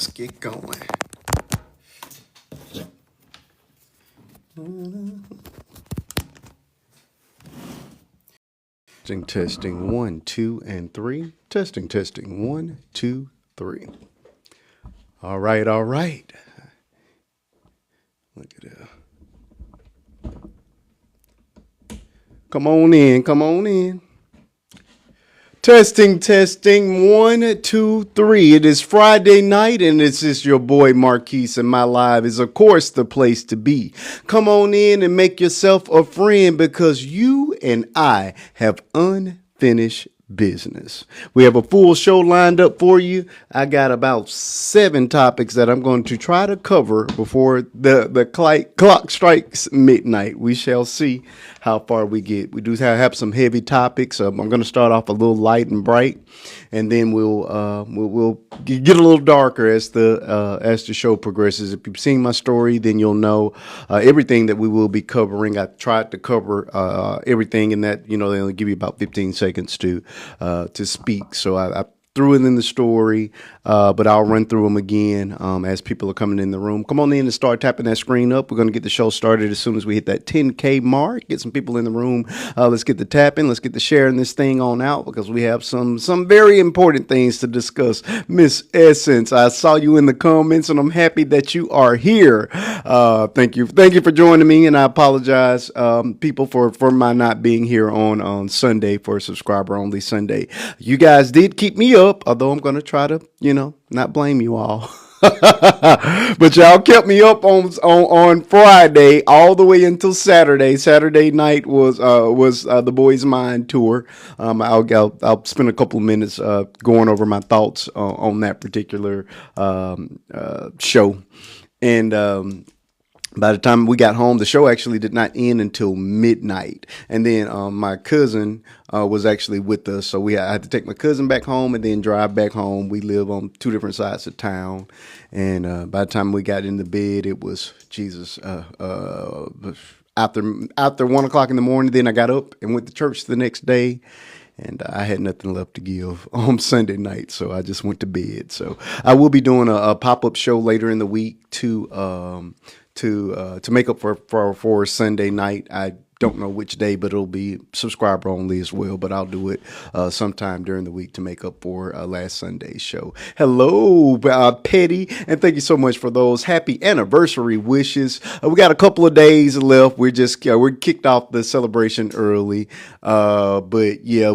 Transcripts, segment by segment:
Let's get going. Testing 1, 2, and 3. Testing 1, 2, 3. All right, all right. Look at that. Come on in, come on in. Testing 1, 2, 3. It is Friday night, and it's just your boy Marquise, and my live is, of course, the place to be. Come on in and make yourself a friend because you and I have unfinished business. We have a full show lined up for you. I got about 7 topics that I'm going to try to cover before the clock strikes midnight. We shall see how far we get. We do have some heavy topics. I'm going to start off a little light and bright, and then we'll get a little darker as the show progresses. If you've seen my story, then you'll know everything that we will be covering. I tried to cover everything in that, they only give you about 15 seconds to speak. So I threw it in the story, but I'll run through them again as people are coming in the room. Come on in and start tapping that screen up. We're going to get the show started as soon as we hit that 10K mark. Get some people in the room. Let's get the tapping. Let's get the sharing this thing on out because we have some very important things to discuss. Miss Essence, I saw you in the comments, and I'm happy that you are here. Thank you for joining me, and I apologize, people, for my not being here on Sunday for subscriber only Sunday. You guys did keep me up, although I'm going to try to, not blame you all. But y'all kept me up on Friday all the way until Saturday. Saturday night was the Boys Mind tour. I'll spend a couple of minutes going over my thoughts on that particular show. And by the time we got home, the show actually did not end until midnight. And then my cousin was actually with us. So I had to take my cousin back home and then drive back home. We live on 2 different sides of town. And by the time we got into bed, it was, after 1 o'clock in the morning. Then I got up and went to church the next day. And I had nothing left to give on Sunday night, so I just went to bed. So I will be doing a pop-up show later in the week to make up for Sunday night. I don't know which day, but it'll be subscriber only as well. But I'll do it sometime during the week to make up for last Sunday's show. Hello, Petty, and thank you so much for those happy anniversary wishes. We got a couple of days left. We're kicked off the celebration early, but yeah,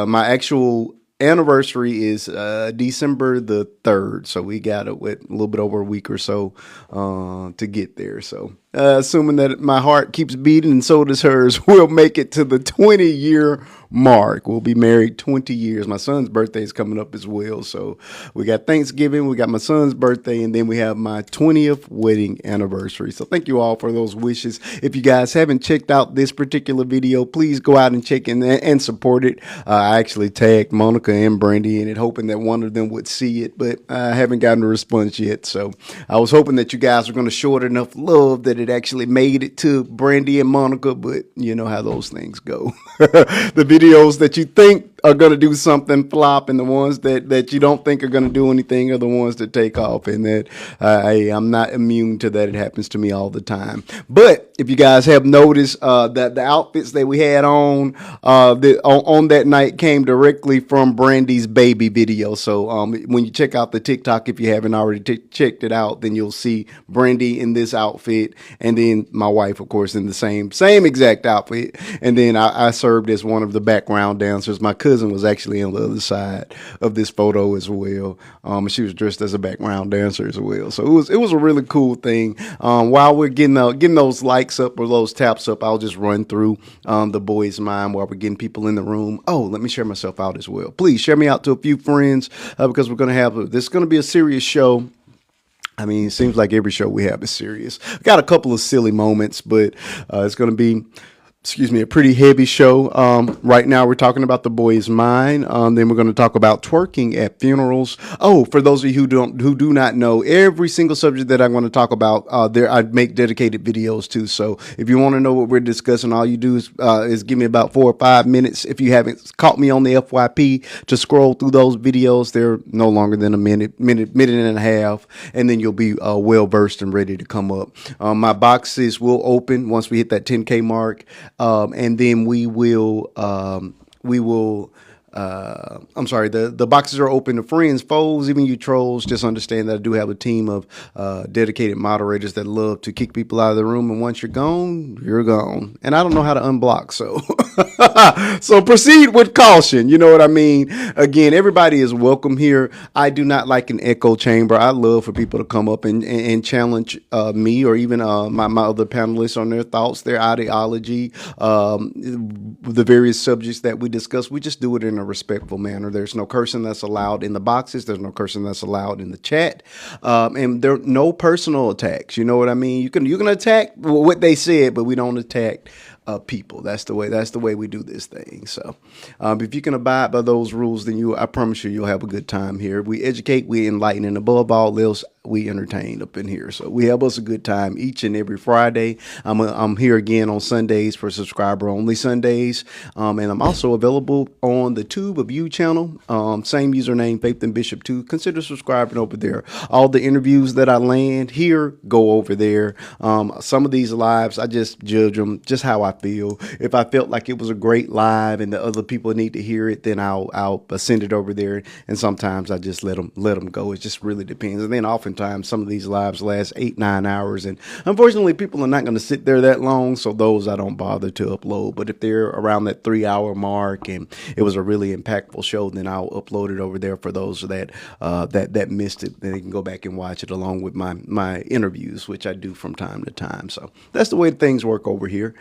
my actual anniversary is December the 3rd, so we got a little bit over a week or so to get there. So assuming that my heart keeps beating and so does hers, we'll make it to the 20-year mark. We'll be married 20 years. My son's birthday is coming up as well. So we got Thanksgiving, we got my son's birthday, and then we have my 20th wedding anniversary. So thank you all for those wishes. If you guys haven't checked out this particular video, please go out and check in and support it. I actually tagged Monica and Brandy in it, hoping that one of them would see it, but I haven't gotten a response yet. So I was hoping that you guys were going to show it enough love that it actually made it to Brandy and Monica, but you know how those things go. The videos that you think are going to do something flop, and the ones that you don't think are going to do anything are the ones that take off, and that I'm not immune to that. It happens to me all the time. But if you guys have noticed, that the outfits that we had on that night came directly from Brandy's baby video. So when you check out the TikTok, if you haven't already checked it out, then you'll see Brandy in this outfit, and then my wife, of course, in the same exact outfit. And then I served as one of the background dancers. My cousin was actually on the other side of this photo as well. She was dressed as a background dancer as well. So it was a really cool thing. While we're getting those likes up or those taps up, I'll just run through the Boys Mind while we're getting people in the room. Oh, let me share myself out as well. Please share me out to a few friends because we're going to have this is going to be a serious show. I mean, it seems like every show we have is serious. We got a couple of silly moments, but it's going to be excuse me, a pretty heavy show. Right now, we're talking about The Boy Is Mine. Then we're going to talk about twerking at funerals. Oh, for those of you who do not know, every single subject that I'm going to talk about, there I make dedicated videos to. So if you want to know what we're discussing, all you do is give me about 4 or 5 minutes. If you haven't caught me on the FYP, to scroll through those videos. They're no longer than a minute and a half, and then you'll be well versed and ready to come up. My boxes will open once we hit that 10K mark. And then I'm sorry, the boxes are open to friends, foes, even you trolls. Just understand that I do have a team of dedicated moderators that love to kick people out of the room. And once you're gone, you're gone. And I don't know how to unblock. So, so proceed with caution. You know what I mean? Again, everybody is welcome here. I do not like an echo chamber. I love for people to come up and challenge me or even my other panelists on their thoughts, their ideology, the various subjects that we discuss. We just do it in a respectful manner. There's no cursing that's allowed in the boxes. There's no cursing that's allowed in the chat. And there are no personal attacks. You know what I mean? You can attack what they said, but we don't attack people. That's the way we do this thing. So if you can abide by those rules, then I promise you'll have a good time here. We educate, we enlighten, and above all else, we entertain up in here. So we have us a good time each and every Friday. I'm here again on Sundays for subscriber only Sundays. And I'm also available on the Tube of You channel. Same username, Faith and Bishop 2. Consider subscribing over there. All the interviews that I land here go over there. Some of these lives, I just judge them just how I feel. If I felt like it was a great live and the other people need to hear it, then I'll send it over there. And sometimes I just let them go. It just really depends. And then oftentimes some of these lives last 8-9 hours, and unfortunately people are not going to sit there that long, so those I don't bother to upload. But if they're around that 3-hour mark and it was a really impactful show, then I'll upload it over there for those that that missed it. Then they can go back and watch it along with my interviews, which I do from time to time. So that's the way things work over here.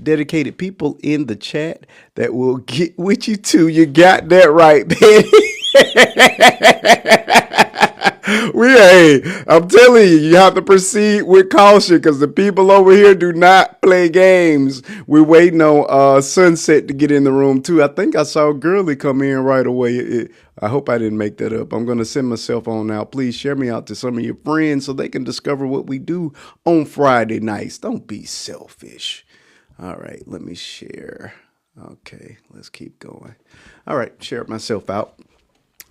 Dedicated people in the chat that will get with you too. You got that right, Betty. I'm telling you, you have to proceed with caution because the people over here do not play games. We're waiting on Sunset to get in the room too. I think I saw Girly come in right away. I hope I didn't make that up. I'm going to send my cell phone out. Please share me out to some of your friends so they can discover what we do on Friday nights. Don't be selfish. All right, let me share. Okay, let's keep going. All right, share myself out.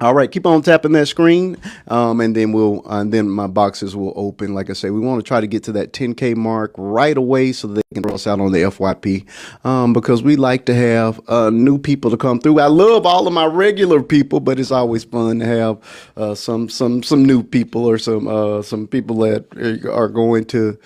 All right, keep on tapping that screen, and then my boxes will open. Like I say, we want to try to get to that 10K mark right away so that they can throw us out on the FYP, because we like to have new people to come through. I love all of my regular people, but it's always fun to have some new people or some people that are going to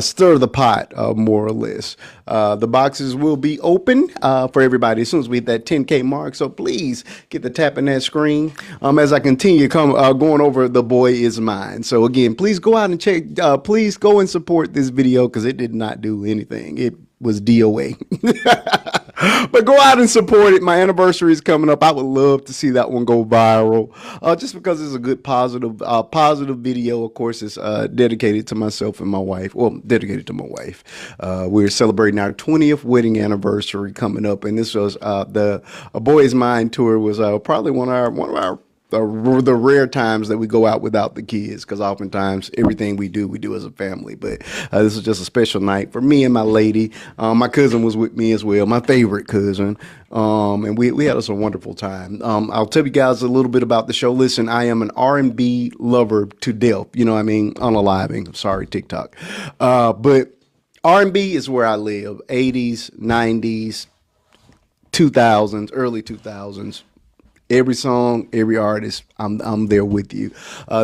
stir the pot, more or less. The boxes will be open for everybody as soon as we hit that 10K mark. So please get the tapping that screen. As I continue going over The Boy Is Mine. So again, please go out and check. Please go and support this video because it did not do anything. It was DOA. But go out and support it. My anniversary is coming up. I would love to see that one go viral, just because it's a good positive video. Of course, it's dedicated to myself and my wife. Well, dedicated to my wife. We're celebrating our 20th wedding anniversary coming up, and this was the A Boy Is Mine tour was probably one of our the rare times that we go out without the kids, because oftentimes everything we do as a family. But this is just a special night for me and my lady. My cousin was with me as well, my favorite cousin. And we had us a wonderful time. I'll tell you guys a little bit about the show. Listen, I am an R&B lover to death. You know what I mean? Unaliving. Sorry, TikTok. But R&B is where I live. 80s, 90s, 2000s, early 2000s. Every song, every artist, I'm there with you.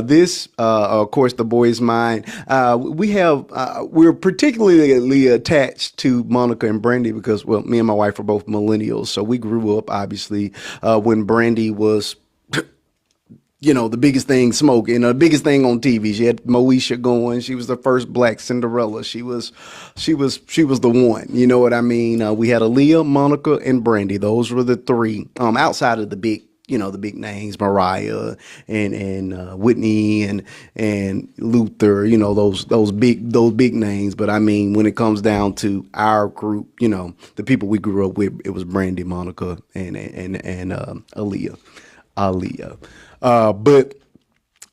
This, of course, The Boy Is Mine. We're particularly attached to Monica and Brandy because, well, me and my wife are both millennials, so we grew up obviously when Brandy was, the biggest thing smoking, the biggest thing on TV. She had Moesha going. She was the first black Cinderella. She was the one. You know what I mean? We had Aaliyah, Monica, and Brandy. Those were the three. Outside of the big the big names, Mariah and Whitney and Luther, those big names. But I mean, when it comes down to our group, the people we grew up with, it was Brandy, Monica, and Aaliyah. But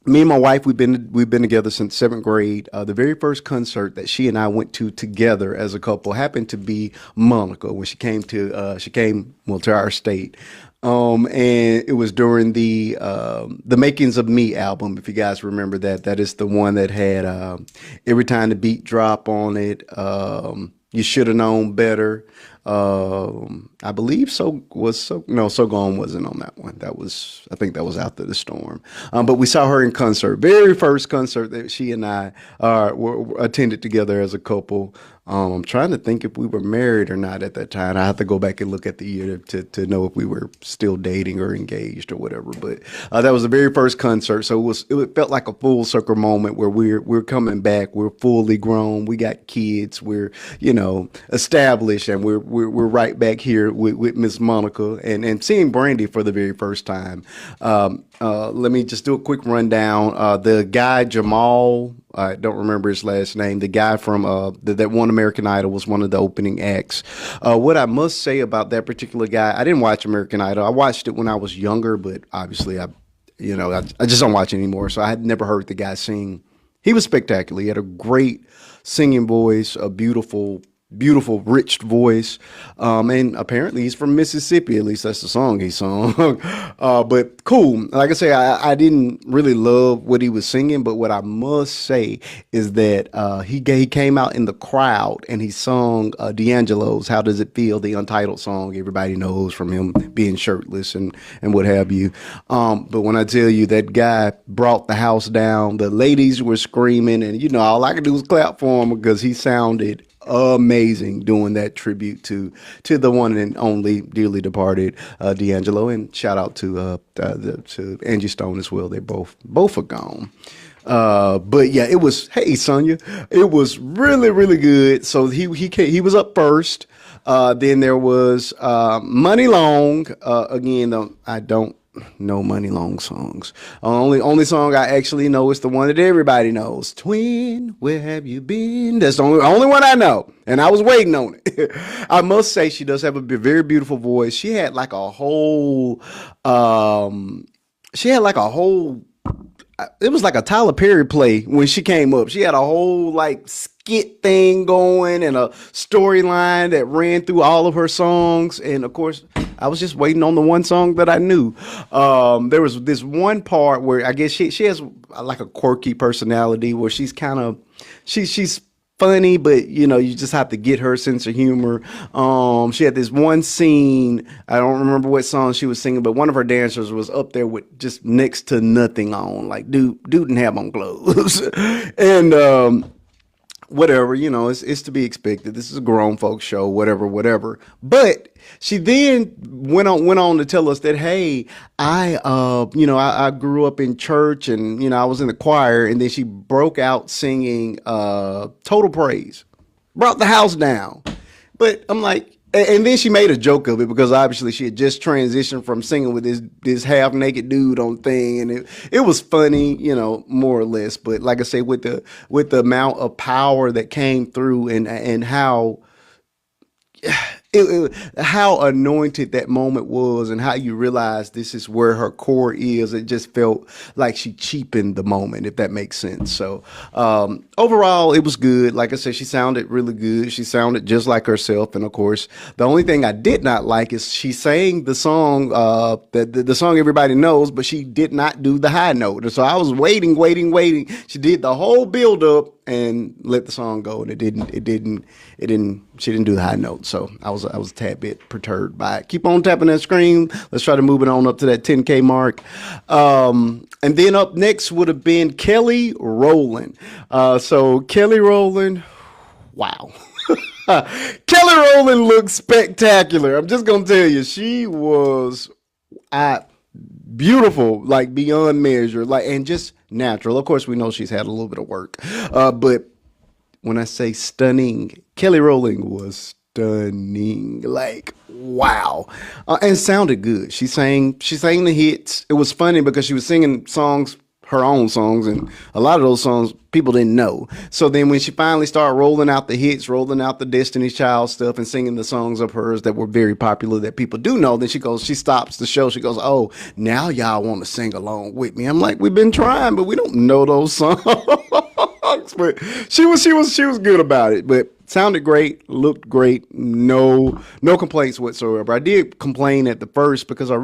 me and my wife, we've been together since seventh grade. The very first concert that she and I went to together as a couple happened to be Monica when she came to our state. And it was during the Makings of Me album. If you guys remember that, that is the one that had Every Time the Beat Drop on it. You Should Have Known Better. I believe So Gone wasn't on that one. I think that was After the Storm. But we saw her in concert, very first concert that she and I were attended together as a couple. I'm trying to think if we were married or not at that time. I have to go back and look at the year to know if we were still dating or engaged or whatever. But that was the very first concert, so it felt like a full circle moment where we're coming back. We're fully grown. We got kids. We're established, and we're right back here with Miss Monica and seeing Brandy for the very first time. Let me just do a quick rundown. The guy Jamal, I don't remember his last name. The guy from that won American Idol was one of the opening acts. What I must say about that particular guy, I didn't watch American Idol. I watched it when I was younger, but obviously I just don't watch it anymore. So I had never heard the guy sing. He was spectacular. He had a great singing voice, a beautiful, rich voice. And apparently he's from Mississippi. At least that's the song he sung. But cool. Like I say, I didn't really love what he was singing, but what I must say is that he came out in the crowd and he sung D'Angelo's "How Does It Feel," the Untitled song everybody knows from him being shirtless and what have you. But when I tell you that guy brought the house down, the ladies were screaming, and all I could do was clap for him because he sounded amazing doing that tribute to the one and only dearly departed D'Angelo, and shout out to Angie Stone as well. They both are gone. But yeah, it was, hey Sonya, it was really, really good. So he was up first. Then there was Money Long. Again, I don't know Money Long songs. Only song I actually know is the one that everybody knows. Twin, where have you been? That's the only one I know. And I was waiting on it. I must say she does have a very beautiful voice. She had like a whole it was like a Tyler Perry play when she came up. She had a whole like skit thing going and a storyline that ran through all of her songs. And of course, I was just waiting on the one song that I knew. There was this one part where I guess she has like a quirky personality where she's kind of she's funny, but you just have to get her sense of humor. She had this one scene, I don't remember what song she was singing, but one of her dancers was up there with just next to nothing on, like dude didn't have on clothes. And whatever, it's to be expected. This is a grown folks show, whatever. But she then went on to tell us that, hey, I grew up in church and, I was in the choir, and then she broke out singing Total Praise, brought the house down. But I'm like, and then she made a joke of it because obviously she had just transitioned from singing with this half naked dude on thing, and it was funny, more or less. But like I say, with the amount of power that came through and how how anointed that moment was, and how you realize this is where her core is. It just felt like she cheapened the moment, if that makes sense. So overall, it was good. Like I said, she sounded really good. She sounded just like herself. And of course, the only thing I did not like is she sang the song the song everybody knows, but she did not do the high note. So I was waiting. She did the whole build up and let the song go, and she didn't do the high note. So I was a tad bit perturbed by it. Keep on tapping that screen. Let's try to move it on up to that 10K mark. And then up next would have been Kelly Rowland. So Kelly Rowland, wow. Kelly Rowland looked spectacular. I'm just gonna tell you, she was beautiful, like beyond measure, like, and just natural. Of course, we know she's had a little bit of work, but when I say stunning, Kelly Rowland was stunning. Like, wow. And sounded good. She sang the hits. It was funny because she was singing songs, her own songs, and a lot of those songs people didn't know. So then when she finally started rolling out the hits, rolling out the Destiny's Child stuff and singing the songs of hers that were very popular that people do know, then she stops the show. She goes, "Oh, now y'all want to sing along with me." I'm like, "We've been trying, but we don't know those songs." But she was good about it. But sounded great, looked great, no complaints whatsoever. I did complain at the first because I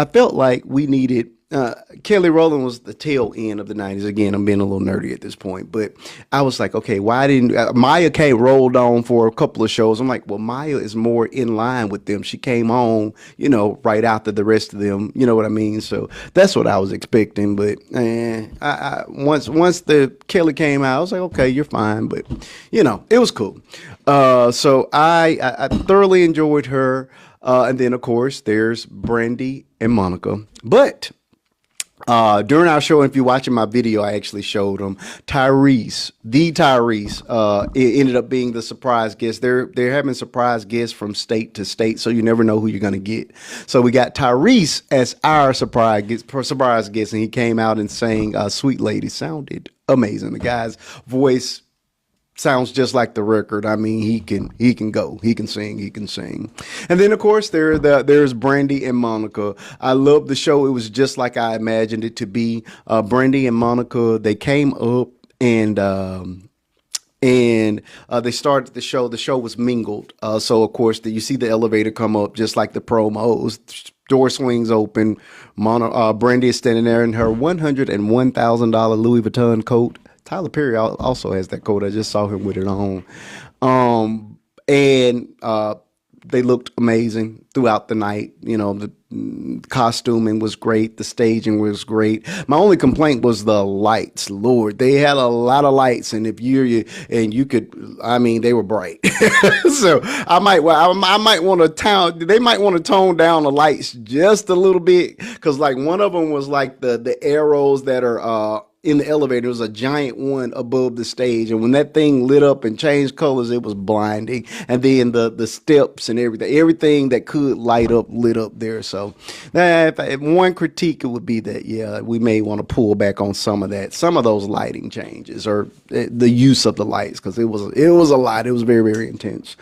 felt like we needed. Kelly Rowland was the tail end of the 90s. Again, I'm being a little nerdy at this point, but I was like, okay, why didn't Maya K rolled on for a couple of shows? I'm like, well, Maya is more in line with them. She came on, right after the rest of them. You know what I mean? So that's what I was expecting. But once the Kelly came out, I was like, okay, you're fine. But it was cool. So I thoroughly enjoyed her. And then of course there's Brandy and Monica, but. During our show, if you're watching my video, I actually showed them Tyrese. It ended up being the surprise guest. They're having surprise guests from state to state, so you never know who you're gonna get. So we got Tyrese as our surprise guest, and he came out and sang "Sweet Lady." Sounded amazing. The guy's voice sounds just like the record. I mean, he can sing. And then of course there's Brandy and Monica. I love the show. It was just like I imagined it to be. Brandy and Monica, they came up and they started the show. The show was mingled. So of course you see the elevator come up just like the promos. Door swings open. Brandy is standing there in her $101,000 Louis Vuitton coat. Tyler Perry also has that coat. I just saw him with it on. And they looked amazing throughout the night. The costuming was great. The staging was great. My only complaint was the lights. Lord, they had a lot of lights, and they were bright. So I might want to they might want to tone down the lights just a little bit, because like one of them was like the arrows that are in the elevator. Was a giant one above the stage, and when that thing lit up and changed colors, it was blinding. And then the steps and everything that could light up lit up there. So if one critique, it would be that we may want to pull back on some of those lighting changes, or the use of the lights, because it was a lot. It was very, very intense.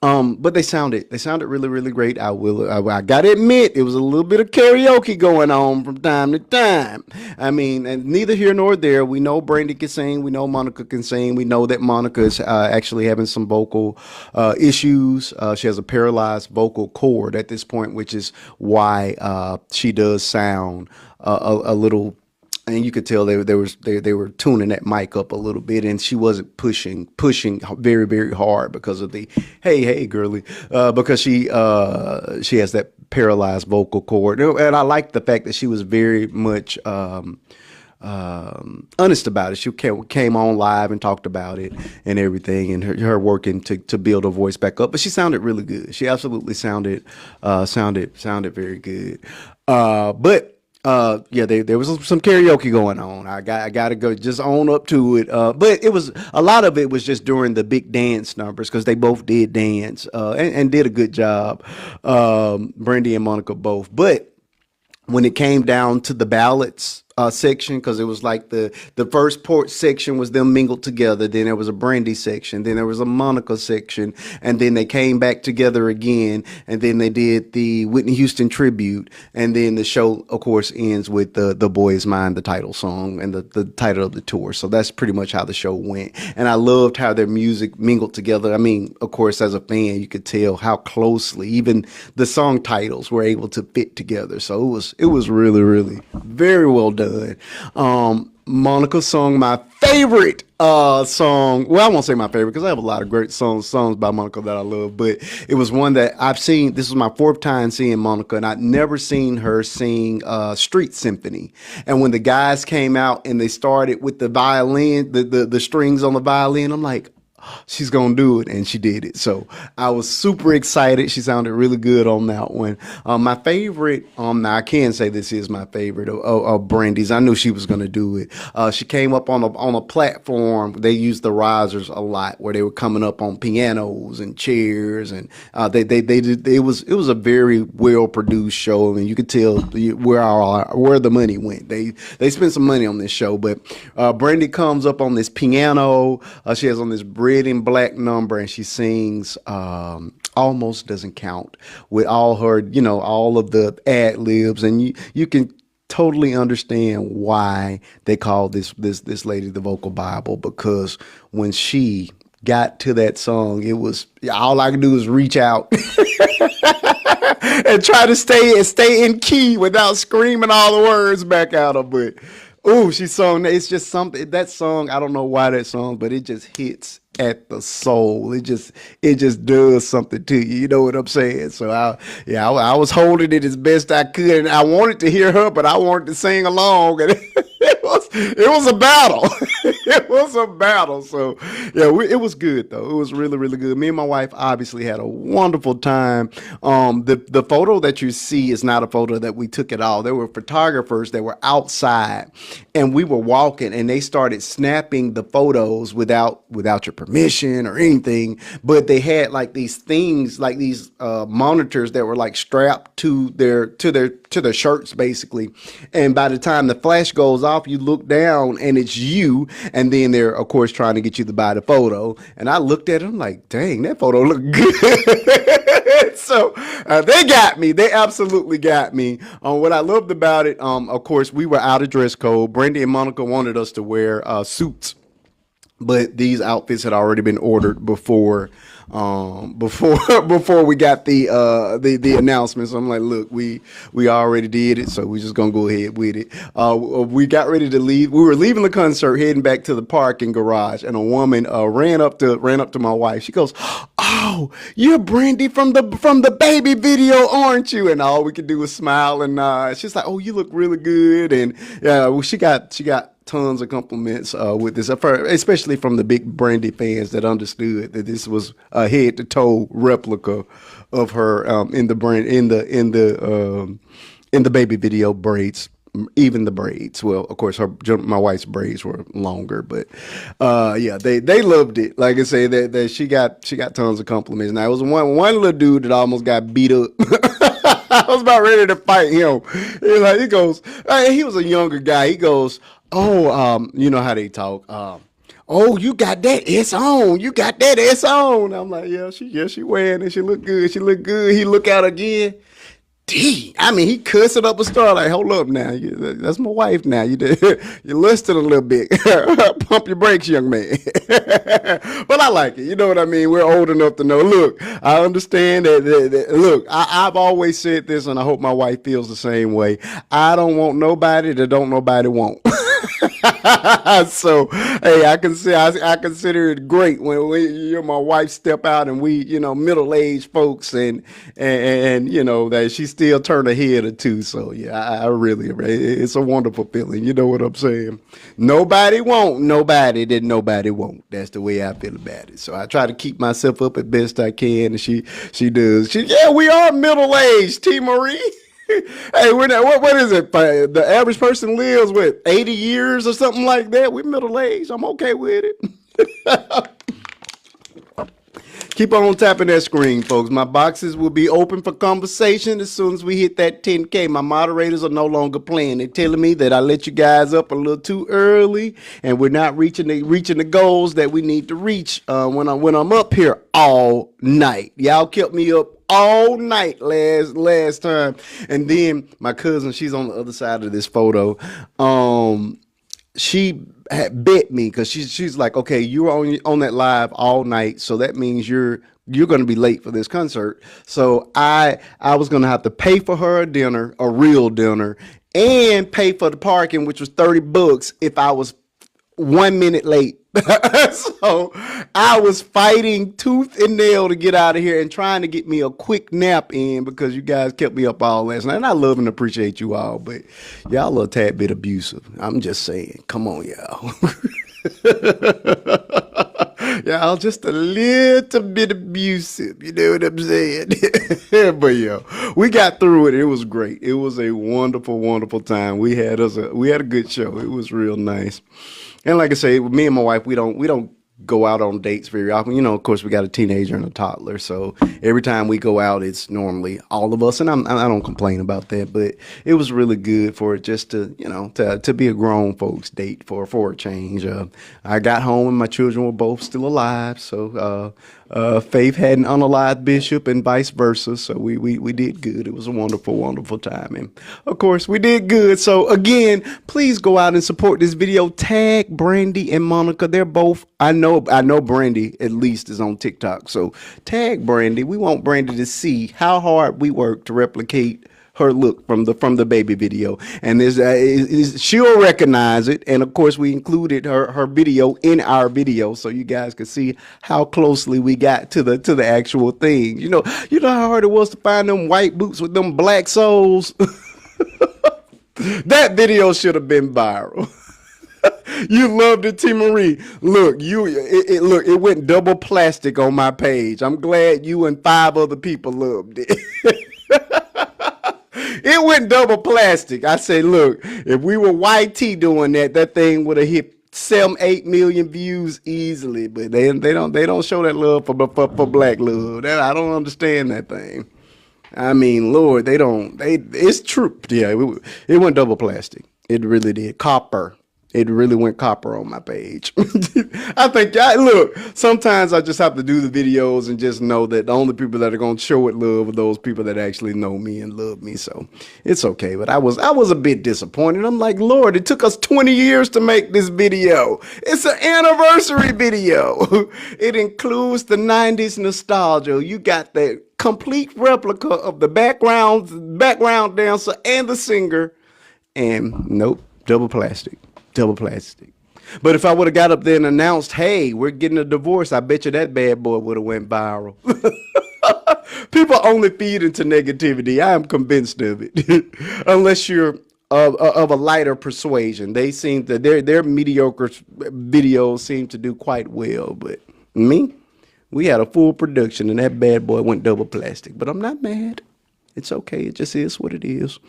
But they sounded really, really great. I gotta admit, it was a little bit of karaoke going on from time to time. I mean, and neither here nor there. We know Brandy can sing. We know Monica can sing. We know that Monica is actually having some vocal issues. She has a paralyzed vocal cord at this point, which is why she does sound a little. And you could tell they were tuning that mic up a little bit, and she wasn't pushing very, very hard because of the hey girly, because she has that paralyzed vocal cord. And I like the fact that she was very much honest about it. She came on live and talked about it and everything, and her working to build her voice back up. But she sounded really good. She absolutely sounded very good. There was some karaoke going on. I got to go just own up to it. But it was a lot of it was just during the big dance numbers, because they both did dance and did a good job. Brandy and Monica both. But when it came down to the ballads section, because it was like the first port section was them mingled together, then there was a Brandy section, then there was a Monica section, and then they came back together again, and then they did the Whitney Houston tribute, and then the show of course ends with the Boy Is Mine, the title song and the title of the tour. So that's pretty much how the show went, and I loved how their music mingled together. I mean, of course, as a fan, you could tell how closely even the song titles were able to fit together. So it was really, really very well done. Monica sung my favorite song. Well, I won't say my favorite, because I have a lot of great songs by Monica that I love, but it was one that I've seen. This was my fourth time seeing Monica, and I'd never seen her sing Street Symphony. And when the guys came out and they started with the violin, the strings on the violin, I'm like, she's gonna do it, and she did it. So I was super excited. She sounded really good on that one. My favorite, now I can say this is my favorite of Brandy's. I knew she was gonna do it. She came up on a platform. They used the risers a lot, where they were coming up on pianos and chairs, and they did. It was a very well produced show. I mean, you could tell where the money went. They spent some money on this show, but Brandy comes up on this piano. She has on this red and black number, and she sings Almost Doesn't Count with all her, all of the ad libs, and you can totally understand why they call this lady the vocal Bible, because when she got to that song, it was all I could do was reach out and try to stay in key without screaming all the words back out of it. Oh, she sung. It's just something, that song. I don't know why that song, but it just hits at the soul. It just does something to you. You know what I'm saying? So I was holding it as best I could, and I wanted to hear her, but I wanted to sing along, and it was a battle. It was a battle. So yeah, it was good though. It was really, really good. Me and my wife obviously had a wonderful time. The photo that you see is not a photo that we took at all. There were photographers that were outside, and we were walking, and they started snapping the photos without your permission or anything. But they had like these things, like these monitors that were like strapped to their shirts basically. And by the time the flash goes off, you look down and it's you, and then they're of course trying to get you to buy the photo. And I looked at them like, dang, that photo looked good. So they got me. They absolutely got me. What I loved about it, of course, we were out of dress code. Brandy and Monica wanted us to wear suits, but these outfits had already been ordered before we got the announcement. So I'm like, look, we already did it, so we're just gonna go ahead with it. We got ready to leave. We were leaving the concert, heading back to the parking garage, and a woman ran up to my wife. She goes, "Oh, you're Brandy from the baby video, aren't you?" And all we could do was smile and nod. She's like, "Oh, you look really good," and well, she got tons of compliments with this, especially from the big Brandy fans that understood that this was a head to toe replica of her in the baby video braids. Even the braids. Well, of course, my wife's braids were longer, but yeah, they loved it. Like I say, that she got tons of compliments. Now, it was one little dude that almost got beat up. I was about ready to fight him. He goes, he was a younger guy. He goes, "Oh, you know how they talk. Oh, you got that S on. You got that S on." I'm like, yeah, she wearing it. She look good. She look good. He look out again. I mean, he cussed it up a star. Like, hold up now. That's my wife now. You lusted a little bit. Pump your brakes, young man. But I like it. You know what I mean? We're old enough to know. Look, I understand that. Look, I've always said this, and I hope my wife feels the same way. I don't want nobody that don't nobody want. So hey, I consider it great when you and my wife step out, and we, middle-aged folks, and that she still turn a head or two. So yeah, I really, it's a wonderful feeling. You know what I'm saying? Nobody want nobody that nobody want. That's the way I feel about it. So I try to keep myself up as best I can, and she does. Yeah, we are middle-aged, T. Marie. Hey, we're not, what is it? The average person lives with 80 years or something like that. We're middle aged. I'm okay with it. Keep on tapping that screen, folks. My boxes will be open for conversation as soon as we hit that 10K. My moderators are no longer playing. They're telling me that I let you guys up a little too early, and we're not reaching the goals that we need to reach when I'm up here all night. Y'all kept me up all night last time. And then my cousin, she's on the other side of this photo. She had bet me, because she's like, okay, you were on that live all night, so that means you're going to be late for this concert. So I was going to have to pay for her a real dinner, and pay for the parking, which was $30 if I was 1 minute late. So I was fighting tooth and nail to get out of here, and trying to get me a quick nap in, because you guys kept me up all last night. And I love and appreciate you all, but y'all a little tad bit abusive. I'm just saying, come on, y'all. Y'all just a little bit abusive. You know what I'm saying? But yo, we got through it. It was great. It was a wonderful, wonderful time. We had a good show. It was real nice. And like I say, me and my wife, we don't go out on dates very often. You know, of course, we got a teenager and a toddler, so every time we go out, it's normally all of us, and I don't complain about that. But it was really good for it just to to be a grown folks date for a change. I got home and my children were both still alive, so Faith had an unalived bishop and vice versa. So we did good. It was a wonderful, wonderful time. And of course, we did good. So again, please go out and support this video. Tag Brandy and Monica. They're both, I know Brandy at least is on TikTok. So tag Brandy. We want Brandy to see how hard we work to replicate her look from the baby video, and she'll recognize it. And of course, we included her video in our video so you guys could see how closely we got to the actual thing. You know how hard it was to find them white boots with them black soles. That video should have been viral. You loved it, T. Marie. Look, it went double plastic on my page. I'm glad you and 5 other people loved it. It went double plastic. I say, look, if we were YT doing that, that thing would have hit 7-8 million views easily. But they don't show that love for black love. I don't understand that thing. I mean, Lord, it's true. Yeah, it went double plastic. It really did. Copper. It really went copper on my page. Look, sometimes I just have to do the videos and just know that the only people that are going to show it love are those people that actually know me and love me. So it's okay. But I was a bit disappointed. I'm like, Lord, it took us 20 years to make this video. It's an anniversary video. It includes the 90s nostalgia. You got the complete replica of the background dancer and the singer. And nope, double plastic. But if I would have got up there and announced, hey, we're getting a divorce, I bet you that bad boy would have went viral. People only feed into negativity. I am convinced of it. Unless you're of a lighter persuasion. They seem that their mediocre videos seem to do quite well. But me, we had a full production and that bad boy went double plastic. But I'm not mad. It's okay. It just is what it is.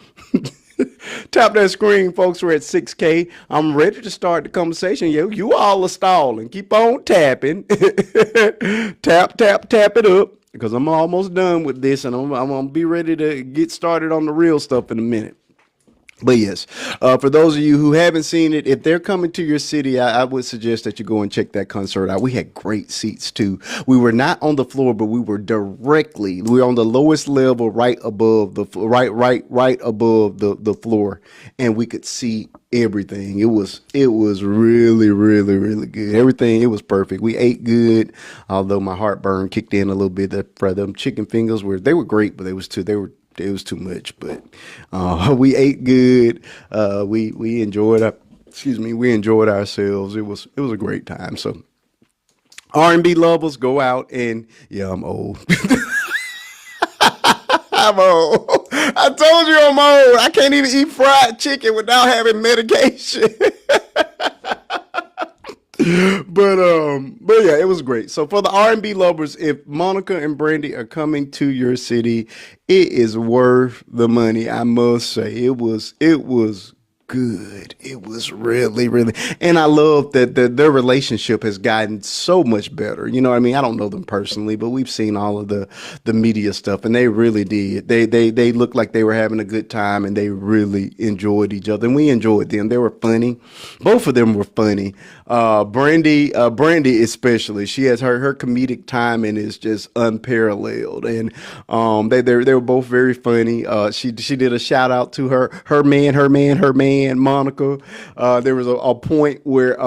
Tap that screen, folks. We're at 6K. I'm ready to start the conversation. You all are stalling. Keep on tapping. Tap it up because I'm almost done with this, and I'm gonna be ready to get started on the real stuff in a minute. But yes, for those of you who haven't seen it, if they're coming to your city, I would suggest that you go and check that concert out. We had great seats too. We were not on the floor, but we were on the lowest level, right above the floor, and we could see everything. It was really, really, really good. Everything, it was perfect. We ate good, although my heartburn kicked in a little bit. For them chicken fingers they were great, but it was too much. But we ate good. We enjoyed ourselves. It was a great time. So R&B lovers, go out and I'm old. I'm old. I told you I'm old. I can't even eat fried chicken without having medication. But yeah, it was great. So for the R&B lovers, if Monica and Brandy are coming to your city, it is worth the money. I must say it was good. It was really, really, and I love that their relationship has gotten so much better. You know what I mean? I don't know them personally, but we've seen all of the media stuff, and they really did. They looked like they were having a good time, and they really enjoyed each other, and we enjoyed them. They were funny. Both of them were funny. Brandy especially, she has her comedic timing is just unparalleled, and they were both very funny. She did a shout out to her man, Monica. There was a point where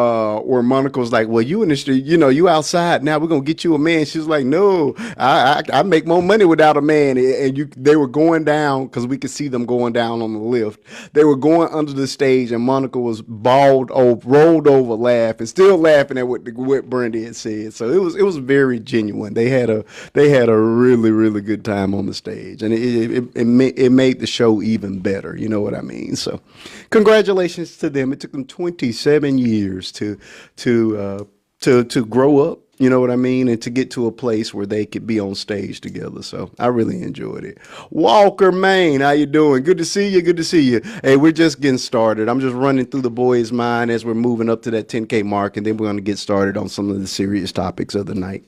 Monica was like, well, you in the street, you outside now, we're gonna get you a man. She was like, no, I make more money without a man. And they were going down, because we could see them going down on the lift. They were going under the stage, and Monica was rolled over laughing, still laughing at what Brandy had said. So it was very genuine. They had a really, really good time on the stage, and it made the show even better. You know what I mean? So congratulations to them. It took them 27 years to grow up You know what I mean? And to get to a place where they could be on stage together. So I really enjoyed it. Walker, Maine, how you doing? Good to see you. Good to see you. Hey, we're just getting started. I'm just running through the boys' mind as we're moving up to that 10K mark, and then we're going to get started on some of the serious topics of the night.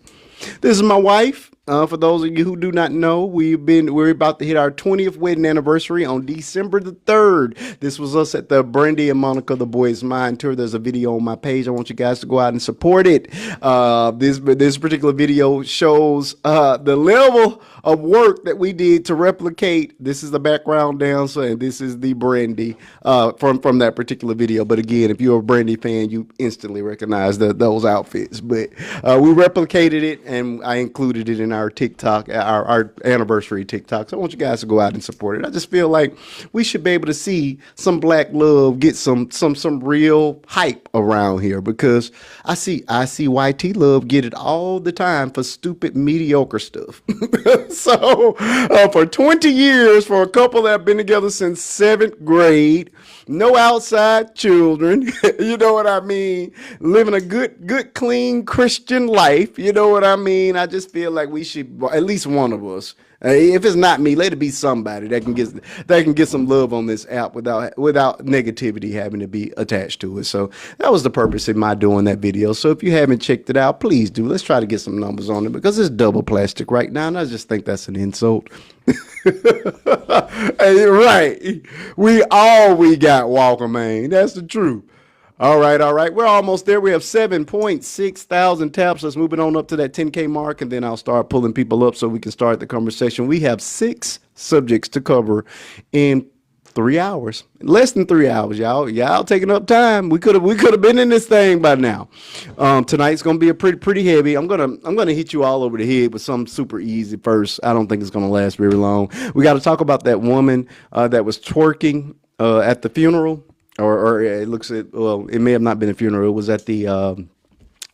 This is my wife. For those of you who do not know, we're about to hit our 20th wedding anniversary on December the 3rd. This was us at the Brandy and Monica The Boys Mind Tour. There's a video on my page. I want you guys to go out and support it. This particular video shows the level of work that we did to replicate. This is the background dancer, and this is the Brandy from that particular video. But again, if you're a Brandy fan, you instantly recognize those outfits. But we replicated it, and I included it in our TikTok, our anniversary TikTok. So I want you guys to go out and support it. I just feel like we should be able to see some black love get some real hype around here, because I see YT love get it all the time for stupid mediocre stuff. So for 20 years, for a couple that have been together since 7th grade, no outside children, you know what I mean? Living a good, clean Christian life, you know what I mean? I just feel like we should, at least one of us, if it's not me, let it be somebody that can get some love on this app without negativity having to be attached to it. So that was the purpose of my doing that video. So if you haven't checked it out, please do. Let's try to get some numbers on it, because it's double plastic right now, and I just think that's an insult. Hey, right. We got Walker, man. That's the truth. All right, all right. We're almost there. We have 7.6 thousand taps. Let's move it on up to that 10K mark, and then I'll start pulling people up so we can start the conversation. We have 6 subjects to cover in 3 hours, less than 3 hours, y'all taking up time. We could have been in this thing by now. Tonight's gonna be a pretty heavy. I'm gonna hit you all over the head with something super easy first. I don't think it's gonna last very long. We got to talk about that woman that was twerking at the funeral, or it looks at, well, it may have not been a funeral. It was at the it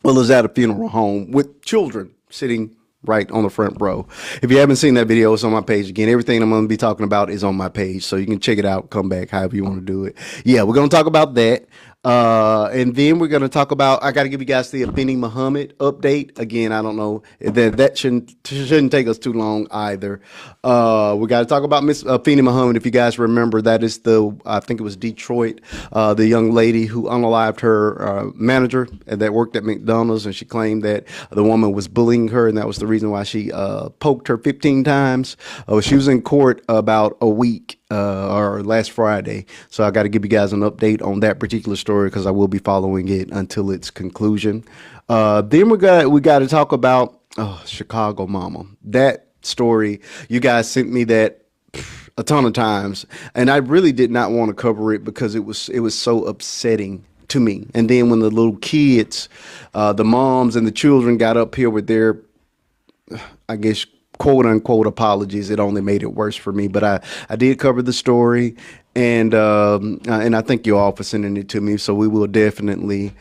was at a funeral home with children sitting right on the front row. If you haven't seen that video, it's on my page. Again, everything I'm going to be talking about is on my page, so you can check it out, come back, however you want to do it. Yeah, we're going to talk about that. And then we're going to talk about, I got to give you guys the Afeni Muhammad update. Again, I don't know, that shouldn't take us too long either. We got to talk about Miss Afeni Muhammad. If you guys remember, that is I think it was Detroit, the young lady who unalived her manager that worked at McDonald's, and she claimed that the woman was bullying her, and that was the reason why she poked her 15 times. She was in court about a week, or last Friday. So I got to give you guys an update on that particular story, because I will be following it until its conclusion. Then we got to talk about Chicago Mama. That story, you guys sent me that a ton of times, and I really did not want to cover it because it was so upsetting to me. And then when the little kids, the moms and the children got up here with their, I guess, quote unquote apologies, it only made it worse for me. But I did cover the story, and I thank you all for sending it to me. So we will definitely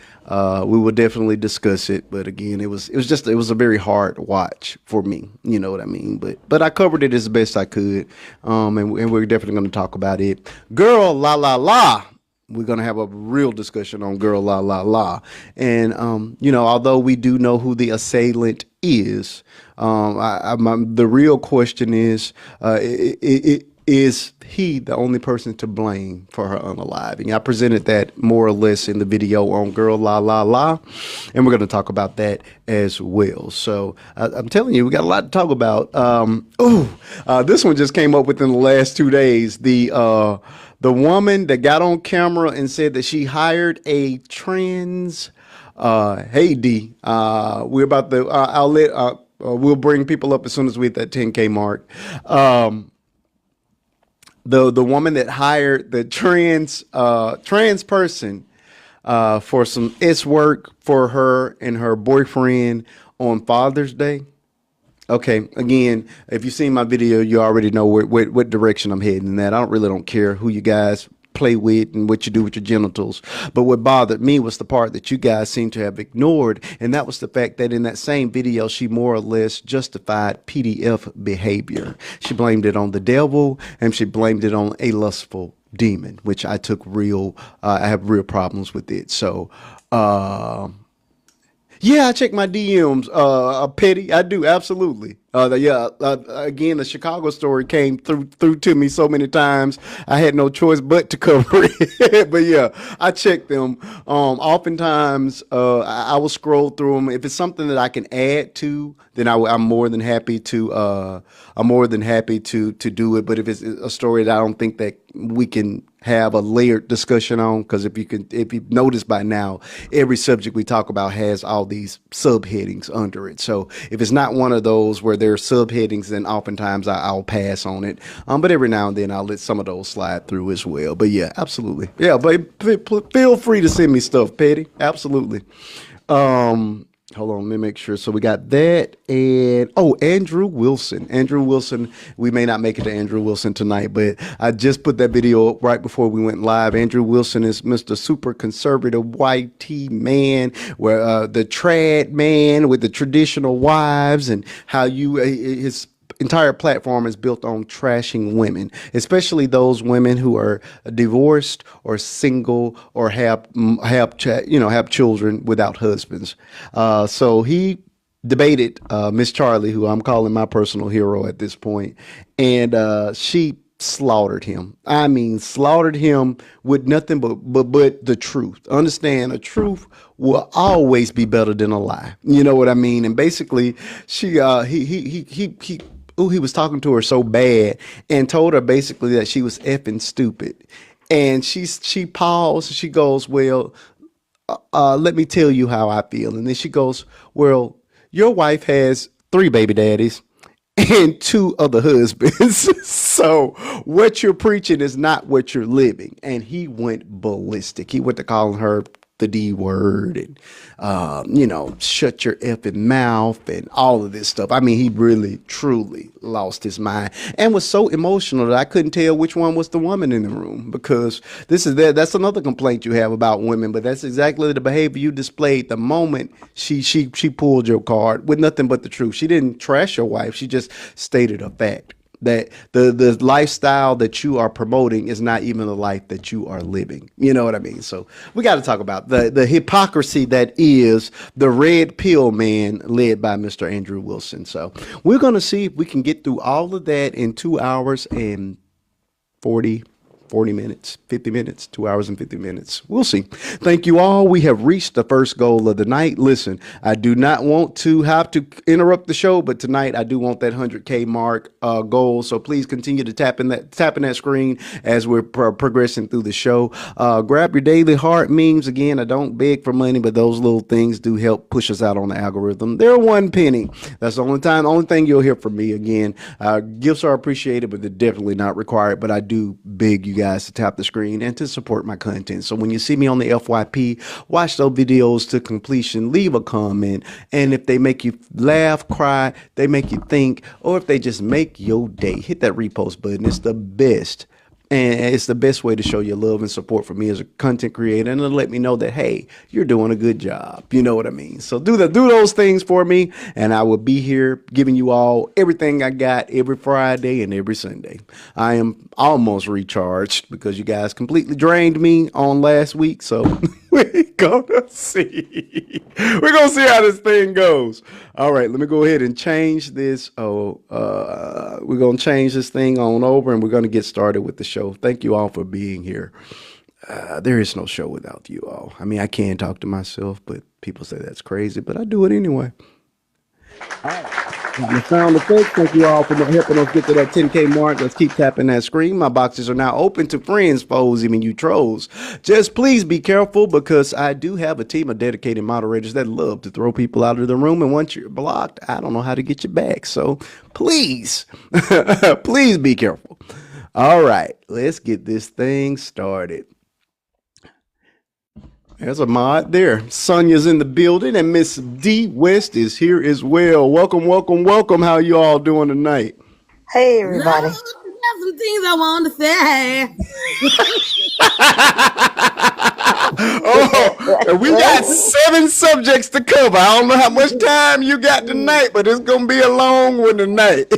discuss it. But again, it was a very hard watch for me. You know what I mean? But I covered it as best I could. And we're definitely going to talk about it. Girl, la la la. We're going to have a real discussion on Girl La La La. And, although we do know who the assailant is, the real question is he the only person to blame for her unaliving? I presented that more or less in the video on Girl La La La, and we're going to talk about that as well. So I'm telling you, we got a lot to talk about. This one just came up within the last 2 days. The woman that got on camera and said that she hired a trans, hey D, we're about to, we'll bring people up as soon as we hit that 10K mark. The woman that hired the trans person for some work for her and her boyfriend on Father's Day. Okay, again, if you've seen my video, you already know what direction I'm heading in that. I don't care who you guys play with and what you do with your genitals. But what bothered me was the part that you guys seem to have ignored, and that was the fact that in that same video, she more or less justified PDF behavior. She blamed it on the devil, and she blamed it on a lustful demon, which I took I have real problems with it. So, Yeah, I check my DMs. Petty, I do absolutely. Again, the Chicago story came through to me so many times. I had no choice but to cover it. But yeah, I check them. Oftentimes, I will scroll through them. If it's something that I can add to, then I'm more than happy to. I'm more than happy to do it. But if it's a story that I don't think that we can have a layered discussion on, because if you've noticed by now, every subject we talk about has all these subheadings under it. So if it's not one of those where there are subheadings, then oftentimes I'll pass on it. But every now and then I'll let some of those slide through as well. But yeah, absolutely. Yeah, but feel free to send me stuff, Petty. Absolutely. Hold on, let me make sure. So we got that, and Andrew Wilson. Andrew Wilson. We may not make it to Andrew Wilson tonight, but I just put that video up right before we went live. Andrew Wilson is Mr. Super Conservative White Tea Man, where the trad man with the traditional wives, and how his entire platform is built on trashing women, especially those women who are divorced or single or have children without husbands. So he debated Miss Charlie, who I'm calling my personal hero at this point, and she slaughtered him. I mean, slaughtered him with nothing but the truth. Understand, a truth will always be better than a lie. You know what I mean? And basically, he was talking to her so bad and told her basically that she was effing stupid. And she paused. She goes, "Well, let me tell you how I feel." And then she goes, "Well, your wife has 3 baby daddies and 2 other husbands. So what you're preaching is not what you're living." And he went ballistic. He went to calling her the D word and, shut your effing mouth and all of this stuff. I mean, he really, truly lost his mind and was so emotional that I couldn't tell which one was the woman in the room, because that's another complaint you have about women, but that's exactly the behavior you displayed the moment she pulled your card with nothing but the truth. She didn't trash your wife. She just stated a fact that the lifestyle that you are promoting is not even the life that you are living. You know what I mean? So we got to talk about the hypocrisy that is the red pill man led by Mr. Andrew Wilson. So we're going to see if we can get through all of that in 2 hours and 40 minutes, 50 minutes, 2 hours and 50 minutes. We'll see. Thank you all. We have reached the first goal of the night. Listen, I do not want to have to interrupt the show, but tonight I do want that 100K mark goal. So please continue to tap in that screen as we're progressing through the show. Grab your daily heart memes. Again, I don't beg for money, but those little things do help push us out on the algorithm. They're 1 penny. That's the only thing you'll hear from me. Again, gifts are appreciated, but they're definitely not required. But I do beg you guys to tap the screen and to support my content. So when you see me on the FYP, watch those videos to completion, leave a comment, and if they make you laugh, cry, they make you think, or if they just make your day, hit that repost button. It's the best. And it's the best way to show your love and support for me as a content creator, and to let me know that, hey, you're doing a good job. You know what I mean? So do those things for me, and I will be here giving you all everything I got every Friday and every Sunday. I am almost recharged because you guys completely drained me on last week. So we're gonna see. We're gonna see how this thing goes. All right, let me go ahead and change this. We're gonna change this thing on over, and we're gonna get started with the show. Thank you all for being here. There is no show without you all. I mean, I can talk to myself, but people say that's crazy, but I do it anyway. All right. The sound effects. Thank you all for helping us get to that 10K mark. Let's keep tapping that screen. My boxes are now open to friends, foes, even you trolls. Just please be careful, because I do have a team of dedicated moderators that love to throw people out of the room. And once you're blocked, I don't know how to get you back. So please, please be careful. All right, let's get this thing started. There's a mod there. Sonia's in the building, and Miss D West is here as well. Welcome, welcome, welcome. How you all doing tonight? Hey, everybody. I got some things I want to say. We got 7 subjects to cover. I don't know how much time you got tonight, but it's gonna be a long one tonight.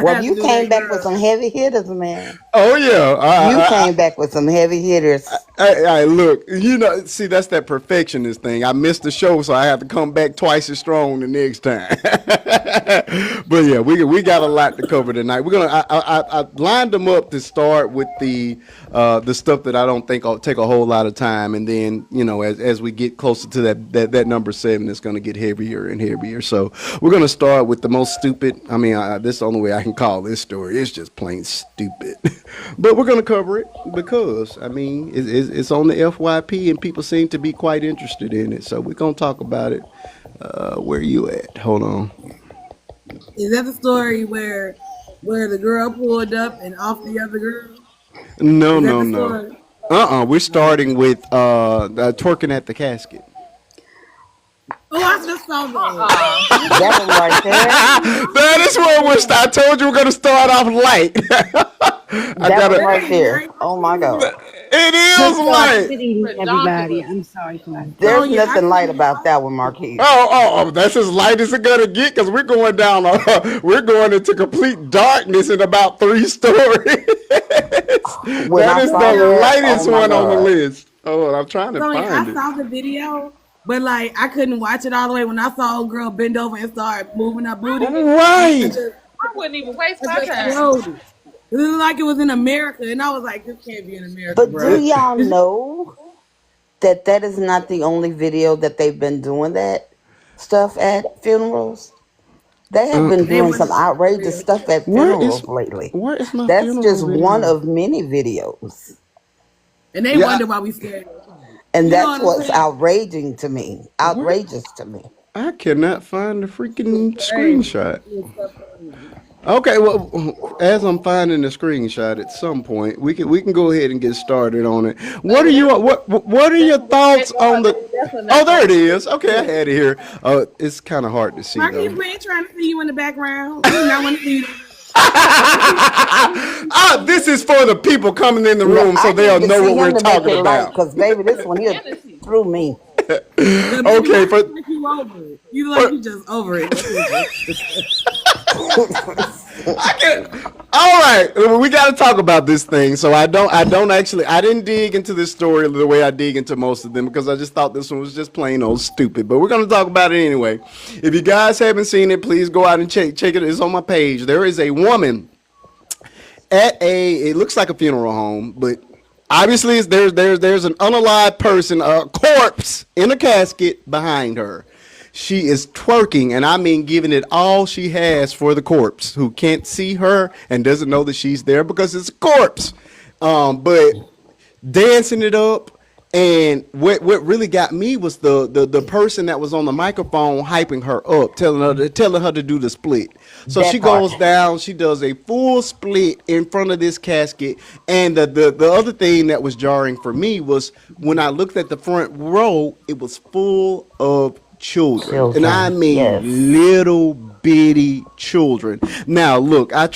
Well, you came back with some heavy hitters, man. Oh yeah, you came back with some heavy hitters. Look, see, that's that perfectionist thing. I missed the show, so I have to come back twice as strong the next time. But yeah, we got a lot to cover tonight. We're gonna. I lined them up to start with the stuff that I don't think will take a whole lot of time, and then as we get closer to that number 7, it's gonna get heavier and heavier. So we're gonna start with the most stupid. I mean, this is the only way I can call this story. It's just plain stupid. But we're gonna cover it because I mean it's on the FYP and people seem to be quite interested in it. So we're gonna talk about it. Where you at? Hold on. Is that the story where the girl pulled up and off the other girl? No, Is that no, the no. story? We're starting with twerking at the casket. Oh, I just saw that. That one right there. That is where I told you we're gonna start off light. I That one gotta. right there. Oh my God. It Good is light. evening, everybody. I'm sorry for my Oh There's yeah, I nothing light couldn't. about that one, Marquise. Oh, that's as light as it gonna get because we're going down. We're going into complete darkness in about 3 stories. When That I is saw the that, lightest oh my one on the God. list. Oh, I'm trying to So yeah, find I it. saw the video, but like I couldn't watch it all the way. When I saw a girl bend over and start moving her booty, I Right. just I wouldn't even waste I my just time. closed it. It looked like it was in America, and I was like, "This can't be in America, But do bro." y'all know that that is not the only video that they've been doing that stuff at funerals? They have been They doing want some to see the outrageous real stuff shit, at funerals lately. Where is my That's funeral just one video? of many videos. and they Yeah. wonder why we scared. And You know that's what I'm what's saying? outraging to me. Where Outrageous to me. I cannot find the freaking It's crazy. screenshot. It's so crazy. Okay, well, as I'm finding the screenshot at some point, we can go ahead and get started on it. What are Baby, you that's what are your thoughts on the? that's a Oh, there it network. is. Okay, I had it here. It's kind of hard to see Marquise, though. we ain't trying to see you in the background. We do not want to see you. This is for the people coming in the No, room so I they'll need to know see what we're him to make talking it light, about. because baby, this one here Fantasy. threw me. But baby, Okay, why for you like you over it? You like you just over it. I can. All right, we got to talk about this thing. So I don't actually, I didn't dig into this story the way I dig into most of them because I just thought this one was just plain old stupid. But we're gonna talk about it anyway. If you guys haven't seen it, please go out and check it. It's on my page. There is a woman at it looks like a funeral home, but obviously there's an unalive person, a corpse in a casket behind her. She is twerking, and I mean giving it all she has for the corpse, who can't see her and doesn't know that she's there because it's a corpse. But dancing it up. And what really got me was the person that was on the microphone hyping her up, telling her to do the split. So she That part. goes down, she does a full split in front of this casket. And the other thing that was jarring for me was when I looked at the front row, it was full of children, and I Children. mean Yes. little bitty children. Now, look, I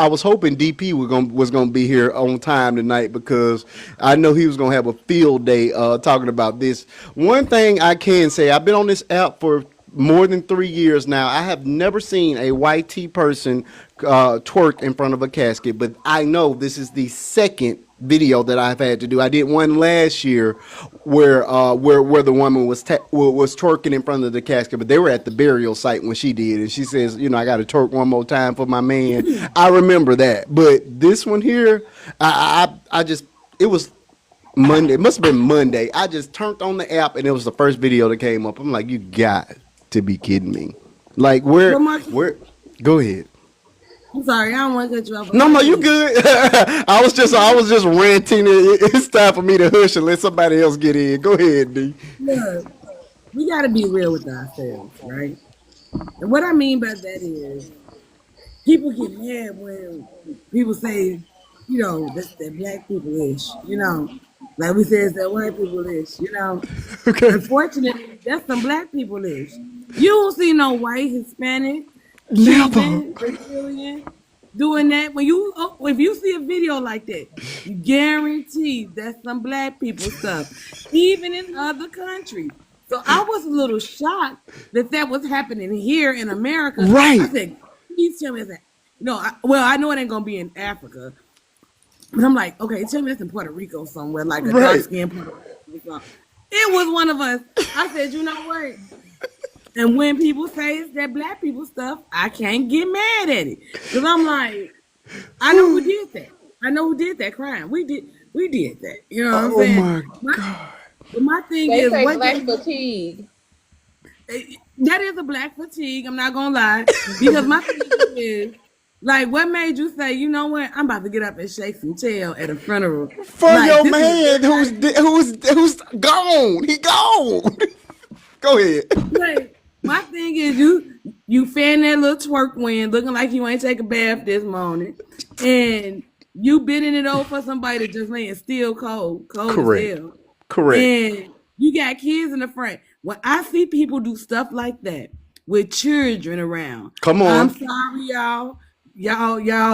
was hoping DP was gonna be here on time tonight because I know he was gonna have a field day talking about this. One thing I can say, I've been on this app for more than 3 years now. I have never seen a white T person twerk in front of a casket, but I know this is the second video that I've had to do. I did one last year where the woman was twerking in front of the casket, but they were at the burial site when she did, and she says, I got to twerk one more time for my man. I remember that, but this one here, I just it was Monday. It must have been Monday. I just turned on the app, and it was the first video that came up. I'm like, you got to be kidding me! Like But Marquise, where? Go ahead. I'm sorry, I don't want to cut you off, but No, you Marquise, good. I was just ranting. It's time for me to hush and let somebody else get in. Go ahead, D. look, we got to be real with ourselves, right? And what I mean by that is people get mad when people say, that black people ish. Like we said, it's that white people ish. Okay. Unfortunately, that's some black people ish. You don't see no white, Hispanic, Never. Cuban, Brazilian doing that. If you see a video like that, you guarantee that's some black people stuff, even in other countries. So I was a little shocked that was happening here in America. I Right. said, please tell me that. No, I know it ain't gonna be in Africa, But I'm like, okay, tell me that's in Puerto Rico somewhere, like a dark Right. skinned Puerto Rico or something. It was one of us. I said, you know what? And when people say it's that black people stuff, I can't get mad at it. Because I'm like, I know who did that. I know who did that crime. We did that. You know what I'm Oh saying? my God. But my thing They is, say what black fatigue. that is a black fatigue. I'm not gonna lie, because my thing is, like, what made you say, you know what? I'm about to get up and shake some tail at a funeral. For Like, your this is man who's gone. He gone. Go ahead. like, my thing is, you fan that little twerk wind, looking like you ain't take a bath this morning, and you bending it over for somebody that just laying still cold Correct. as hell. Correct. And you got kids in the front. When I see people do stuff like that with children around, Come I'm on. sorry, y'all.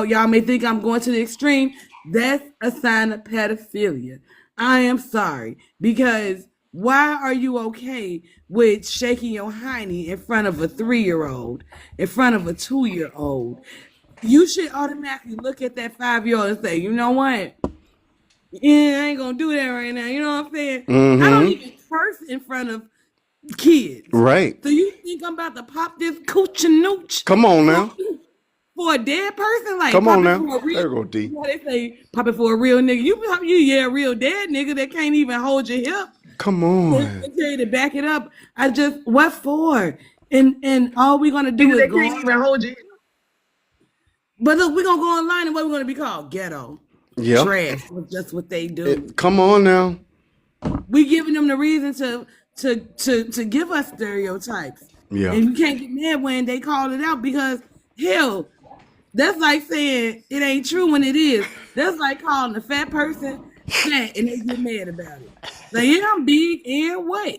Y'all may think I'm going to the extreme. That's a sign of pedophilia. I am sorry. Because why are you okay with shaking your hiney in front of a 3-year-old, in front of a 2-year-old? You should automatically look at that 5-year-old and say, you know what? Yeah, I ain't gonna do that right now. You know what I'm saying? I don't even curse in front of kids. Right. So you think I'm about to pop this cooch and nooch Come on now. for a dead person? Like, Come pop on it now. for a real, There you go, D. you know they say pop it for a real nigga. You a real dead nigga that can't even hold your hip. Come And on. tell you to back it up. What for? And all we gonna do is go. hold you. But look, we're gonna go online and what we're gonna be called? Ghetto. Yep. Trash. That's just what they do. Come on now. We giving them the reason to give us stereotypes. Yeah. And you can't get mad when they call it out because hell, that's like saying it ain't true when it is. That's like calling a fat person fat and they get mad about it. Like, yeah, I'm big and what?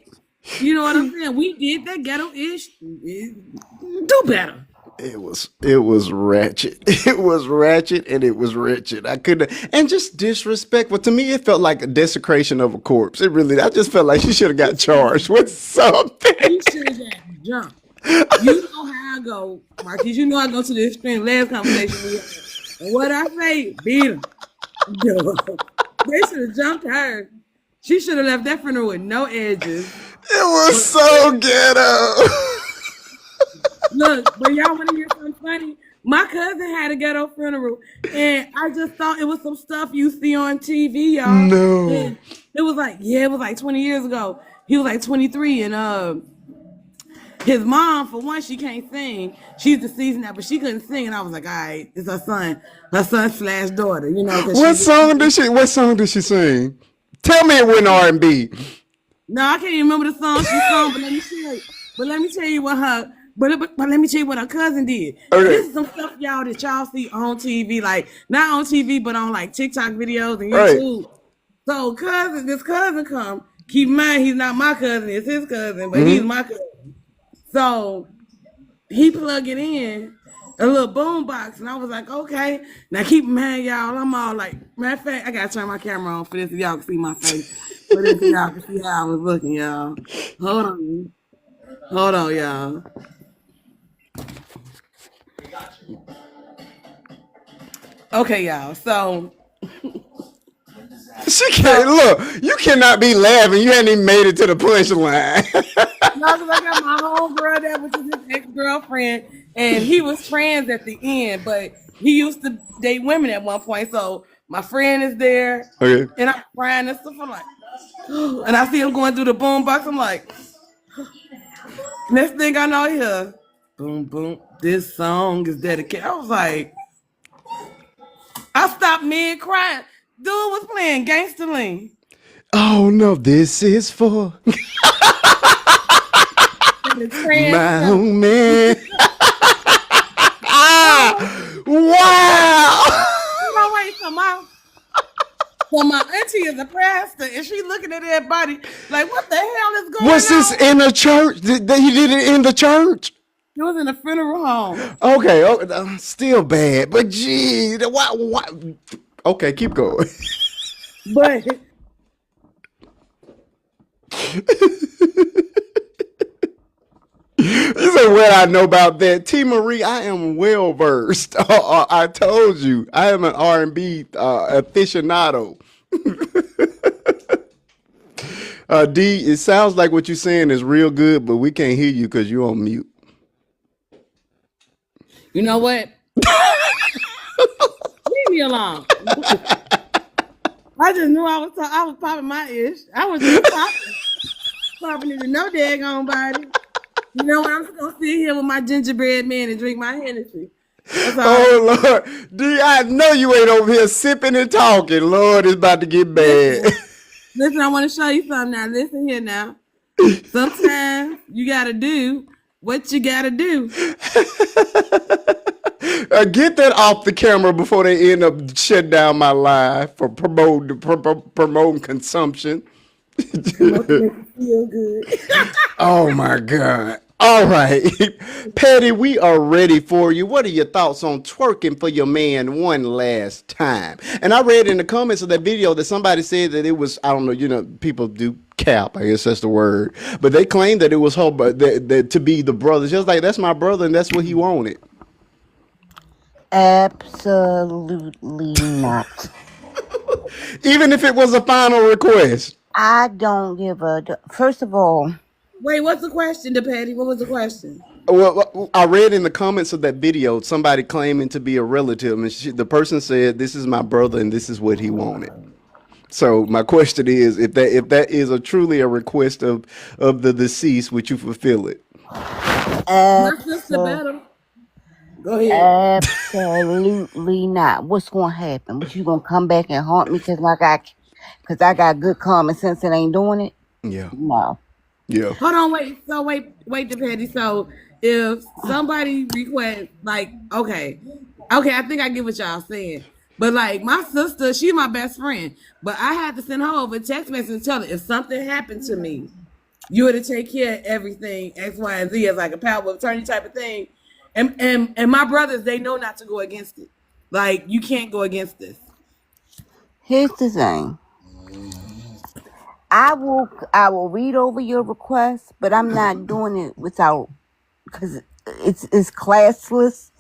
You know what I'm saying? We did that ghetto-ish. Do better. It was ratchet. It was ratchet and it was wretched. I couldn't, and just disrespectful. To me, it felt like a desecration of a corpse. It really, I just felt like she should have got charged with something. You should have got jumped. You know how I go, Marquise. You know I go to the extreme. Last conversation we had. And what I say, beat him. They should have jumped her. She should have left that funeral with no edges. It was so ghetto. Look, but y'all want to hear something funny? My cousin had a ghetto funeral, and I just thought it was some stuff you see on TV, y'all. No. And it was like 20 years ago. He was like 23, and his mom, for one, she can't sing. She's deceased now, but she couldn't sing, and I was like, all right, it's her son slash daughter, you know. What song did she sing? Tell me it went R&B. No, I can't even remember the song she sung, but let me tell you what her. But let me tell you what her cousin did. Okay. This is some stuff y'all that y'all see on TV, like not on TV, but on like TikTok videos and Right. YouTube. So this cousin come. Keep in mind, he's not my cousin; it's his cousin, but he's my cousin. So he plug it in a little boom box, and I was like, okay. Now keep in mind, y'all. I'm all like, matter of fact, I gotta turn my camera on for this so y'all can see my face. For this so y'all can see how I was looking, y'all. Hold on, y'all. Okay, y'all. So She can't look. You cannot be laughing. You hadn't even made it to the punchline. no, because I got my homegirl there, which is his ex-girlfriend, and he was trans at the end, but he used to date women at one point. So my friend is there, Okay. and I'm crying and stuff. I'm like, and I see him going through the boom box. I'm like, next thing I know, here, boom, boom. This song is dedicated. I was like, I stopped mid crying. Dude was playing Gangsta Lean. Oh no, this is for The trans my stuff. own man. Wow. No, wait, so my auntie is a pastor, and she looking at everybody like, what the hell is going Was on? this in a church? He did it in the church? It was in a funeral home. Okay, still bad, but gee, why? Okay, keep going. But You say what I know about that, T. Marie? I am well versed. I told you, I am an R&B aficionado. D, it sounds like what you're saying is real good, but we can't hear you because you're on mute. You know what? Leave me alone. I just knew I was popping my ish. I was just popping into no daggone body. You know what? I'm just gonna sit here with my gingerbread man and drink my Hennessy. That's all. Oh Lord, D, I know you ain't over here sipping and talking. Lord, it's about to get bad. Listen, I want to show you something now. Listen here now. Sometimes you gotta do what you gotta do. Get that off the camera before they end up shutting down my live for promoting consumption. Make you feel good. Oh my God. All right. Patty, we are ready for you. What are your thoughts on twerking for your man one last time? And I read in the comments of that video that somebody said that it was, I don't know, people do cap, I guess that's the word. But they claimed that it was her, but that to be the brother. Just like, that's my brother and that's what he wanted. Absolutely not. Even if it was a final request. I don't give first of all, Wait, what's the question, Patty? What was the question? Well, I read in the comments of that video somebody claiming to be a relative, and the person said, "This is my brother, and this is what he wanted." So my question is, if that is truly a request of the deceased, would you fulfill it? My sister better. Go ahead. absolutely not. What's gonna happen? But you gonna come back and haunt me because I got good common sense and ain't doing it? Yeah. No. Yeah. Hold on, wait. So wait, Patty. So if somebody requests, like, okay, I think I get what y'all saying. But like my sister, she's my best friend. But I had to send her over a text message and tell her if something happened to me, you were to take care of everything, X, Y, and Z as like a power of attorney type of thing. And my brothers, they know not to go against it. Like, you can't go against this. Here's the thing. I will read over your request, but I'm not doing it without, because it's classless.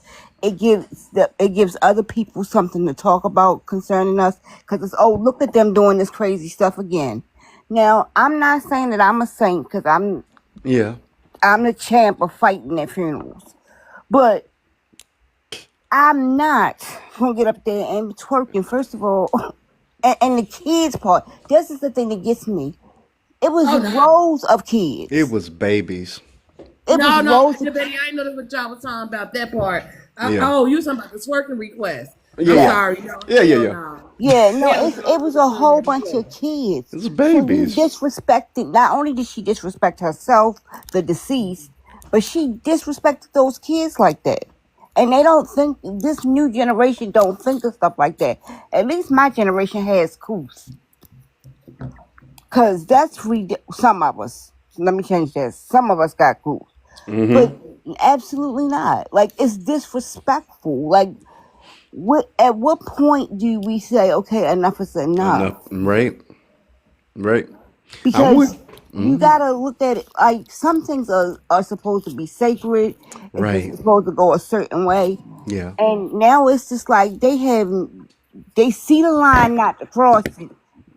It gives other people something to talk about concerning us, because it's, oh, look at them doing this crazy stuff again. Now, I'm not saying that I'm a saint, because I'm the champ of fighting at funerals, but I'm not gonna get up there and be twerking. First of all, and the kids part, this is the thing that gets me. It was rows of kids. It was babies. No, Betty, I ain't know what y'all was talking about that part. Oh, you talking about the twerking request? Yeah. I'm sorry. It was a whole bunch of kids. It's babies. So disrespected. Not only did she disrespect herself, the deceased, but she disrespected those kids like that. And they don't think, this new generation don't think of stuff like that. At least my generation has coops. Because that's some of us. Let me change that. Some of us got coops. Mm-hmm. But absolutely not. Like, it's disrespectful. Like, at what point do we say, okay, enough is enough? Right. Because you gotta look at it, like, some things are supposed to be sacred. Right. It's supposed to go a certain way. Yeah. And now it's just like they see the line not to cross it,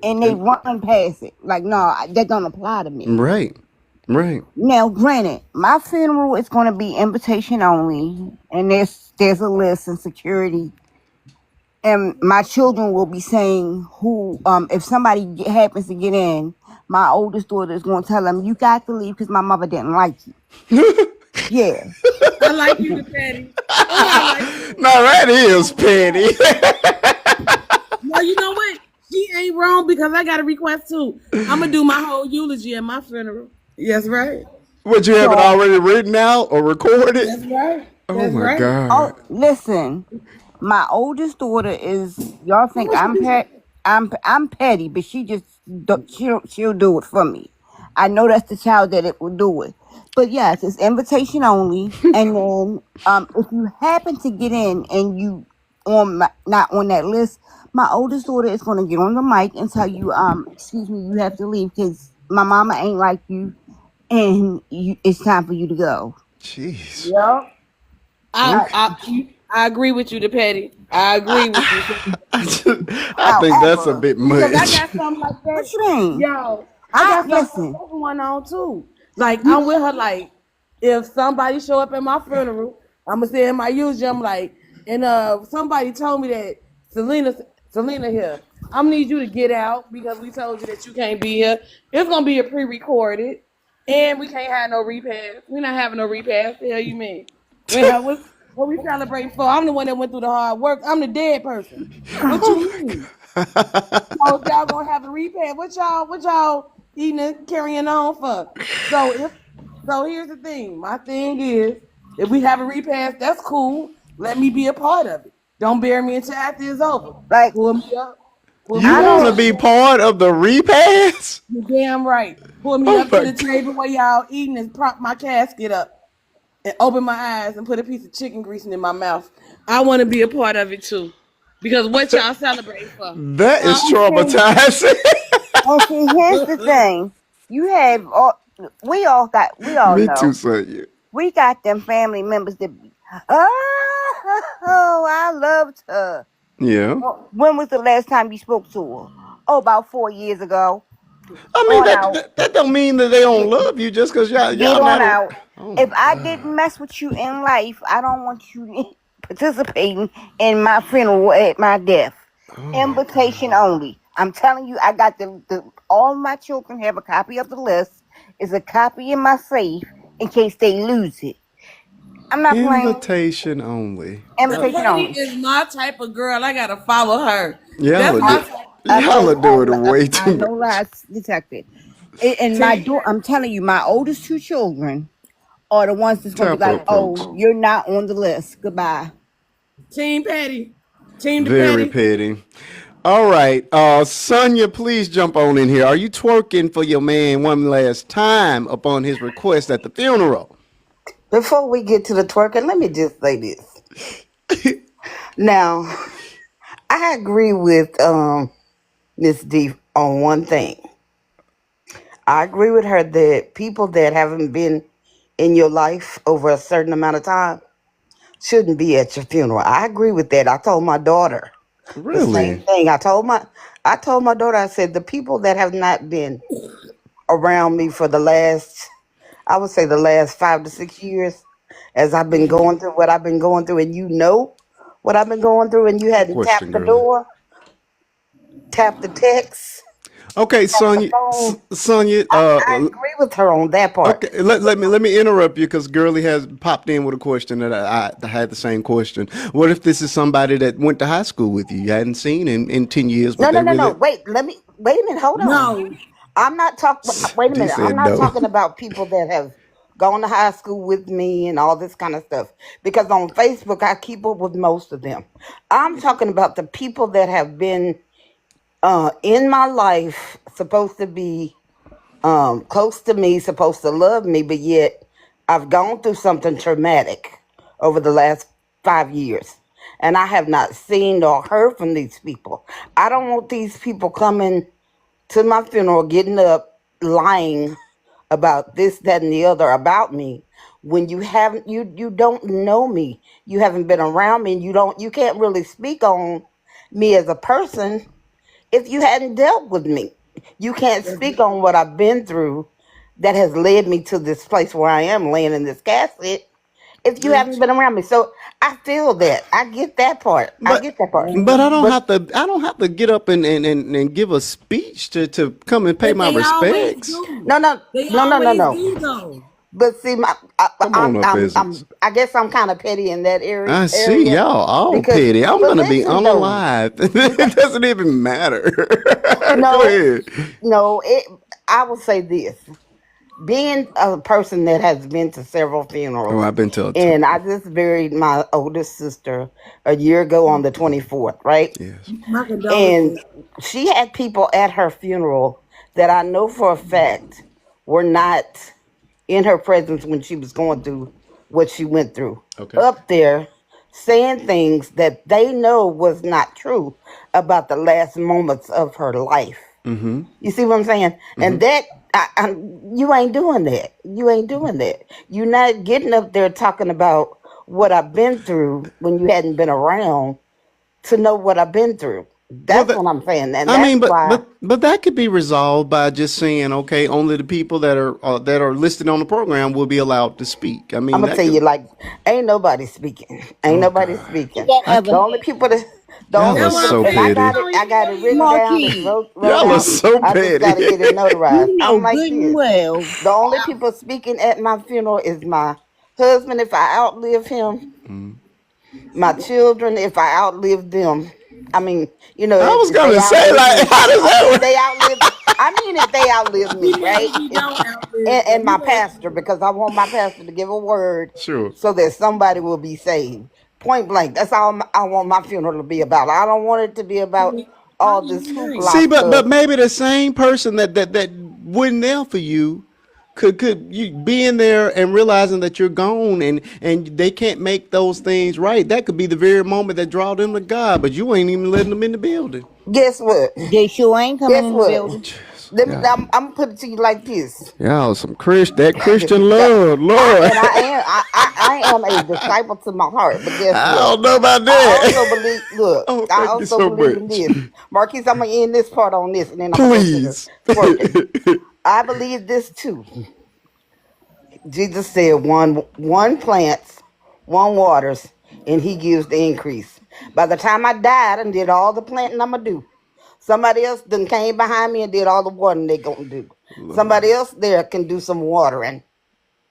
and they run past it. Like, no, that don't apply to me. Right. Now, granted, my funeral is going to be invitation only, and there's a list and security. And my children will be saying who, if somebody happens to get in, my oldest daughter is going to tell them, you got to leave because my mother didn't like you. Yeah. I like you, Patty. No, that is petty. No, you know what? She ain't wrong, because I got a request too. I'm going to do my whole eulogy at my funeral. Yes, right. Would you have it already written out or recorded? That's right. Oh my God. Oh, listen. My oldest daughter is, y'all think I'm petty, but she'll do it for me. I know that's the child that it will do it. But yes, it's invitation only. And then if you happen to get in and you not on that list, my oldest daughter is going to get on the mic and tell you, excuse me, you have to leave because my mama ain't like you. and it's time for you to go. Jeez. Yeah. Okay. I agree with you, the petty. I agree with you. I think that's a However, bit Because I much. got something like that. what you mean? Yo, I got something like Listen. that going on too. Like You I'm with her. Like if somebody show up at my funeral, I'ma say in my usual. I'm like, and somebody told me that Selena here. I'm gonna need you to get out because we told you that you can't be here. It's gonna be a pre-recorded, and we can't have no repass. We're not having no repass. The hell you mean? What we celebrating for? I'm the one that went through the hard work. I'm the dead person. What you mean? So if y'all gonna have a repair, what y'all eating and carrying on for? So here's the thing. My thing is, if we have a repass, that's cool. Let me be a part of it. Don't bury me until after it's over. like Pull me up. Pull You me I up want to to don't. be the part of the repass? you damn right. Pull me Oh up to my the God. table where y'all eating and prop my casket up and open my eyes and put a piece of chicken greasing in my mouth. I want to be a part of it too. Because what y'all celebrating for? That is Huh? Okay. traumatizing. And see, here's the thing. You have all. We all Me too, know. son. We got them family members that. Oh, I loved her. Yeah. When was the last time you spoke to her? Oh, about 4 years ago. I mean, On out. that don't mean that they don't love you just because Get y'all on not. out. Oh If my I God. didn't mess with you in life, I don't want you participating in my funeral at my death. Oh my Invitation God. only. I'm telling you, I got the all my children have a copy of the list. Is a copy in my safe in case they lose it. I'm not playing. Invitation only. The Invitation petty only. is my type of girl. I gotta follow her. Y'all That's are my do, type. y'all are doing it way I too no much. lies detected. And Team, I'm telling you, my oldest two children are the ones that's gonna be Tap like, up, folks. "Oh, you're not on the list. Goodbye." team petty, team the Very petty. petty. All right, Sonia, please jump on in here. Are you twerking for your man one last time upon his request at the funeral? Before we get to the twerking, let me just say this. Now, I agree with Miss D on one thing. I agree with her that people that haven't been in your life over a certain amount of time shouldn't be at your funeral. I agree with that. I told my daughter the same Really? thing. I told my daughter, I said the people that have not been around me for the last, I would say the last 5 to 6 years, as I've been going through what I've been going through, and you know what I've been going through, and you hadn't Question, tapped the girly. door, tapped the text, Okay, tapped the Sonya, phone. Sonya. I agree with her on that part. Okay, let me interrupt you because Girly has popped in with a question that I had the same question. What if this is somebody that went to high school with you hadn't seen in 10 years, No, but no, they no, no. really Wait a minute. Hold on. No, I'm not talking. Wait a she minute. I'm said not no. talking about people that have gone to high school with me and all this kind of stuff. Because on Facebook, I keep up with most of them. I'm talking about the people that have been in my life, supposed to be close to me, supposed to love me, but yet I've gone through something traumatic over the last 5 years. And I have not seen or heard from these people. I don't want these people coming to my funeral, getting up, lying about this, that, and the other about me when you don't know me. You haven't been around me, and you can't really speak on me as a person if you hadn't dealt with me. You can't speak on what I've been through that has led me to this place where I am laying in this casket if you haven't been around me. So I feel that. I get that part. I But get that part. but But I don't have to get up and give a speech to come and pay but my they always respects. do. no, no, They no, no, no, always no. do though. But see, Come on up, peasants. I guess I'm kind of petty in that area. I see Area y'all all because, petty. I'm but gonna be listen though, unalive. because It doesn't even matter. Go no, ahead. no, I will say this: being a person that has been to several Oh, funerals, I've been to a ton. and I just buried my oldest sister a year ago on the 24th, right? Yes. My And condolences. she had people at her funeral that I know for a fact were not in her presence when she was going through what she went through. Okay. Up there saying things that they know was not true about the last moments of her life. Mm-hmm. You see what I'm saying? Mm-hmm. And that You ain't doing that. You ain't doing that. You're not getting up there talking about what I've been through when you hadn't been around to know what I've been through. Well, That's what I'm saying, and I that's mean, why but that could be resolved by just saying, okay, only the people that are listed on the program will be allowed to speak. I I'm mean, gonna that tell you, could. like, ain't nobody speaking. Ain't Oh nobody God, speaking. that I The can't. Evan. only people that, the Y'all only are That's what people, I'm so and I saying. You got petty. it. don't I even got know it you written ain't down and speaking. wrote Y'all are out. so I just got to petty. get it notarized. You know I'm like good and this. well. The only people speaking at my funeral is my husband if I outlive him, my children if I outlive them. I mean, I was if they gonna say, outlive like, me. how does I mean, that if they work? outlive, I mean, if they outlive me, Even right? if you If don't outlive them, and you my know, pastor, because I want my pastor to give a word Sure. so that somebody will be saved. Point blank. That's all I want my funeral to be about. I don't want it to be about I all this agree. hoopla See, but stuff. maybe the same person that wasn't there for you could you being there and realizing that you're gone and they can't make those things right. That could be the very moment that draw them to God, but you ain't even letting them in the building. Guess what? They sure ain't coming Guess in the what? building. Let me. Yeah, I'm gonna put it to you like this. y'all some Christian That love, Lord. I am a disciple to my heart. But guess I what? don't know about I also that. believe. Look, Oh, I thank you also so believe in much. this. Marquise, I'm gonna end this part on this, and then I'm gonna go to the Please. twerking. I believe this too. Jesus said, "One plants, one waters, and He gives the increase." By the time I died and did all the planting I'm gonna do, somebody else then came behind me and did all the watering they gonna do. Somebody else there can do some watering.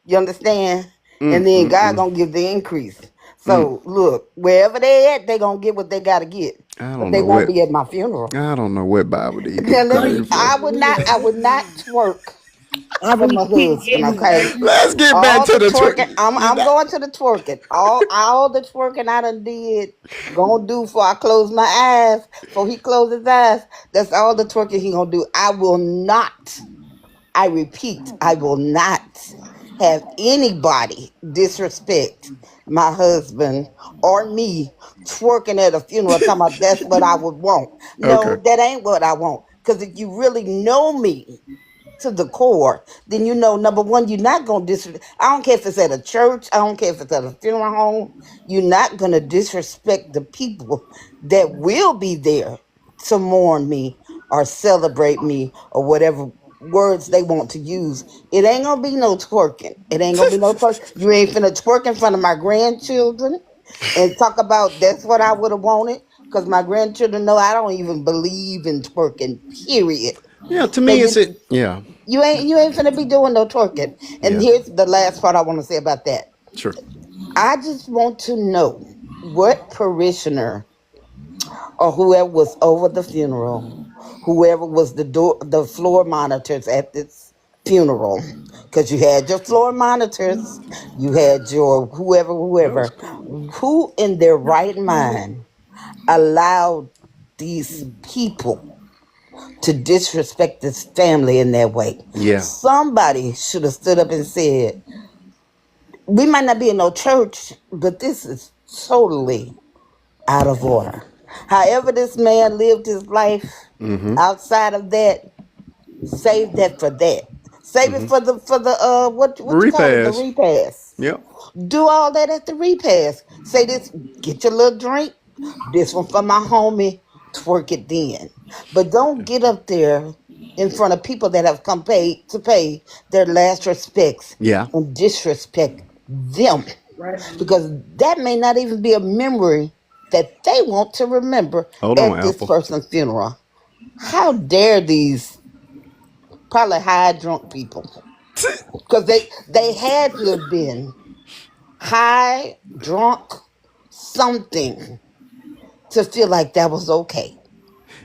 You understand? And then God gonna give the increase. So look, wherever they at, they gonna get what they gotta get. I But don't they know won't what be at my funeral. I don't know what Bible these Now people let No, me you coming can't from. for real. I would not twerk I for my repeat husband, okay? everything. Let's get back All to the the twerking, twerk. I'm going to the twerking. All the twerking I done did, gonna do before I close my eyes, before he closes his eyes. That's all the twerking he gonna do. I will not, I repeat, I will not have anybody disrespect my husband or me twerking at a funeral talking about that's what I would want. Okay. No, that ain't what I want. Because if you really know me, to the core, then you know number one, you're not gonna I don't care if it's at a church, I don't care if it's at a funeral home, you're not gonna disrespect the people that will be there to mourn me or celebrate me or whatever words they want to use. It ain't gonna be no twerking. It ain't gonna be no twerk. You ain't finna twerk in front of my grandchildren and talk about that's what I would have wanted. Because my grandchildren know I don't even believe in twerking, period. Yeah, to So me it's it. Yeah, you ain't finna be doing no twerking. And yeah, here's the last part I want to say about that. sure. I just want to know what parishioner or whoever was over the funeral, whoever was the floor monitors at this funeral, because you had your floor monitors, you had your That was whoever, cool. who in their right mind allowed these people to disrespect this family in that way. Yeah. Somebody should have stood up and said, we might not be in no church, but this is totally out of order. However, this man lived his life outside of that, save that for that. Save it for the what you call it, the Repass. repast. Yep. Do all that at the repast. Say this, get your little drink. This one for my homie. Twerk it then. But don't get up there in front of people that have come to pay their last respects Yeah. and disrespect them. Right. Because that may not even be a memory that they want to remember Hold on, at this Apple. person's funeral. How dare these probably high drunk people? Because they had to have been high, drunk, something to feel like that was okay.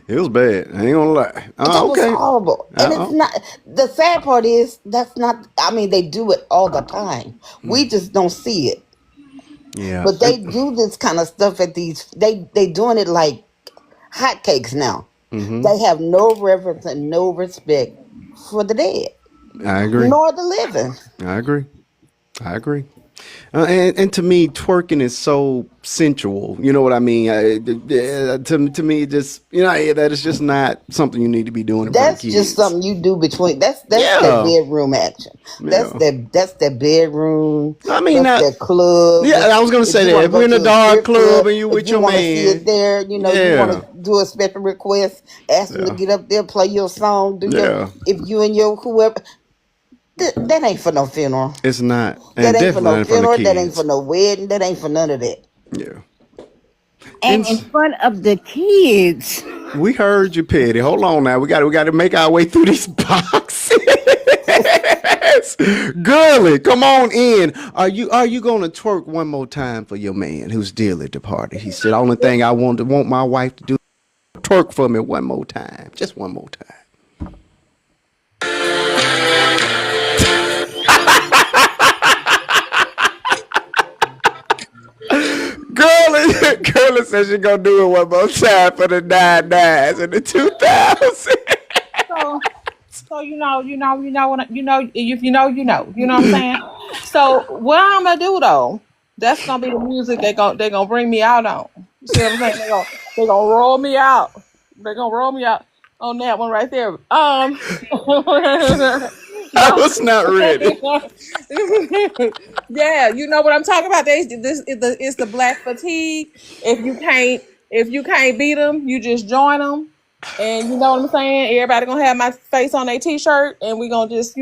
It was bad. I ain't gonna lie. That was Okay. horrible. And it's Uh, not, the sad part is that's not, I mean, they do it all the time. We just don't see it. yeah. But they do this kind of stuff at these, they doing it like hotcakes now. They have no reverence and no respect for the dead, I agree. nor the living. I agree. I agree. And to me, twerking is so sensual. You know what I mean? To me, it just that is just not something you need to be doing in front of That's just kids. something you do between. That's that Yeah, bedroom action. yeah. That's that bedroom. I mean, That's not. that club. Yeah, I was gonna If say you that want to if go we're in a to a dark strip club club, and you if with you your want to see it man, there, you want yeah, to do a special request, ask them to yeah, get up there, play your song, do your. yeah. If you and your whoever, that ain't for no funeral. It's not, That and ain't for definitely no not in front of funeral. That ain't for kids. no wedding. That ain't for none of that. Yeah, And and in front of the kids. we heard you, Petty. Hold on now. We got to make our way through these boxes. Girly, come on in. Are you gonna twerk one more time for your man who's dearly departed? He said, "Only thing I want my wife to do is twerk for me one more time, just one more time." Girly, Girly says she gonna do it one more time for the 99s and the 2000s. So, so if you know, you know what I'm saying. So what I'm gonna do though, that's gonna be the music they gonna bring me out on. You see what I'm saying? They gonna roll me out. They gonna roll me out on that one right there. I No. was not ready. Yeah, you know what I'm talking about. This is the black fatigue. If you can't beat them, you just join them. And you know what I'm saying? Everybody gonna have my face on their t-shirt, and we gonna just,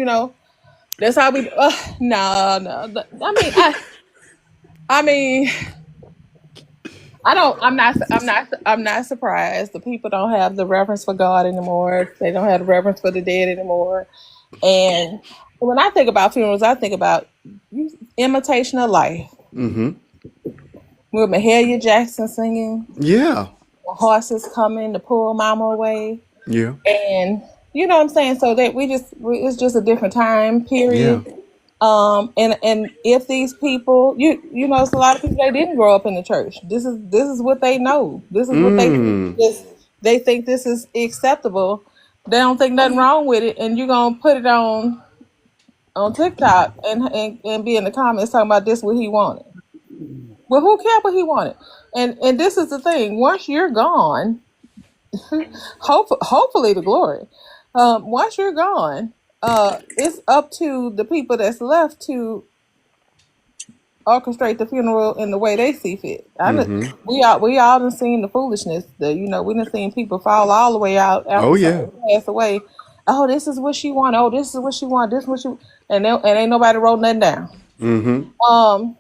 that's how we. No, no. I mean, I don't. I'm not surprised. The people don't have the reverence for God anymore. They don't have the reverence for the dead anymore. And when I think about funerals, I think about imitation of life. Mm-hmm. With Mahalia Jackson singing, Yeah. the horses coming to pull mama away. Yeah. And you know what I'm saying? So that it's just a different time Yeah. period. And if these people, it's a lot of people that didn't grow up in the church. This is what they know. This is what Mm. they think this is acceptable. They don't think nothing wrong with it, and you're gonna put it on TikTok and be in the comments talking about this what he wanted. Well, who cared what he wanted? And this is the thing. Once you're gone, hopefully the glory. Once you're gone, it's up to the people that's left to orchestrate the funeral in the way they see fit. Mm-hmm. We all done seen the foolishness. We done seen people fall all the way out Oh after yeah. somebody passed away. Oh, this is what she want. Oh, this is what she want. This is what she and ain't nobody wrote nothing down. Mm-hmm.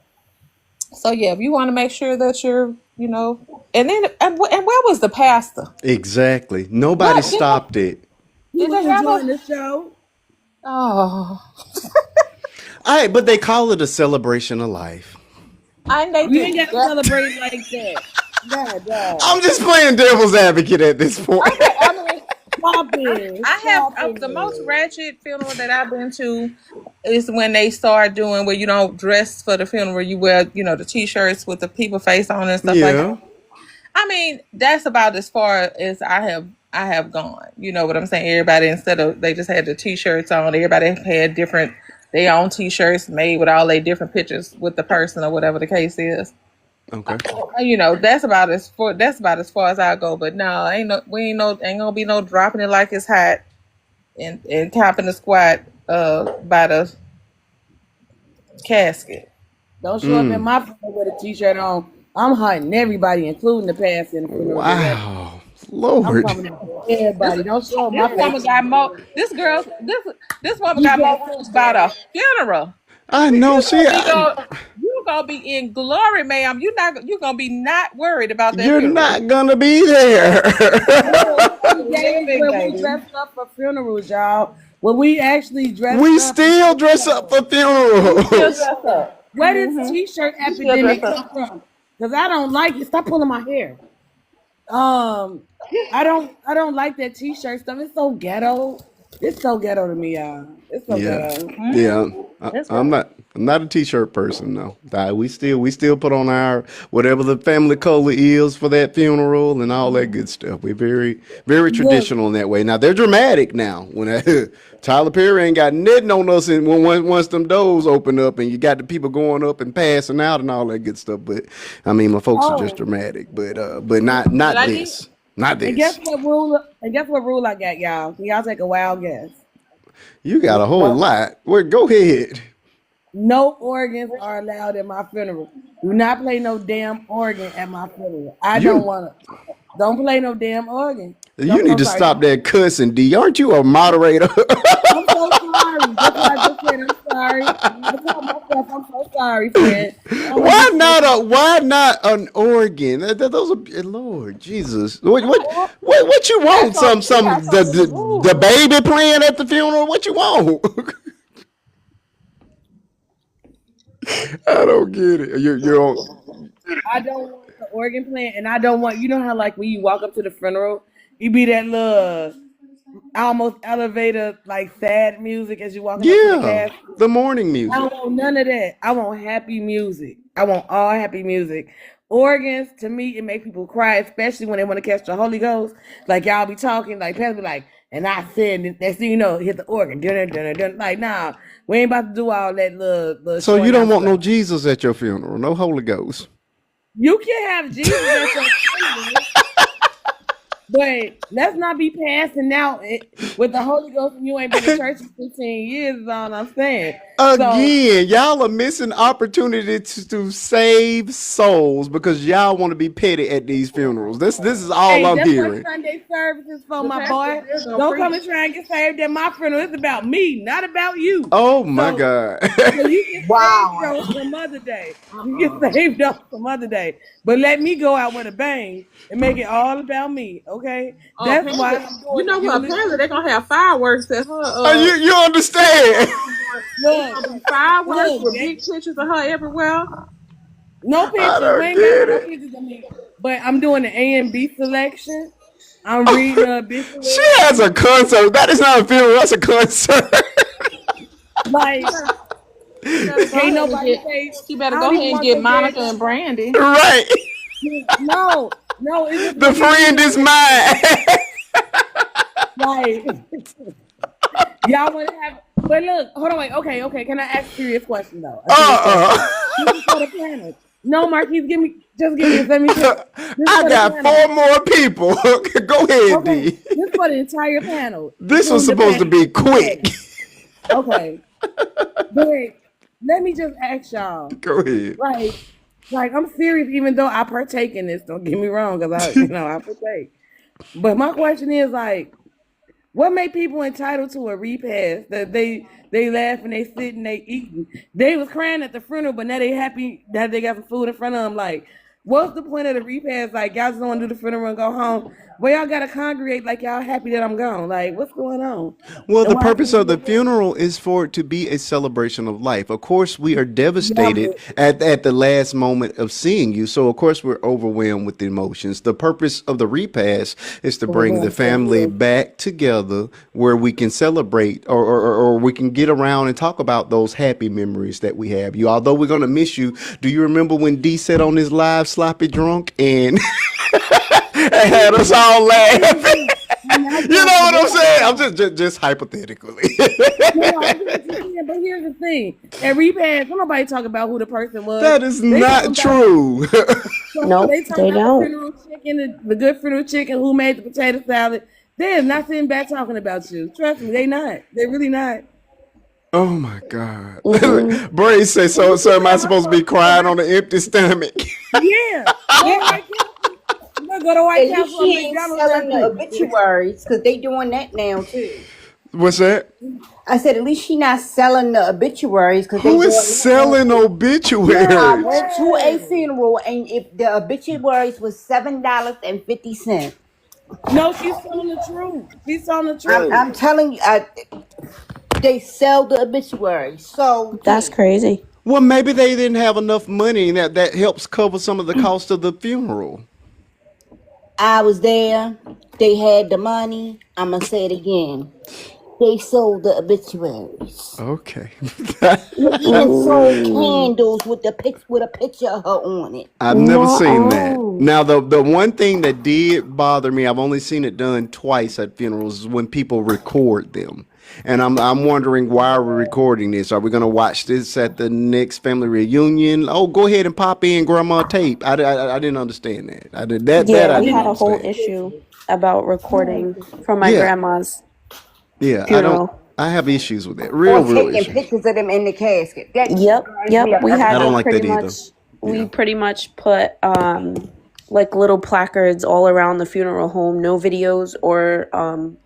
So yeah, if you want to make sure that you're, and where was the pastor? Exactly. Nobody What stopped it. He did was they have enjoying a? the show. Oh, All right, but they call it a celebration of life. I they You did. ain't got to Yeah. celebrate like that. God, dog. I'm just playing devil's advocate at this point. Okay, I mean, Stop it. I Stop have the most it. ratchet funeral that I've been to is when they start doing where you don't dress for the funeral, you wear, the t-shirts with the people face on and stuff like Yeah. that. I mean, that's about as far as I have gone. You know what I'm saying? Everybody, instead of they just had the t-shirts on, everybody had different their own t-shirts made with all their different pictures with the person or whatever the case is. Okay. That's about as far as I go. But no, ain't gonna be no dropping it like it's hot and topping the squat by the casket. Don't show up in Mm. my funeral with a t-shirt on. I'm hunting everybody, including the past and the funeral director. Wow. I'm Lord. coming after everybody. Don't show up This my woman face. got more. This woman You got more dressed views up, by girl. the funeral. I know. You gonna be in glory, ma'am. You gonna be not worried about that You're funeral. not gonna be there. There's some days Living, where we baby. dressed up for funerals, y'all. When we actually dressed We up. still dress up for Still funerals. dress up. Where did t-shirt Still dress epidemic come up. from? Because I don't like it. Stop pulling my hair. I don't like that t-shirt stuff. It's so ghetto. It's so ghetto to me, y'all. It's so Yeah, ghetto. yeah. That's I'm right. not. I'm not a t-shirt person, no. We still put on our whatever the family color is for that funeral and all that good stuff. We're very, very Look, traditional in that way. Now they're dramatic now. When Tyler Perry ain't got nothing on us, and once them doors open up and you got the people going up and passing out and all that good stuff. But I mean, my folks are just oh, dramatic. But not But not I need this, not and guess this. what rule? And guess what rule I got, y'all? Can y'all take a wild guess? You got a whole No, lot. Well, go ahead. no organs are allowed at my funeral. Do not play no damn organ at my funeral. I don't You want to. Don't play no damn organ. You Don't. need I'm to sorry. stop Don't. that cussing, D. Aren't you a moderator? I'm so sorry. That's what I just said. I'm sorry. I told myself I'm so sorry, friend. I don't want to Why be not cussing. why not an organ? Those are Lord Jesus. What what well, what you that's want? so Some we got so many the rules. baby playing at the funeral? What you want? I don't get it. You're on. I don't want the organ playing, and I don't want. You know how like when you walk up to the funeral, you be that little almost elevator like sad music as you walking up to the Yeah, casket. the morning I music. don't want none of that. I want happy music. I want all happy music. Organs, to me, it make people cry, especially when they want to catch the Holy Ghost. Like y'all be talking, like Pastor be like, and I said, next thing you know, hit the organ. Dun, dun, dun, dun. Like, nah, we ain't about to do all that little So you showing don't our want no stuff. Jesus at your funeral, no Holy Ghost. You can have Jesus at your funeral, but let's not be passing out with the Holy Ghost and you ain't been in church in 15 years, is all I'm saying. So, Again, y'all are missing opportunity to save souls because y'all want to be petty at these funerals. This is all hey, I'm that's what hearing. Sunday service is for, The my pastor boy. is gonna Don't come and preach. try and get saved at my funeral. It's about me, not about you. Oh my So, God. so you get saved Wow. on some other day. You Uh-uh. get saved on some other day. But let me go out with a bang and make it all about me, okay? That's why Apparently, I'm you doing the know what? Apparently, eulogy. they're gonna have fireworks at her. You understand? It's Look, gonna be fireworks look, with big pictures of her everywhere. no I pictures. We don't ain't got get no it. pictures of me. But I'm doing the A and B selection. I'm reading the She obituary. has a concert. That is not a funeral. That's a concert. She Like, better, she better go can't ahead and nobody get. say, She better I go don't ahead even and want get them dead Monica to and know. Brandy. Right. No, no, it's just The gonna be me friend is doing that. mine. Like, y'all want to have, but look, hold on, wait, okay. Can I ask a serious question though? A serious question. uh-uh. This is for the panel. No, Marquise, just give me this. Let me finish. This is I for the got panel. four more people. Go ahead, Okay, D. this is for the entire panel, This was including the supposed to panel. be quick. Okay, but let me just ask y'all, Go ahead. like, I'm serious, even though I partake in this. Don't get me wrong, because I partake. But my question is like, what make people entitled to a repast that they laugh and they sit and they eating? They was crying at the funeral, but now they happy that they got some food in front of them. Like, what's the point of the repast? Like, y'all just want to do the funeral and go home. Well, y'all gotta congregate like y'all happy that I'm gone. Like, what's going on? Well, And the why I purpose can't of the get that? funeral is for it to be a celebration of life. Of course, we are Yeah, devastated but at the last moment of seeing you. So, of course, we're overwhelmed with emotions. The purpose of the repast is to bring the overwhelmed so family good. back together where we can celebrate or we can get around and talk about those happy memories that we have. You, although we're going to miss you, do you remember when D said on his live sloppy drunk and had us all laughing? I'm not You know drunk, but what this I'm is saying? I'm just hypothetically. no, I get what you're saying, but here's the thing. At repast, don't nobody talk about who the person was. That is They talking not about true. Nope, they talking they about the don't. funeral chicken, the good funeral chicken, who made the potato salad. They is not sitting back talking about you. Trust me, they not. They really not. Oh my God. Mm-mm. Bray say And so. you So can am I tell my supposed to be folks because crying on an empty stomach? yeah, go to White Castle. You gotta go to White At least Castle or she ain't McDonald's that selling the quick. obituaries because they doing that now too. What's that? I said at least she not selling the obituaries because they Who is doing that now selling too. I obituaries? went to a Yes. funeral and if the obituaries was $7.50. No, she's telling the truth. She's telling the truth. I'm telling you, they sell the obituaries. So That's yeah, crazy. Well, maybe they didn't have enough money and that helps cover some of the cost of the funeral. I was there. They had the money. I'm gonna say it again. they sold the obituaries. Okay. They even sold candles with with a picture of her on it. I've never seen that. No. Now, the one thing that did bother me, I've only seen it done twice at funerals, is when people record them. And I'm wondering, why are we recording this? Are we going to watch this at the next family reunion? Oh, go ahead and pop in grandma tape. I didn't understand that. That Yeah, I we didn't had a whole understand. issue about recording from my Yeah, grandma's yeah. funeral. I have issues with that. Or Real taking issues. pictures of them in the casket. That burns Yep. me up We every had I don't to like that either. Yeah. pretty much put like little placards all around the funeral home, no videos or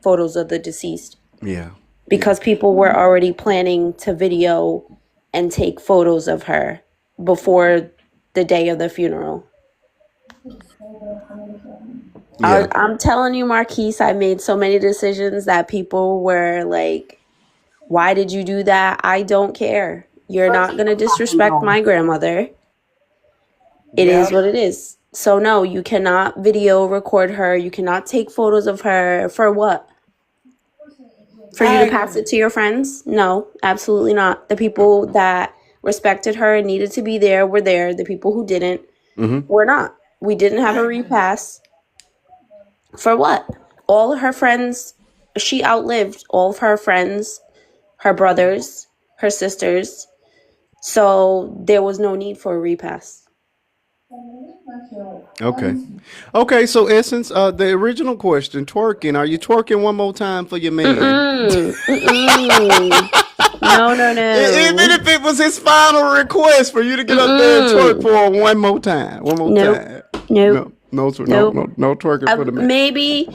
photos of the deceased, Yeah. because people were already planning to video and take photos of her before the day of the funeral. Yeah. I'm telling you, Marquise, I made so many decisions that people were like, why did you do that? I don't care. You're not going to disrespect my grandmother. It is Yep. what it is. So no, you cannot video record her. You cannot take photos of her. For what? For you to pass it to your friends? No, absolutely not. The people that respected her and needed to be there were there. The people who didn't were not. We didn't have a repass. For what? All of her friends, she outlived all of her friends, her brothers, her sisters. So there was no need for a repass. Okay. Okay. So, Essence, the original question, twerking. Are you twerking one more time for your man? No. Even if it was his final request for you to get up there and twerk for him one more time. One more Nope. time. Nope. No twerking for the man. Maybe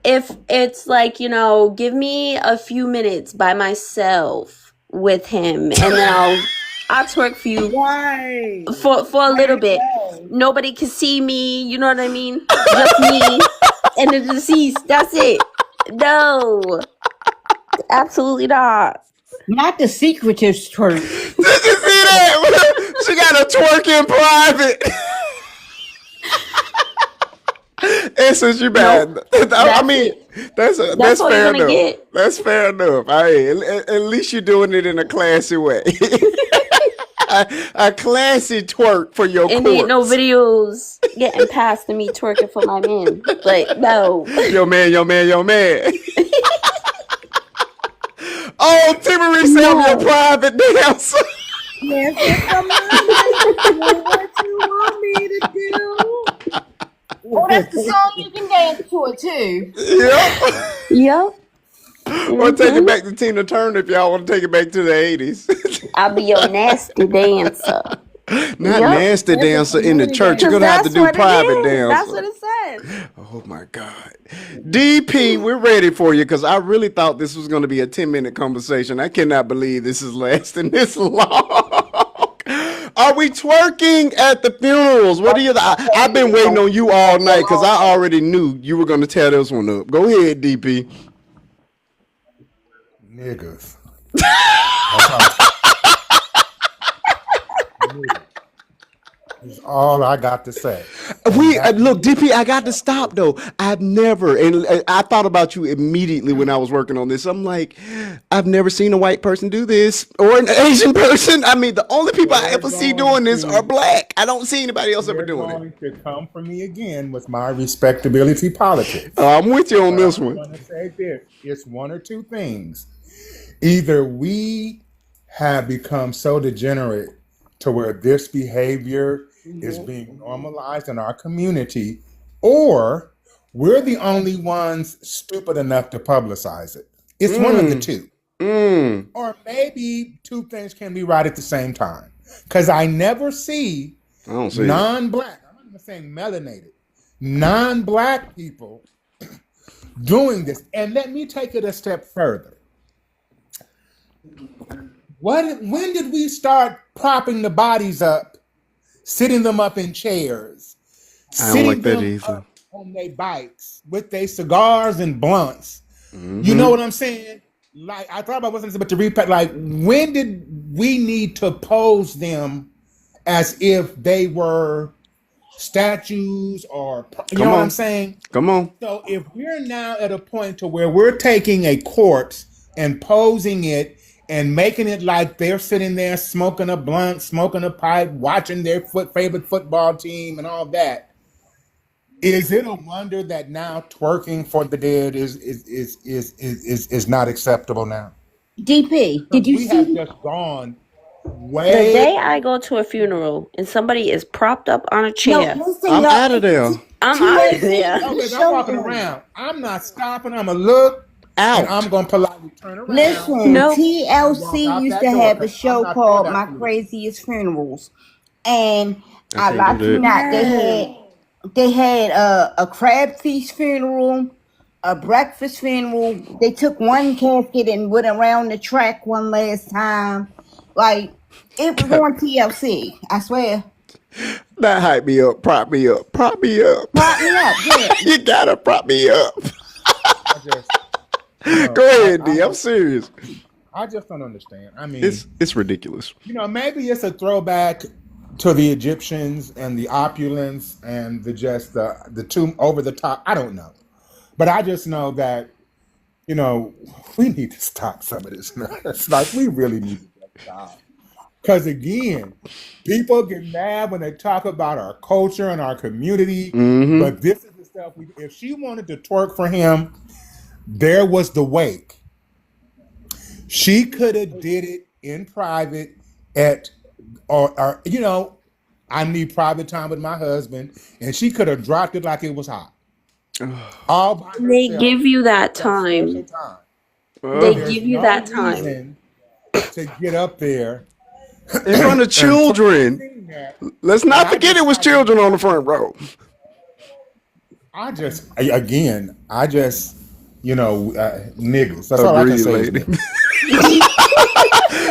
if it's like, give me a few minutes by myself with him, and then I'll twerk for you Why? for a little bit. Nobody can see me, you know what I mean? Just me and the deceased. That's it. No, absolutely not. Not the secretive twerk. Did you see that? She got a twerk in private. Essence, you bad. I mean, that's That's all fair you're gonna enough. get. That's fair enough. At least you're doing it in a classy way. a classy twerk for your And ain't no corpse. videos getting passed to me twerking for my man. Like, no. Yo man. Oh, Timmery said your private dancer. Yes, it's a Monday. What you want me to do? Oh, that's the song you can dance to it too. Yep. Yep. Or take it back to Tina Turner if y'all want to take it back to the 80s. I'll be your nasty dancer. Not Yep. nasty dancer in the church. You're Because going to have to that's do what it private is. dancer. That's what it says. Oh my God. DP, we're ready for you because I really thought this was going to be a 10-minute conversation. I cannot believe this is lasting this long. Are we twerking at the funerals? What do you? I've been waiting on you all night because I already knew you were going to tear this one up. Go ahead, DP. Niggas. That's all I got to say. Look, DP, I got to stop though. I've never, and I thought about you immediately when I was working on this. I'm like, I've never seen a white person do this or an Asian person. I mean, the only people I ever see doing this are black. I don't see anybody else ever They're doing it. going to come for me again with my respectability politics. I'm with you on this I'm one. going to say this. It's one or two things. Either we have become so degenerate to where this behavior is being normalized in our community, or we're the only ones stupid enough to publicize it. It's one of the two. Or maybe two things can be right at the same time. Because I never see I don't see it. non-black, I'm not even saying melanated, non-black people doing this. And let me take it a step further. When did we start propping the bodies up, sitting them up in chairs, I don't like sitting that them either. up on their bikes with their cigars and blunts? You know what I'm saying? Like, I thought about wasn't but to repack. Like, when did we need to pose them as if they were statues or you know what I'm saying? Come on. So if we're now at a point to where we're taking a corpse and posing it and making it like they're sitting there smoking a blunt, smoking a pipe, watching their favorite football team and all that. Is it a wonder that now twerking for the dead is not acceptable now? DP, did you We have see just gone The way. day I go to a funeral and somebody is propped up on a no chair, listen I'm y'all, out of there. I'm out of TLC there. No, is baby, I'm walking showing. around. I'm not stopping. I'm gonna look and I'm Out. gonna politely turn around Listen, No, and walk TLC out used that to door have a because I'm show not doing called that My for you. Craziest Funerals, and I I can't do lie to you that. not, Yes. they had a crab feast funeral, a breakfast funeral. They took one casket and went around the track one last time. Like, it was on TLC. I swear. That hype me up, prop me up, prop me up. Prop me up, yeah. You gotta prop me up. I just, Go ahead, D. I'm serious. I just don't understand. I mean, It's ridiculous. maybe it's a throwback to the Egyptians and the opulence and the too over the top. I don't know, but I just know that we need to stop some of this nonsense. Like we really need to just stop. Because again, people get mad when they talk about our culture and our community, but this is the stuff if she wanted to twerk for him, there was the wake. She could have did it in private or I need private time with my husband, and she could have dropped it like it was hot. All by they herself give you that at special time. time. They There's give you no that time. reason to get up there In front of children. sing that. Let's not forget it was children on the front row. Niggas. That's all I can Agreed, say. lady.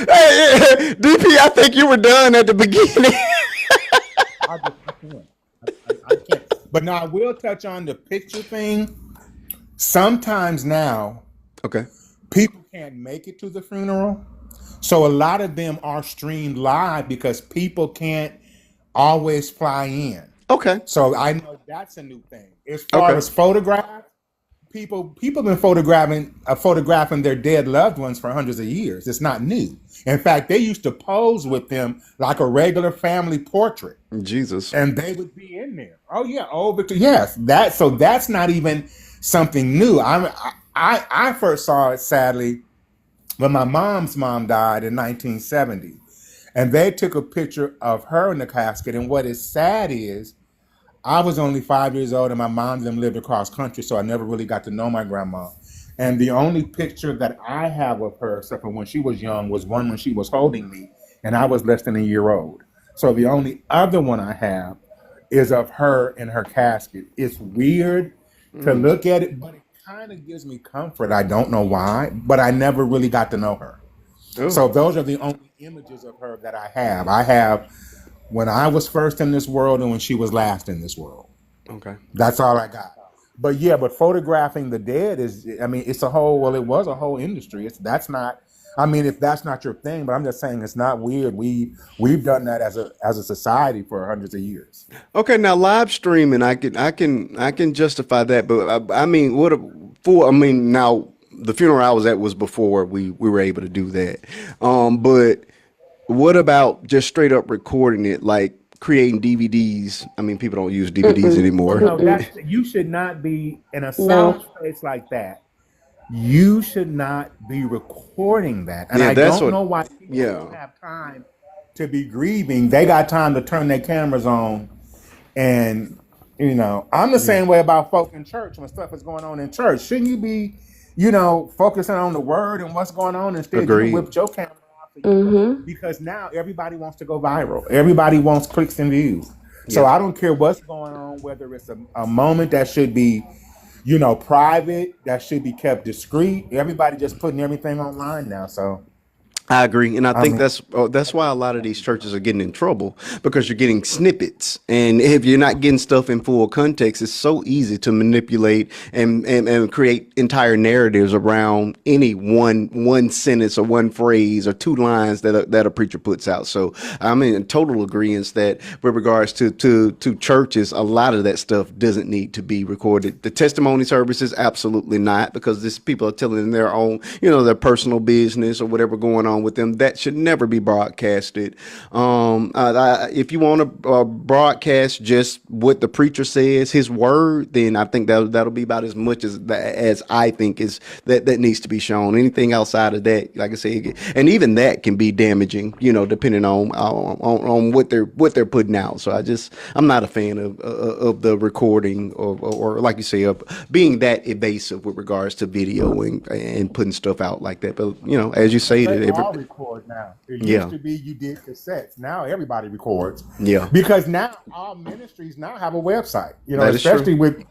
Hey, DP, I think you were done at the beginning. I can't. I can't. But now I will touch on the picture thing. Sometimes now Okay. people can't make it to the funeral, so a lot of them are streamed live because people can't always fly in. Okay. So I know that's a new thing. As far Okay. as photographs, people been photographing their dead loved ones for hundreds of years. It's not new. In fact, they used to pose with them like a regular family portrait, Jesus. and they would be in there. Oh yeah, oh Victor, yes. That's not even something new. I first saw it sadly when my mom's mom died in 1970, and they took a picture of her in the casket. And what is sad is I was only 5 years old and my mom and them lived across country, so I never really got to know my grandma. And the only picture that I have of her, except for when she was young, was one when she was holding me and I was less than a year old. So the only other one I have is of her in her casket. It's weird to look at it, but it kind of gives me comfort. I don't know why, but I never really got to know her. Oh. So those are the only images of her that I have. I have when I was first in this world and when she was last in this world. Okay. That's all I got. But yeah, but photographing the dead it was a whole industry. If that's not your thing, but I'm just saying it's not weird. We've done that as a society for hundreds of years. Okay. Now live streaming, I can justify that, but now the funeral I was at was before we were able to do that. But what about just straight up recording it, like creating DVDs? I mean, people don't use DVDs anymore. No, you should not be in a No. soft space like that. You should not be recording that. And Yeah, I that's don't what- know why people yeah. don't have time to be grieving. They got time to turn their cameras on. And, I'm the same way about folk in church when stuff is going on in church. Shouldn't you be, focusing on the word and what's going on instead Agreed. you whipped your camera off? Because now everybody wants to go viral. Everybody wants clicks and views. So I don't care what's going on, whether it's a moment that should be, private, that should be kept discreet. Everybody just putting everything online now. So I agree, and I I think mean, that's why a lot of these churches are getting in trouble because you're getting snippets, and if you're not getting stuff in full context, it's so easy to manipulate and create entire narratives around any one sentence or one phrase or two lines that a preacher puts out. So I'm in total agreement that with regards to churches, a lot of that stuff doesn't need to be recorded. The testimony services, absolutely not, because this people are telling their own, their personal business or whatever going on with them. That should never be broadcasted. If you want to broadcast just what the preacher says, his word, then I think that'll be about as much as I think is that needs to be shown. Anything outside of that, like I say, and even that can be damaging, depending on what they're putting out. So I'm not a fan of the recording or like you say, of being that evasive with regards to videoing and putting stuff out like that. But as you say, they that all record now. It yeah, used to be you did cassettes. Now everybody records yeah, because now all ministries now have a website. that is true. Especially with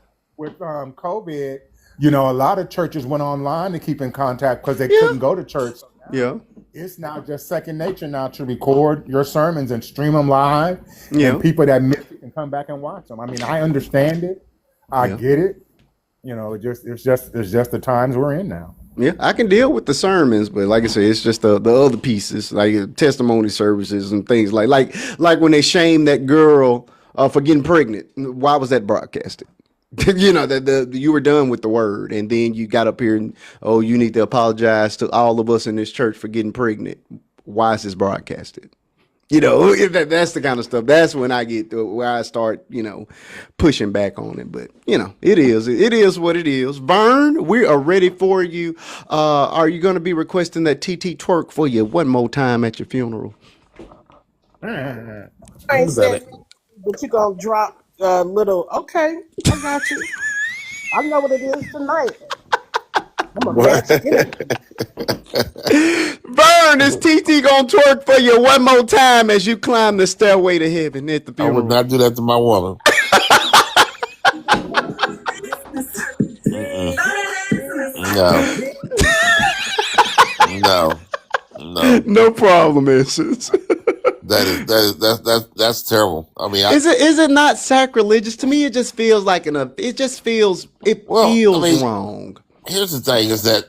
COVID. A lot of churches went online to keep in contact because they Yeah, couldn't go to church. So yeah, now it's now just second nature now to record your sermons and stream them live, yeah, and people that miss it can come back and watch them. I mean, I understand it. I yeah. get it. It's just the times we're in now. Yeah, I can deal with the sermons, but like I said, it's just the other pieces, like testimony services and things like when they shamed that girl for getting pregnant. Why was that broadcasted? That you were done with the word, and then you got up here and you need to apologize to all of us in this church for getting pregnant. Why is this broadcasted? If that's the kind of stuff. That's when I get to where I start, pushing back on it. But it is what it is. Vern, we are ready for you. Are you going to be requesting that TT twerk for you one more time at your funeral? Mm. I ain't About said, it. but you gonna drop a little. Okay, I got you. I know what it is tonight. I'm gonna What? let you in. Vern, is TT going to twerk for you one more time as you climb the stairway to heaven at the I would funeral? not do that to my woman. Mm-mm. No, no, no. No problem, Essence. That's terrible. I mean, Is it not sacrilegious? To me, it just feels like it well, I feels mean, wrong. here's the thing: is that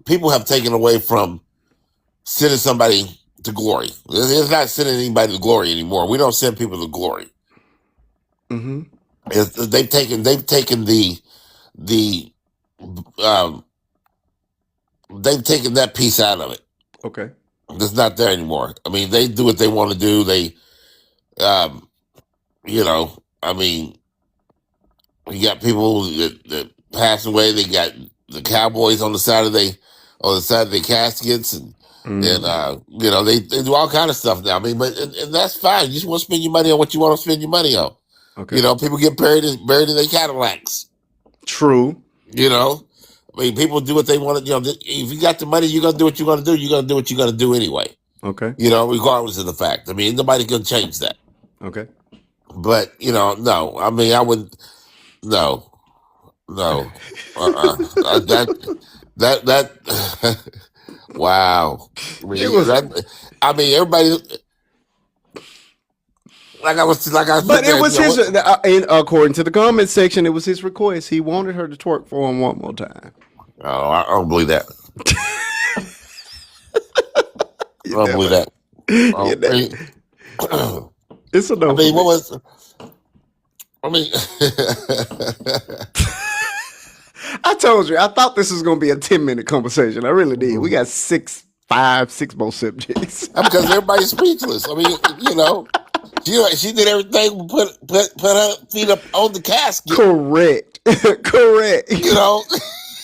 people have taken away from sending somebody to glory. It's not sending anybody to glory anymore. We don't send people to glory. Mm-hmm. They've taken the um, they've taken that piece out of it. Okay. It's not there anymore. I mean, they do what they want to do. They, I mean, you got people that pass away. They got the cowboys on the side of their caskets, and Mm-hmm. they do all kind of stuff now. I mean, and that's fine. You just want to spend your money on what you want to spend your money on. Okay. People get buried in their Cadillacs. True. I mean, people do what they want to. If you got the money, you're gonna do what you're gonna do. You're gonna do what you're gonna do anyway. Okay. Regardless of the fact. I mean, nobody's gonna change that. Okay. But no. I mean, I would no. That. Wow. I It mean, was, everybody. Like I was but it there. was his. And according to the comment section, it was his request. He wanted her to twerk for him one more time. Oh, I don't believe that. I You don't believe never. that. You never. It's a no I mean, for what me. was? I mean, I told you. I thought this was gonna be a 10-minute conversation. I really did. We got 6 more subjects. because everybody's speechless. I mean, she did everything. Put her feet up on the casket. Correct. Correct.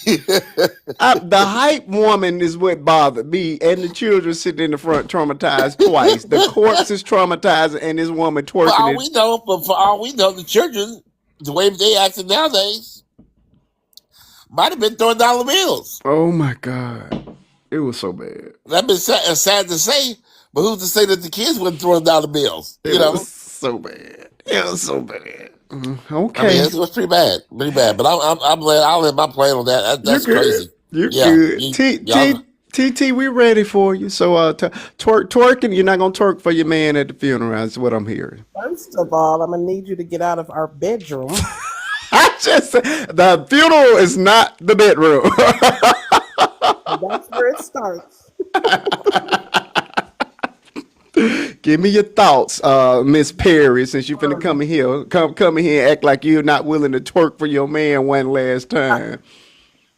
The hype woman is what bothered me, and the children sitting in the front traumatized twice. The corpse is traumatized, and this woman For twerking all it. we know, the children, the way they acting nowadays, might have been throwing dollar bills. Oh my God, it was so bad. That'd been sad to say, but who's to say that the kids weren't throwing dollar bills? It was so bad. It was so bad. I mean, Okay, it was pretty bad. But I'll let my plan on that. you're That's good. crazy. You're Yeah, good. y'all. TT, we ready for you. So, twerking. You're not gonna twerk for your man at the funeral. That's what I'm hearing. First of all, I'm gonna need you to get out of our bedroom. I just the funeral is not the bedroom. That's where it starts. Give me your thoughts, Miss Perry, since you finna come in here, come in here and act like you're not willing to twerk for your man one last time.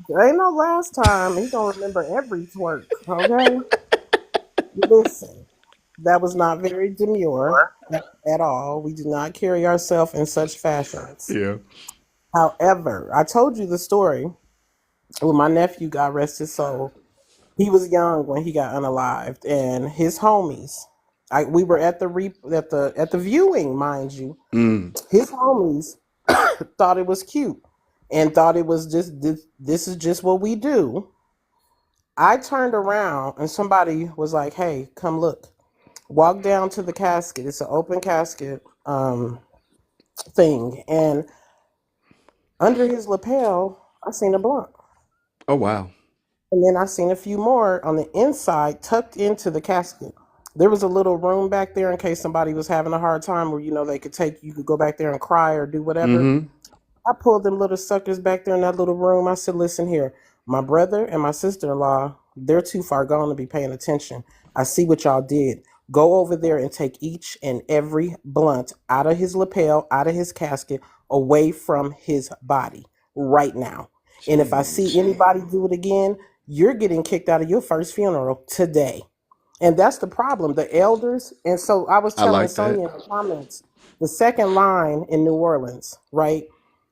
There ain't no last time. He gonna remember every twerk. Okay. Listen, that was not very demure at all. We do not carry ourselves in such fashions. Yeah. However, I told you the story when my nephew, God rest his soul, he was young when he got unalived, and his homies. We were at the viewing, mind you. His homies thought it was cute and thought it was just this is just what we do. I turned around and somebody was like, "Hey, come look." Walk down to the casket. It's an open casket thing, and under his lapel, I seen a blunt. Oh wow. And then I seen a few more on the inside tucked into the casket. There was a little room back there in case somebody was having a hard time where, you could go back there and cry or do whatever. Mm-hmm. I pulled them little suckers back there in that little room. I said, listen here, my brother and my sister-in-law, they're too far gone to be paying attention. I see what y'all did. Go over there and take each and every blunt out of his lapel, out of his casket, away from his body right now. And if I see anybody do it again, you're getting kicked out of your first funeral today. And that's the problem. The elders, and so I was I telling like Sonia that. in the comments, the second line in New Orleans, right?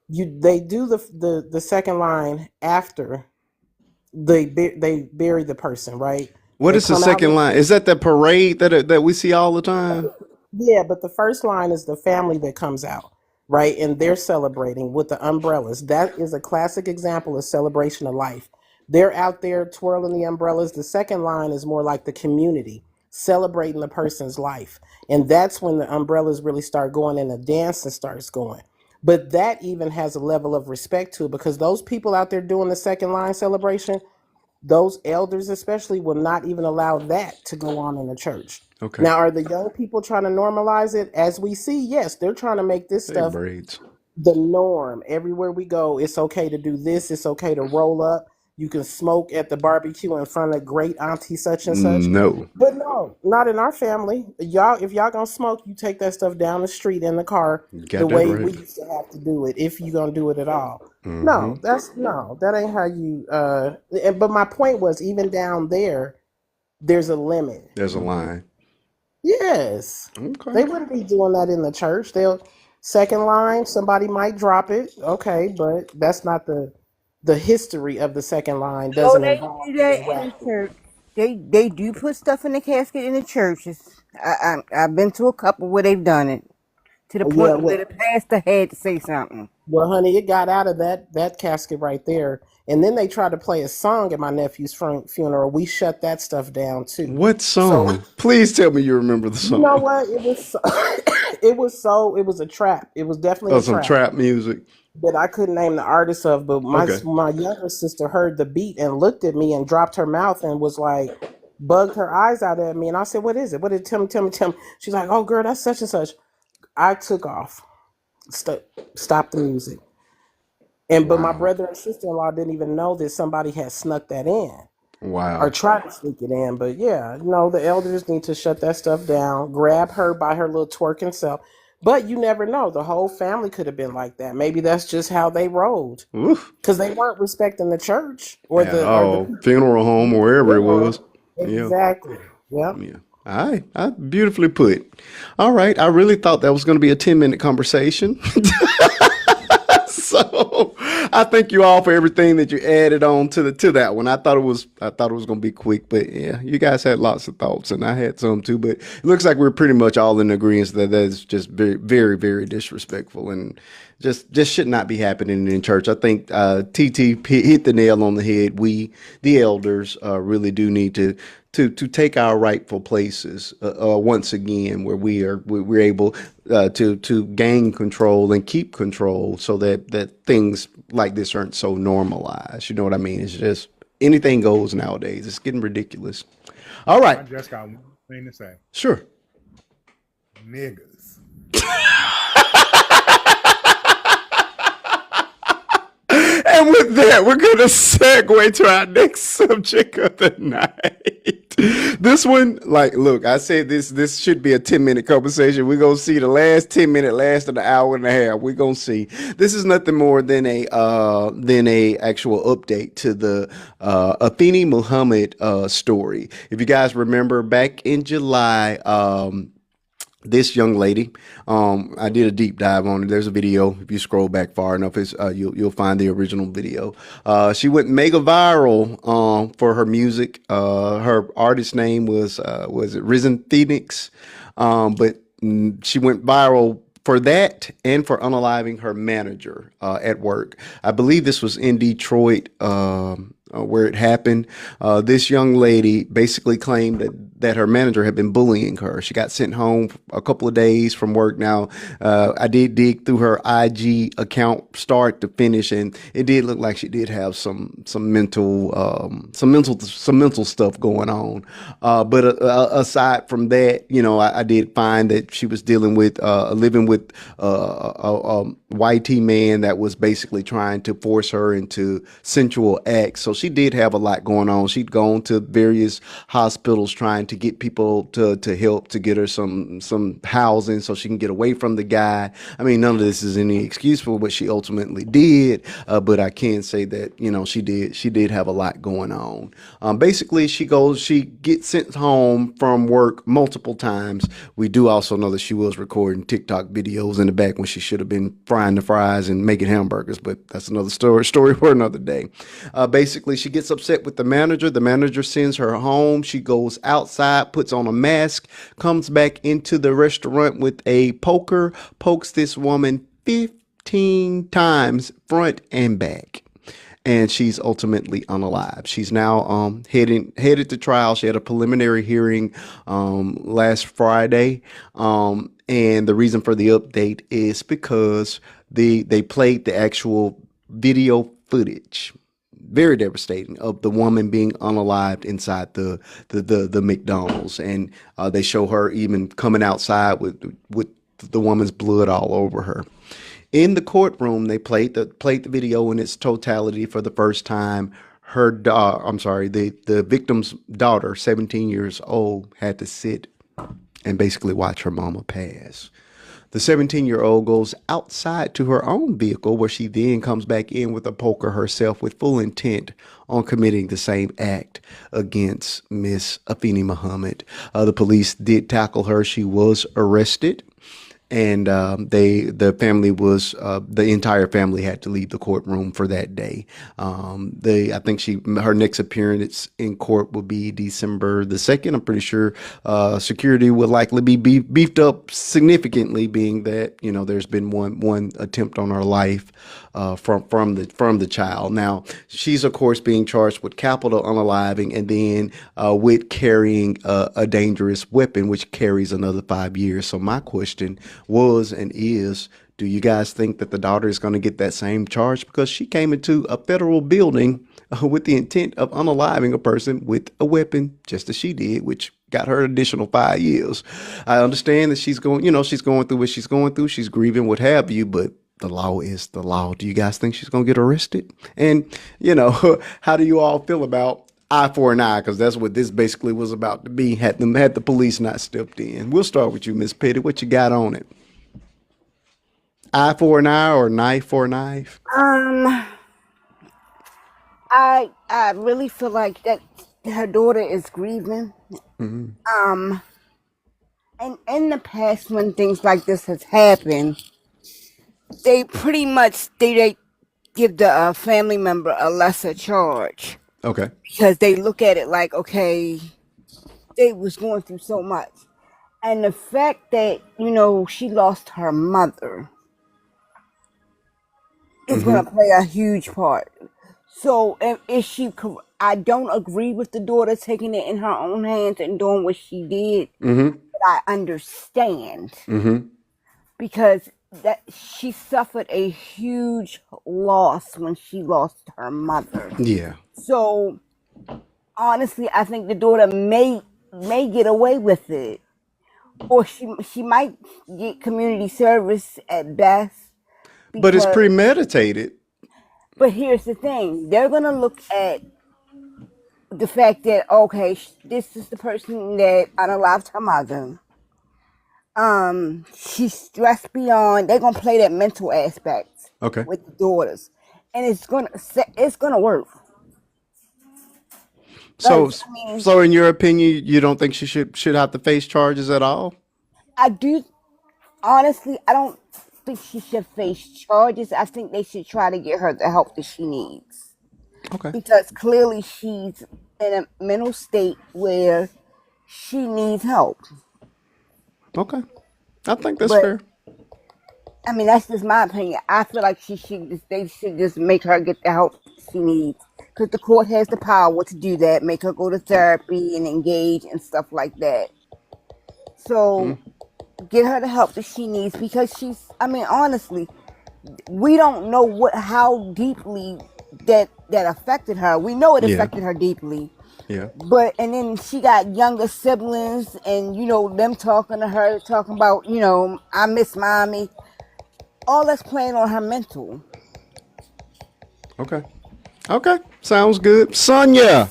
They do the second line after they bury the person, right? What They is the come out second with line? Is that the parade that we see all the time? yeah, but the first line is the family that comes out, right? And they're celebrating with the umbrellas. That is a classic example of celebration of life. They're out there twirling the umbrellas. The second line is more like the community celebrating the person's life. And that's when the umbrellas really start going and the dancing starts going. But that even has a level of respect to it because those people out there doing the second line celebration, those elders especially will not even allow that to go on in the church. Okay. Now, are the young people trying to normalize it? As we see, yes, they're trying to make this Hey, stuff braids. the norm. Everywhere we go, it's okay to do this. It's okay to roll up. You can smoke at the barbecue in front of great auntie such and such. No. But no, not in our family. Y'all, if y'all gonna smoke, you take that stuff down the street in the car You the got that way we right. used to have to do it, if you gonna do it at all. Mm-hmm. No, that ain't how you but my point was even down there, there's a limit. There's a line. Yes. Okay. They wouldn't be doing that in the church. They'll second line, somebody might drop it. Okay, but that's not the history of the second line Oh, doesn't they involve do any that in the rapping. church. They do put stuff in the casket in the churches. I've been to a couple where they've done it to the Yeah, point where the pastor had to say something. well, honey, it got out of that casket right there, and then they tried to play a song at my nephew's funeral. We shut that stuff down too. What So song? Please tell me you remember the you know song. what? It was it was a trap. It was definitely Oh, a some trap trap music. that I couldn't name the artist of. But Okay. my younger sister heard the beat and looked at me and dropped her mouth and was like, bugged her eyes out at me. And I said, "What is it? What did tell me?" She's like, "Oh, girl, that's such and such." I took off, stopped the music, but my Wow. brother and sister-in-law didn't even know that somebody had snuck that in or Wow. tried to sneak it in. But yeah, the elders need to shut that stuff down. Grab her by her little twerking self. But you never know. The whole family could have been like that. Maybe that's just how they rolled Oof. because they weren't respecting the church or At the all. Funeral home or wherever it was. Yeah. exactly. Yep. Yeah. All right. Beautifully put. All right. I really thought that was going to be a 10-minute conversation. So I thank you all for everything that you added on to that one. I thought it was going to be quick, but yeah, you guys had lots of thoughts and I had some too, but it looks like we're pretty much all in agreement that that's just very, very, very disrespectful and just should not be happening in church. I think TT hit the nail on the head. We, the elders, really do need to take our rightful places once again, where we're able to gain control and keep control, so that things like this aren't so normalized. You know what I mean? It's just anything goes nowadays. It's getting ridiculous. All I right. just got one thing to say. Sure. Niggas. And with that, we're going to segue to our next subject of the night. This one, like, look, I said this should be a 10-minute conversation. We're going to see the last 10-minute, last of the hour and a half. We're going to see. This is nothing more than a actual update to the Afeni Muhammad story. If you guys remember, back in July, this young lady, I did a deep dive on it. There's a video. If you scroll back far enough, you'll find the original video. She went mega viral for her music. Her artist name was it Risen Phoenix? But she went viral for that and for unaliving her manager at work. I believe this was in Detroit. Where it happened. This young lady basically claimed that her manager had been bullying her. She got sent home a couple of days from work. Now, I did dig through her IG account start to finish, and it did look like she did have some mental stuff going on. But aside from that, I did find that she was dealing with living with a YT man that was basically trying to force her into sensual acts. So she did have a lot going on. She'd gone to various hospitals trying to get people to help to get her some housing so she can get away from the guy. I mean, none of this is any excuse for what she ultimately did, but I can say that she did have a lot going on. Basically, she gets sent home from work multiple times. We do also know that she was recording TikTok videos in the back when she should have been frying the fries and making hamburgers, but that's another story for another day. Basically, she gets upset with the manager. The manager sends her home. She goes outside, puts on a mask, comes back into the restaurant with a poker, pokes this woman 15 times front and back. And she's ultimately unalived. She's now headed to trial. She had a preliminary hearing last Friday. And the reason for the update is because they played the actual video footage, very devastating, of the woman being unalived inside the McDonald's, and they show her even coming outside with the woman's blood all over her. In the courtroom, they played the video in its totality for the first time. The victim's daughter, 17 years old, had to sit and basically watch her mama pass. The 17-year-old goes outside to her own vehicle, where she then comes back in with a poker herself with full intent on committing the same act against Miss Afeni Muhammad. The police did tackle her. She was arrested. And the entire family had to leave the courtroom for that day. I think her next appearance in court will be December the 2nd. I'm pretty sure security will likely be beefed up significantly, being that there's been one attempt on her life from the child. Now, she's of course being charged with capital unaliving and then with carrying a dangerous weapon, which carries another 5 years. So my question was and is, do you guys think that the daughter is going to get that same charge because she came into a federal building with the intent of unaliving a person with a weapon, just as she did, which got her an additional 5 years? I understand that she's going through what she's going through. She's grieving, what have you, but the law is the law. Do you guys think she's going to get arrested? And, how do you all feel about eye for an eye? Because that's what this basically was about to be, had the police not stepped in. We'll start with you, Miss Petty. What you got on it? Eye for an eye or knife for a knife? I really feel like that her daughter is grieving. And in the past, when things like this has happened, they pretty much they give the family member a lesser charge. Okay. Because they look at it like, okay, they was going through so much. And the fact that, she lost her mother is going to play a huge part. So I don't agree with the daughter taking it in her own hands and doing what she did. But I understand because that she suffered a huge loss when she lost her mother. Yeah. So honestly, I think the daughter may get away with it, or she might get community service at best But it's because. premeditated. But here's the thing: they're gonna look at the fact that okay, this is the person that unalived her mother. She's stressed beyond. They're gonna play that mental aspect Okay. with the daughters, and it's gonna work. So, Because I mean, so in your opinion, you don't think she should have to face charges at all? I do honestly. I don't think she should face charges. I think they should try to get her the help that she needs Okay. because clearly she's in a mental state where she needs help. Okay. I think that's But fair. I mean, that's just my opinion. I feel like they should just make her get the help she needs. Because the court has the power to do that, make her go to therapy and engage and stuff like that. So get her the help that she needs because I mean, honestly, we don't know how deeply that affected her. We know it Yeah. affected her deeply. Yeah. And then she got younger siblings and, them talking to her, talking about, I miss mommy. All that's playing on her mental. Okay. Okay. Sounds good. Sonia,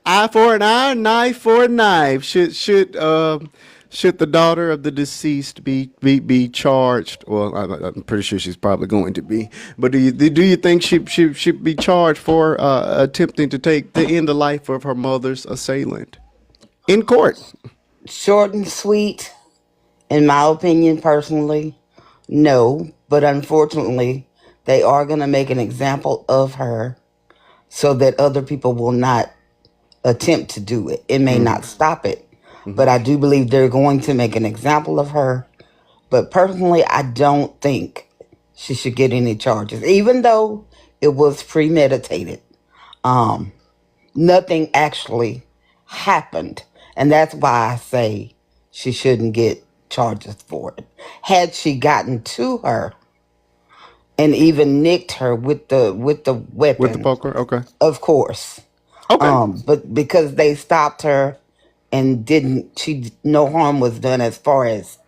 eye for an eye, knife for a knife. Should the daughter of the deceased be charged? Well, I'm pretty sure she's probably going to be. But do you think she should be charged for attempting to take the end of life of her mother's assailant in court? Short and sweet, in my opinion, personally, no. But unfortunately, they are going to make an example of her so that other people will not attempt to do it. It may not stop it, but I do believe they're going to make an example of her. But personally, I don't think she should get any charges, even though it was premeditated. Nothing actually happened. And that's why I say she shouldn't get charges for it. Had she gotten to her and even nicked her with the With the weapon, poker? Okay. of course. Okay. But because they stopped her and no harm was done as far as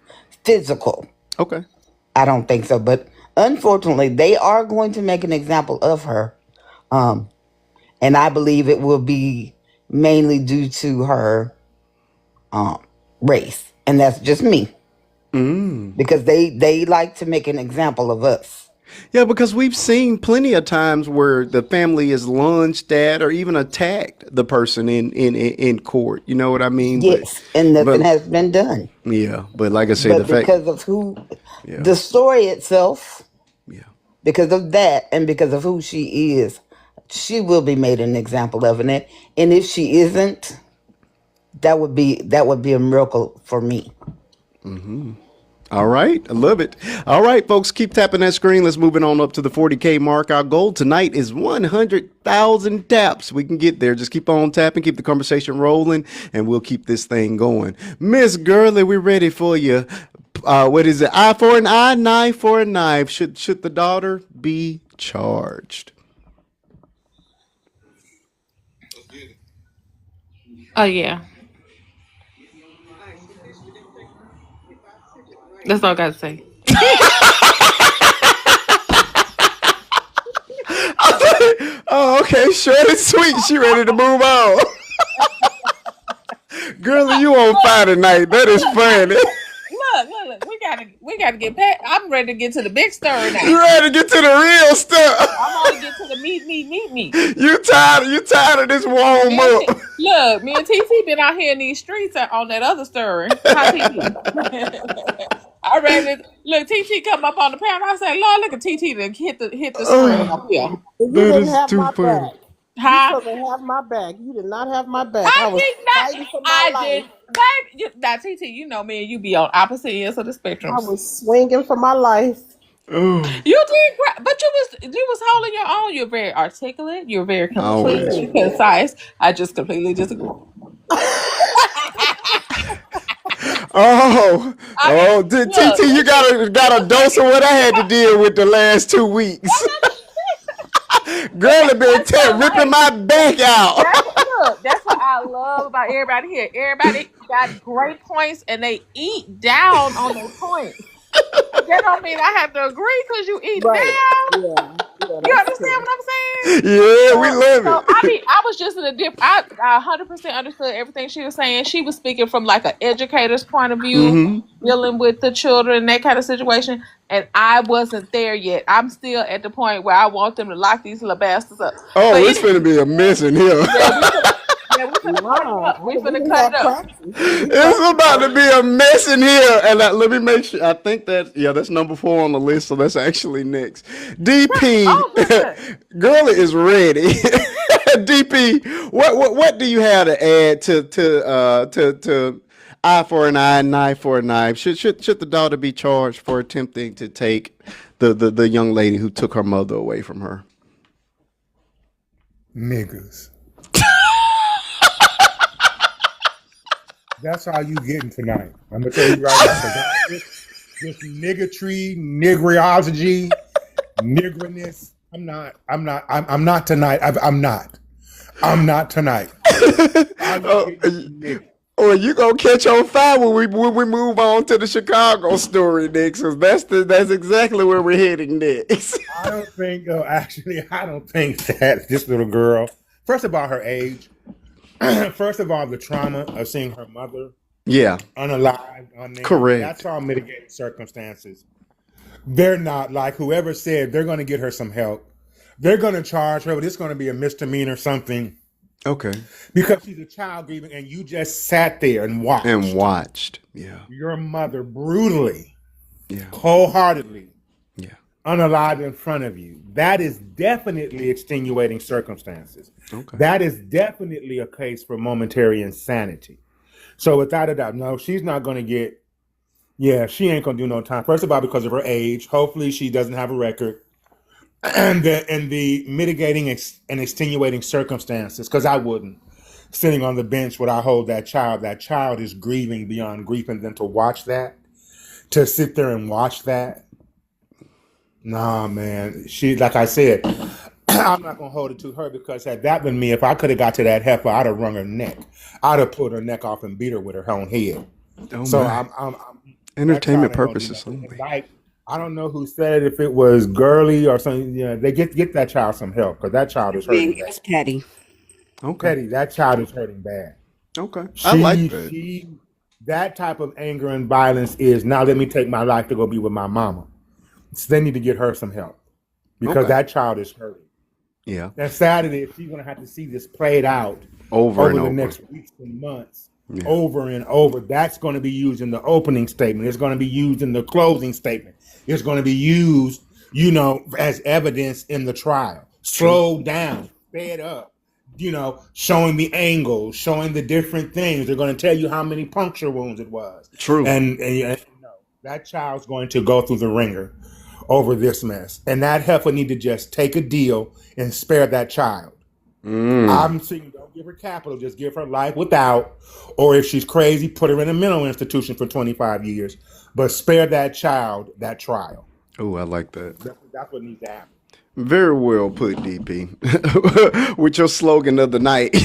physical, Okay. I don't think so. But unfortunately, they are going to make an example of her. And I believe it will be mainly due to her race. And that's just me. Because they like to make an example of us. Yeah, because we've seen plenty of times where the family is lunged at or even attacked the person in court. You know what I mean? Yes, and but nothing has been done. yeah, but like I said, the But fact, because of yeah, the story itself, yeah, because of that and because of who she is, she will be made an example of it. And if she isn't, that would be a miracle for me. all right, I love it. All right, folks, keep tapping that screen. Let's move it on up to the 40K mark. Our goal tonight is 100,000 taps. We can get there. Just keep on tapping, keep the conversation rolling, and we'll keep this thing going. Miss Gurley, we're ready for you. What is it? Eye for an eye, knife for a knife. Should the daughter be charged? Oh yeah, that's all I gotta say. Oh, okay, short and sweet. She ready to move on. Girlie, you on fire tonight. That is funny. Look, we gotta get back. I'm ready to get to the big story now. You ready to get to the real stuff? I'm gonna get to the meat. You tired of this warm Me and up. Look, me and TT been out here in these streets on that other story. Hi, TT. I ready to look. TT come up on the panel. I said, "Lord, look at TT to hit the screen up here." You That didn't is have too my funny. back. You Huh? supposed to have my back. You did not have my back. I I was did not. fighting for my I life. did, baby. Now, TT, you know me and you be on opposite ends of the spectrum. I was swinging for my life. Oh, You did great, but you was holding your own. You're very articulate. You're very always. complete and concise. I just completely disagree. Oh, Look, TT, you got a dose of what I had to deal with the last 2 weeks. Girlie been ripping my back out. look, that's what I love about everybody here. Everybody got great points and they eat down on their points. That don't mean I have to agree because you eat Right. down. Yeah. Yeah, You that's understand true. what I'm saying? Yeah, we love So it. I was just in a different. I 100% understood everything she was saying. She was speaking from like an educator's point of view, Hmm. dealing with the children, that kind of situation. And I wasn't there yet. I'm still at the point where I want them to lock these little bastards up. Oh, But it's finna be a mess in here. we finna cut it Nah, up. We we finna didn't cut have it up. practice. We It's about to be a mess in here. And let me make sure. I think that's number 4 on the list. So that's actually next. DP, Oh, good. Girlie is ready. DP, what do you have to add to eye for an eye, knife for a knife? Should the daughter be charged for attempting to take the young lady who took her mother away from her? Niggas. That's all you getting tonight. I'm gonna tell you right now. This niggatry, nigriology, niggerness. I'm not tonight. I'm not tonight. I'm Oh, getting nigga. or you gonna catch on fire when we move on to the Chicago story next? Cause that's exactly where we're heading next. I don't think. I don't think that this little girl. First of all, her age. First of all, the trauma of seeing her mother Yeah, unalived, unnamed. correct. That's all mitigating circumstances. They're not like whoever said they're going to get her some help. They're going to charge her, but it's going to be a misdemeanor something Okay. because she's a child grieving, and you just sat there and watched And watched. Yeah, your mother brutally, yeah, wholeheartedly yeah. unalive in front of you. That is definitely extenuating circumstances. Okay. That is definitely a case for momentary insanity. So without a doubt, no, she's not going to get. Yeah, she ain't gonna do no time. First of all, because of her age. Hopefully, she doesn't have a record, and the mitigating and extenuating circumstances. Because I wouldn't. Sitting on the bench, would I hold that child? That child is grieving beyond grief, and then to watch that, to sit there and watch that. Nah, man. She, like I said, I'm not gonna hold it to her because had that been me, if I could have got to that heifer, I'd have wrung her neck. I'd have pulled her neck off and beat her with her own head. Oh So my. I'm Entertainment that child ain't gonna do purposes nothing. only. Like I don't know who said it, if it was Girlie or something. You know, they get that child some help because that child is hurting Being bad. petty. Okay. Petty, that child is hurting bad. Okay. I like that. She that type of anger and violence is now let me take my life to go be with my mama. So they need to get her some help because Okay. that child is hurting. Yeah. And Saturday, if she's gonna have to see this played out Over over and the over. next weeks and months, Yeah. over and over, that's going to be used in the opening statement. It's going to be used in the closing statement. It's going to be used, as evidence in the trial. Slowed down, sped up, showing the angles, showing the different things. They're going to tell you how many puncture wounds it was. True. And that child's going to go through the ringer over this mess. And that heifer need to just take a deal and spare that child. I'm saying don't give her capital, just give her life without, or if she's crazy, put her in a mental institution for 25 years. But spare that child that trial. Oh, I like that. That's what needs to happen. Very well put, DP. With your slogan of the night.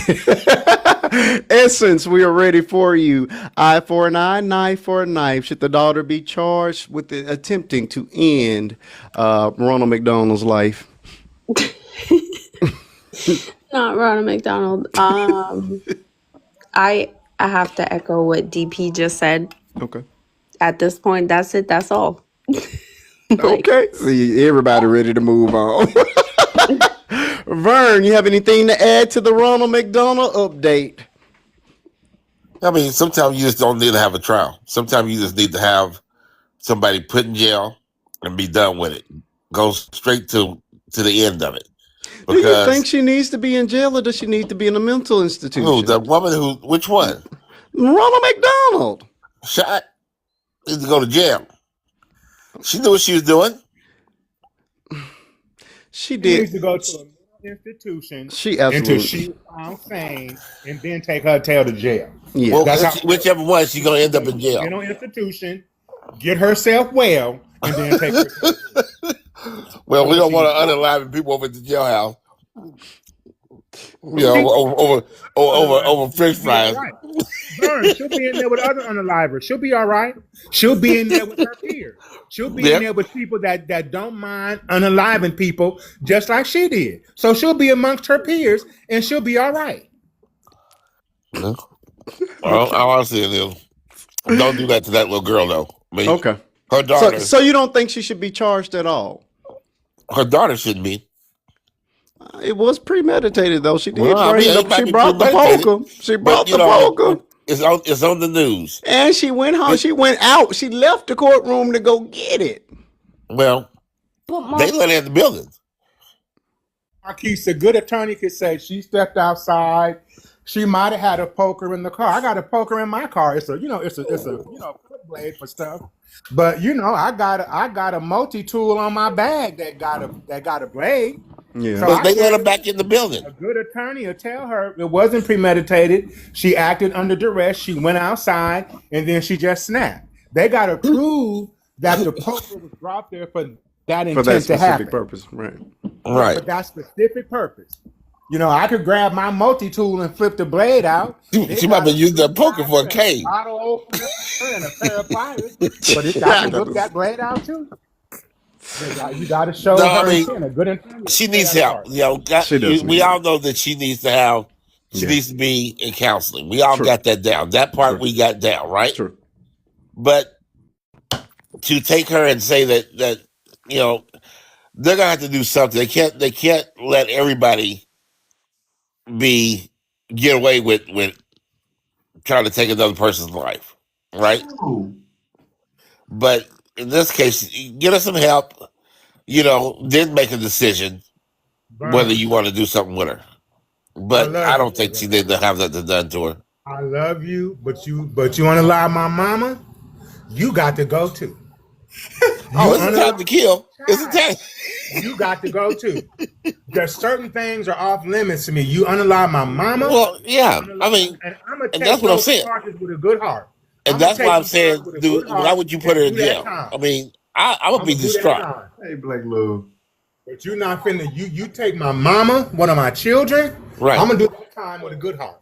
Essence, we are ready for you. Eye for an eye, knife for a knife. Should the daughter be charged with attempting to end Ronald McDonald's life? Not Ronald McDonald. I have to echo what DP just said. Okay. At this point, that's it. That's all. Like, Okay. See, everybody ready to move on. Vern, you have anything to add to the Ronald McDonald update? I mean, sometimes you just don't need to have a trial. Sometimes you just need to have somebody put in jail and be done with it. Go straight to the end of it. Do you think Because she needs to be in jail or does she need to be in a mental institution? the woman which one? Ronald McDonald. Shot needs to go to jail. She knew what she was doing. She She did. needs to go to a mental institution She until absolutely. she's found sane, and then take her tail to jail. Yeah. Well, That's how it works. whichever one, she's gonna end up in jail. Mental institution, get herself well, and then take her. Well, we So don't she want to unalive people over at the jailhouse. See, over French she'll be all fries. right. Burn, she'll be in there with other unalivers. She'll be all right. She'll be in there with her peers. She'll be in Yep. there with people that don't mind unaliving people, just like she did. So she'll be amongst her peers, and she'll be all right. No. All I'm saying is, don't do that to that little girl, though. I mean, Okay. her So, daughter, so you don't think she should be charged at all? shouldn't be. It was premeditated, though. She did Well, I bring mean, the. it might She be brought the premeditated, poker. She but brought the poker, it's on the news. and she went home. It, She went out. She left the courtroom to go get it. well, they let her in the building. Marquise, a good attorney could say she stepped outside. She might have had a poker in the car. I got a poker in my car. It's a flip blade for stuff. But I got a multi-tool on my bag that got a blade. Yeah. So But I they let her guarantee back in the building. a good attorney will tell her it wasn't premeditated. She acted under duress. She went outside and then she just snapped. They got to prove that the poker was brought there for that For that intent to happen. specific purpose, right? Right. For that specific purpose. I could grab my multi-tool and flip the blade out. She might have been using that poker for a cane. Bottle opener and a pair of pliers. But I can whip that blade out too. You got to show No, her I mean, intent. A good intent. she needs help. She does. We all know that she needs to have. She Yeah. needs to be in counseling. We all True. got that down. That part True. we got down, right? True. But to take her and say that they're gonna have to do something. They can't let everybody get away with trying to take another person's life, right? True. But in this case, get her some help. Then make a decision whether you want to do something with her. But I don't think she needs to have that done to her. I love you, but you want to lie my mama? You got to go too. Oh, it's a time to kill. It's a time. You got to go too. There's certain things are off limits to me. You unalive my mama. Well, yeah. I mean, and I'm gonna and take that's what I'm those saying. charges with a good heart. And that's why I'm saying, dude, why would you put her in jail? I mean, I would be distraught. Hey, Black Love. But you're not finna. You take my mama, one of my children. Right. I'm gonna do that time with a good heart.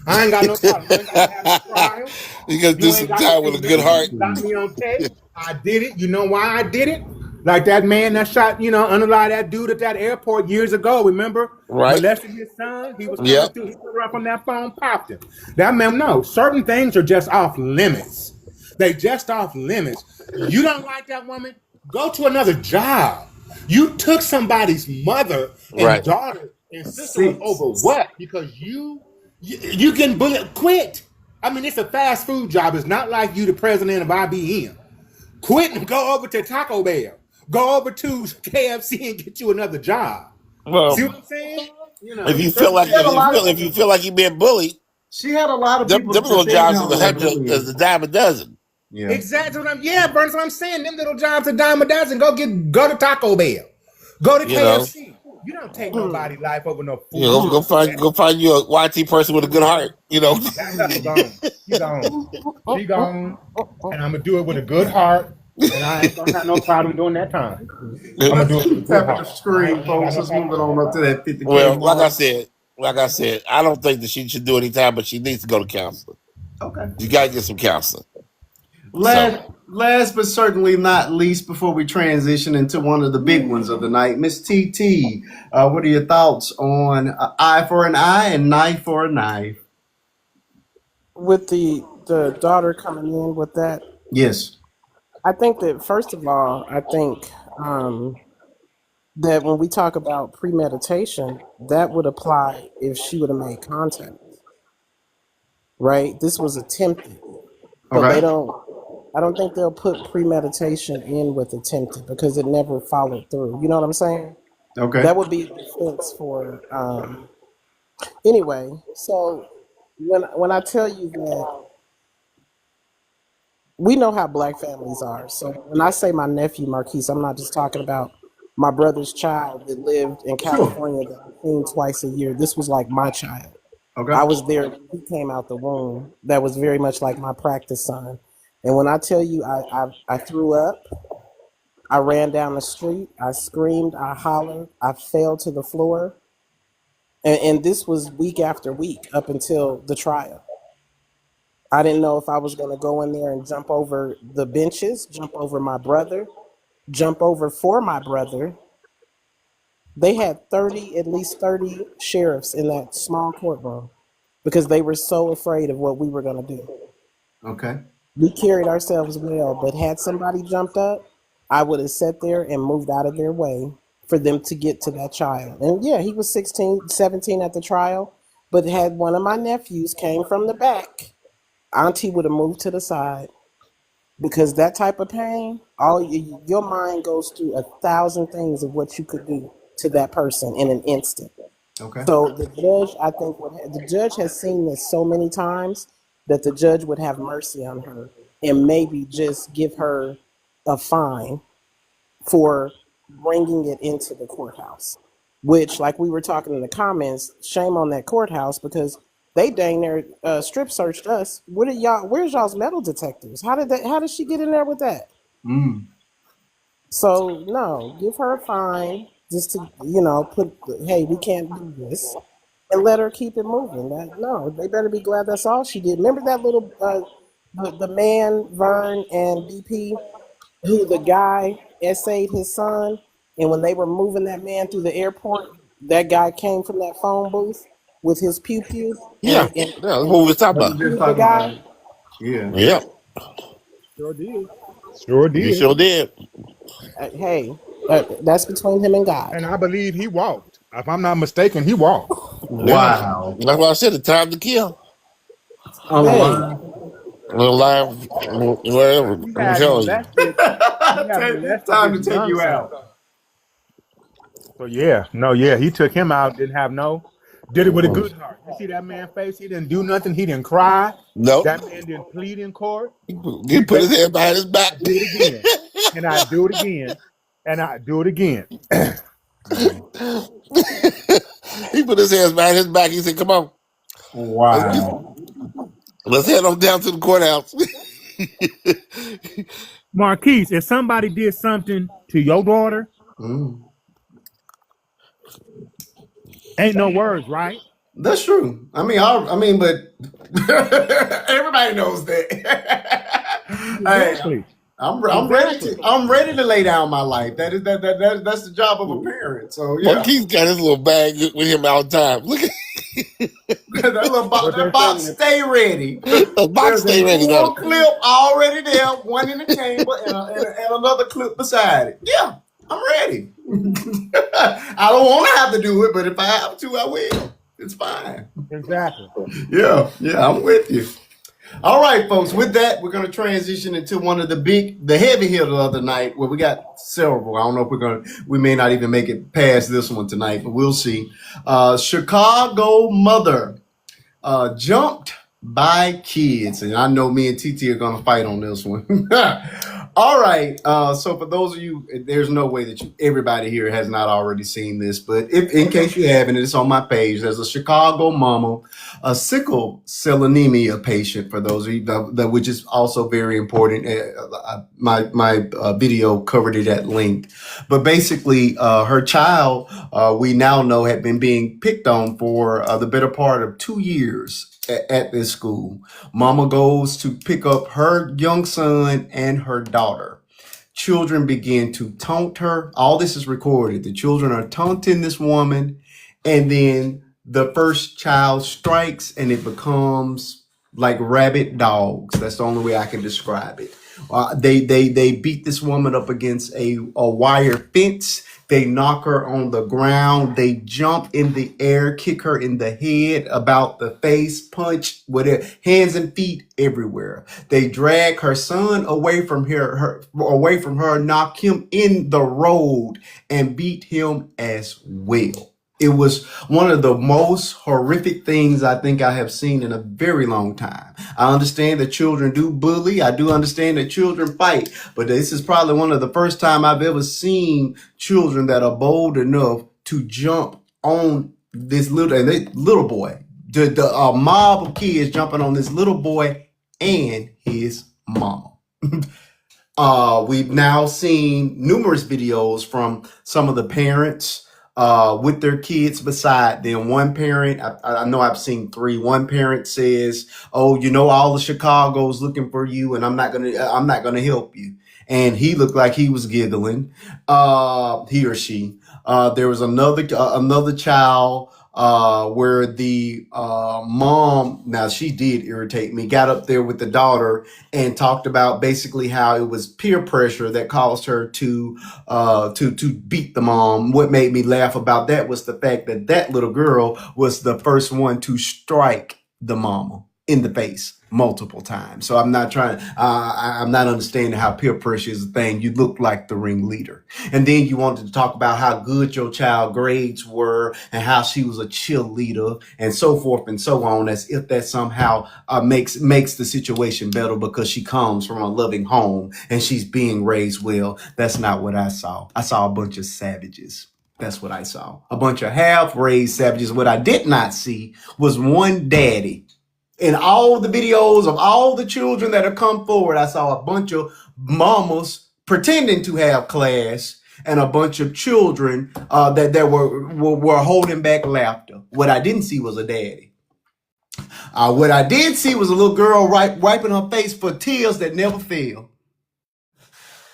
I ain't got no problem. You ain't gotta have no trial. You gotta do some time with a good heart. Got me on tape. I did it. You know why I did it? Like that man that shot, unalive that dude at that airport years ago. Remember? Right. Molested his son. He was coming through. He put her up on that phone, popped him. That man, no. Certain things are just off limits. They just off limits. You don't like that woman? Go to another job. You took somebody's mother and daughter and sister over what? Because you getting bullied. Quit. I mean, it's a fast food job. It's not like you the president of IBM. Quit and go over to Taco Bell. Go over to KFC and get you another job. Well, see what I'm saying? If you feel like you're being bullied, she had a lot of them little jobs is a dime a dozen. Yeah. Exactly what Burns, what I'm saying. Them little jobs a dime a dozen. Go to Taco Bell. Go to KFC. You don't take nobody's life over no food. Go find you a YT person with a good heart. That's gone. She gone. And I'm gonna do it with a good heart. And I ain't gonna have no problem doing that time. I'm gonna do it with a good heart. Screen, folks. Let's move it on up to that 50K. Well, like I said, I don't think that she should do any time, but she needs to go to counseling. Okay. You gotta get some counseling. Last but certainly not least, before we transition into one of the big ones of the night, Miss TT, what are your thoughts on eye for an eye and knife for a knife? With the daughter coming in with that, Yes. I think that first of all, that when we talk about premeditation, that would apply if she would have made contact. Right? This was attempted. But Okay. I don't think they'll put premeditation in with attempted because it never followed through. You know what I'm saying? Okay. That would be a defense for anyway. So when I tell you that we know how black families are. So when I say my nephew Marquise, I'm not just talking about my brother's child that lived in California that I've seen twice a year. This was like my child. Okay. I was there when he came out the womb. That was very much like my practice son. And when I tell you I threw up, I ran down the street, I screamed, I hollered, I fell to the floor. And this was week after week up until the trial. I didn't know if I was going to go in there and jump over the benches, jump over my brother, jump over for my brother. They had at least 30 sheriffs in that small courtroom because they were so afraid of what we were going to do. Okay. We carried ourselves well, but had somebody jumped up, I would have sat there and moved out of their way for them to get to that child. And yeah, he was 16, 17 at the trial, but had one of my nephews came from the back, Auntie would have moved to the side because that type of pain, your mind goes through 1,000 things of what you could do to that person in an instant. Okay. So the judge, I think, the judge has seen this so many times that the judge would have mercy on her and maybe just give her a fine for bringing it into the courthouse. Which, like we were talking in the comments, shame on that courthouse because they dang near strip searched us. Where's y'all's metal detectors? How did she get in there with that? Mm. So no, give her a fine just to hey, we can't do this, and let her keep it moving. No, they better be glad that's all she did. Remember that little the man Vern and BP, who the guy essayed his son, and when they were moving that man through the airport, that guy came from that phone booth with his pew pew Yeah, and that's what we was talking What we about. just the talking about. guy. Yeah. Yeah, Sure did. Sure you did. sure did. Hey, that's between him and God. And I believe he walked. If I'm not mistaken, he walked. Wow. That's why I said the time to kill. On the Hey, line. Live, wherever. He I'm had telling you. molested. He had molested Time to his take young you son. out. So yeah, he took him out. Did it with a good heart. You see that man's face? He didn't do nothing. He didn't cry. Nope. That man didn't plead in court. He put his head behind his back. I do it again, and I do it again, and I do it again. He put his hands behind his back. He said, "Come on, Wow. let's head on down to the courthouse." Marquise, if somebody did something to your daughter, ain't no words, right? That's true. I mean, but everybody knows that. Exactly. Hey, I'm ready to lay down my life. That's the job of a parent. So yeah, Marquise got his little bag with him all the time. Look at that little box stay ready. the box. Stay ready. Full clip already there, one in the chamber and another clip beside it. Yeah, I'm ready. I don't want to have to do it, but if I have to, I will. It's fine. Exactly. Yeah, I'm with you. All right, folks. With that, we're going to transition into one of the heavy hitter of the night. Well, we got several. I don't know if we may not even make it past this one tonight, but we'll see. Chicago mother jumped by kids, and I know me and TT are going to fight on this one. All right. So for those of you, there's no way that everybody here has not already seen this, but in case you haven't, it's on my page. There's a Chicago mama, a sickle cell anemia patient. For those of you which is also very important. My video covered it at length, but basically, her child, we now know, had been being picked on for the better part of 2 years at this school. Mama goes to pick up her young son and her daughter. Children begin to taunt her. All this is recorded. The children are taunting this woman, and then the first child strikes, and it becomes like rabid dogs. That's the only way I can describe it. They beat this woman up against a wire fence. They knock her on the ground. They jump in the air, kick her in the head, about the face, punch with their hands and feet everywhere. They drag her son away from her, knock him in the road, and beat him as well. It was one of the most horrific things I think I have seen in a very long time. I understand that children do bully. I do understand that children fight, but this is probably one of the first time I've ever seen children that are bold enough to jump on this little boy. A mob of kids jumping on this little boy and his mama. We've now seen numerous videos from some of the parents with their kids beside them. One parent, I know I've seen three. One parent says, "Oh, you know, all of Chicago's looking for you, and I'm not gonna help you." And he looked like he was giggling, he or she. There was another child where the mom, now she did irritate me, got up there with the daughter and talked about basically how it was peer pressure that caused her to beat the mom. What made me laugh about that was the fact that that little girl was the first one to strike the mama in the face multiple times. So I'm not I'm not understanding how peer pressure is a thing. You look like the ringleader. And then you wanted to talk about how good your child grades were and how she was a cheerleader and so forth and so on, as if that somehow makes the situation better because she comes from a loving home and she's being raised well. That's not what I saw. I saw a bunch of savages. That's what I saw. A bunch of half-raised savages. What I did not see was one daddy. In all the videos of all the children that have come forward, I saw a bunch of mamas pretending to have class and a bunch of children that were holding back laughter. What I didn't see was a daddy. What I did see was a little girl wiping her face for tears that never fell.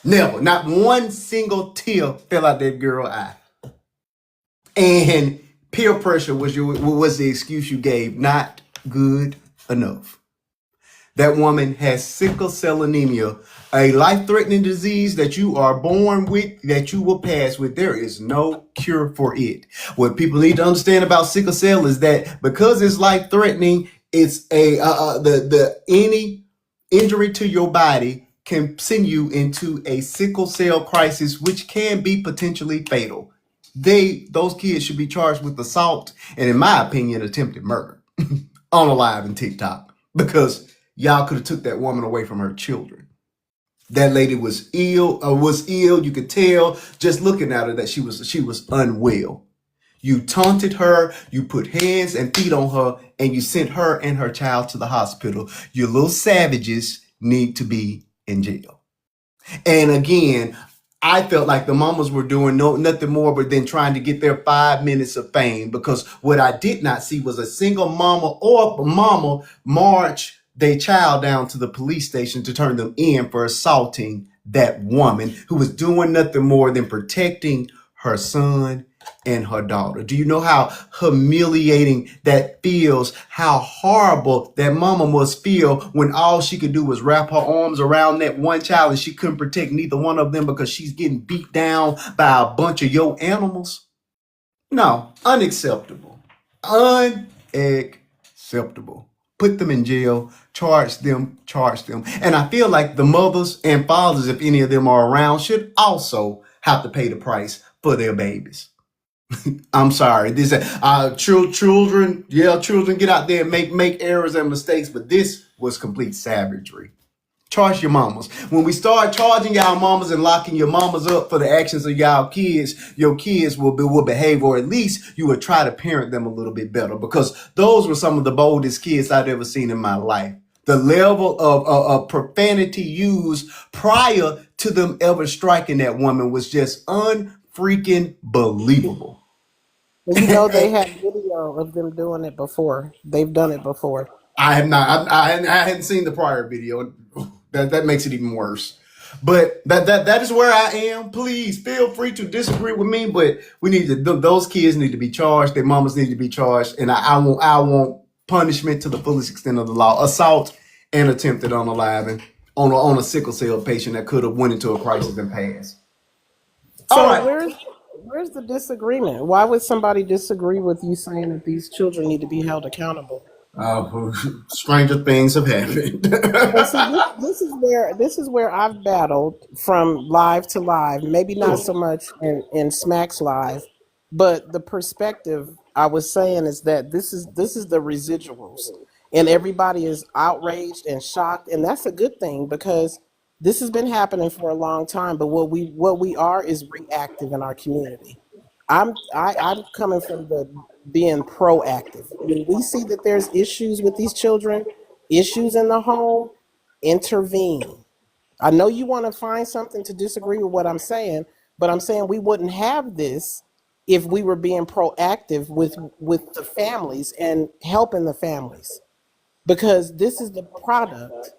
Never. Not one single tear fell out that girl's eye. And peer pressure was the excuse you gave. Not good enough. That woman has sickle cell anemia, a life-threatening disease that you are born with, that you will pass with. There is no cure for it. What people need to understand about sickle cell is that because it's life-threatening, it's any injury to your body can send you into a sickle cell crisis, which can be potentially fatal. Those kids should be charged with assault and, in my opinion, attempted murder on a live in TikTok, because y'all could have took that woman away from her children. That lady was ill. You could tell just looking at her that she was unwell. You taunted her, you put hands and feet on her, and you sent her and her child to the hospital. Your little savages need to be in jail. And again, I felt like the mamas were doing nothing more but than trying to get their 5 minutes of fame, because what I did not see was a single mama march their child down to the police station to turn them in for assaulting that woman who was doing nothing more than protecting her son and her daughter. Do you know how humiliating that feels? How horrible that mama must feel when all she could do was wrap her arms around that one child and she couldn't protect neither one of them because she's getting beat down by a bunch of your animals? No, unacceptable. Unacceptable. Put them in jail, charge them. And I feel like the mothers and fathers, if any of them are around, should also have to pay the price for their babies. I'm sorry. This children get out there and make errors and mistakes, but this was complete savagery. Charge your mamas. When we start charging y'all mamas and locking your mamas up for the actions of y'all kids, your kids will behave, or at least you will try to parent them a little bit better, because those were some of the boldest kids I've ever seen in my life. The level of profanity used prior to them ever striking that woman was just unfreaking believable. You know, they have video of them doing it before. They've done it before. I have not. I hadn't seen the prior video. That makes it even worse. But that is where I am. Please feel free to disagree with me, but those kids need to be charged. Their mamas need to be charged, and I want punishment to the fullest extent of the law. Assault and attempted unaliving on a sickle cell patient that could have went into a crisis and passed. So where's the disagreement? Why would somebody disagree with you saying that these children need to be held accountable? Stranger things have happened. Well, see, this is where I've battled from live to live. Maybe not so much in Smack's live, but the perspective I was saying is that this is the residuals, and everybody is outraged and shocked, and that's a good thing because this has been happening for a long time. But what we are is reactive in our community. I'm coming from the being proactive. When we see that there's issues with these children, issues in the home, intervene. I know you want to find something to disagree with what I'm saying, but I'm saying we wouldn't have this if we were being proactive with the families and helping the families, because this is the product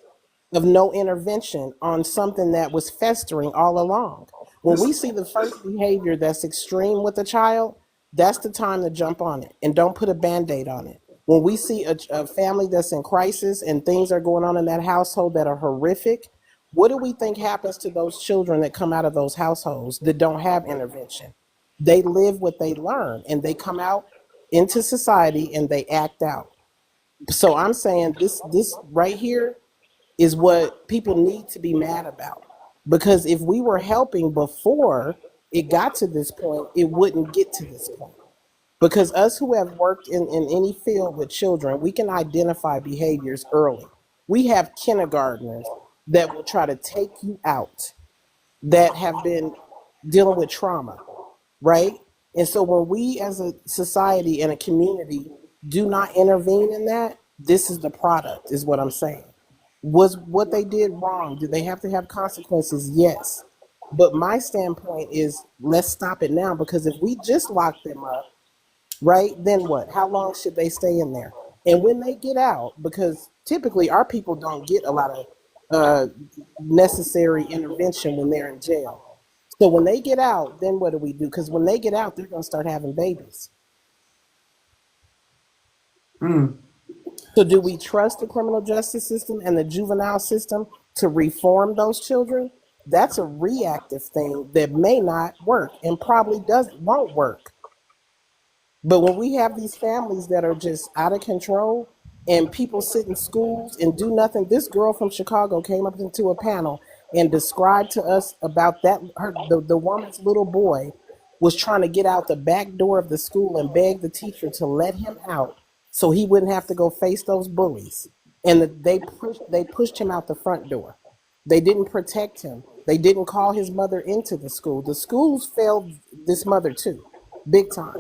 of no intervention on something that was festering all along. When we see the first behavior that's extreme with a child, that's the time to jump on it and don't put a band-aid on it. When we see a family that's in crisis and things are going on in that household that are horrific, what do we think happens to those children that come out of those households that don't have intervention? They live what they learn and they come out into society and they act out. So I'm saying this right here is what people need to be mad about. Because if we were helping before it got to this point, it wouldn't get to this point. Because us who have worked in any field with children, we can identify behaviors early. We have kindergartners that will try to take you out, that have been dealing with trauma, right? And so when we as a society and a community do not intervene in that, this is the product, is what I'm saying. Was what they did wrong? Do they have to have consequences? Yes. But my standpoint is let's stop it now, because if we just lock them up, right, then what? How long should they stay in there? And when they get out, because typically our people don't get a lot of necessary intervention when they're in jail. So when they get out, then what do we do? Because when they get out, they're going to start having babies. So do we trust the criminal justice system and the juvenile system to reform those children? That's a reactive thing that may not work and probably won't work. But when we have these families that are just out of control and people sit in schools and do nothing, this girl from Chicago came up into a panel and described to us about that. The woman's little boy was trying to get out the back door of the school and beg the teacher to let him out so he wouldn't have to go face those bullies. And they pushed him out the front door. They didn't protect him. They didn't call his mother into the school. The schools failed this mother too, big time.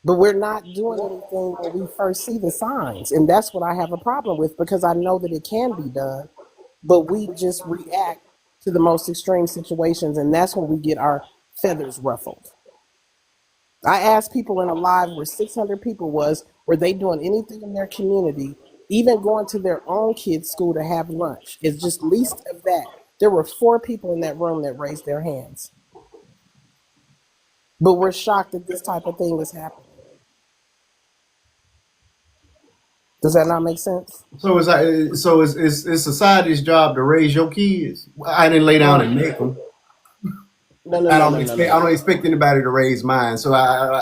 But we're not doing anything when we first see the signs. And that's what I have a problem with, because I know that it can be done, but we just react to the most extreme situations. And that's when we get our feathers ruffled. I asked people in a live where 600 people was, were they doing anything in their community, even going to their own kids' school to have lunch? It's just least of that. There were 4 people in that room that raised their hands. But we're shocked that this type of thing is happening. Does that not make sense? So it's society's job to raise your kids. I didn't lay down and make them. No. I don't expect anybody to raise mine. So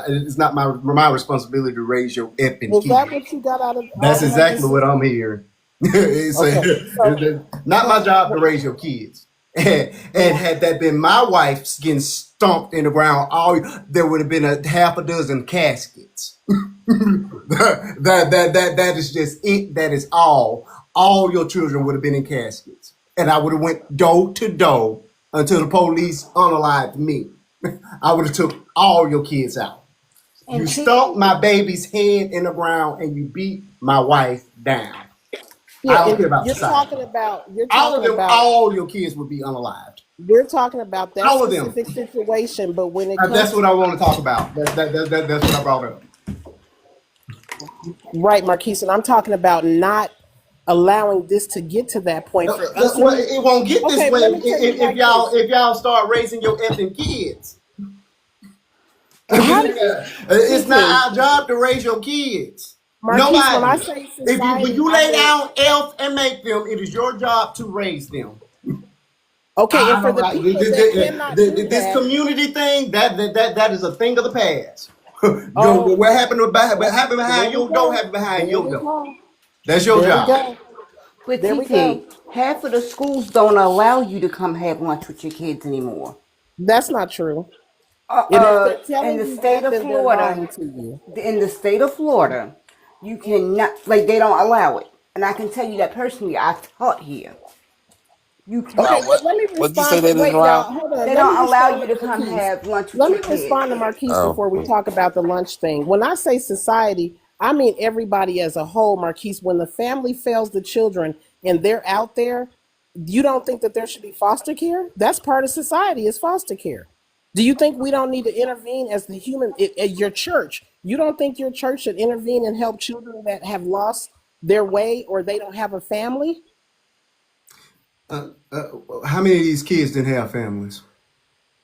it's not my responsibility to raise your effing Was that kids. what you got out of That's all that exactly just what said? I'm hearing. It's Okay. not my job to raise your kids. And had that been my wife getting stomped in the ground, there would have been a half a dozen caskets. that is just it. That is all. All your children would have been in caskets, and I would have went door to door until the police unalived me. I would have took all your kids out. You And stomped my baby's head in the ground, and you beat my wife down. I Yeah, don't care and about you're society. talking about All your kids would be unalived. you're talking about that All of them. specific situation, but when it That's comes what I want to talk about. That's what I brought up. right, Marquise, and I'm talking about not allowing this to get to that point for us. Well, it won't get this Okay, way let me tell you if like y'all this. if y'all start raising your effing kids. How do you, It's not Marquise, our job to raise your kids. when I Nobody. say When society, you I lay mean, down elf and make them, it is your job to raise them. okay, I and for don't the like people that cannot do this that, community thing. That is a thing of the past. oh, What happened behind there we your door go. happened behind There your we door. go. That's your There we job. go. But There we go. TT, half of the schools don't allow you to come have lunch with your kids anymore. That's not true. And if they're In telling the you state that, of then they're Florida, lying to you. you cannot, like, they don't allow it. And I can tell you that personally, I taught here. You Okay, can't. Now, let me what you say respond. they didn't Wait, allow? y'all, hold on. They Let me don't allow respond you to to come Marquise. have lunch with Let your me respond to kids. Marquise Oh, before we talk about the lunch thing. When I say society, I mean everybody as a whole, Marquise. When the family fails the children and they're out there, you don't think that there should be foster care? That's part of society is foster care. Do you think we don't need to intervene as the human at your church? You don't think your church should intervene and help children that have lost their way or they don't have a family? How many of these kids didn't have families?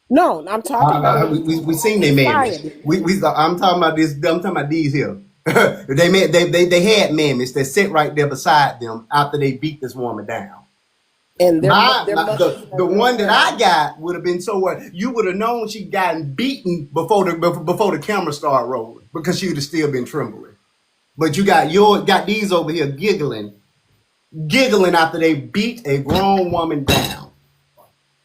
No, I'm talking about We seen their mammies. society. I'm talking about this. I'm talking about these here. they had mammies that sit right there beside them after they beat this woman down. And The one that I got would have been you would have known she gotten beaten before the camera started rolling because she would have still been trembling. But you got these over here giggling after they beat a grown woman down.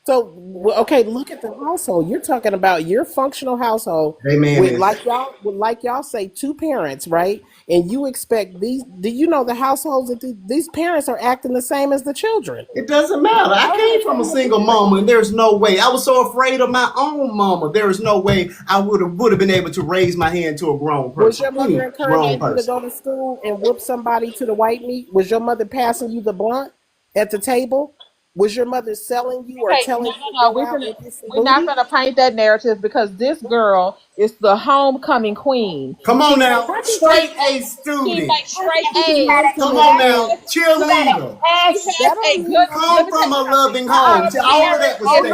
So okay, look at the household. You're talking about your functional household with like y'all say 2 parents, right? And you expect these. Do you know the households that these parents are acting the same as the children? It doesn't matter. I came from a single mama, and there's no way. I was so afraid of my own mama. There is no way I would have been able to raise my hand to a grown person. Was your mother encouraging you to go to school and whoop somebody to the white meat? Was your mother passing you the blunt at the table? Was your mother selling you or telling you to go out and get some We're not booty? going to paint that narrative because this girl is the homecoming queen. Come on now, straight A She student. makes straight A's. Come on now, cheerleader. She has a good. Come from a loving home. All of that was stated.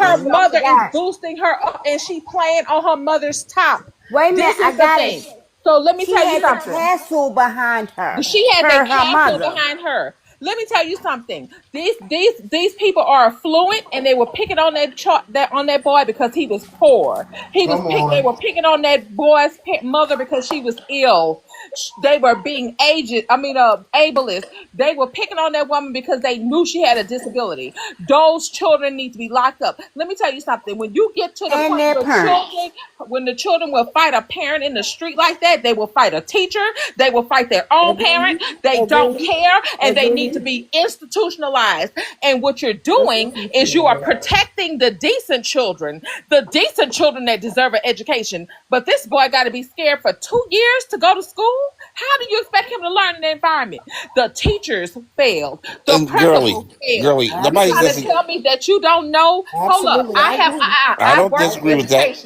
Her mother is boosting her up, and she playing on her mother's top. Wait a minute, I got it. So let me She tell you had the something. castle behind her. She had that castle mother. behind her. Let me tell you something. These people are affluent, and they were picking on that boy because he was poor. They were picking on that boy's mother because she was ill. They were being ableist. They were picking on that woman because they knew she had a disability. Those children need to be locked up. Let me tell you something. When you get to the point where when the children will fight a parent in the street like that, they will fight a teacher. They will fight their own parent. They don't care, and they need to be institutionalized. And what you're doing is you are protecting the decent children that deserve an education. But this boy got to be scared for 2 years to go to school. How do you expect him to learn in the environment? The teachers failed. The principals failed. Girly, nobody You trying to doesn't. tell me that you don't know? Hold up. I don't disagree with that.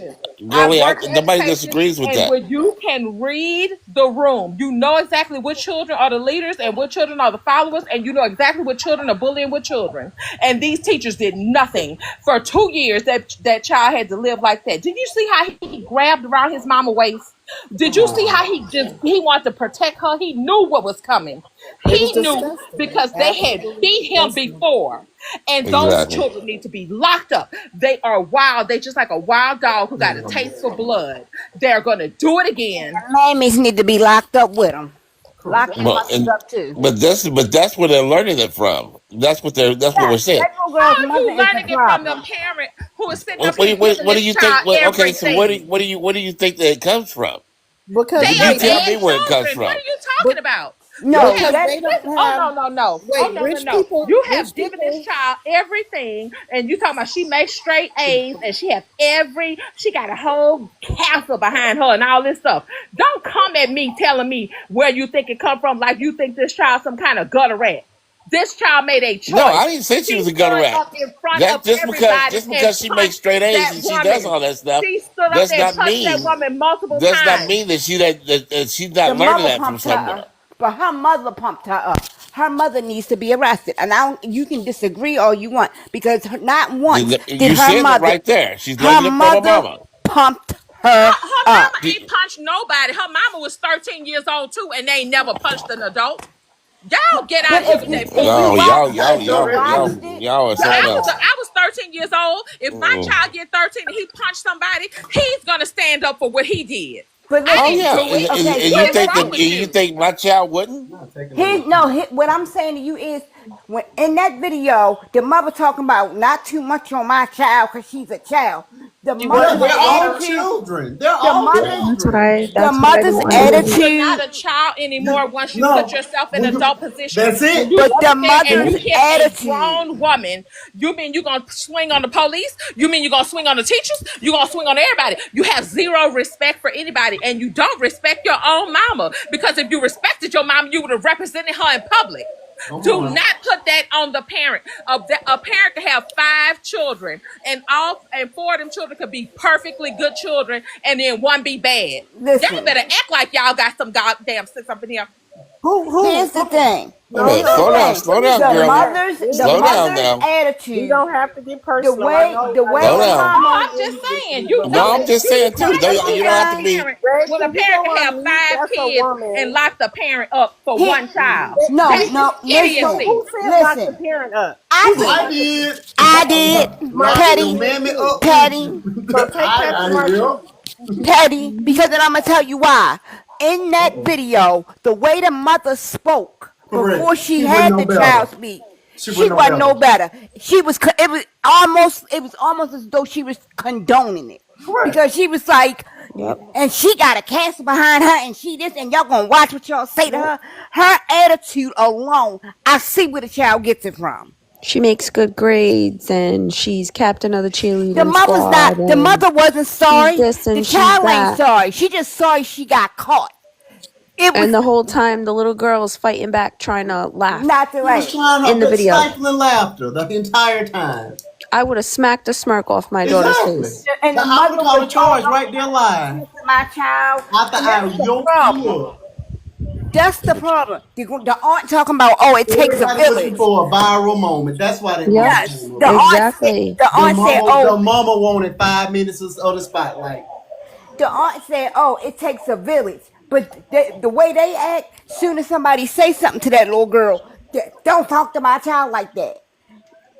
Girly, nobody disagrees with that. When you can read the room, you know exactly what children are the leaders and what children are the followers, and you know exactly what children are bullying with children. And these teachers did nothing for 2 years. That child had to live like that. Did you see how he grabbed around his mama's waist? Did you see how he wanted to protect her? He knew what was coming. He knew because they had beat him before. And those children need to be locked up. They are wild. They just like a wild dog who got a taste for blood. They're going to do it again. Mammies need to be locked up with them. Lock them up too. But that's where they're learning it from. That's what we're saying. How are you learning it from the parent who is sitting up here What do you think? Okay, so everything? what do you think that it comes from? Because you tell me where it comes from. What are you talking about? No, they don't have. No. Wait, people, You have given this child everything, and you talking about she makes straight A's, and she got a whole castle behind her and all this stuff. Don't come at me telling me where you think it come from, like you think this child some kind of gutter rat. This child made a choice. No, I didn't say she was a gutter rat. Just because she makes straight A's and she does all that stuff, does not mean that she's not learning that from somewhere. But her mother pumped her up. Her mother needs to be arrested. And you can disagree all you want because not once did her mother right there. She's learning it from her mama. Pumped her mama ain't punched nobody. Her mama was 13 years old too, and they ain't never punched an adult. Y'all get out here with that. Y'all are something else. I was 13 years old. If my child get 13 and he punched somebody, he's gonna stand up for what he did. But you think my child wouldn't? What I'm saying to you is, when in that video, the mother talking about not too much on my child because she's a child. The mother's children. They're all children. The mother's attitude. You're not a child anymore once you put yourself in an adult position. That's it. But the mother's attitude. A grown woman. You mean you're gonna swing on the police? You mean you're gonna swing on the teachers? You're gonna swing on everybody. You have zero respect for anybody, and you don't respect your own mama. Because if you respected your mama, you would have represented her in public. Come Do on. not put that on the parent. A parent can have 5 children, and 4 of them children could be perfectly good children, and then one be bad. Y'all Listen, better act like y'all got some goddamn sense up in here. here's the thing. Wait a No, minute. Here's the no, thing. Slow let me down, The say girlie. that. mother's the Slow down mother's now. We attitude, don't have to get the personal. way the I way Slow know the down. No, mama. I'm just saying. but No, I'm just saying too. Why You you don't have to let be. a can you parent go can have on mute? 5 That's a kids and woman. lock the parent up for He, one child? no, That's no. So Listen, idiocy. who said lock the listen. parent up? I Who said did. I lock the parent? did. I did. Lock Marcia the Petty, did mammy too. up with petty, you. So take that to Marcia. Yep. petty. Because then I'm gonna tell you why. In that video, the way the mother spoke before Correct. she She wouldn't had know the better. child speak, She she wouldn't know wasn't no better. better. It was almost as though she was condoning it Correct. because she was like, Yep. and she got a cancer behind her, and she this, and y'all gonna watch what y'all say to her. Her attitude alone, I see where the child gets it from. She makes good grades and she's captain of the The cheerleading mother's squad not. The and mother wasn't she's sorry. this The and she's child ain't that. sorry. She just sorry she got caught. It was And the whole time the little girl is fighting back trying to laugh not the She was right. trying in her the best, video. stifling laughter the entire time. I would have smacked the smirk off my daughter's Exactly. face. And the I would mother have called was a all charge over right there live to my child, after and I that's the yoked you problem. up. That's the problem. The aunt talking about, oh, it takes a Everybody looking village. for a viral moment. That's why that mama Yep, Yes, came the up. exactly. aunt said, The oh, mama wanted 5 minutes of the spotlight. the aunt said, oh, it takes a village. But the way they act, soon as somebody say something to that little girl, don't talk to my child like that.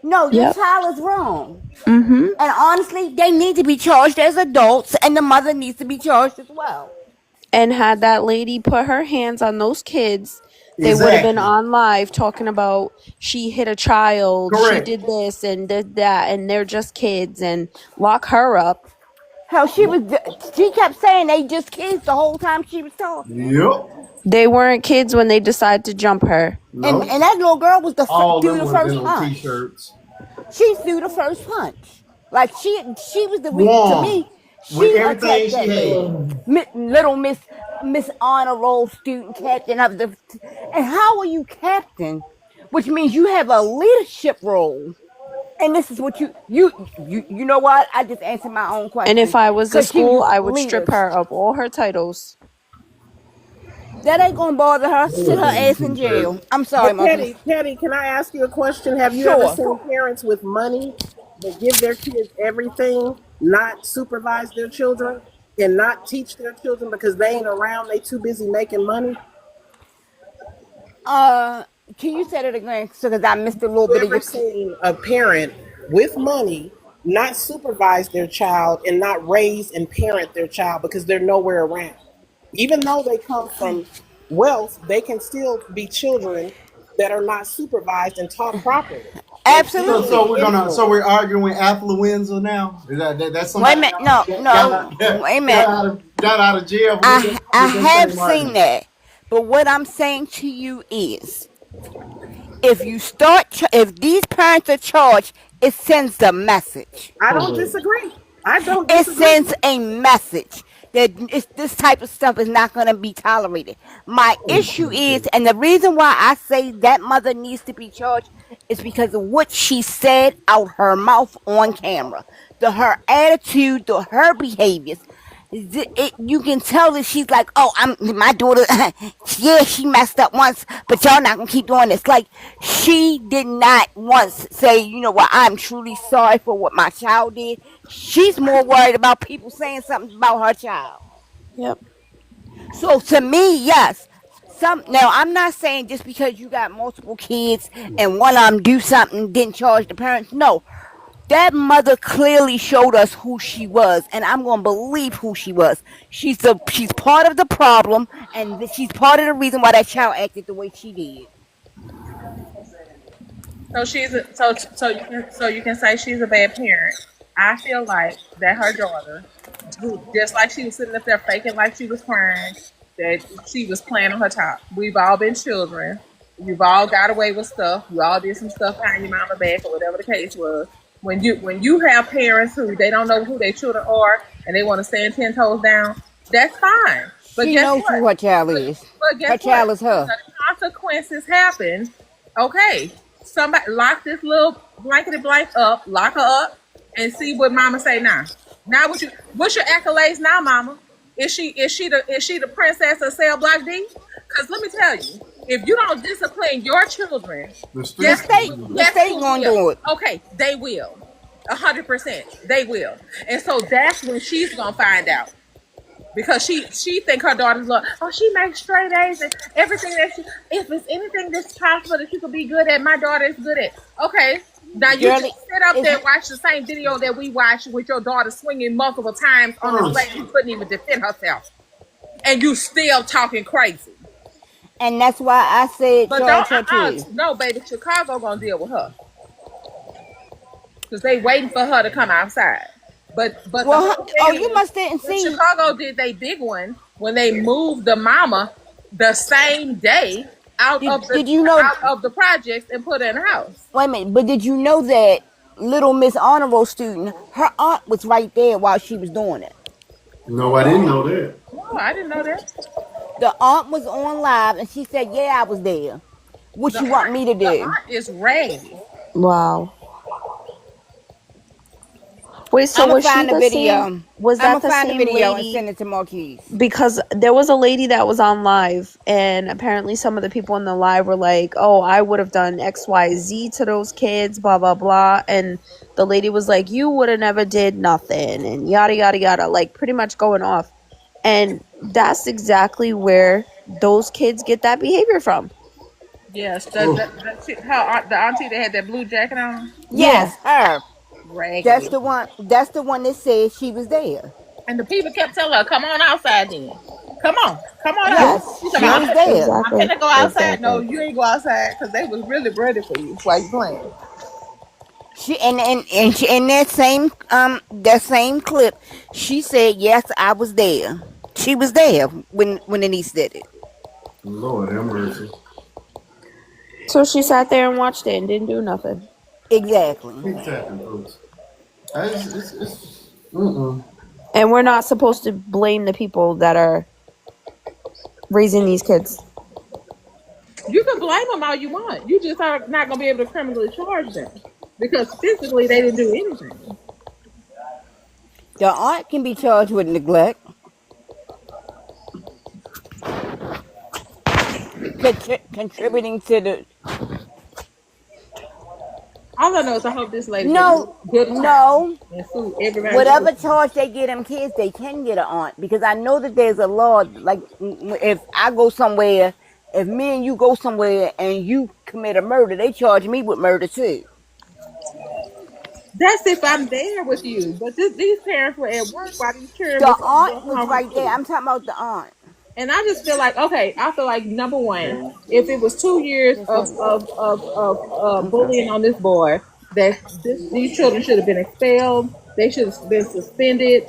No, your Yep. child is wrong. Mm-hmm. And honestly, they need to be charged as adults, and the mother needs to be charged as well. And had that lady put her hands on those kids, they would have been Exactly. on live talking about she hit a child, she Correct. did this and did that, and they're just kids, and lock her up. Hell, she kept saying they just kids the whole time she was talking. Yep. They weren't kids when they decided to jump her. No. And that little girl was All of through them the would have been first on punch. t-shirts. She threw the first punch. Like she was the to One. me. With She everything attacked she that had. lady, little Miss Honor Roll student captain of the. And how are you captain? Which means you have a leadership role. And this is what you know what? I just answered my own And if question I was the because she school, I would leaders. strip her of all her titles. That ain't gonna bother her. Sit her ass in jail. I'm sorry, But Marcus. Petty, can I ask you a question? Have you ever Sure. seen parents with money that give their kids everything, not supervise their children, and not teach their children because they ain't around, they too busy making money? Can you say that again? So, because I missed a little You bit of ever your. seen a parent with money not supervise their child and not raise and parent their child because they're nowhere around? Even though they come from wealth, they can still be children that are not supervised and taught properly and still Absolutely. be influenced. So we're arguing affluenza now? Is that's Wait a somebody minute. No, no. Wait a minute. got out of jail I with that have same seen argument? that, but what I'm saying to you is, if these parents are charged, it sends the message. I don't disagree. I don't It disagree. sends a message that this type of stuff is not going to be tolerated. My issue is, and the reason why I say that mother needs to be charged is because of what she said out her mouth on camera, her attitude, her behaviors. You can tell that she's like, oh, my daughter. Yeah, she messed up once, but y'all not gonna keep doing this. Like, she did not once say, you know what, I'm truly sorry for what my child did. She's more worried about people saying something about her child. Yep. So to me, yes. Now I'm not saying just because you got multiple kids and one of them do something, didn't charge the parents. No, that mother clearly showed us who she was, and I'm gonna believe who she was. She's part of the problem, and she's part of the reason why that child acted the way she did. So you can say she's a bad parent. I feel like that her daughter, who just like she was sitting up there faking like she was crying, that she was playing on her top. We've all been children. You've all got away with stuff. You all did some stuff behind your mama back or whatever the case was. When you have parents who they don't know who their children are and they want to stand 10 toes down, that's fine. But She guess knows what? who her child is. But guess Her child what? is her. The consequences happen Okay, somebody lock this little blankety blank up, lock her up, and see what Mama say now. Now what's your accolades now, Mama? Is she the princess of Cell Block D? Because let me tell you, if you don't discipline your children, The The streets guess gonna state, do the it. guess state who gonna will? do it. Okay, they will. 100%, they will. And so that's when she's gonna find out because she think her daughter's love. Oh, she makes straight A's and everything that she. If it's anything that's possible that she could be good at, my daughter is good at. Okay, now you just Girlie, sit up it's there and watch the same video that we watched with your daughter swinging multiple times on this lady who couldn't even defend herself, and you still talking crazy. and that's why I said But don't charge her too. no, baby, Chicago gonna deal with her because they waiting for her to come outside. But the Well, whole oh, thing you is, must didn't when see. Chicago did they big one when they moved the mama the same day out Did, of the did you know? out of the projects and put her in the house. Wait a minute, but did you know that little Miss Honor Roll student, her aunt was right there while she was doing it. No, I didn't know that. Oh, I didn't know that. The aunt was on live and she said, "Yeah, I was there. What The you want aunt, me to the do?" aunt is raggedy. Wow. Wait, so I'ma was she find the the same? video. Was I'ma that the find the same video and lady? send it to Marquise. Because there was a lady that was on live, and apparently some of the people in the live were like, "Oh, I would have done XYZ to those kids, blah blah blah," and the lady was like, "You would have never did nothing," and yada yada yada, like pretty much going off. And that's exactly where those kids get that behavior from. Yes, the auntie that had that blue jacket on, Yes, her. That's raggedy. the one. That's the one that said she was there. And the people kept telling her, "Come on outside, then. Come on, come on out." Yes, She said, she was there. I'm Exactly. finna go outside." No, Exactly. you ain't go outside because they was really ready for you while you playing. She and she, in that same clip, she said, "Yes, I was there." She was there when the niece did it. Lord have mercy. So she sat there and watched it and didn't do nothing. Exactly. Keep tapping, folks. It's mm-mm. And we're not supposed to blame the people that are raising these kids. You can blame them all you want. You just are not gonna be able to criminally charge them because physically they didn't do anything. The aunt can be charged with neglect, contributing to the. All I know is I hope this lady No, gets good time no. and sue everybody. Whatever charge they get them kids, they can get an aunt because I know that there's a law. Like if I go somewhere, if me and you go somewhere and you commit a murder, they charge me with murder too. That's if I'm there with you. But these parents were at work while these children The was aunt going was home from right there. school. I'm talking about the aunt. And I just feel like, okay, I feel like number one, if it was 2 years Just of one. Okay. bullying on this boy, these children should have been expelled. They should have been suspended.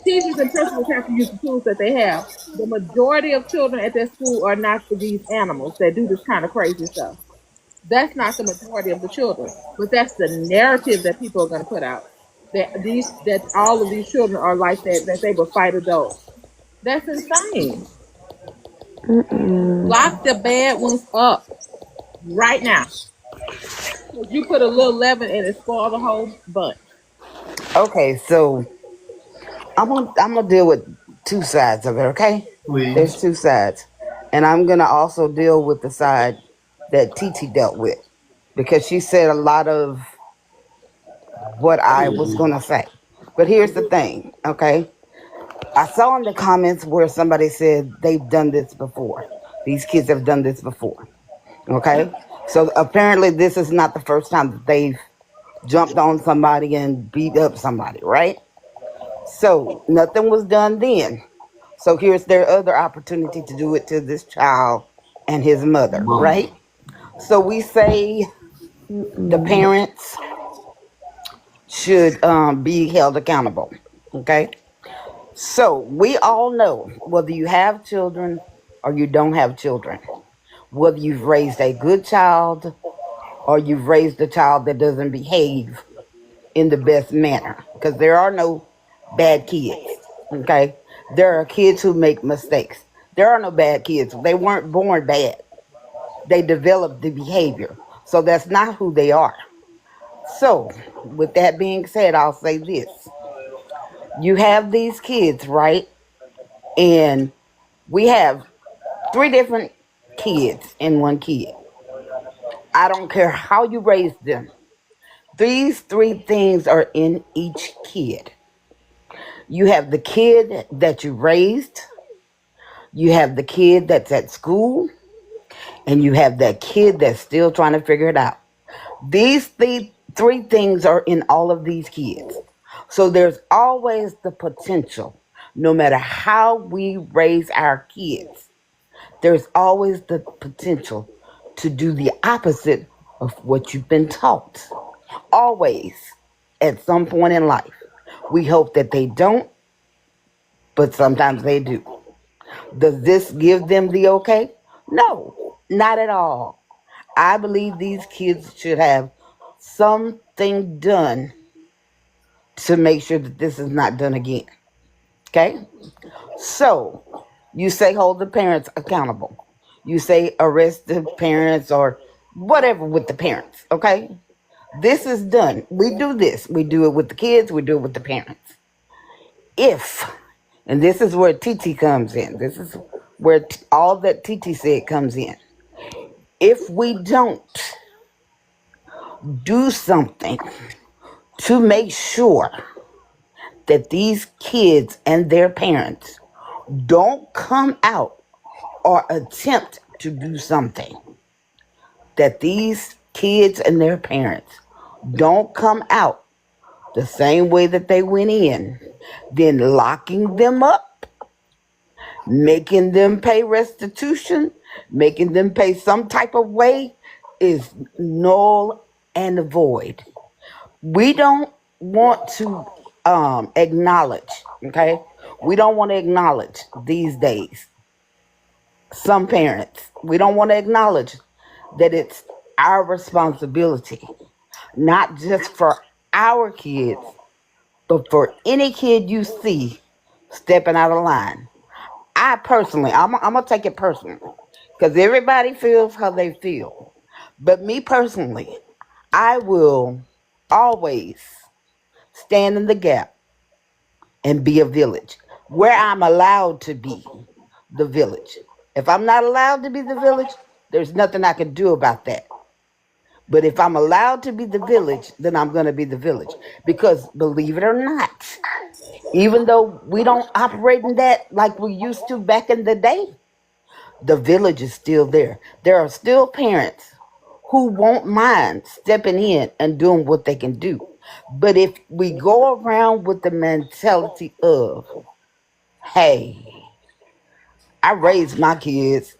Teachers and principals have to use the tools that they have. The majority of children at that school are not these animals that do this kind of crazy stuff. That's not the majority of the children, but that's the narrative that people are going to put out. That all of these children are like that. That they will fight adults. That's insane. Lock the bad ones up right now. You put a little leaven and it spoil the whole bunch. Okay, so I'm gonna deal with two sides of it. Okay, there's Please. two sides, and I'm gonna also deal with the side that TT dealt with because she said a lot of what I was gonna say. But here's the thing, okay? I saw in the comments where somebody said they've done this before. These kids have done this before. Okay? So apparently this is not the first time that they've jumped on somebody and beat up somebody, right? So nothing was done then. So here's their other opportunity to do it to this child and his mother, right? So we say the parents should be held accountable. Okay? So we all know whether you have children or you don't have children, whether you've raised a good child or you've raised a child that doesn't behave in the best manner, because there are no bad kids. Okay, there are kids who make mistakes. There are no bad kids. They weren't born bad. They develop the behavior. So that's not who they are. So, with that being said, I'll say this. You have these kids, right? And we have three different kids in one kid. I don't care how you raise them. These three things are in each kid. You have the kid that you raised, you have the kid that's at school, and you have that kid that's still trying to figure it out. These three things are in all of these kids. So there's always the potential, no matter how we raise our kids, there's always the potential to do the opposite of what you've been taught. Always, at some point in life. We hope that they don't, but sometimes they do. Does this give them the okay? No, not at all. I believe these kids should have something done to make sure that this is not done again. Okay? So, you say hold the parents accountable. You say arrest the parents or whatever with the parents. Okay? This is done. We do this. We do it with the kids. We do it with the parents. If, and this is where TT comes in. This is where all that TT said comes in. If we don't do something to make sure that these kids and their parents don't come out or attempt to do something, that these kids and their parents don't come out the same way that they went in, then locking them up, making them pay restitution, making them pay some type of way is null and void. We don't want to acknowledge, okay? We don't want to acknowledge these days. Some parents, we don't want to acknowledge that it's our responsibility, not just for our kids, but for any kid you see stepping out of line. I personally, I'm gonna take it personally, because everybody feels how they feel. But me personally, I will always stand in the gap and be a village where I'm allowed to be the village. If I'm not allowed to be the village, there's nothing I can do about that. But if I'm allowed to be the village, then I'm going to be the village. Because believe it or not, even though we don't operate in that like we used to back in the day, the village is still there. There are still parents who won't mind stepping in and doing what they can do. But if we go around with the mentality of, hey, I raised my kids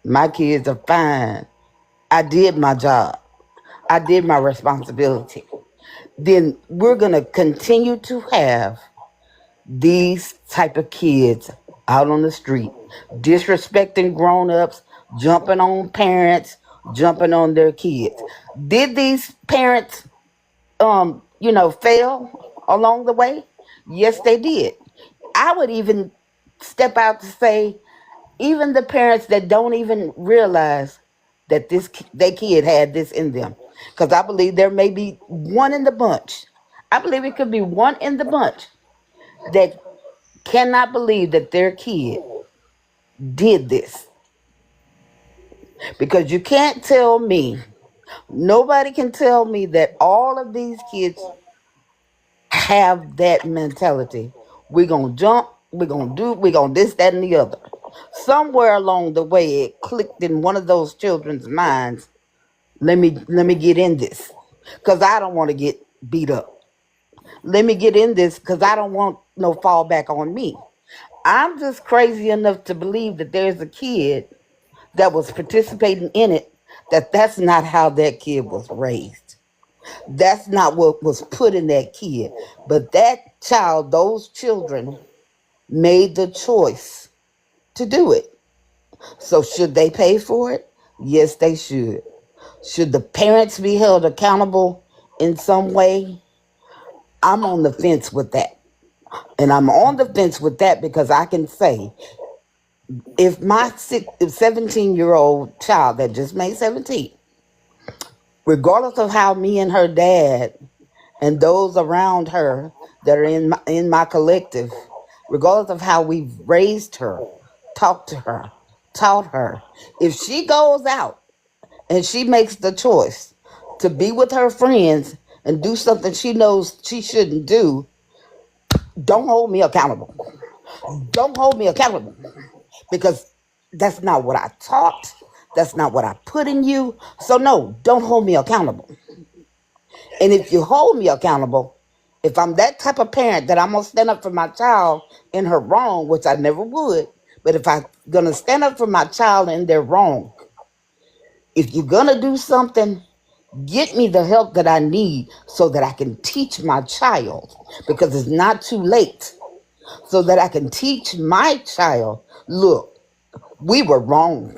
are fine, I did my job, I did my responsibility, then we're going to continue to have these type of kids out on the street, disrespecting grown-ups, jumping on parents, jumping on their kids. Did these parents, fail along the way? Yes, they did. I would even step out to say, even the parents that don't even realize that their kid had this in them, because I believe there may be one in the bunch. I believe it could be one in the bunch that cannot believe that their kid did this. Because you can't tell me, nobody can tell me that all of these kids have that mentality. We're going to jump, we're going to this, that, and the other. Somewhere along the way, it clicked in one of those children's minds, let me get in this, because I don't want to get beat up. Let me get in this because I don't want no fallback on me. I'm just crazy enough to believe that there's a kid that was participating in it, that's not how that kid was raised. That's not what was put in that kid. But that child, those children made the choice to do it. So should they pay for it? Yes, they should. Should the parents be held accountable in some way? I'm on the fence with that. And I'm on the fence with that because I can say If my 17-year-old child that just made 17, regardless of how me and her dad and those around her that are in my collective, regardless of how we've raised her, talked to her, taught her, if she goes out and she makes the choice to be with her friends and do something she knows she shouldn't do, don't hold me accountable. Don't hold me accountable, because that's not what I taught. That's not what I put in you. So no, don't hold me accountable. And if you hold me accountable, if I'm that type of parent that I'm going to stand up for my child in her wrong, which I never would, but if I'm going to stand up for my child in their wrong, if you're going to do something, get me the help that I need so that I can teach my child, because it's not too late, so that I can teach my child, look, we were wrong.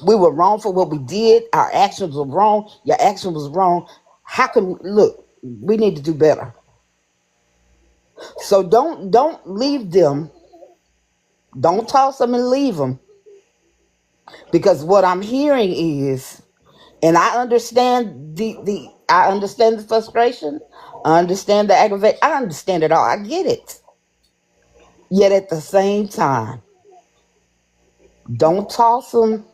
We were wrong for what we did. Our actions were wrong. Your action was wrong. How can, look, we need to do better. So don't leave them. Don't toss them and leave them. Because what I'm hearing is, and I understand I understand the frustration. I understand the aggravation. I understand it all. I get it. Yet at the same time, don't toss them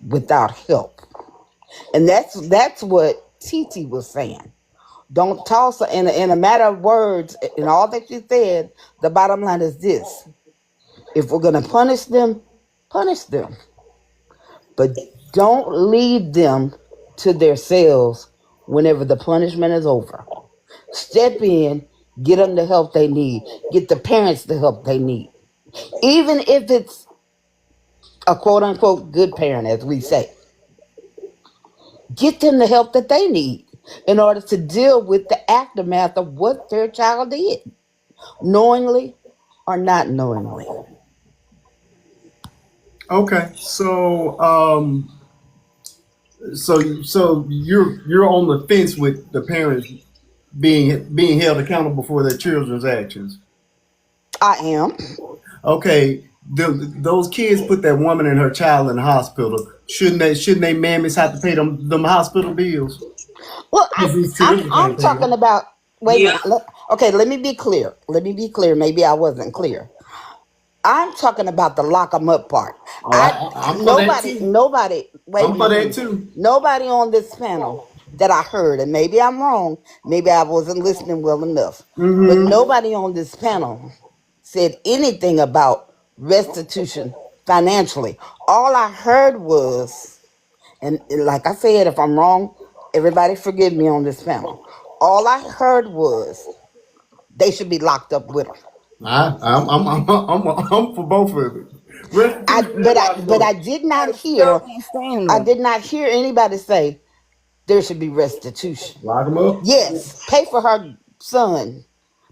without help. And that's what Titi was saying. Don't toss her in a matter of words. In all that you said, the bottom line is this: if we're gonna punish them, but don't leave them to themselves whenever the punishment is over. Step in, get them the help they need, get the parents the help they need, even if it's a quote unquote good parent, as we say. Get them the help that they need in order to deal with the aftermath of what their child did, knowingly or not knowingly. Okay, so you're on the fence with the parents being held accountable for their children's actions. I am. Okay, those kids put that woman and her child in the hospital. Shouldn't they mammies have to pay them hospital bills? Well, Because these I'm children I'm can't pay talking them. about. Wait a Yeah. minute. Okay, let me be clear. Maybe I wasn't clear. I'm talking about the lock 'em up part. Oh, I'm for that too. Nobody. Wait a I'm for that minute. too. Nobody on this panel that I heard, and maybe I'm wrong. Maybe I wasn't listening well enough. But nobody on this panel said anything about restitution financially. All I heard was, and like I said, if I'm wrong, everybody forgive me on this panel. All I heard was they should be locked up with them. I'm for both of it. Restitution and locked But up. I did not Still hear. can't stand I them. did not hear anybody say there should be restitution. Lock them up. Yes, pay for her son.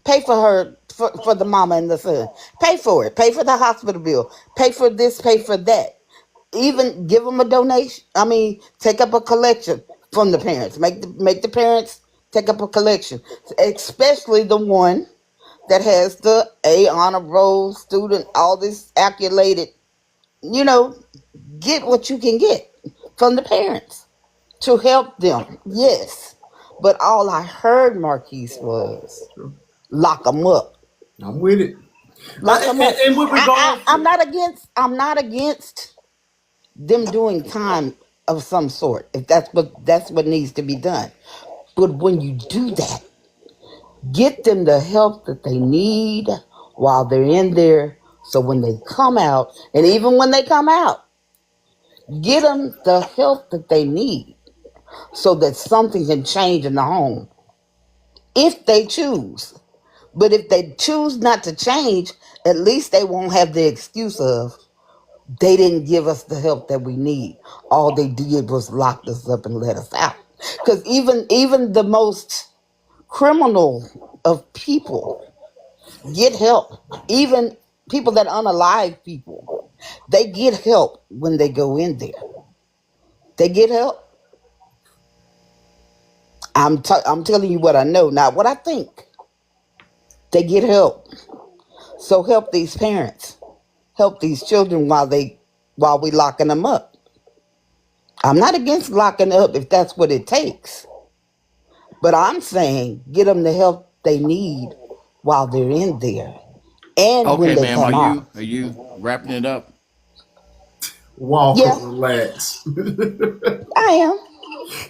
Pay for her for the mama and the son. Pay for it. Pay for the hospital bill. Pay for this. Pay for that. Even give them a donation. I mean, take up a collection from the parents. Make the parents take up a collection, especially the one that has the A honor roll student, all this accoladed. You know, get what you can get from the parents to help them. Yes, but all I heard, Marquise, was lock them up. I'm with it. Lock them up. And with regards I'm to, not against. I'm not against them doing time of some sort if that's what needs to be done. But when you do that, get them the help that they need while they're in there. So when they come out, and even when they come out, get them the help that they need so that something can change in the home if they choose. But if they choose not to change, at least they won't have the excuse of they didn't give us the help that we need. All they did was lock us up and let us out. Because even the most criminal of people get help. Even people that unalive people, they get help when they go in there. They get help. I'm telling you what I know, not what I think. They get help. So help these parents. help these children while we locking them up. I'm not against locking up if that's what it takes, but I'm saying get them the help they need while they're in there and when Okay, they ma'am, come out. are you wrapping it up? Walker, Yeah, relax. I am.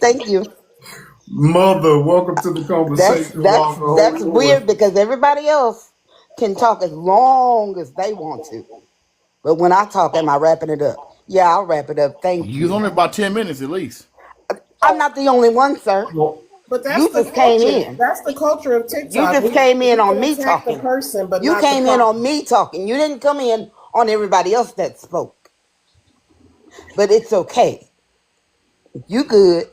Thank you. Mother, welcome to the That's conversation, that's Walker. Hold that's on. weird because everybody else can talk as long as they want to. But when I talk, am I wrapping it up? Yeah, I'll wrap it up. Thank Use you. only about 10 minutes at least. I'm not the only one, sir. Well, But that's You the just came culture. in. That's the culture of You TikTok. just We came in on can me attack the talking. person, but You not the came in on problem. me talking. You didn't come in on everybody else that spoke. But it's okay. You good.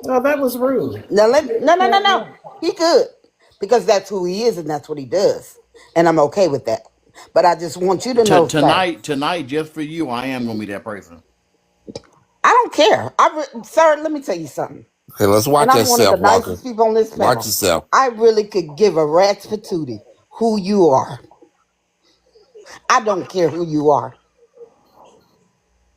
No, that was rude. Now Yeah, no. He good. Because that's who he is and that's what he does. And I'm okay with that. But I just want you to know, sir. Tonight, just for you, I am gonna be that person. I don't care. Sir, let me tell you something. Okay, let's And watch I'm one of the yourself, Walker. nicest people on this Watch panel. yourself. I really could give a rat's patootie who you are. I don't care who you are.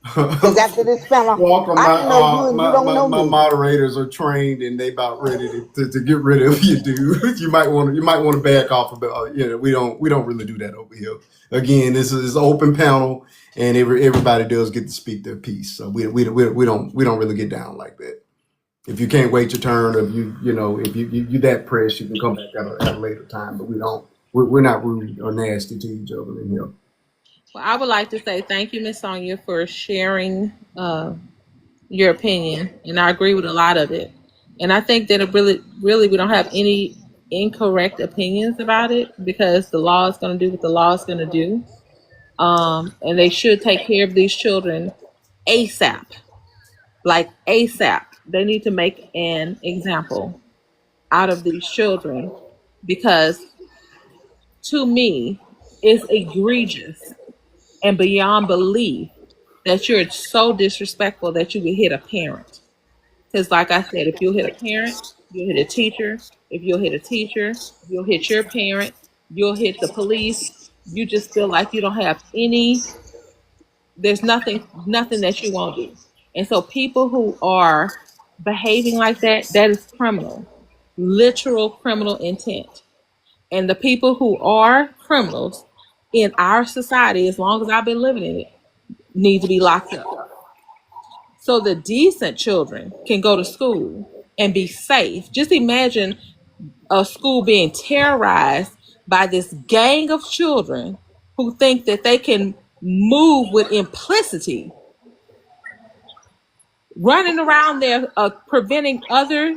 Because after this panel, Walker, I can know you and you don't know my me. moderators are trained and they about ready to get rid of you, dude. You might want to back off a bit. We don't really do that over here. Again, this is an open panel, and everybody does get to speak their piece. So we don't really get down like that. If you can't wait your turn, or if you that pressed, you can come back at a later time. But we don't. We're not rude or nasty to each other in here. Well, I would like to say thank you, Miss Sonia, for sharing your opinion, and I agree with a lot of it. And I think that it really, we don't have any incorrect opinions about it because the law is going to do what the law is going to do, and they should take care of these children ASAP, like ASAP. They need to make an example out of these children because, to me, it's egregious and beyond belief that you're so disrespectful that you would hit a parent. Because, like I said, if you'll hit a parent, you'll hit a teacher. If you'll hit a teacher, you'll hit your parent. You'll hit the police. You just feel like you don't have there's nothing that you won't do. And so people who are behaving like that, that is criminal, literal criminal intent. And the people who are criminals in our society, as long as I've been living in it, need to be locked up. So the decent children can go to school and be safe. Just imagine a school being terrorized by this gang of children who think that they can move with implicity, running around there preventing other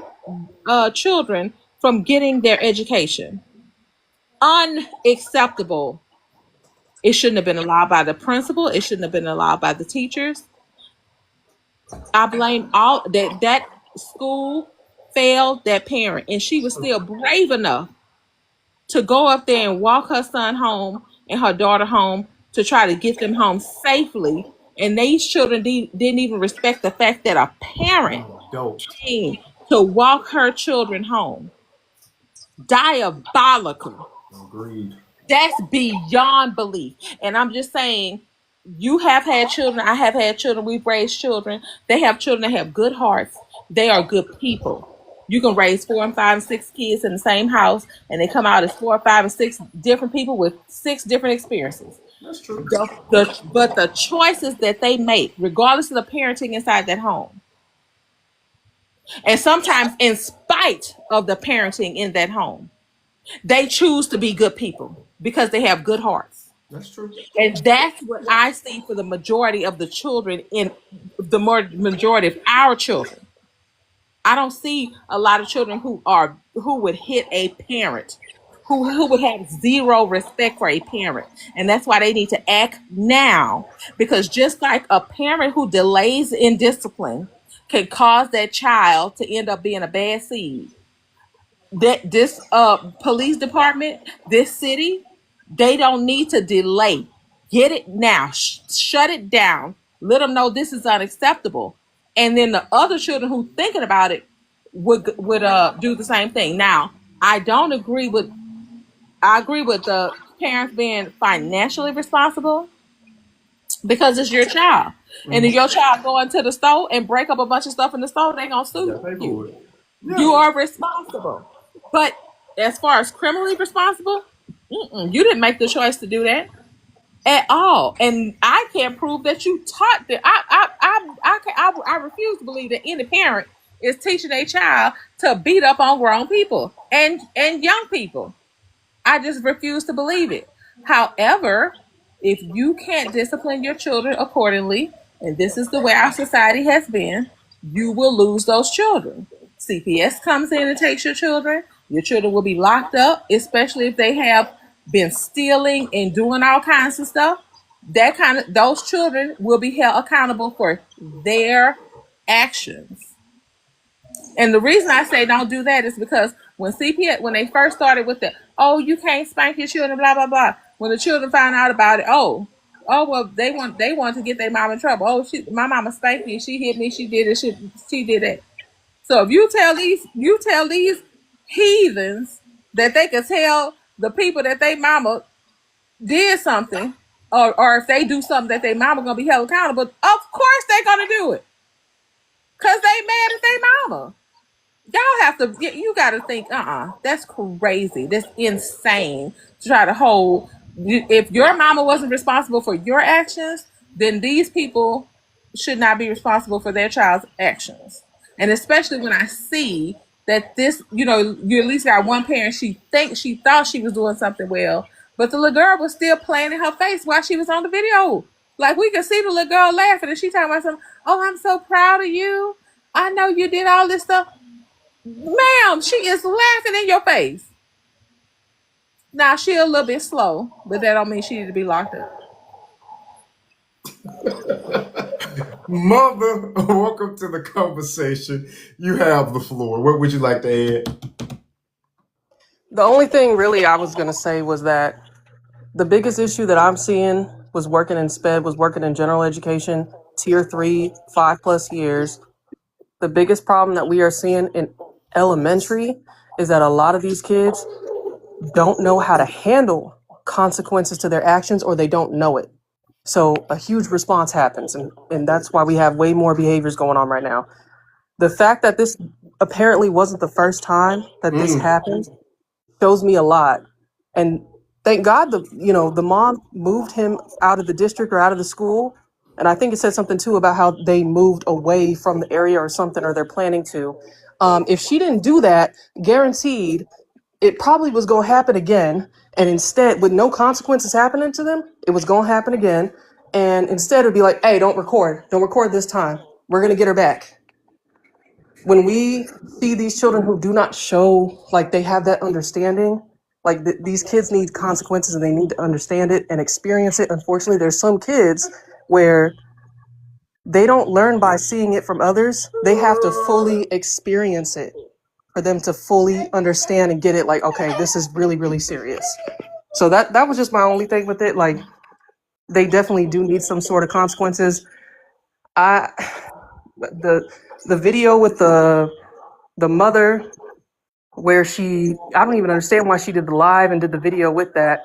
children from getting their education. Unacceptable. It shouldn't have been allowed by the principal. It shouldn't have been allowed by the teachers. I blame all that school failed that parent, and she was still brave enough to go up there and walk her son home and her daughter home to try to get them home safely. And these children didn't even respect the fact that a parent Dope. came to walk her children home. Diabolical. Agreed. That's beyond belief. And I'm just saying, you have had children. I have had children. We've raised children. They have children that have good hearts. They are good people. You can raise 4 and 5 and 6 kids in the same house, and they come out as 4, 5, and 6 different people with 6 different experiences. That's true. But the choices that they make, regardless of the parenting inside that home, and sometimes in spite of the parenting in that home, they choose to be good people because they have good hearts. That's true. And that's what I see for the majority of the children in the majority of our children. I don't see a lot of children who would hit a parent, who would have zero respect for a parent. And that's why they need to act now. Because just like a parent who delays in discipline can cause that child to end up being a bad seed, that this police department, this city, they don't need to delay. Get it now. Shut it down. Let them know this is unacceptable. And then the other children who thinking about it would do the same thing. Now, I agree with the parents being financially responsible, because it's your child. And if your child go into the store and break up a bunch of stuff in the store, they're gonna sue you. You are responsible. But as far as criminally responsible, you didn't make the choice to do that at all. And I can't prove that you taught that. I refuse to believe that any parent is teaching a child to beat up on grown people and young people. I just refuse to believe it. However, if you can't discipline your children accordingly, and this is the way our society has been, you will lose those children. CPS comes in and takes your children. Your children will be locked up, especially if they have been stealing and doing all kinds of stuff. Those children will be held accountable for their actions. And the reason I say don't do that is because when they first started with the, oh, you can't spank your children, blah, blah, blah. When the children found out about it, well, they want to get their mom in trouble. Oh, my mama spanked me, she hit me, she did it, she did that. So if you tell these heathens that they can tell the people that they mama did something, or if they do something that they mama gonna be held accountable, of course they're gonna do it. Cause they mad at their mama. You got to think, that's crazy. That's insane to try to hold. If your mama wasn't responsible for your actions, then these people should not be responsible for their child's actions. And especially when I see that this, you at least got one parent, she thought she was doing something well, but the little girl was still playing in her face while she was on the video. Like, we could see the little girl laughing, and she talking about something, oh, I'm so proud of you. I know you did all this stuff. Ma'am, she is laughing in your face. Now, she a little bit slow, but that don't mean she need to be locked up. Mother, welcome to the conversation. You have the floor. What would you like to add? The only thing really I was going to say was that the biggest issue that I'm seeing was working in SPED, was working in general education, tier 3, 5+ years. The biggest problem that we are seeing in elementary is that a lot of these kids don't know how to handle consequences to their actions, or they don't know it. So a huge response happens, and that's why we have way more behaviors going on right now. The fact that this apparently wasn't the first time that this happened shows me a lot. And thank God the mom moved him out of the district or out of the school. And I think it said something too about how they moved away from the area or something, or they're planning to. If she didn't do that, guaranteed it probably was going to happen again. And instead, with no consequences happening to them, it was going to happen again. And instead, it'd be like, hey, don't record this time. We're going to get her back. When we see these children who do not show like they have that understanding, like these kids need consequences and they need to understand it and experience it. Unfortunately, there's some kids where they don't learn by seeing it from others. They have to fully experience it for them to fully understand and get it. Like, okay, this is really, really serious. So that was just my only thing with it. Like, they definitely do need some sort of consequences. The video with the mother where I don't even understand why she did the live and did the video with that.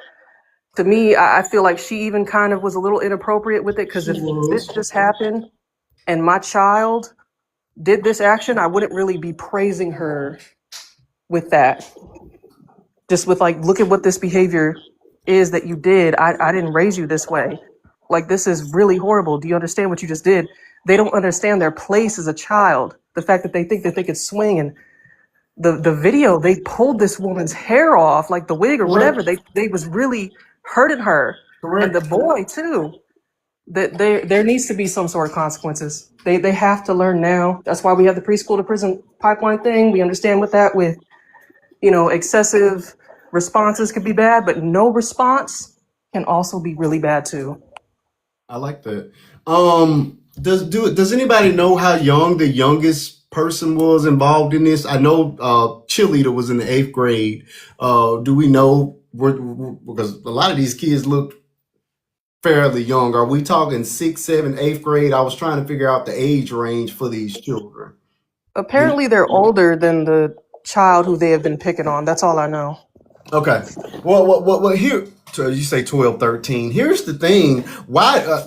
To me, I feel like she even kind of was a little inappropriate with it, because if this just happened and my child did this action, I wouldn't really be praising her with that. Just with like, look at what this behavior is that you did. I didn't raise you this way. Like, this is really horrible. Do you understand what you just did? They don't understand their place as a child. The fact that they think that they could swing, and the video, they pulled this woman's hair off, like the wig or whatever. They was really hurting her. And the boy too. That there needs to be some sort of consequences. They have to learn now. That's why we have the preschool to prison pipeline thing. We understand with that, with excessive responses could be bad, but no response can also be really bad too. I like that. Does anybody know how young the youngest person was involved in this? I know cheerleader was in the 8th grade. Do we know? Because a lot of these kids look fairly young. Are we talking 6th, 7th, 8th grade? I was trying to figure out the age range for these children. Apparently they're older than the child who they have been picking on. That's all I know. Okay. Well, here, so you say 12, 13. Here's the thing. Why,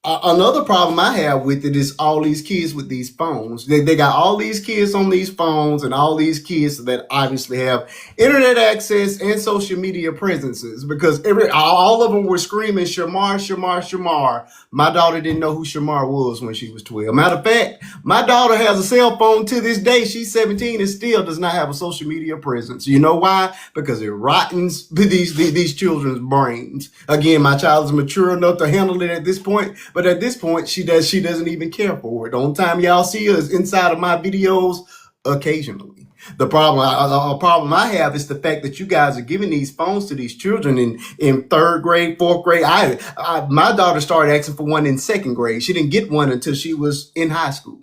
another problem I have with it is all these kids with these phones. They got all these kids on these phones and all these kids that obviously have internet access and social media presences because all of them were screaming Shamar, Shamar, Shamar. My daughter didn't know who Shamar was when she was 12. Matter of fact, my daughter has a cell phone to this day. She's 17 and still does not have a social media presence. You know why? Because it rottens these children's brains. Again, my child is mature enough to handle it at this point, but at this point, she doesn't even care for it. The only time y'all see her is inside of my videos occasionally. The problem I have is the fact that you guys are giving these phones to these children in third grade, fourth grade. My daughter started asking for one in second grade. She didn't get one until she was in high school.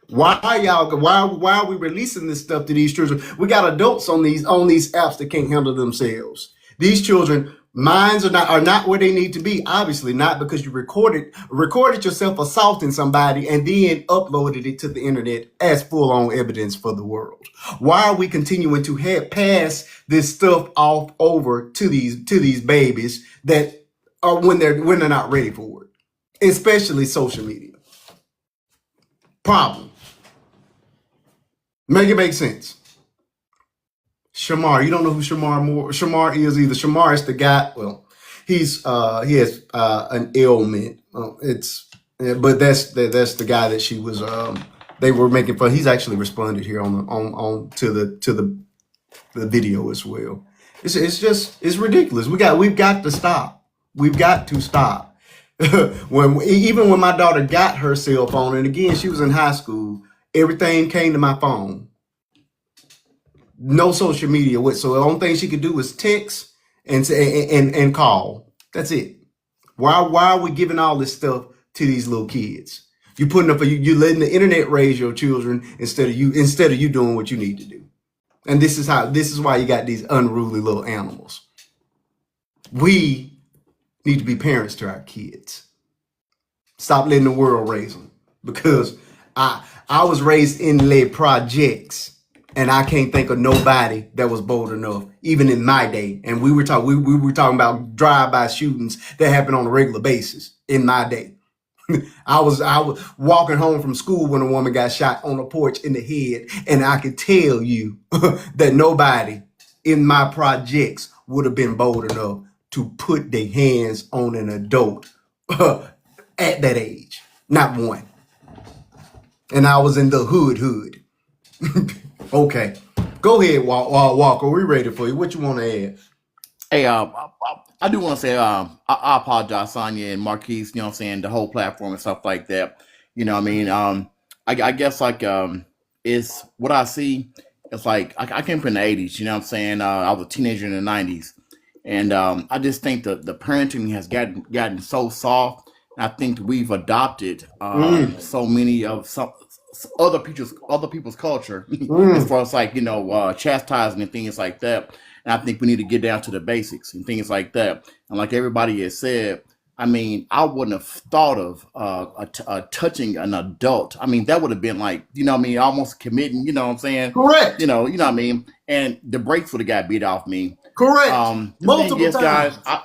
Why are we releasing this stuff to these children? We got adults on these apps that can't handle themselves. These children minds are not where they need to be. Obviously not, because you recorded yourself assaulting somebody and then uploaded it to the internet as full-on evidence for the world. Why are we continuing to pass this stuff off over to these babies that are when they're not ready for it, especially social media? Problem. Make it make sense. Shamar, you don't know who Shamar is either. Shamar is the guy. Well, he has an ailment. But that's the guy that she was. They were making fun. He's actually responded here to the video as well. It's ridiculous. We've got to stop. We've got to stop. Even when my daughter got her cell phone, and again she was in high school, everything came to my phone. No social media. So the only thing she could do was text and call. That's it. Why are we giving all this stuff to these little kids? You're letting the internet raise your children instead of you doing what you need to do. And this is why you got these unruly little animals. We need to be parents to our kids. Stop letting the world raise them, because I was raised in lead projects, and I can't think of nobody that was bold enough, even in my day. And we were talking about drive-by shootings that happen on a regular basis in my day. I was walking home from school when a woman got shot on the porch in the head, and I could tell you that nobody in my projects would have been bold enough to put their hands on an adult at that age. Not one. And I was in the hood. Okay. Go ahead, Walker. We're ready for you. What you want to add? Hey, I do want to say, I apologize, Sonya and Marquise, you know what I'm saying, the whole platform and stuff like that. You know what I mean? I guess like, it's what I see. It's like, I came from the 80s, you know what I'm saying? I was a teenager in the 90s. And I just think the parenting has gotten so soft. And I think we've adopted so many of some other people's culture as far as like, chastising and things like that. And I think we need to get down to the basics and things like that. And like everybody has said, I mean, I wouldn't have thought of touching an adult. I mean, that would have been like, almost committing, you know what I'm saying? Correct. You know what I mean? And the brakes would have got beat off me. Correct. Multiple times. Guys,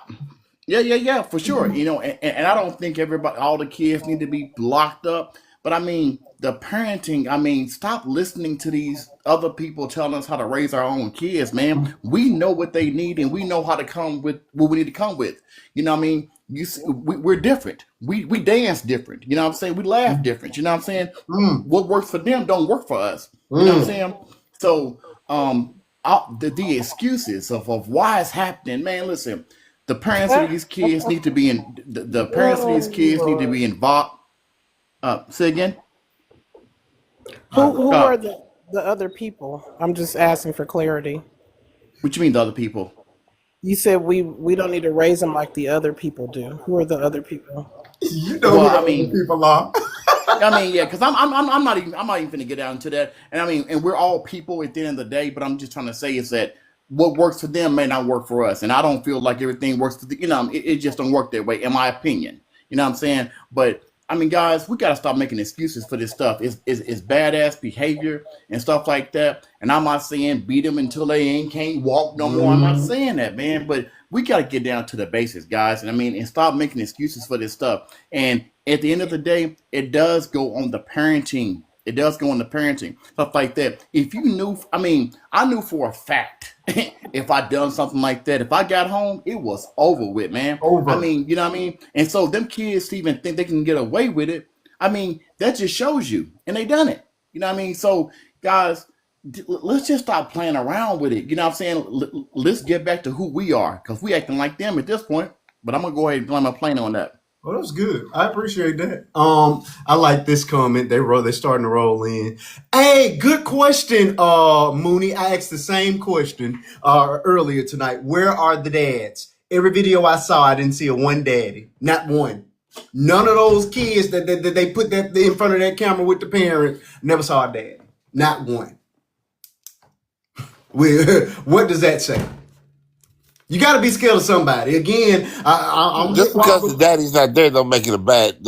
yeah, for sure. And I don't think all the kids need to be locked up. But I mean, the parenting, stop listening to these other people telling us how to raise our own kids, man. We know what they need, and we know how to come with what we need to come with. You know what I mean? We're different. We dance different. You know what I'm saying? We laugh different. You know what I'm saying? What works for them don't work for us. You know what I'm saying? So the excuses of why it's happening, man, listen, the parents of these kids need to be involved. Say again? Who are the other people? I'm just asking for clarity. What you mean the other people? You said we don't need to raise them like the other people do. Who are the other people? You know who the other people are. Yeah, because I'm not even gonna get down to that. And and we're all people at the end of the day. But I'm just trying to say is that what works for them may not work for us, and I don't feel like everything works for it just don't work that way, in my opinion. You know what I'm saying? But I mean, guys, we gotta stop making excuses for this stuff. It's badass behavior and stuff like that. And I'm not saying beat them until they can't walk no more. I'm not saying that, man. But we gotta get down to the basics, guys. And I mean, and stop making excuses for this stuff. And at the end of the day, it does go on the parenting. It does go on the parenting, stuff like that. If you knew, I mean, I knew for a fact if I done something like that, if I got home, it was over with, man. I Over. mean, you know what I mean? And so them kids to even think they can get away with it, I mean, that just shows you. And they done it. You know what I mean? So, guys, let's just stop playing around with it. You know what I'm saying? Let's get back to who we are, because we acting like them at this point. But I'm going to go ahead and land my plane on that. Well, that's good. I appreciate that. I like this comment. They're starting to roll in. Hey, good question, Mooney. I asked the same question earlier tonight. Where are the dads? Every video I saw, I didn't see a one daddy. Not one. None of those kids that they put that in front of that camera with the parent, never saw a dad. Not one. What does that say? You got to be scared of somebody. Again, I'm Just because the daddy's not there, don't make it a bad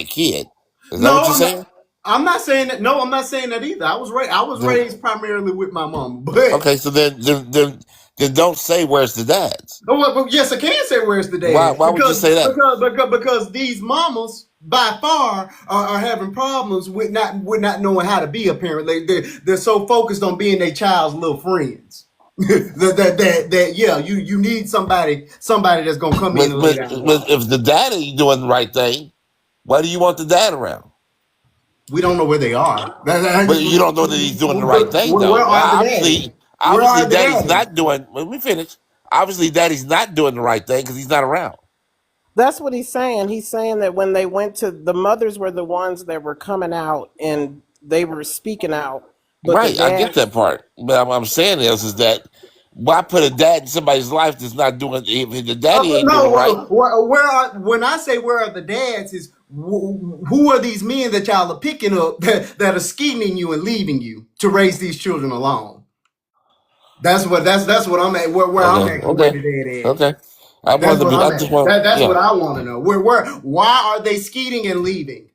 kid. Is that No, what you're saying? I'm not saying that. No, I'm not saying that either. I was Then- raised primarily with my mom, but Okay, so then don't say where's the dads. but yes, I can say where's the dad. Why would you say that? Because these mamas by far are having problems with not knowing how to be a parent. They're so focused on being their child's little friends. that yeah, you need somebody that's gonna come in and lay down. But if the daddy doing the right thing, why do you want the dad around? We don't know where they are. But you don't know that he's doing the right thing, though. Where are the Obviously, dads? daddy's not doing. Let me finish. Obviously, daddy's not doing the right thing because he's not around. That's what he's saying. He's saying that when they went to the mothers were the ones that were coming out and they were speaking out. But Right, the I get dads, that part. But what I'm saying is that why put a dad in somebody's life that's not doing? If the daddy ain't doing right, When I say where are the dads is who are these men that y'all are picking up that are scheming you and leaving you to raise these children alone? That's what I'm at. Where I'm at. Where the dad is. okay. That's what I'm at. That's Yeah. what I want to know. Why are they skeeting and leaving?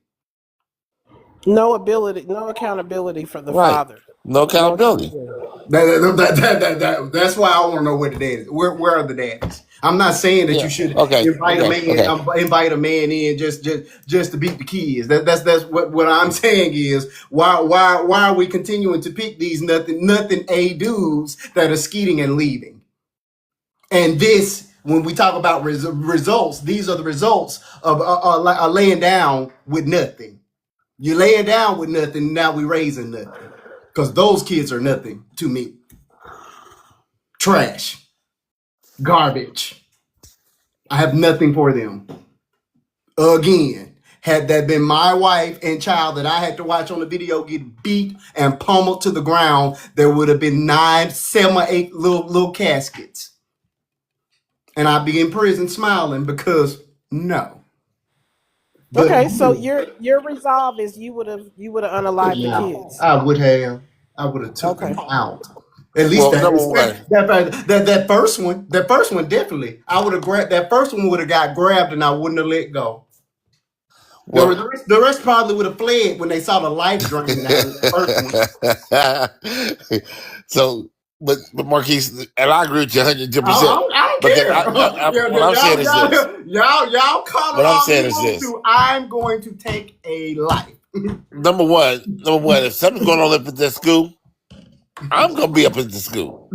no accountability for the Right. father. No accountability. That's why I want to know where the dad is. Where are the dads? I'm not saying that you should invite a man in just to beat the kids. That's what I'm saying is why are we continuing to pick these nothing a dudes that are skeeting and leaving? And this, when we talk about results, these are the results of laying down with nothing. You're laying down with nothing. Now we raising nothing. Because those kids are nothing to me. Trash. Garbage. I have nothing for them. Again, had that been my wife and child that I had to watch on the video get beat and pummeled to the ground, there would have been 9, 7, or 8 little caskets. And I'd be in prison smiling because no. But Okay, so your resolve is you would have unalived the kids. I would have took them out. At least Well, number one. that first one definitely. I would have grabbed that first one. Would have got grabbed and I wouldn't have let go. Well, The rest probably would have fled when they saw the life draining out of the first one. So, but Marquise, and I agree with you 110%. I don't care. What I'm saying is this. Y'all call it What I'm all saying you is want this. to. I'm going to take a life. Number one, if something's going on up at that school, I'm gonna be up at the school.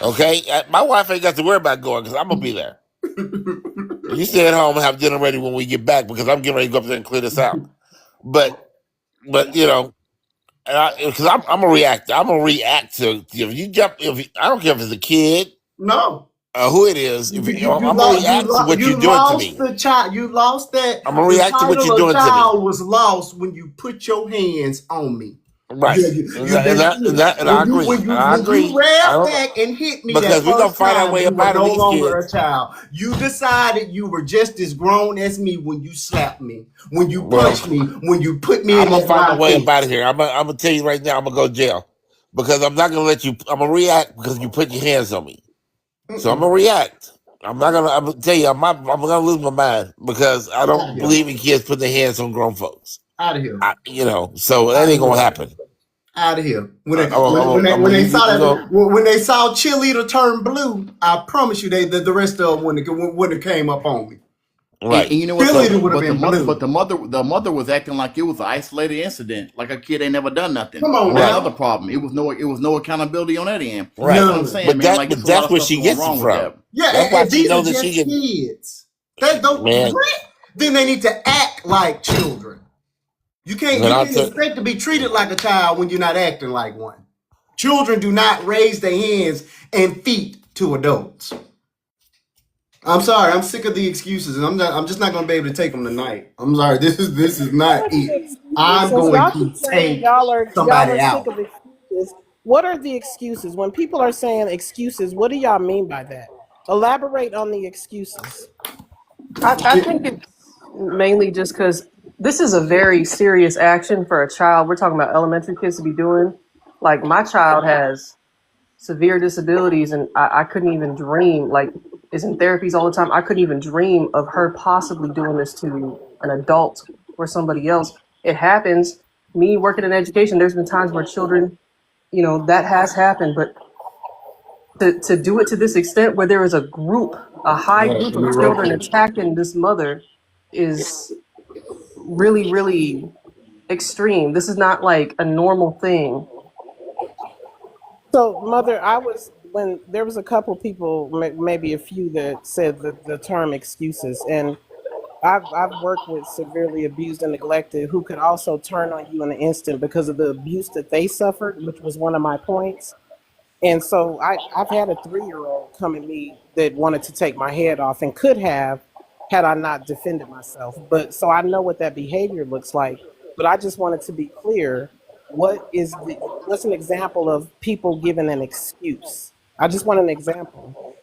Okay, my wife ain't got to worry about going because I'm gonna be there. You stay at home and have dinner ready when we get back because I'm getting ready to go up there and clear this out. But you know, because I'm gonna react. I'm gonna react to if you jump. I don't care if it's a kid, No. who it is. I'm gonna react to what you're doing to me. The child. You lost that. I'm gonna react to what you're doing to me. The child was lost when you put your hands on me. Right. And I agree. When I agree. you ran back and hit me, Because we're gonna find our way up out of no these longer kids. a child. You decided you were just as grown as me when you slapped me, when you punched me, when you put me. I'm gonna find a way up out of here. I'm gonna tell you right now. I'm gonna go to jail because I'm not gonna let you. I'm gonna react because you put your hands on me. So I'm gonna react. I'm not gonna. I'm gonna tell you, I'm gonna lose my mind because I don't believe in kids putting their hands on grown folks. Out of here. So that ain't gonna happen. Out of here. When they saw cheerleader turn blue, I promise you, the rest of them wouldn't have came up on me. Right. And you know what? Cheerleader would have been blue. But the mother was acting like it was an isolated incident, like a kid ain't never done nothing. Come on, That's now. another problem. It was no accountability on that end. Right. That's what I'm saying, But man. Like, there's a lot that's of where stuff she going gets wrong it with from. that. Yeah, That's why and she these are knows that just she can. kids. That don't. Man. Then they need to act like children. You can't expect to be treated like a child when you're not acting like one. Children do not raise their hands and feet to adults. I'm sorry. I'm sick of the excuses, and I'm just not going to be able to take them tonight. I'm sorry. This is not it. I'm Since going y'all to keep saying take y'all are somebody out. sick of excuses, what are the excuses? When people are saying excuses, what do y'all mean by that? Elaborate on the excuses. I think it's mainly just because this is a very serious action for a child. We're talking about elementary kids to be doing. Like, my child has severe disabilities, and I couldn't even dream, like, is in therapies all the time. I couldn't even dream of her possibly doing this to an adult or somebody else. It happens. Me working in education, there's been times where children, that has happened, but to do it to this extent where there is a high group of children attacking this mother is really, really extreme. This is not like a normal thing. So, Mother, when there was a couple people, maybe a few, that said the term excuses, and I've worked with severely abused and neglected who could also turn on you in an instant because of the abuse that they suffered, which was one of my points. And so I've had a 3-year-old come at me that wanted to take my head off and could have had I not defended myself. But so I know what that behavior looks like. But I just wanted to be clear. What's an example of people giving an excuse? I just want an example.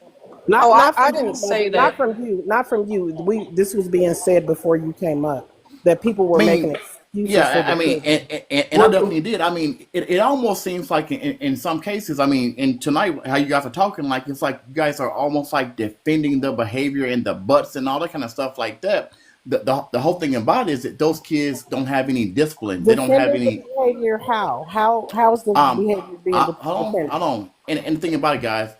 I didn't say that. Not from you. This was being said before you came up, that people were making excuses. Yeah, I definitely did. I mean, it almost seems like in some cases, and tonight, how you guys are talking, like, it's like you guys are almost like defending the behavior and the butts and all that kind of stuff like that. The whole thing about it is that those kids don't have any discipline. They don't have any behavior. How is the behavior being defended? Hold on. And the thing about it, guys,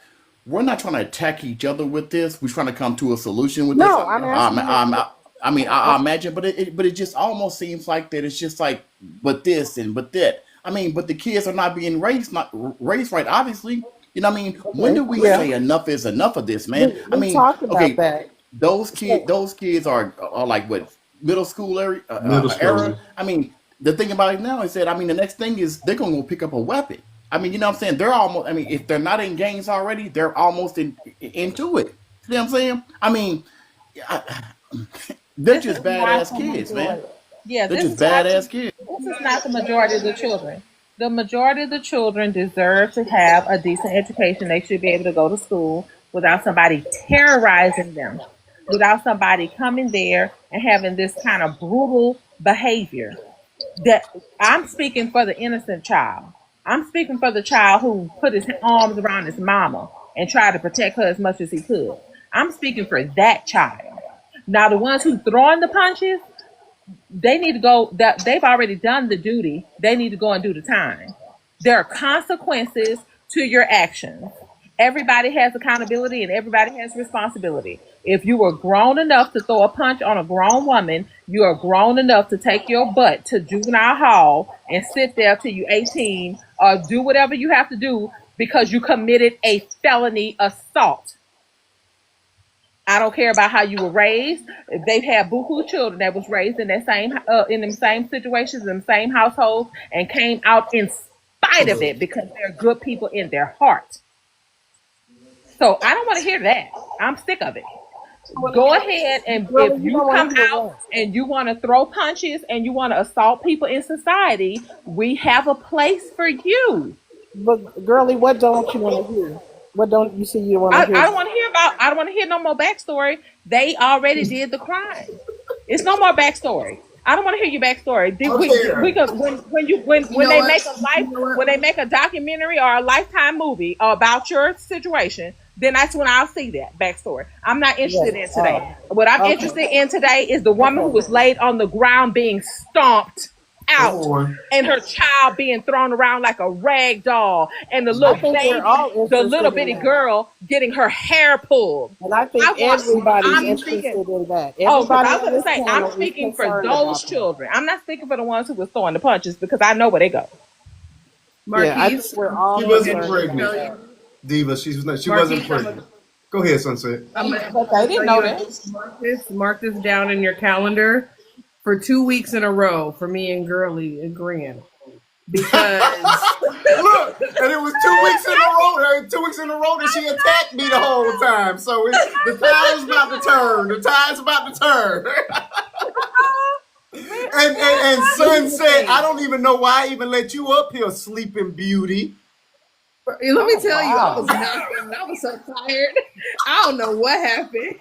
we're not trying to attack each other with this. We're trying to come to a solution with this. I'm asking I imagine, but it just almost seems like that. It's just like, but this and but that. But the kids are not being raised right. Obviously, you know what I mean. When do we say enough is enough of this, man? We talked about that. Those kids are like what, middle school era. The thing about it now is that the next thing is they're gonna go pick up a weapon. You know what I'm saying? They're almost. If they're not in gangs already, they're almost into it. You know what I'm saying? They're just badass kids, man. Yeah, they're just badass kids. This is not the majority of the children. The majority of the children deserve to have a decent education. They should be able to go to school without somebody terrorizing them, without somebody coming there and having this kind of brutal behavior. That I'm speaking for the innocent child. I'm speaking for the child who put his arms around his mama and tried to protect her as much as he could. I'm speaking for that child. Now, the ones who throwing the punches, they need to go. They've already done the duty. They need to go and do the time. There are consequences to your actions. Everybody has accountability and everybody has responsibility. If you were grown enough to throw a punch on a grown woman, you are grown enough to take your butt to juvenile hall and sit there till you're 18 or do whatever you have to do because you committed a felony assault. I don't care about how you were raised. They've had buku children that was raised in that same in them same situations, in the same households, and came out in spite of it because they're good people in their heart. So I don't want to hear that. I'm sick of it. Go ahead, and if you come out and you want to throw punches and you want to assault people in society, we have a place for you. But girlie, what don't you want to hear? What don't you see you want to hear? I don't want to hear I don't want to hear no more backstory. They already did the crime. It's no more backstory. I don't want to hear your backstory. When they make a documentary or a Lifetime movie about your situation, then that's when I'll see that backstory. I'm not interested in Yes. today. What I'm Okay. interested in today is the woman who Okay. was laid on the ground being stomped out Or and her child being thrown around like a rag doll and the I little think we're baby, all the little interested in bitty that. girl getting her hair pulled. And I think everybody's I'm interested speaking. in that. Oh, because Everybody I was on going to this say, I'm panel is speaking for concerned those about that. children. I'm not speaking for the ones who was throwing the punches because I know where they go. Yeah, I think Marquise, we're all she go wasn't ahead concerned and about pregnant, tell that. you. Diva. She wasn't Marquise, pregnant. Go ahead, Sunset. I'm But they gonna didn't tell know you that. mark this down in your calendar for 2 weeks in a row for me and Girly agreeing. Because Look, and it was 2 weeks in a row. 2 weeks in a row that she attacked me the whole time. So the time's about to turn. The time's about to turn. And Sunset, I don't even know why I even let you up here, Sleeping Beauty. let me tell you, I was knocking. I was so tired. I don't know what happened.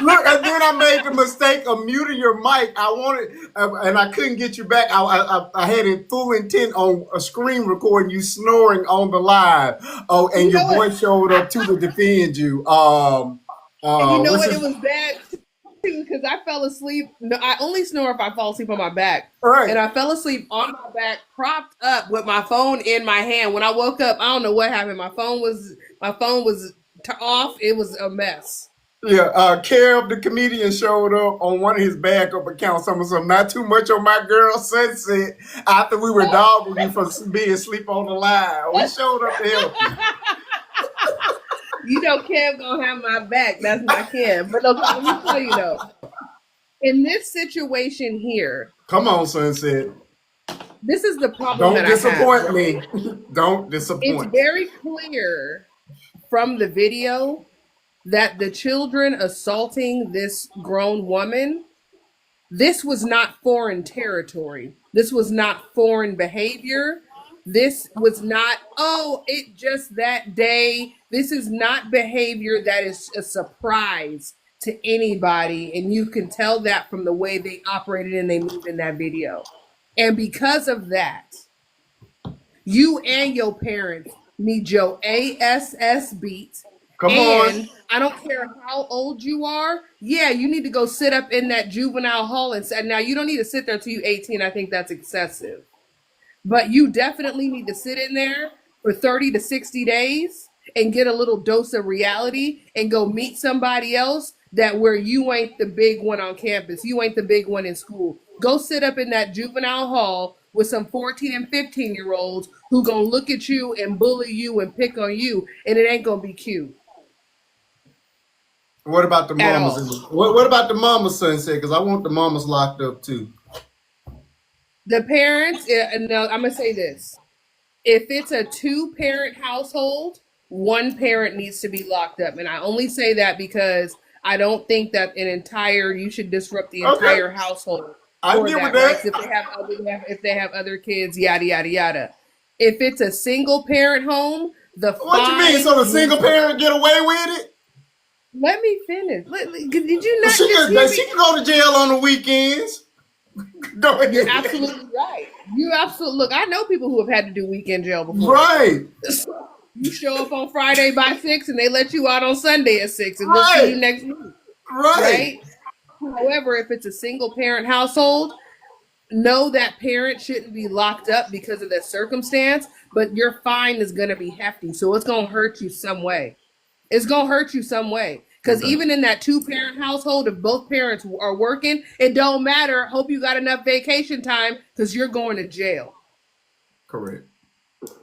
Look, and then I made the mistake of muting your mic. I wanted, and I couldn't get you back. I had it full intent on a screen recording you snoring on the live. Oh, and You your know what? boy showed up too to defend you. And you know What's what? his It was bad too because I fell asleep. No, I only snore if I fall asleep on my back. right? And I fell asleep on my back, propped up with my phone in my hand. When I woke up, I don't know what happened. My phone was off. It was a mess. Yeah, Kev, the comedian, showed up on one of his backup accounts. Some not too much on my girl Sunset after we were dogging you for being asleep on the live. We showed up to help you. You know, Kev gonna have my back. That's my Kev. But okay, let me tell you though, in this situation here, Come on, Sunset. this is the problem Don't that I have. disappoint me. Don't It's disappoint. very clear from the video that the children assaulting this grown woman, this was not foreign territory. This was not foreign behavior. This was not, oh, it just that day. This is not behavior that is a surprise to anybody. And you can tell that from the way they operated and they moved in that video. And because of that, you and your parents need your ASS beat. Come And on. I don't care how old you are. Yeah, you need to go sit up in that juvenile hall and say, now you don't need to sit there till you 18. I think that's excessive. But you definitely need to sit in there for 30 to 60 days and get a little dose of reality and go meet somebody else that where you ain't the big one on campus. You ain't the big one in school. Go sit up in that juvenile hall with some 14 and 15-year-olds who gonna look at you and bully you and pick on you, and it ain't gonna be cute What about the at mamas? all. What about the mamas, Sunset? Because I want the mamas locked up too. The parents, and now I'm gonna say this. If it's a 2-parent household, 1 parent needs to be locked up. And I only say that because I don't think that you should disrupt the Okay, entire household I for get with that, right? 'Cause that. if they have other kids, yada yada yada. If it's a single parent home, the What you mean? fine So the needs single to, parent get away with it? let me finish. Did you not She just can, hear she me? can go to jail on the weekends. Go You're ahead. absolutely right. You absolutely look. I know people who have had to do weekend jail before. Right, You show up on Friday by 6 and they let you out on Sunday at 6 and we'll see you right, next week, right. right? However, if it's a single parent household, know that parent shouldn't be locked up because of that circumstance, but your fine is going to be hefty. So it's going to hurt you some way. It's going to hurt you some way. Because Okay, even in that 2-parent household, if both parents are working, it don't matter. Hope you got enough vacation time because you're going to jail. correct.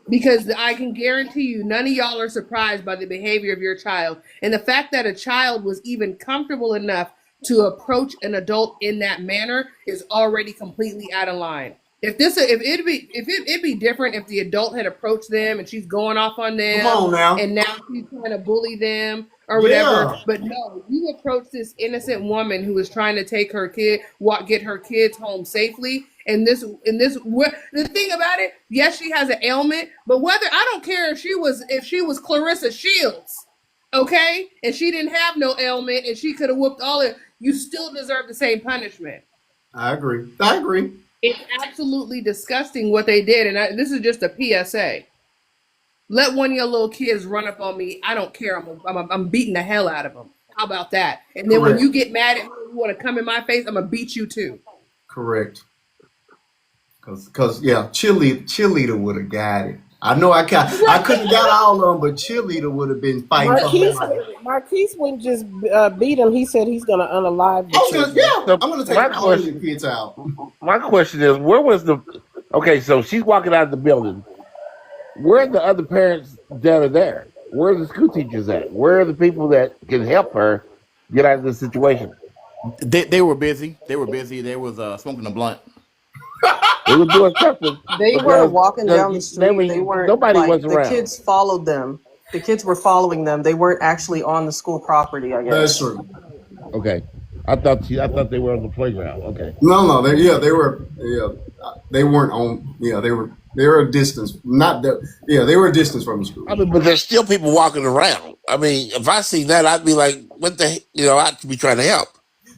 Because I can guarantee you, none of y'all are surprised by the behavior of your child. And the fact that a child was even comfortable enough to approach an adult in that manner is already completely out of line. It'd be different if the adult had approached them and she's going off on Come them on now. and now she's trying to bully them or whatever. Yeah. But no, you approach this innocent woman who is trying to take her get her kids home safely. And the thing about it, yes, she has an ailment, but I don't care if she was Clarissa Shields, okay, and she didn't have no ailment and she could have whooped all it. You still deserve the same punishment. I agree. I agree. It's absolutely disgusting what they did, and this is just a PSA. Let one of your little kids run up on me. I don't care. I'm beating the hell out of them. How about that? And then when Correct. you get mad at me, you want to come in my face, I'm gonna beat you too. Correct. Cause yeah, cheerleader would have got it. I know I couldn't got all of them, but cheerleader would have been fighting for her life. Marquise wouldn't just beat him. He said he's going to unalive the children. So I'm gonna take my all of question, the kids out. my question is, where was the? Okay, so she's walking out of the building. Where are the other parents that are there? Where are the school teachers at? Where are the people that can help her get out of this situation? They were busy. They were busy. They was smoking a blunt. They were doing something They were because walking down the street. They weren't nobody like was the around. kids followed them. The kids were following them. They weren't actually on the school property, I That's guess. true. Okay, I thought they were on the playground. Okay, No, they weren't on. Yeah, they were a distance. Not that. Yeah, they were a distance from the school. I mean, but there's still people walking around. I mean, if I see that, I'd be like, "What the? I'd be trying to help."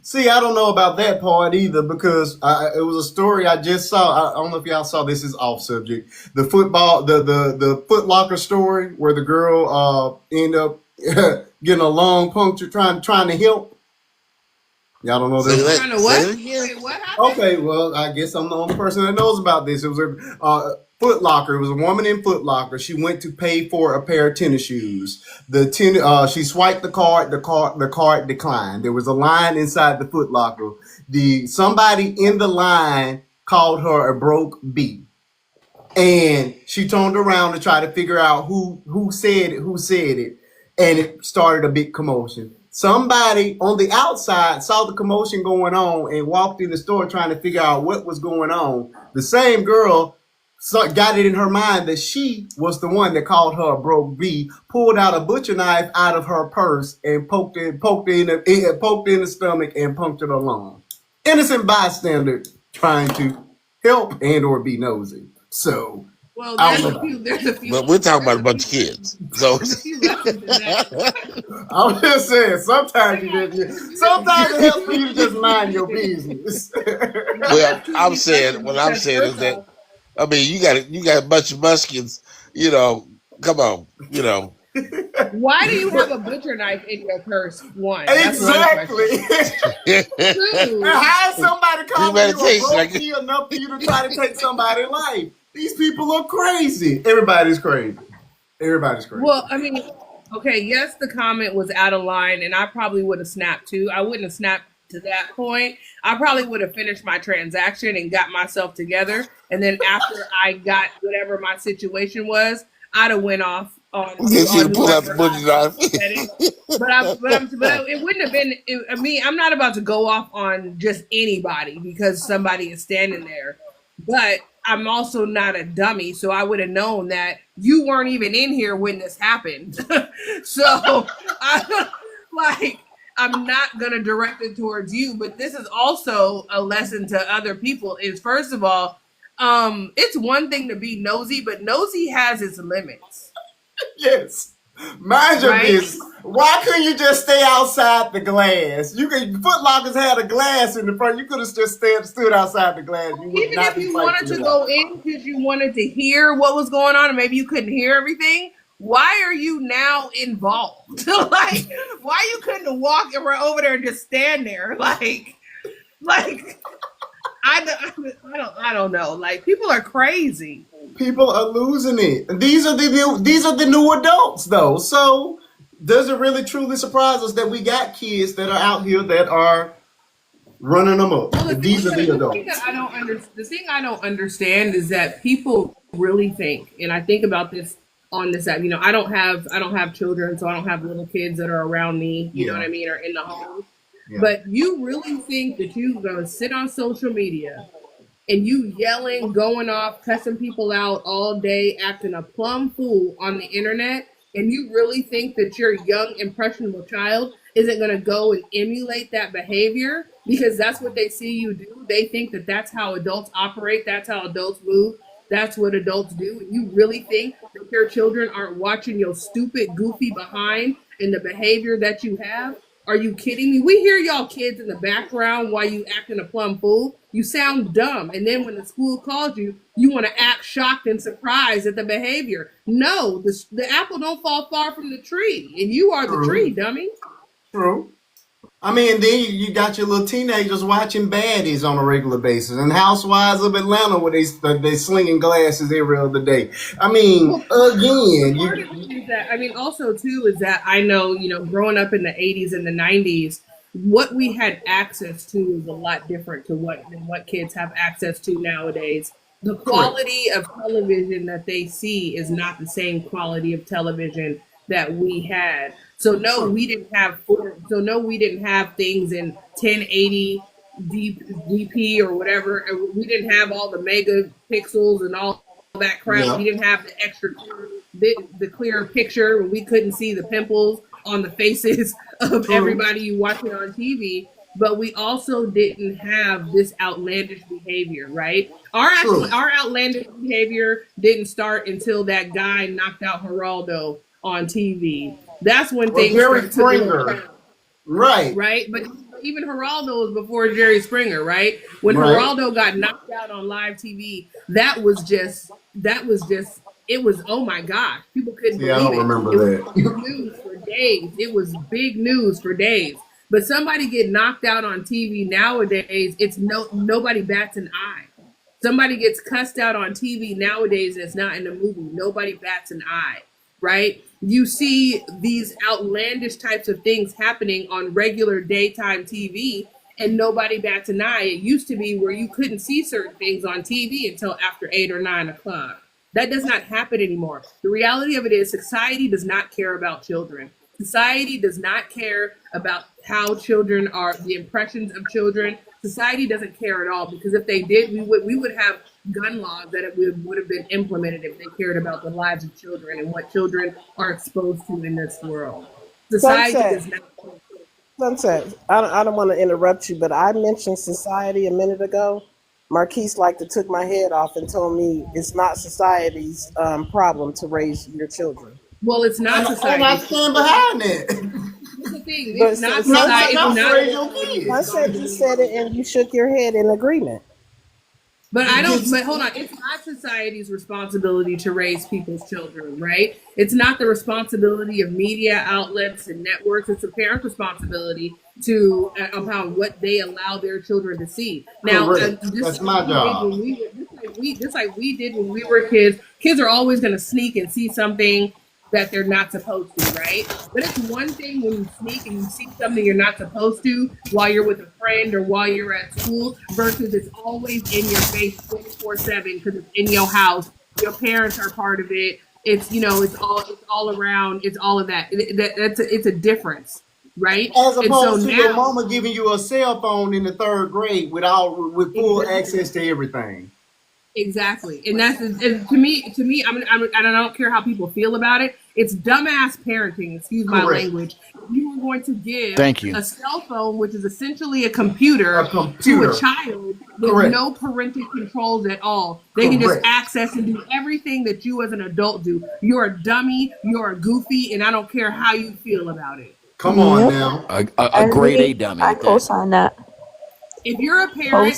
See, I don't know about that part either because it was a story I just saw. I don't know if y'all saw this. Is off subject. The Foot Locker story where the girl ended up getting a lung puncture trying to help. Y'all don't know Say this. that. Trying to what? Say it again. Wait, what happened? Okay, well, I guess I'm the only person that knows about this. It was a Foot Locker. It was a woman in Foot Locker. She went to pay for a pair of tennis shoes. She swiped the card. The card declined. There was a line inside the Foot Locker. Somebody in the line called her a broke B, and she turned around to try to figure out who said it, and it started a big commotion. Somebody on the outside saw the commotion going on and walked in the store trying to figure out what was going on. The same girl got it in her mind that she was the one that called her a broke B, pulled out a butcher knife out of her purse and poked her in the stomach and punctured her lung. Innocent bystander trying to help and or be nosy. So Well, I there's don't a know. few. There's a few. But we're talking about a bunch of kids. So There's a few lessons in that. I'm just saying, sometimes it helps for you to just mind your business. well, I'm saying what I'm saying is that I mean you got a bunch of Muskins, come on, Why do you have a butcher knife in your purse? One. That's one Exactly. question. Two. How is somebody calling you a Premeditation, broke like key enough for you to try to take somebody's life? These people are crazy. Everybody's crazy. Well, I mean, okay, yes, the comment was out of line, and I probably would have snapped too. I wouldn't have snapped to that point. I probably would have finished my transaction and got myself together, and then after I got whatever my situation was, I'd have went off on then she'd pull out the whoever butcher knife. said it. But it wouldn't have been. I mean, I'm not about to go off on just anybody because somebody is standing there. But I'm also not a dummy, so I would have known that you weren't even in here when this happened. So I'm not gonna direct it towards you, but this is also a lesson to other people. Is first of all, it's one thing to be nosy, but nosy has its limits. Yes. Mind your Right? business. Why couldn't you just stay outside the glass? Foot Lockers had a glass in the front. You could have just stood outside the glass. You would Even not if be you fighting wanted to it out. go in because you wanted to hear what was going on, and maybe you couldn't hear everything, why are you now involved? Like, why you couldn't walk over there and just stand there? Like I don't know. Like, people are crazy. People are losing it. And these are the new adults though. So does it really truly surprise us that we got kids that are out here that are running them up? Well, These are the the adults. thing that the thing I don't understand is that people really think, and I think about this on this app. I don't have children, so I don't have little kids that are around me. You know Yeah. what I mean, or in the home. Yeah. But you really think that you're gonna sit on social media and you yelling, going off, cussing people out all day, acting a plumb fool on the internet, and you really think that your young, impressionable child isn't going to go and emulate that behavior because that's what they see you do? They think that that's how adults operate, that's how adults move, that's what adults do. And you really think that your children aren't watching your stupid, goofy behind and the behavior that you have? Are you kidding me? We hear y'all kids in the background while you acting a plumb fool. You sound dumb. And then when the school calls you, you want to act shocked and surprised at the behavior. No, the apple don't fall far from the tree. And you are the tree, dummy. True. I mean, then you got your little teenagers watching baddies on a regular basis, and Housewives of Atlanta where they slinging glasses every other day. I mean, I mean, also too is that I know, growing up in the 80s and the 90s, what we had access to is a lot different than what kids have access to nowadays. The quality of television that they see is not the same quality of television that we had. So no, we didn't have things in 1080 DP or whatever. We didn't have all the megapixels and all that crap. Yeah. We didn't have the extra the clear picture when we couldn't see the pimples on the faces of everybody you watching on TV. But we also didn't have this outlandish behavior, right? Our outlandish behavior didn't start until that guy knocked out Geraldo on TV. That's when things Jerry Springer, right? But even Geraldo was before Jerry Springer, right? When Geraldo got knocked out on live TV, that was just it was, oh my gosh, people couldn't believe it. I don't remember that. It was news for days. It was big news for days. But somebody get knocked out on TV nowadays, it's nobody bats an eye. Somebody gets cussed out on TV nowadays and it's not in the movie. Nobody bats an eye, right? You see these outlandish types of things happening on regular daytime TV and nobody bats an eye. It used to be where you couldn't see certain things on TV until after 8 or 9 o'clock. That does not happen anymore. The reality of it is society does not care about children. Society does not care about how children are, the impressions of children. Society doesn't care at all, because if they did, we would have gun laws that would have been implemented if they cared about the lives of children and what children are exposed to in this world. Society does not care. Sunset, I don't want to interrupt you, but I mentioned society a minute ago. Marquise took my head off and told me it's not society's problem to raise your children. Well, it's not society. And I stand behind it. That's the thing. It's not society. I said you said it and you shook your head in agreement. But hold on. It's not society's responsibility to raise people's children, right? It's not the responsibility of media outlets and networks. It's a parent's responsibility to upon what they allow their children to see. Now, that's my job. Just like we did when we were kids. Kids are always going to sneak and see something that they're not supposed to, right? But it's one thing when you sneak and you see something you're not supposed to while you're with a friend or while you're at school, versus it's always in your face 24/7 because it's in your house. Your parents are part of it. It's it's all around. It's all of that. It's a difference, right? As opposed to your mama giving you a cell phone in the 3rd grade with full access to everything. Exactly, and to me. I don't care how people feel about it. It's dumbass parenting. Excuse my language. You are going to give a cell phone, which is essentially a computer to a child with no parental controls at all. They can just access and do everything that you as an adult do. You're a dummy. You're a goofy, and I don't care how you feel about it. Come on now, a grade A dummy. I co-sign that. If you're a parent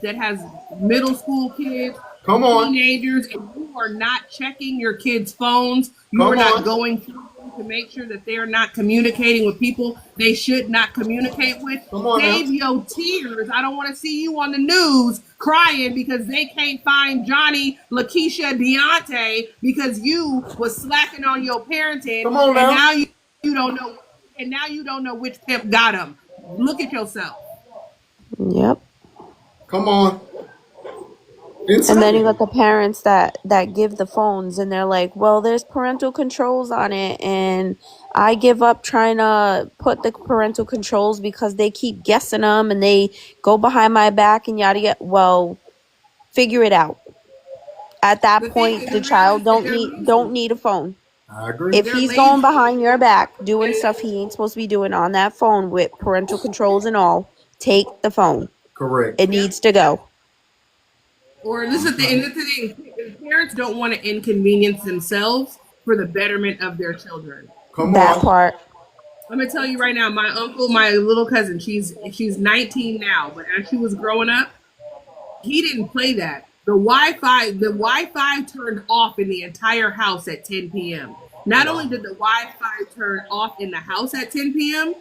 that has middle school kids, teenagers, and you are not checking your kids' phones, you are not going through to make sure that they're not communicating with people they should not communicate with. Save your tears. I don't want to see you on the news crying because they can't find Johnny, Lakeisha, Deontay because you was slacking on your parenting, and now you don't know, and now you don't know which pimp got them. Look at yourself. Yep. Come on. And then you got the parents that give the phones and they're like, well, there's parental controls on it, and I give up trying to put the parental controls because they keep guessing them and they go behind my back and yada yada. Well, figure it out. At that point, the child don't need a phone. I agree. If he's going behind your back doing stuff he ain't supposed to be doing on that phone with parental controls and all, take the phone. Correct. It needs to go. Or this is the thing. Parents don't want to inconvenience themselves for the betterment of their children. Come that on. part. I'm gonna tell you right now, my uncle, my little cousin, she's 19 now, but as she was growing up, he didn't play that. The Wi-Fi turned off in the entire house at 10 p.m. Not only did the Wi-Fi turn off in the house at 10 p.m.,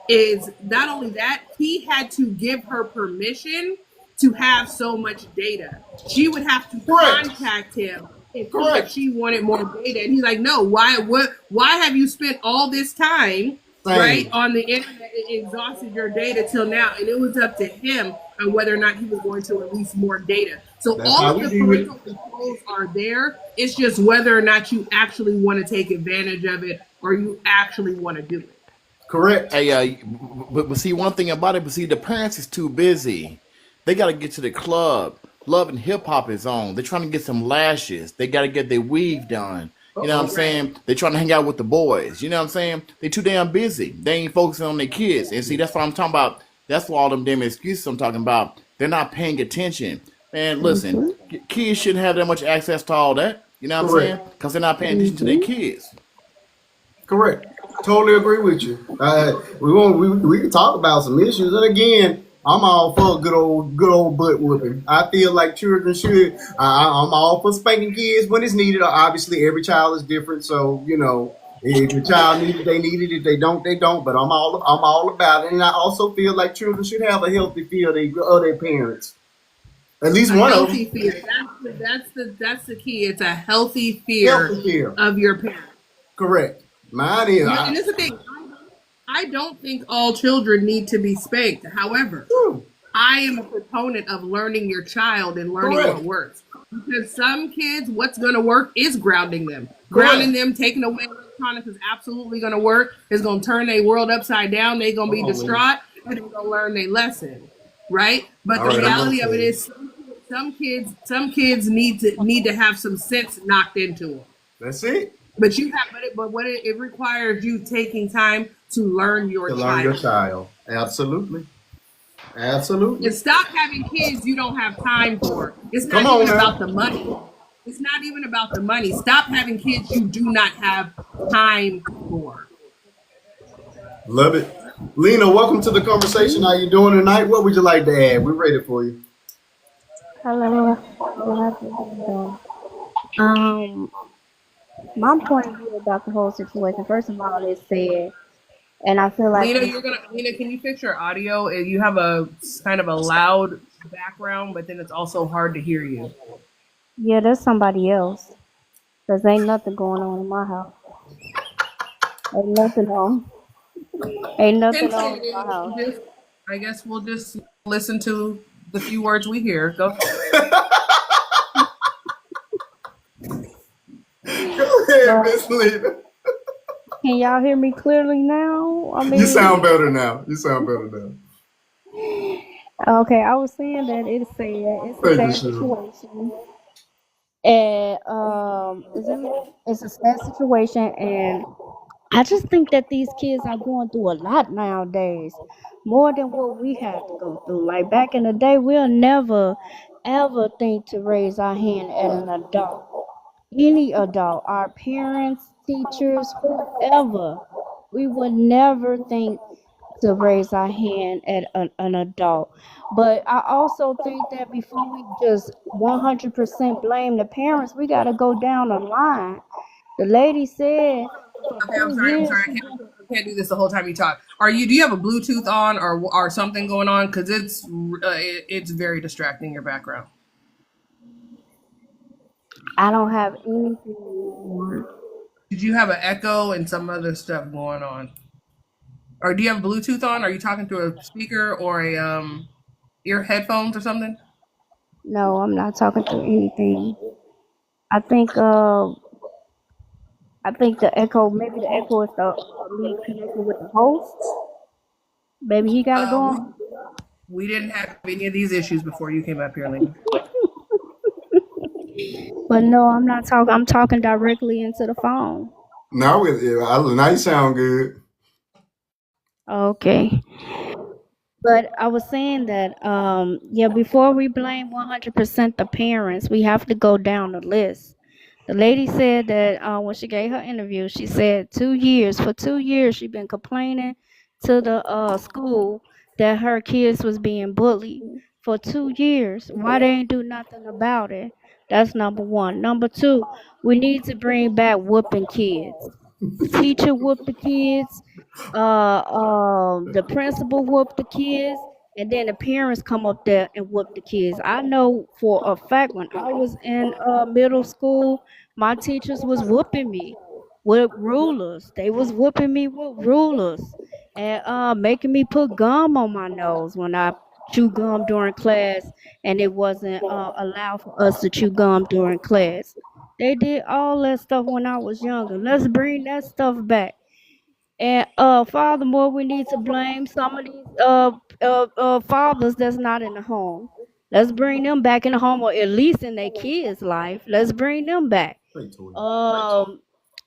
is not only that, he had to give her permission to have so much data. She would have to contact him if she wanted more data. And he's like, no, why have you spent all this time right on the internet and exhausted your data till now? And it was up to him on whether or not he was going to release more data. So all of the parental controls are there. It's just whether or not you actually want to take advantage of it or you actually want to do it. Correct. Hey, but see one thing about it. But see, the parents is too busy. They got to get to the club. Love and hip hop is on. They're trying to get some lashes. They got to get their weave done. You know what I'm saying? They're trying to hang out with the boys. You know what I'm saying? They're too damn busy. They ain't focusing on their kids. And see, that's what I'm talking about. That's what all them damn excuses I'm talking about. They're not paying attention. Man, listen, kids shouldn't have that much access to all that. You know what I'm saying? Because they're not paying attention to their kids. Correct. Totally agree with you. We can talk about some issues, and again, I'm all for a good old butt whooping. I feel like children should. I'm all for spanking kids when it's needed. Obviously, every child is different, so you know, if your child needs it, they need it. If they don't, they don't. But I'm all about it, and I also feel like children should have a healthy fear of their parents. At least one of them. Fear. That's the key. It's a healthy fear of your parents. Correct. Mine is. And it's the thing. I don't think all children need to be spanked. However, I am a proponent of learning your child and learning what works. Because some kids, what's going to work is grounding them. Grounding them, taking away electronics is absolutely going to work. It's going to turn their world upside down. They're going to be distraught, and they're going to learn their lesson, right? But the reality of it is, some kids need to have some sense knocked into them. That's it. But it requires you taking time to learn your child. Absolutely. Absolutely. And stop having kids you don't have time for. It's not even about the money. It's not even about the money. Stop having kids you do not have time for. Love it. Lena, welcome to the conversation. How you doing tonight? What would you like to add? We're ready for you. Hello. My point of view about the whole situation, first of all, is sad, and I feel like Lena, can you fix your audio? You have a kind of a loud background, but then it's also hard to hear you. Yeah, there's somebody else. Cause ain't nothing going on in my house. Ain't nothing on in my house. I guess we'll just listen to the few words we hear. Go ahead. Go ahead, Miss Lena. Can y'all hear me clearly now? I mean, you sound better now. Okay, I was saying that it's sad. It's a sad situation. And it's a sad situation, and I just think that these kids are going through a lot nowadays, more than what we had to go through. Like back in the day, we'll never ever think to raise our hand at an adult. Any adult, our parents, teachers, whoever, we would never think to raise our hand at an adult. But I also think that before we just 100% blame the parents, we got to go down the line. The lady said, okay, I'm sorry. I can't do this the whole time you talk. Do you have a Bluetooth on or something going on? Because it's very distracting, your background. I don't have anything more. Did you have an echo and some other stuff going on? Or do you have Bluetooth on? Are you talking through a speaker or ear headphones or something? No, I'm not talking through anything. I think the echo, maybe the echo is me connected with the host. Maybe he got it going. We didn't have any of these issues before you came up here, Lena. But no, I'm not talking. I'm talking directly into the phone. Now you sound good. Okay. But I was saying that, before we blame 100% the parents, we have to go down the list. The lady said that when she gave her interview, she said 2 years. For 2 years, she been complaining to the school that her kids was being bullied. For 2 years, why they ain't do nothing about it? That's number one. Number two, we need to bring back whooping kids. The teacher whooped the kids. The principal whooped the kids, and then the parents come up there and whoop the kids. I know for a fact when I was in middle school, my teachers was whooping me with rulers. They was whooping me with rulers and making me put gum on my nose when I chew gum during class, and it wasn't allowed for us to chew gum during class. They did all that stuff when I was younger. Let's bring that stuff back. And furthermore, we need to blame some of these fathers that's not in the home. Let's bring them back in the home, or at least in their kids' life. Let's bring them back.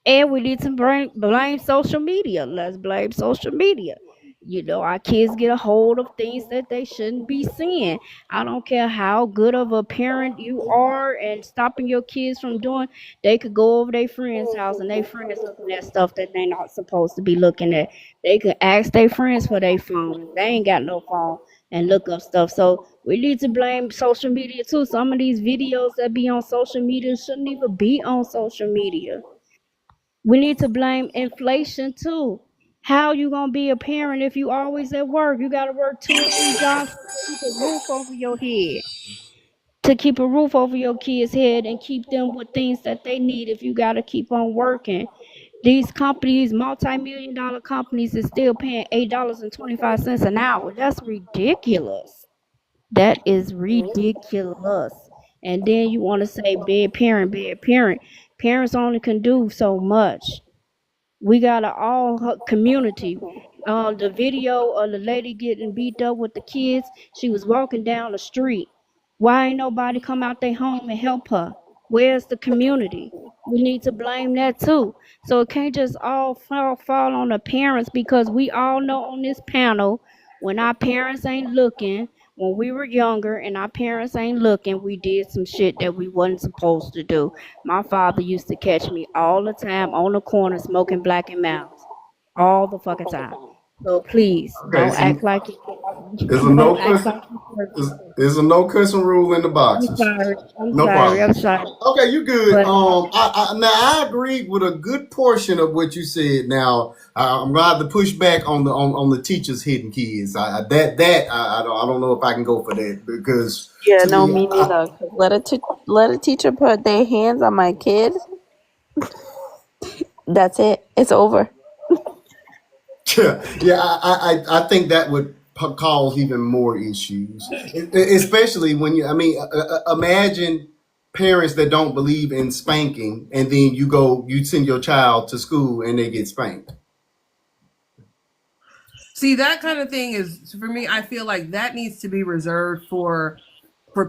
And we need to blame social media. Let's blame social media. You know, our kids get a hold of things that they shouldn't be seeing. I don't care how good of a parent you are and stopping your kids from doing, they could go over their friend's house and their friends looking at stuff that they're not supposed to be looking at. They could ask their friends for their phone. They ain't got no phone and look up stuff. So we need to blame social media too. Some of these videos that be on social media shouldn't even be on social media. We need to blame inflation too. How you gonna be a parent if you always at work? You gotta work 2 or 3 jobs to keep a roof over your head, to keep a roof over your kids' head and keep them with things that they need if you gotta keep on working. These companies, multi-million-dollar companies, is still paying $8.25 an hour. That's ridiculous. That is ridiculous. And then you want to say bad parent, bad parent. Parents only can do so much. We got a all community. The video of the lady getting beat up with the kids, she was walking down the street. Why ain't nobody come out their home and help her? Where's the community? We need to blame that too. So it can't just all fall on the parents, because we all know on this panel, when our parents ain't looking, when we were younger and our parents ain't looking, we did some shit that we wasn't supposed to do. My father used to catch me all the time on the corner smoking Black and Mounds. All the fucking time. So please, Okay, don't so act like there's a no don't act cussing. like you There's a no cussing rule in the I'm boxes. sorry. I'm No sorry. problem. I'm sorry. Okay, you good. But Now I agree with a good portion of what you said. Now I'm gonna have to push back on the teachers hitting kids. I don't know if I can go for that, because Yeah, to no, me, me neither. 'Cause let a teacher put their hands on my kid. That's it. It's over. I think that would cause even more issues, especially when imagine parents that don't believe in spanking, and then you send your child to school and they get spanked. See, that kind of thing is, for me, I feel like that needs to be reserved for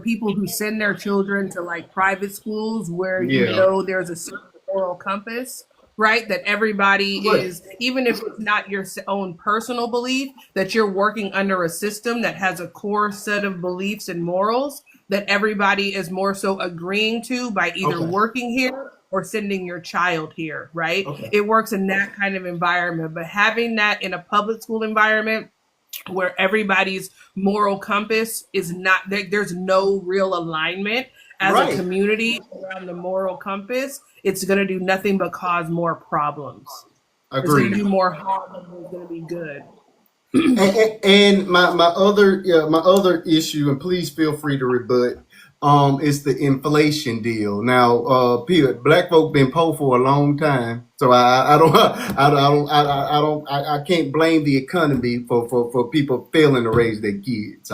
people who send their children to like private schools where there's a certain moral compass, right? That everybody is, even if it's not your own personal belief, that you're working under a system that has a core set of beliefs and morals that everybody is more so agreeing to by either working here or sending your child here, right? It works in that kind of environment. But having that in a public school environment where everybody's moral compass is not, there's no real alignment as a community around the moral compass, it's going to do nothing but cause more problems. It's going to do more harm than it's going to be good. And my other issue, and please feel free to rebut, is the inflation deal. Now, black folk been poor for a long time, so I can't blame the economy for people failing to raise their kids.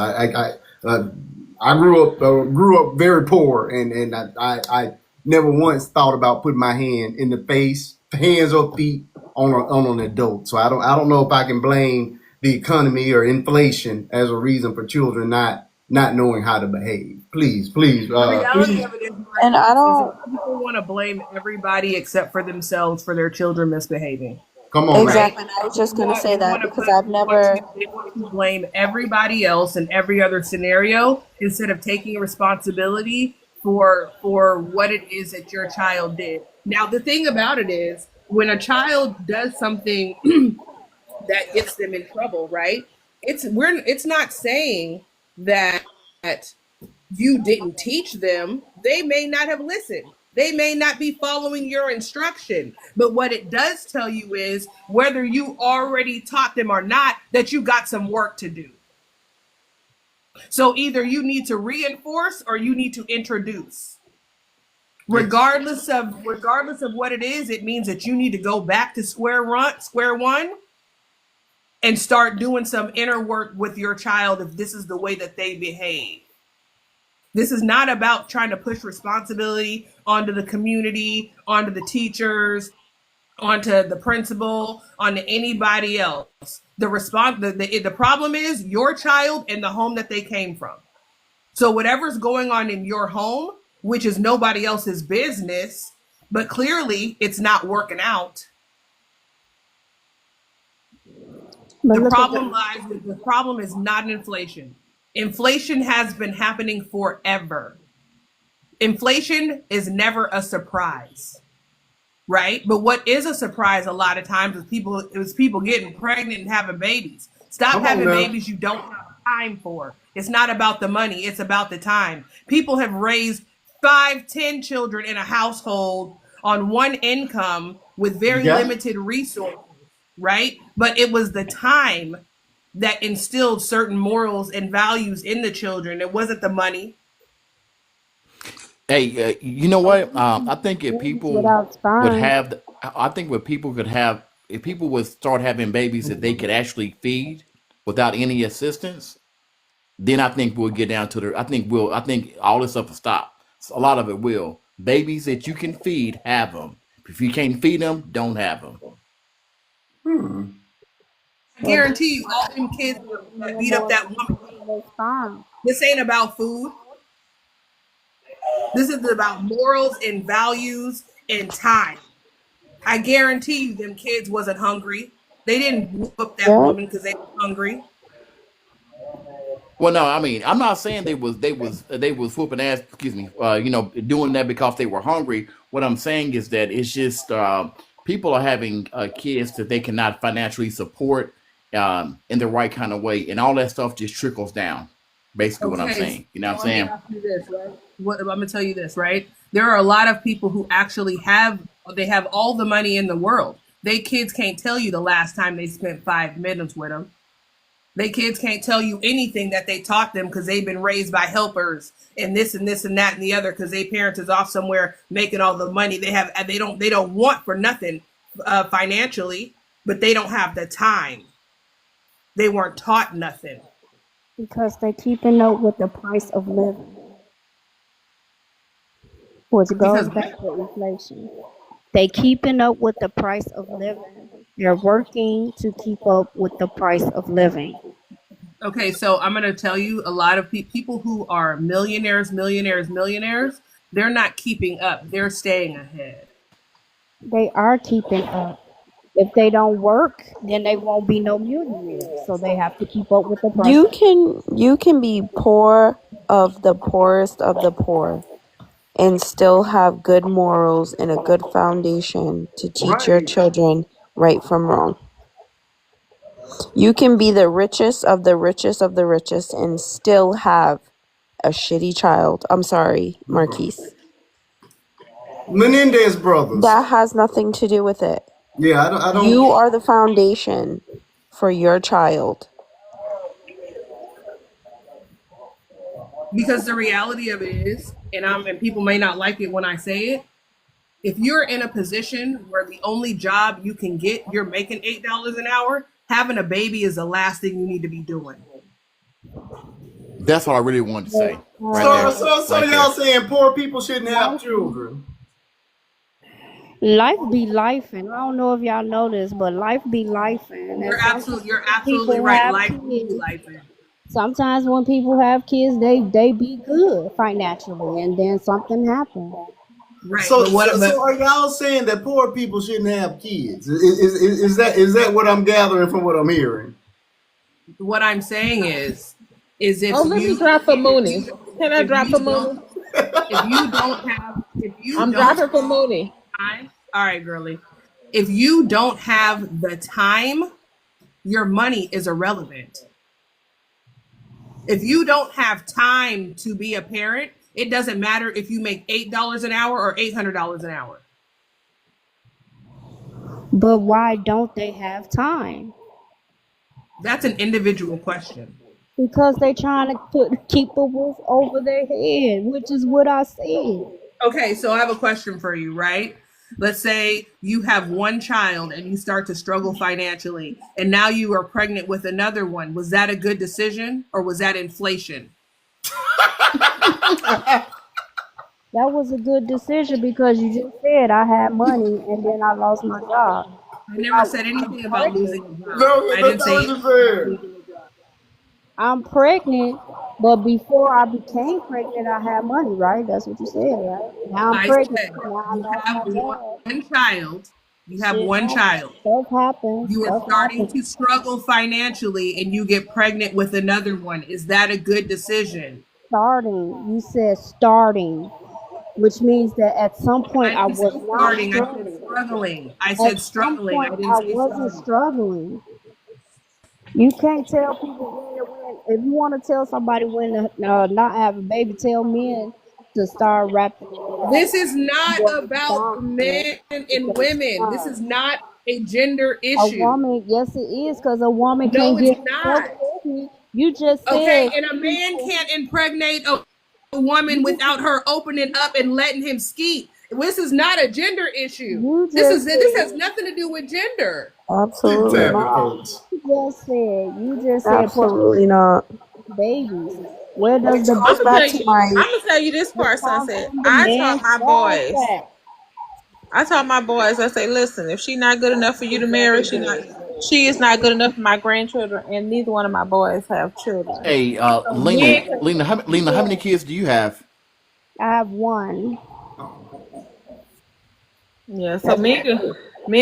I grew up very poor, and I never once thought about putting my hands or feet on an adult. So I don't know if I can blame the economy or inflation as a reason for children not knowing how to behave. Please. The reality of it is, And I don't people want to blame everybody except for themselves for their children misbehaving. Come on, exactly. I was just gonna say that because I've never. They want to blame everybody else in every other scenario instead of taking responsibility for what it is that your child did. Now, the thing about it is, when a child does something that gets them in trouble, right? It's not saying that you didn't teach them. They may not have listened. They may not be following your instruction. But what it does tell you is, whether you already taught them or not, that you got some work to do. So either you need to reinforce or you need to introduce. Regardless of what it is, it means that you need to go back to square one and start doing some inner work with your child if this is the way that they behave. This is not about trying to push responsibility onto the community, onto the teachers, onto the principal, onto anybody else. The problem is your child and the home that they came from. So whatever's going on in your home, which is nobody else's business, but clearly it's not working out. But The problem is not inflation. Inflation has been happening forever. Inflation is never a surprise, right? But what is a surprise a lot of times is people getting pregnant and having babies. Stop having babies you don't have time for. It's not about the money, it's about the time. People have raised 5-10 children in a household on one income with very limited resources, right? But it was the time that instilled certain morals and values in the children. It wasn't the money. Hey, you know what? I think if people without would sperm. have, I think what people could have, if people would start having babies that they could actually feed without any assistance, then I think we'll get down to I think all this stuff will stop. So a lot of it will. Babies that you can feed, have them. If you can't feed them, don't have them. I guarantee you, all them kids that beat up that woman. Sperm. This ain't about food. This is about morals and values and time. I guarantee you, them kids wasn't hungry. They didn't whoop that woman because they were hungry. Well, no, I mean, I'm not saying they was whooping ass. Excuse me, doing that because they were hungry. What I'm saying is that it's just people are having kids that they cannot financially support in the right kind of way, and all that stuff just trickles down. Basically, what I'm saying. You know what I'm saying? I'm gonna tell you this, right? There are a lot of people who actually have all the money in the world. They kids can't tell you the last time they spent 5 minutes with them. They kids can't tell you anything that they taught them because they've been raised by helpers and this and this and that and the other because their parents is off somewhere making all the money they have. They don't want for nothing financially, but they don't have the time. They weren't taught nothing. Because they keeping up with the price of living, which goes back to inflation. They keeping up with the price of living. They're working to keep up with the price of living. Okay, so I'm going to tell you, a lot of people who are millionaires, they're not keeping up. They're staying ahead. They are keeping up. If they don't work, then they won't be no millionaires. So they have to keep up with the price. You can be poor of the poorest of the poor and still have good morals and a good foundation to teach your children right from wrong. You can be the richest of the richest of the richest and still have a shitty child. I'm sorry, Marquise. Menendez brothers. That has nothing to do with it. Yeah, I don't. You are the foundation for your child. Because the reality of it is, and people may not like it when I say it, if you're in a position where the only job you can get, you're making $8 an hour, having a baby is the last thing you need to be doing. That's what I really wanted to say. So y'all saying poor people shouldn't have children? Life be life, and I don't know if y'all know this, but life be life, and You're absolutely right. Life be life. Sometimes when people have kids, they be good financially, and then something happens. Right. So are y'all saying that poor people shouldn't have kids? Is that what I'm gathering from what I'm hearing? What I'm saying is if let me drop a Mooney. Can I drop a Mooney? If you don't have, if you I'm don't dropping for Mooney. time, all right, girly. If you don't have the time, your money is irrelevant. If you don't have time to be a parent, it doesn't matter if you make $8 an hour or $800 an hour. But why don't they have time? That's an individual question. Because they trying to keep a roof over their head, which is what I said. Okay, so I have a question for you, right? Let's say you have one child and you start to struggle financially, and now you are pregnant with another one. Was that a good decision or was that inflation? That was a good decision because you just said I had money and then I lost my job. I never said anything about losing a job. I didn't say anything about losing a job. I'm pregnant, but before I became pregnant, I had money, right? That's what you said, right? Now I'm I pregnant. said Now I you lost have my job. one child. You have Shit one happens. child. Stuff happens. You are Stuff starting happens. to struggle financially and you get pregnant with another one. Is that a good decision? Starting. You said starting, which means that at some point I I didn't say was not starting. I said struggling. struggling. I At said some struggling. I point didn't I say wasn't starting. struggling. You can't tell people when. If you want to tell somebody when to not have a baby, tell men to start rapping This is not more about responsible men and because women. This is not a gender a issue. woman, yes, it is, because a woman No, can't it's get herself not. pregnant. You just Okay, said and a man can't impregnate a woman without her opening up and letting him skeet. This is not a gender issue. you This just is this said has nothing to do with gender. Absolutely not. you just said Absolutely not. babies. Where does Which the goes I'm gonna back tell to you. my I'm gonna tell you this part, comes Sunset. from the I man taught my start boys. that? I taught my boys. I say, listen, if she's not good enough for you to marry, she is not good enough for my grandchildren, and neither one of my boys have children. Hey, So Lena, men, Lena, how many kids do you have? I have one. yeah. So men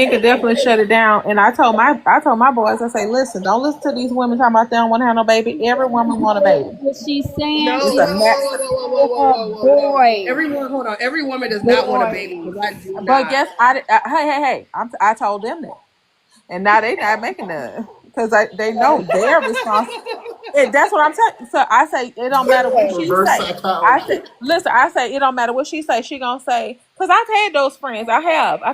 could definitely shut it down. And I told my boys, I say, listen, don't listen to these women talking about they don't want to have no baby. Every woman want a baby. But she's saying No, she whoa, wants whoa, whoa, whoa, whoa, for whoa, her whoa, whoa, whoa. boy. Everyone, hold on. Every woman does not want a baby Boys. because I do But not. guess hey, I told them that, and now they not making none because they know they're responsible. That's what I'm saying. So I say it don't matter what she say. I say, listen, I say it don't matter what she say. She gonna say, because I've had those friends. I've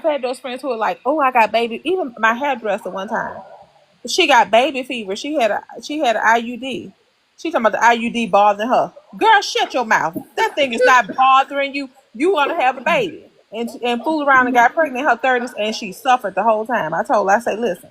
had those friends who are like, oh, I got baby. Even my hairdresser one time, she got baby fever. She had an IUD. She talking about the IUD bothering her. Girl, shut your mouth. That thing is not bothering you. You want to have a baby. And fooled around and got pregnant in her 30s and she suffered the whole time. I told her, I say, listen,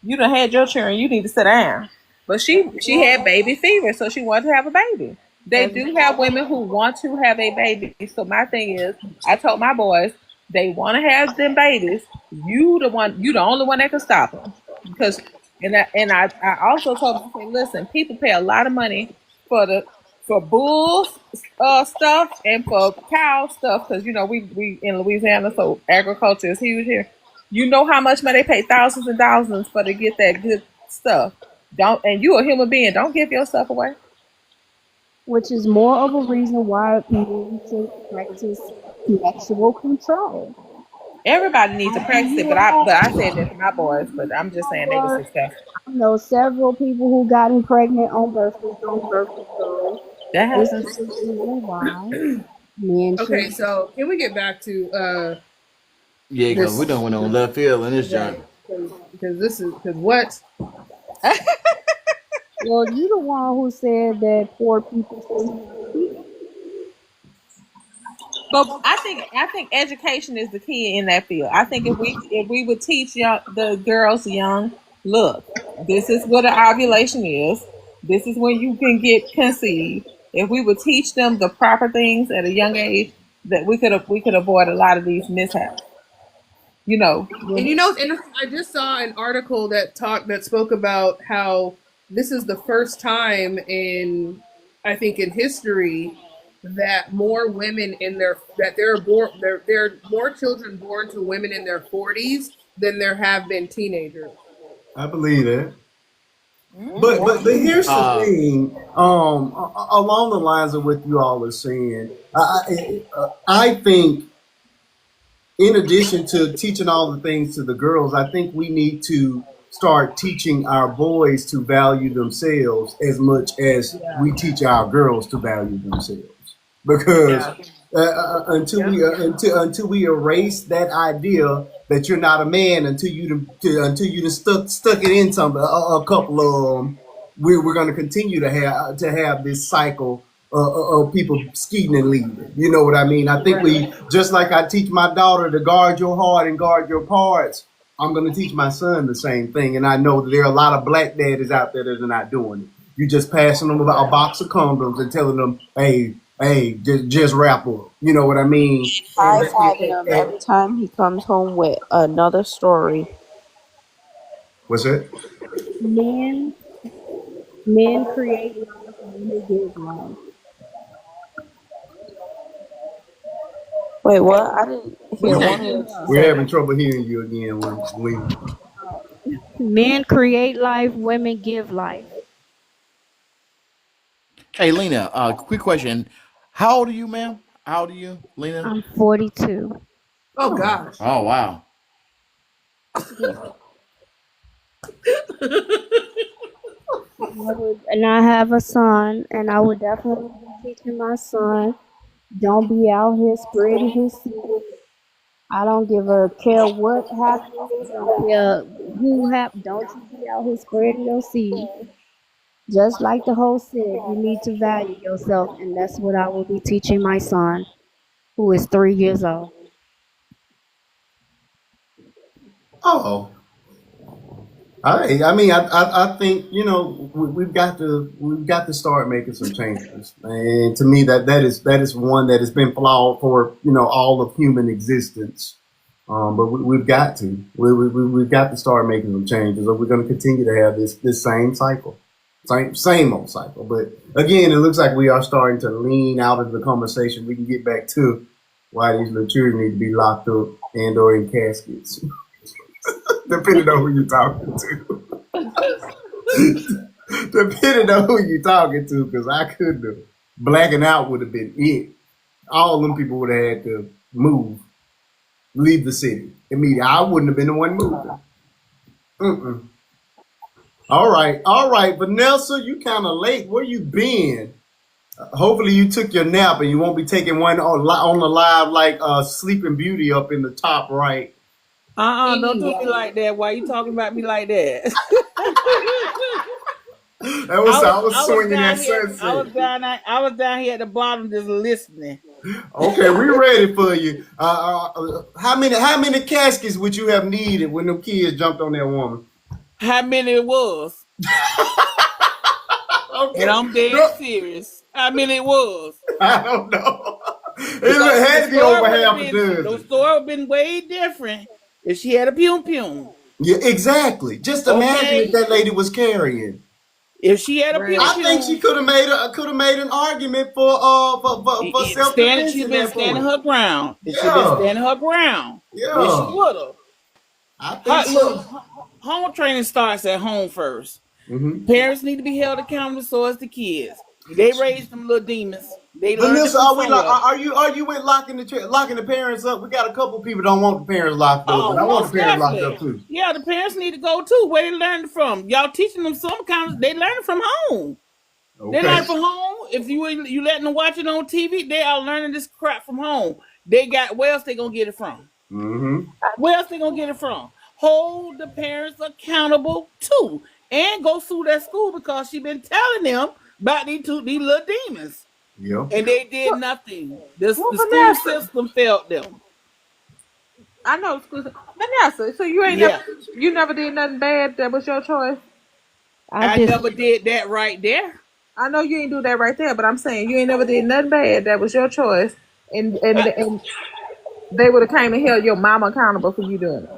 you done had your children, you need to sit down. But she had baby fever, so she wanted to have a baby. They do have women who want to have a baby. So my thing is, I told my boys, they want to have them babies. You the only one that can stop them. Because I also told them, I said, listen, people pay a lot of money for bulls stuff and for cow stuff because we in Louisiana, so agriculture is huge here. You know how much money they pay, thousands and thousands for to get that good stuff. And you a human being, don't give your stuff away. Which is more of a reason why men should practice sexual control. Everybody needs to practice it, but I said that to my boys, but I'm just saying they were I successful. know several people who gotten pregnant on birth control. That This happens. is the reason why men Okay, should. so can we get back to Yeah, because we this? don't went on left field in this joint. Because this is because what? Well, you the one who said that poor people should. But I think education is the key in that field. I think if we would teach the girls young, look, this is what an ovulation is. This is when you can get conceived. If we would teach them the proper things at a young age, that we could avoid a lot of these mishaps. And I just saw an article that spoke about how this is the first time I think in history that more women that there are more children born to women in their 40s than there have been teenagers. I believe that. But here's the Uh, thing. Along the lines of what you all are saying, I think in addition to teaching all the things to the girls, I think we need to start teaching our boys to value themselves as much as Yeah. we teach our girls to value themselves. Because Yeah. until we erase that idea that you're not a man until you just stuck it in a couple of them, we're going to continue to have this cycle of people skeeting and leaving. You know what I mean? I think Right. we, just like I teach my daughter to guard your heart and guard your parts, I'm going to teach my son the same thing. And I know that there are a lot of black daddies out there that are not doing it. You're just passing them a box of condoms and telling them, hey, just wrap up. You know what I mean? I And, had him every time he comes home with another story. what's that? Men men create life, women give life. Wait, what? I didn't hear We, one of you we're say having that. trouble hearing you again when Men create life, women give life. hey, Lena. Quick question. How old are you, ma'am? How old are you, Lena? I'm 42. Oh gosh. Oh, wow. And I have a son, and I would definitely be teaching my son, don't be out here spreading his seed. I don't give a care what happens. I don't care who happens. Don't you be out here spreading your seed. Just like the whole said, you need to value yourself, and that's what I will be teaching my son, who is 3 years old. oh, I mean, I think we've got to start making some changes, and to me that is one that has been flawed for all of human existence. But we've got to we've got to start making some changes, or we're going to continue to have this same cycle, same old cycle. But again, it looks like we are starting to lean out of the conversation. We can get back to why these little children need to be locked up and/or in caskets. Depending on who you're talking to. Depending on who you're talking to, because I couldn't have. Blacking out would have been it. All them people would have had to move, leave the city immediately. I wouldn't have been the one moving. Mm-mm. All right. Vanessa, you kind of late. Where you been? Hopefully you took your nap and you won't be taking one on the live like Sleeping Beauty up in the top right. Don't do me like that. Why you talking about me like that? I was swinging down that here. sunset. I was down here at the bottom just listening. Okay, we ready for you. How many caskets would you have needed when them kids jumped on that woman? How many it was? Okay. And I'm dead serious. How many it was? I don't know. It had to be over half a dozen. The story would have been way different if she had a pum. Yeah, exactly. Just imagine if that lady was carrying. If she had a pum, I think she could have made an argument for self defense. She's been standing her ground. Yeah. She's been standing her ground. Yeah. Then she would have. I think so. Look, home training starts at home first. Mm-hmm. Parents need to be held accountable, so as the kids. They raised them little demons. They learned Vanessa, are you with locking the parents up? We got a couple people don't want the parents locked up, but I want the parents locked up too. Yeah, the parents need to go too. Where they learned from? Y'all teaching them some kind of. They learn from home. Okay. They learn from home. If you letting them watch it on TV, they are learning this crap from home. Where else they gonna get it from? Mm-hmm. Where else they gonna get it from? Hold the parents accountable too, and go sue that school because she been telling them about these little demons. Yeah. And they did nothing. The school system failed them. I know school. Vanessa, so you never did nothing bad. That was your choice. I never did that right there. I know you ain't do that right there, but I'm saying you ain't never did nothing bad. That was your choice, and they would have came and held your mama accountable for you doing it.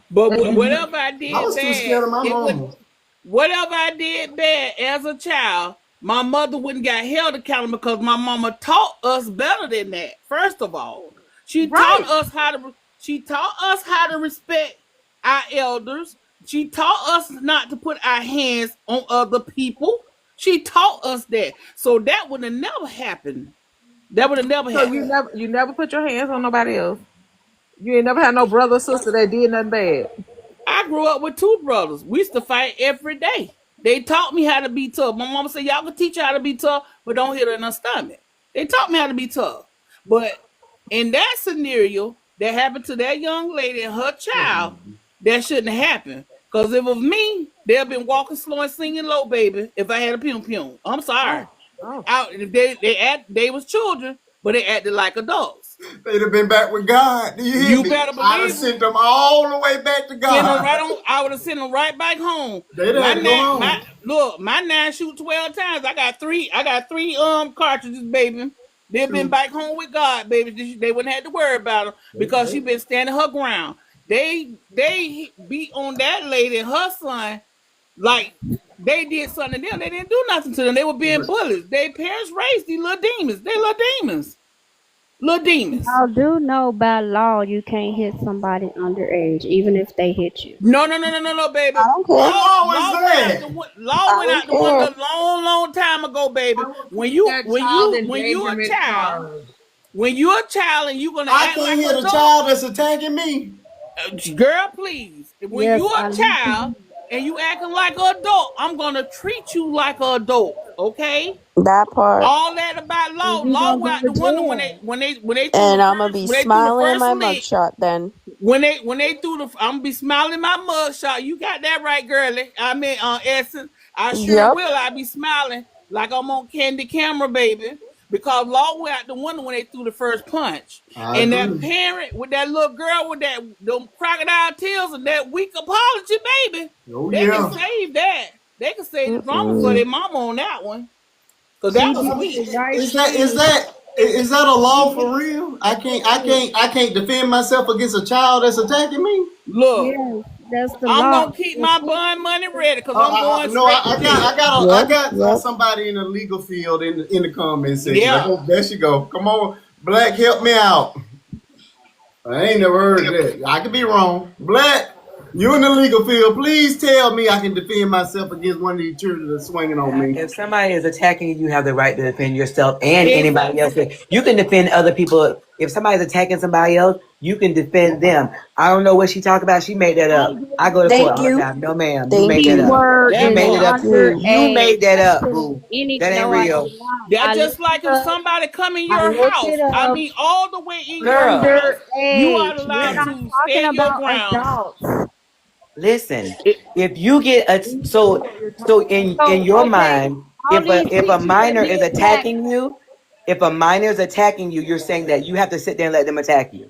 But whatever I did I was too scared of my mama. Whatever I did bad as a child, my mother wouldn't got held accountable because my mama taught us better than that. First of all, she taught us how to respect our elders. She taught us not to put our hands on other people. She taught us that. So that would have never happened. That would have never So happened. you never put your hands on nobody else. You ain't never had no brother or sister that did nothing bad. I grew up with two brothers. We used to fight every day. They taught me how to be tough. My mama said, y'all can teach you how to be tough, but don't hit her in her stomach. They taught me how to be tough. But in that scenario, that happened to that young lady and her child, that shouldn't have happened. Because if it was me, they'd have been walking slow and singing low, baby, if I had a pum-pum. I'm sorry. Oh. They was children, but they acted like adults. They'd have been back with God. Do you hear You me? better I'd believe have it. sent them all the way back to Send them God. right on. I would have sent them right back home. They'd have had to go home. Look, my 9 shoot 12 times. I got three cartridges, baby. They've been back home with God, baby. They wouldn't have to worry about them because she been standing her ground. They beat on that lady and her son like they did something to them. They didn't do nothing to them. They were being bullies. Their parents raised these little demons. They little demons. Little demons. Y'all do know by law you can't hit somebody underage, even if they hit you. No, baby. I don't care. Law I went out the don't window care. long time ago, baby. When you're a child, and you're gonna I act can't like hear an the adult, child that's attacking me. girl, please. When Yes, you're I a looked child and you acting like an adult, I'm gonna treat you like an adult, okay? That part. All that about law. you Law gonna went go out to the window jail. when they threw And the I'm gonna first be when they threw the smiling in first my lick. mugshot then. When they threw the, I'm gonna be smiling my mugshot. You got that right, girlie. I mean, Essence. I sure Yep. will. I be smiling like I'm on candy camera, baby. Because law went out the window when they threw the first punch. I And that agree. parent with that little girl with that them crocodile tears and that weak apology, baby. Oh They can yeah. save that. They can save the drama for their mama on that one. Cause that She was did sweet. the right Is that thing. a law for real? I can't defend myself against a child that's attacking me. Look, Yes, that's the I'm law. gonna keep my bond money ready because I'm going No, straight to jail. I Yep. got Yep. somebody in the legal field in the comment section. Yeah. There she go. Come on, Black, help me out. I ain't never heard that. I could be wrong. Black, you in the legal field. Please tell me I can defend myself against one of these children that's swinging on me. If somebody is attacking you, you have the right to defend yourself and anybody else. You can defend other people. If somebody's attacking somebody else, you can defend them. I don't know what she talked about. She made that up. I go to court Thank all the you. time. No, ma'am. You Thank made that you. up. Keyword That is made it up. underage. You made that I up, put boo. any. That ain't No, I real. did not. That's I just looked like it if up. somebody come in I your looked house. it I up. mean, all the way in your Girl, house. You are Underage. We're allowed not to talking stand your about ground. adults. listen. It, If you get a so in So your okay, mind, all these if a teachers that minor be is attacked. attacking you, you're saying that you have to sit there and let them attack you.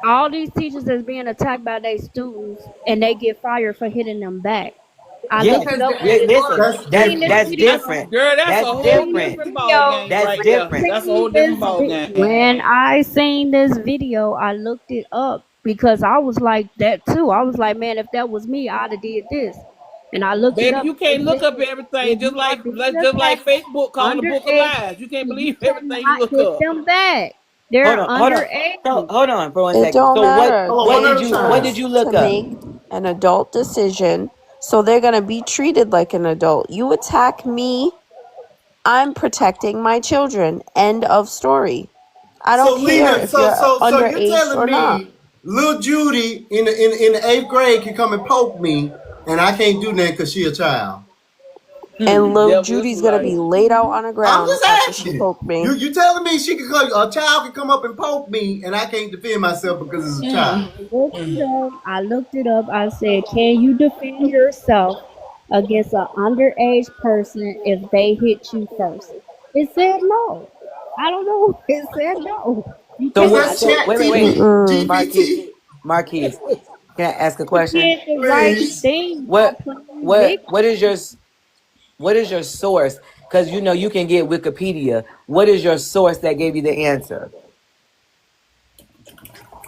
All these teachers that's being attacked by their students and they get fired for hitting them back. I Yes. looked it up. Listen, That's Seen this that's video. different. girl, that's a That's whole Seen this different. different ball video. game That's right there. different. That's a whole Seen different this ball game. when I seen this video, I looked it up because I was like that too. I was like, man, if that was me, I'd have did this. And I looked it Baby, up. you It can't look up said, everything if you are being just like attacked Facebook calling a book of underage, lies. You can't you believe everything you cannot look hit up. them back. Hold They're on, hold on. underage. Hold on for 1 It second. don't So matter. Hold on, what one They at did a you what time. did choose you to look up? make an adult decision, so they're gonna be treated like an adult. You attack me, I'm protecting my children. End of story. I So don't care Lena, if you're so you're underage telling or not. me little Judy in the 8th grade can come and poke me, and I can't do that because she a child. And little Devil is a Judy's gonna be liar. laid out on the I'm ground just after she asking. poked me. You telling me a child can come up and poke me, and I can't defend myself because it's a child? I looked it up. I said, can you defend yourself against an underage person if they hit you first? It said no. I don't know. It said no. You So Is what that cannot so do chat it. wait. Mm-mm. GPT? Marquise, can I ask a You question? did the right Please. thing by What playing what victim. what is your source? Because you can get Wikipedia. What is your source that gave you the answer?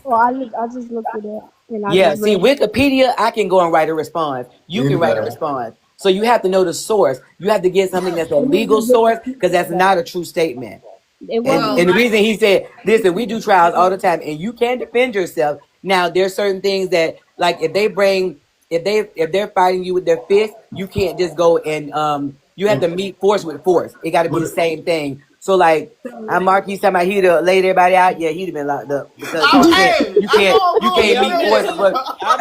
Well, I just looked it up and I Yeah, just see, read it. Wikipedia, I can go and write a response. You can write a Anybody? response. So you have to know the source. You have to get something that's a It legal wasn't source because that's Wikipedia not though. a true statement. It And wasn't. and the reason he said, listen, we do trials all the time and you can defend yourself. Now there's certain things that like if they're fighting you with their fist, you can't just go and you have to meet force with force. It got to be the same thing. So like, Marquis talking about he'd have laid everybody out. Yeah, he'd have been locked up because you can't meet force with force.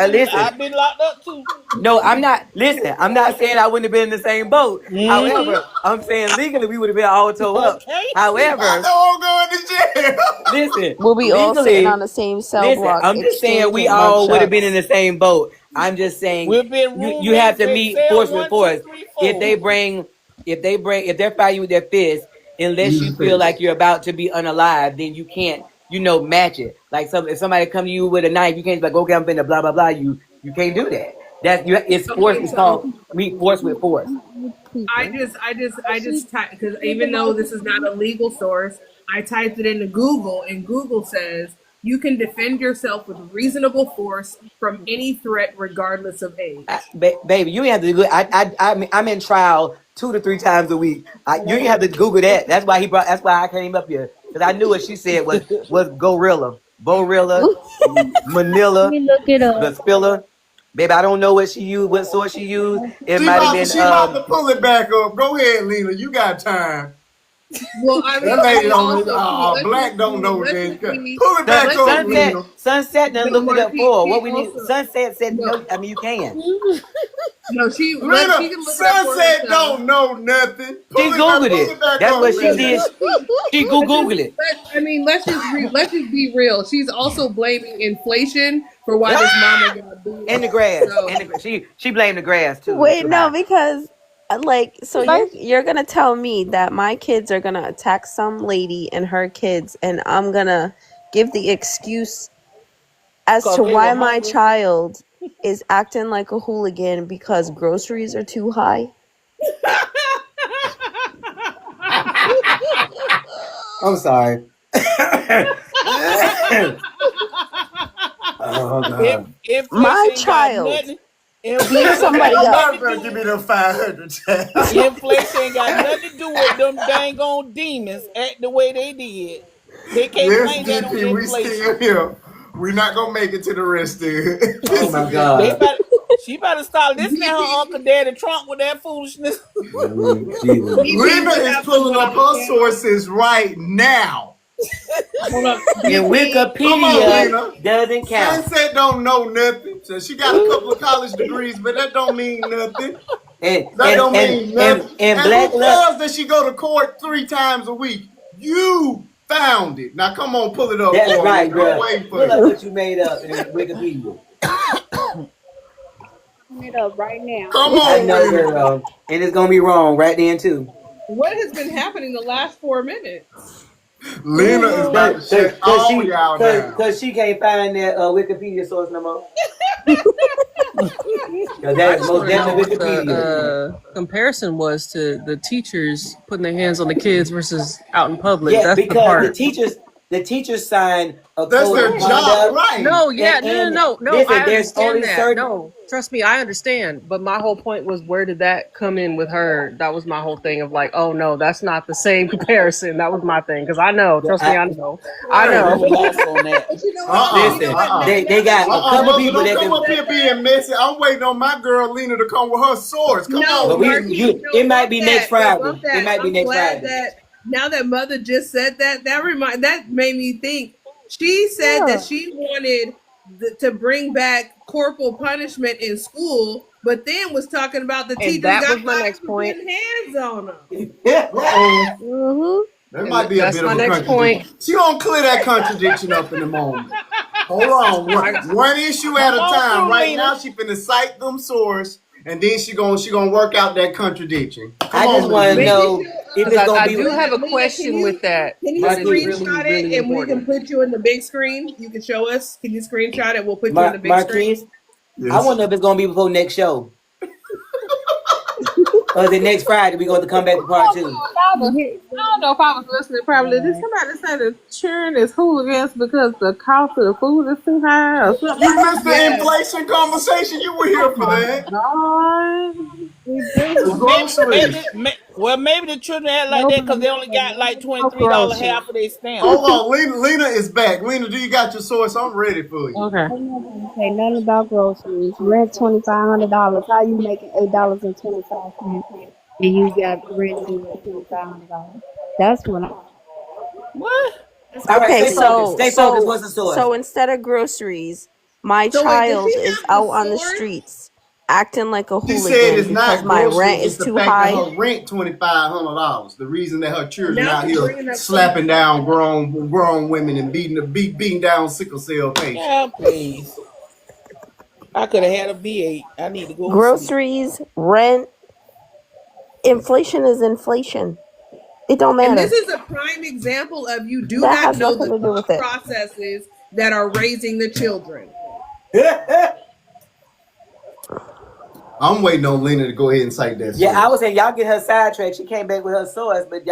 Listen, I've been locked up too. no, I'm not. Listen, I'm not saying I wouldn't have been in the same boat. However, I'm saying legally we would have been all towed up. However, I know I'm going to jail. listen, We'll be all legally, sitting on the same cell listen, block. I'm just saying we exchanging all would have been mugshots. in the same boat. I'm just saying We've been you have to roommates meet at force cell with 1, 2, force. 3, If they're fighting with their fists, unless you feel like you're about to be unalive, then you can't, match it. Like if somebody come to you with a knife, you can't be like, okay, I'm finna blah blah blah. You can't do that. It's force. Okay, It's so called meet force with force. I just typed, because even though this is not a legal source, I typed it into Google, and Google says you can defend yourself with reasonable force from any threat, regardless of age. Baby, you ain't have to do it. I'm in trial 2 to 3 times a week. You ain't have to Google that. That's why I came up here, because I knew what she said was gorilla, Borilla, Manila, Let me look it the up. spiller. Baby, I don't know what she used, what source she used. It She might have been about to pull it back up. Go ahead, Lena. You got time. Well, I mean, That lady also, don't. let's Black just don't know. let's Then just pull be- it back let's up, just be- Lena. Sunset done No, looked it up Marquis, for. she What we need? also- Sunset said No. no. I mean, you can. No, she Lena, can look it up for Sunset herself. don't know nothing. She Googled it. That's what she Lena. did. She Googled it. Let's just be real. She's also blaming inflation for why this mama got beat. In the grass. So- She blamed the grass too. Wait, no, because so you're gonna tell me that my kids are gonna attack some lady and her kids, and I'm gonna give the excuse as to why my child is acting like a hooligan because groceries are too high? I'm sorry. Oh God. If My child beat somebody up. Give me them 500. Inflation ain't got nothing to do with them dang on demons act the way they did. They can't blame that on DP, we inflation. still here. We're not gonna make it to the rest of it. Oh my God. She better stop listening to her Uncle Daddy Trump with that foolishness. Lena is pulling up her sources right now. And Wikipedia doesn't count. Sunset don't know nothing. So she got a couple of college degrees, but that don't mean nothing. And Black who cares that she go to court 3 times a week? You found it. Now come on, pull it up. That's right, bro. bro. Pull up what you made up in Wikipedia. Pulling it up right now. Come on, I know, girl. And it's gonna be wrong right then too. What has been happening the last 4 minutes? Lena is about to shut all y'all down. Because she can't find that Wikipedia source no more. That is most definitely Wikipedia. Comparison was to the teachers putting their hands on the kids versus out in public. Yeah, That's the because part. the teachers sign a That's code their of job, conduct. right? No, yeah, And no. listen, I there's only understand that. certain. No, trust me, I understand. But my whole point was, where did that come in with her? That was my whole thing of like, oh no, that's not the same comparison. That was my thing because I know. Trust me, I know. I know. Relax on that. Listen, they got a couple people don't that come up here being messy. I'm waiting on my girl Lena to come with her source. Come on, it might be next Friday. It might be next Friday. That now that Mother just said that made me think. She said that she wanted to bring back corporal punishment in school, but then was talking about the teachers that got was my next point. hands on them. That might be a That's bit my of a next contradiction. point. She gonna clear that contradiction up in a moment. Hold on, one issue at a time. Right now, she finna cite them source, and then she gonna work out that contradiction. I just want to know if it's gonna I be. do have a question with that. Can you That is really, screenshot really it and we important. can put you in the big screen? You can show us. Can you screenshot it? We'll put you in the big screen. Marquise, I wonder if it's gonna be before next show. Or the next Friday we going to come back to part 2. I don't know if I was listening properly. Did somebody say the cheering is hooligans because the cost of the food is too high or something? You missed the inflation conversation. You were here for that. We The do. groceries. Well, maybe the children had like that because Nobody they only said got like nothing about $23 groceries. half of their stamp. Hold on, Lena is back. Lena, do you got your source? I'm ready for you. Okay. Ain't nobody say nothing about groceries. Rent $2,500. How you making $8.25 and you got rent due at $2,500? That's what I'm. What? That's All right, Okay, stay focused. so Stay focused. so What's the source? so instead of groceries, my So wait, does child she is have the out on the source? streets acting like a She said hooligan it's because not my rent groceries, it's is the too fact that high. her rent $2,500. The reason that her children Now out we're here bringing up something slapping else. down grown women and beating down sickle cell patients. Yeah, please. I could have had a V8. I need to go to sleep. Groceries, rent, inflation is inflation. It don't And this matter. is a prime example of you do That not has know nothing the to do with thought it. processes that are raising the children. I'm waiting on Lena to go ahead and cite that Yeah, I source. was saying y'all get her sidetracked. She came back with her source, but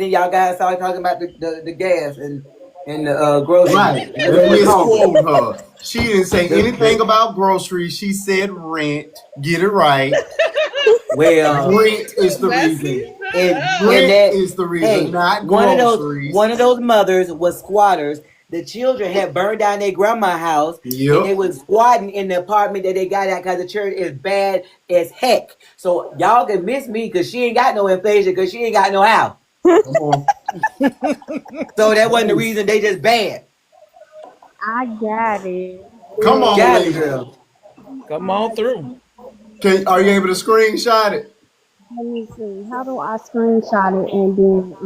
then y'all guys started talking about the gas and the groceries. Right. And You they was hungry. misquote her. She didn't say anything about groceries. She said rent. Get it right. Well, Rent is the Messy. reason. and Rent that is the reason, hey, not one groceries. of those mothers was squatters. The children had burned down their grandma's house, and they Yep. was squatting in the apartment that they got at because the church is bad as heck. So y'all can miss me because she ain't got no inflation because she ain't got no house. Come on. So that wasn't the reason. They just bad. I got it. Come on, Got it, Lena. girl. Come on through. Are you able to screenshot it? Let me see. How do I screenshot it and then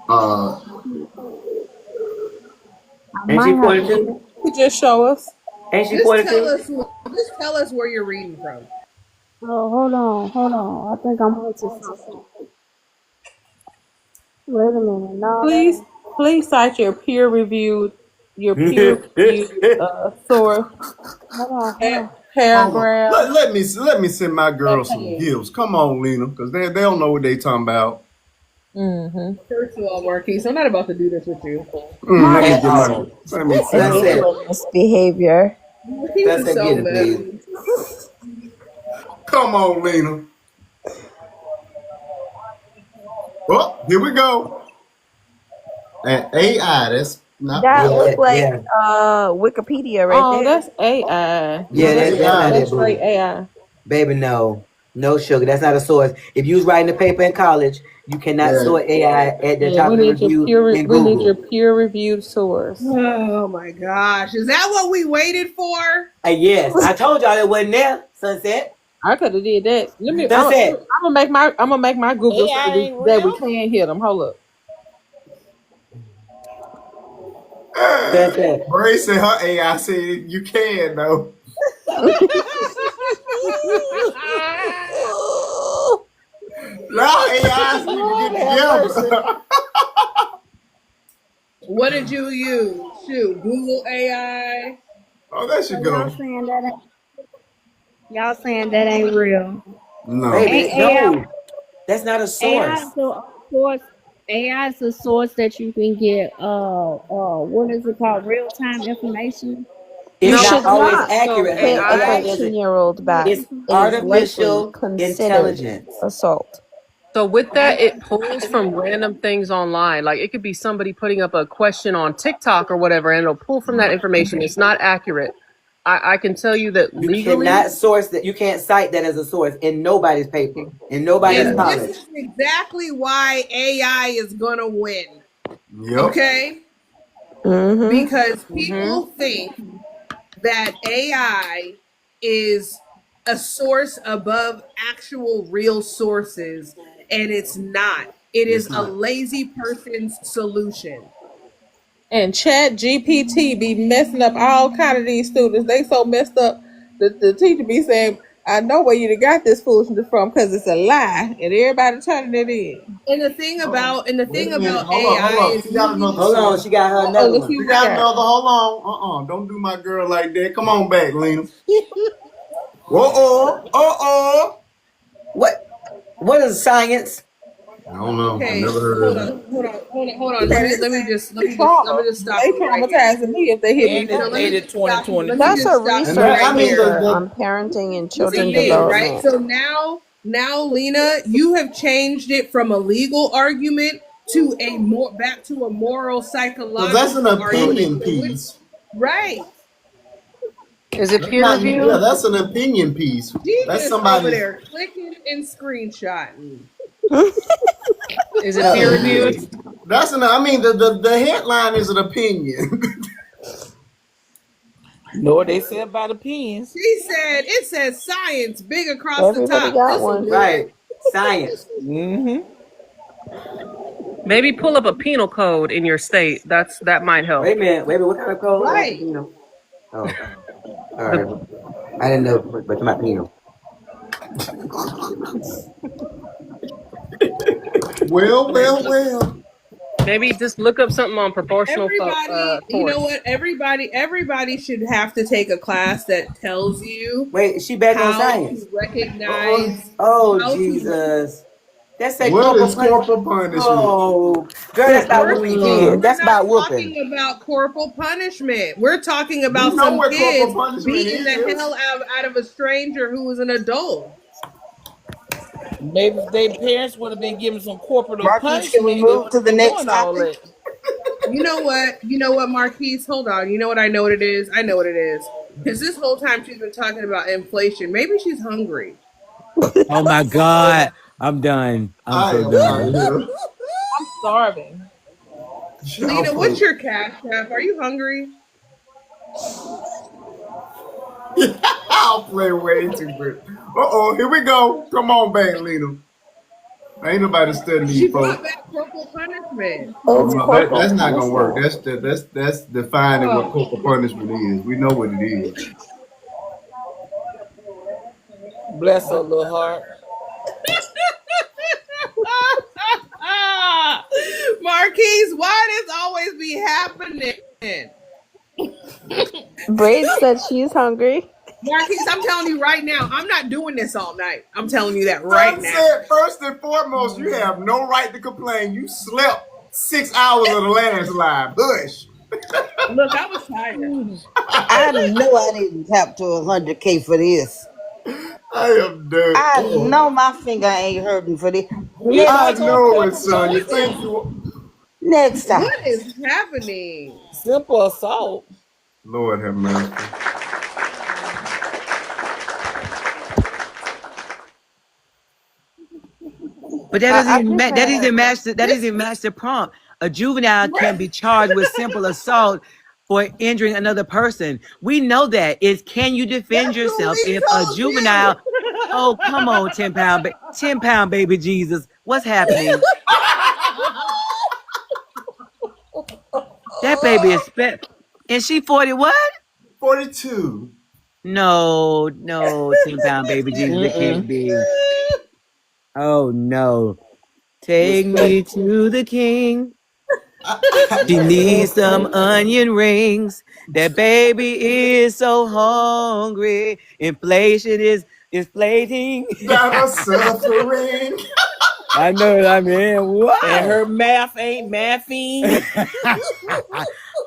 Uh, I Ain't she might have to 42? do. You just show us. Ain't she Just tell 42? us. Just tell us where you're reading from. Oh, hold on. I think I'm onto something. Wait a minute. No, that Please, ain't. please cite your peer reviewed source Hold on. hold on. paragraph Let me send my and girls some page. gifts. Come on, Lena, because they don't know what they talking about. Mm-hmm. First of all, Marquise, I'm not about to do this with you. Let me At get my. all. Let me see. Sunset. Ridiculous behavior. Marquise is Sunset, so get it, please. messy. Come on, Lena. Oh, here we go. And AI. That's not That Yeah, looked like yeah. Wikipedia right Oh, there. that's AI. Yeah, That's that's not AI. it, That's boo. straight AI. Baby, no. No sugar. That's not a source. If you was writing a paper in college, you cannot Yeah. sort AI at the Yeah, top we of the need your review in we need your Google. peer reviewed source. Oh my gosh. Is that what we waited for? Yes, I told y'all it wasn't there. Sunset. I could have did that. Let me. Sunset. I'm gonna make my Google AI say ain't that we real. can hit them. Hold up. Sunset. Bray said her AI said you can though. Now AIs need to Lord get have mercy. together. What did you use? Shoot, Google AI. Oh, there So she go. y'all saying that ain't real. No. Baby, Ain't AI no. That's not a AI source. is a source. AI is a source that you can get. What is it called? Real time information. It's You No, not should always not so accurate, hit honey. a AI. AI doesn't. 13-year-old back. It's It is likely artificial considered intelligence. assault. So with that, it pulls from random things online. Like it could be somebody putting up a question on TikTok or whatever, and it'll pull from that information. It's not accurate. I can tell you that You legally, cannot source that. You can't cite that as a source in nobody's paper, in nobody's yeah. And this college. is exactly why AI is gonna win. Yep. Okay? Mm-hmm. Because Mm-hmm. people think that AI is a source above actual real sources, and it's not. It It's is a not. lazy person's solution. And Chat GPT be messing up all kind of these students. They so messed up. The teacher be saying, "I know where you got this foolishness from because it's a lie," and everybody turning it in. And the thing about Wait a minute. Hold AI on. is She got another Hold on, source. she got her Oh, another let's see one. She what we got got. another. Hold on. Don't do my girl like that. Come on back, Lena. Uh-oh. What? What is science? I don't know. I've Okay, never heard hold of on, it. hold on. Let me just stop They you right here. traumatizing me if they hit me And it's first. Let me dated just stop you. Let 2022. me That's just a stop And you research that, right I mean, here. paper on parenting and This is the children thing, right? development. So now, Lena, you have changed it from a legal argument to back to a moral because that's an psychological argument. opinion piece. Right? Is it That's peer not, yeah, reviewed? that's an opinion piece. She That's just over somebody's. there clicking and screenshotting. Is it peer reviewed? That's an. I mean, the headline is an opinion. Know what they said about opinions? She said it says science big across the Everybody top. got This'll one. do it. Right. Science. Mm-hmm. Maybe pull up a penal code in your state. That might help. Wait a minute. What kind of code? Right. You know. Oh, all right. I didn't know, but my penal. Well. Maybe just look up something on proportional Everybody, you know force. what? Everybody should have to take a class that tells you Wait, is she back on how science? to recognize Oh, how to. Jesus. That's that What corporal is corporal punishment? Oh, girl, that's about First whooping of all, kids. we're That's not about whooping. talking about corporal punishment. We're talking We about know some what corporal kids punishment beating the is. hell out of a stranger who was an adult. Maybe if their parents would have been given some corporal Marquise, can we punishment, they move to wouldn't the be next doing all topic? that. You know what? You know what, Marquise? Hold on. You know what I know what it is? I know what it is. Because this whole time she's been talking about inflation. Maybe she's hungry. Oh my God. I'm done. I'm I so am out of done. here. I'm starving. Lena, what's Y'all your cash app? Are you hungry? I'll play way too much. Here we go. Come on back, Lena. Ain't nobody studying She these brought folks. back corporal punishment. It's No, corporal that's not gonna work. punishment. That's defining what Oh. corporal punishment is. We know what it is. Bless her little heart. Marquise, why this always be happening? Braid said she's hungry. Marquise, I'm telling you right now, I'm not doing this all night. I'm telling you that right now. Said, first and foremost, you have no right to complain. You slept 6 hours of the landslide. Hush. Look, I was tired. I know I didn't tap to 100K for this. I am done. I know my finger ain't hurting for this. We I Next, back on know it, corporal Sonya. Thank punishment. you. next What topic. is happening? Simple assault. Lord have mercy. But that I doesn't even just that had doesn't match that doesn't match the prompt. A juvenile can be charged with simple assault for injuring another person. We know that. Is can you defend That's what yourself we if a told juvenile? you. Oh, come on, 10-pound baby Jesus. What's happening? That baby is and she 40 what? 42. No, 10-pound baby Jesus. It can't be. Oh no. Take me to the king. She needs some onion rings. That baby is so hungry. Inflation is inflating. That are suffering. I know. I mean, what? And her math ain't mathing.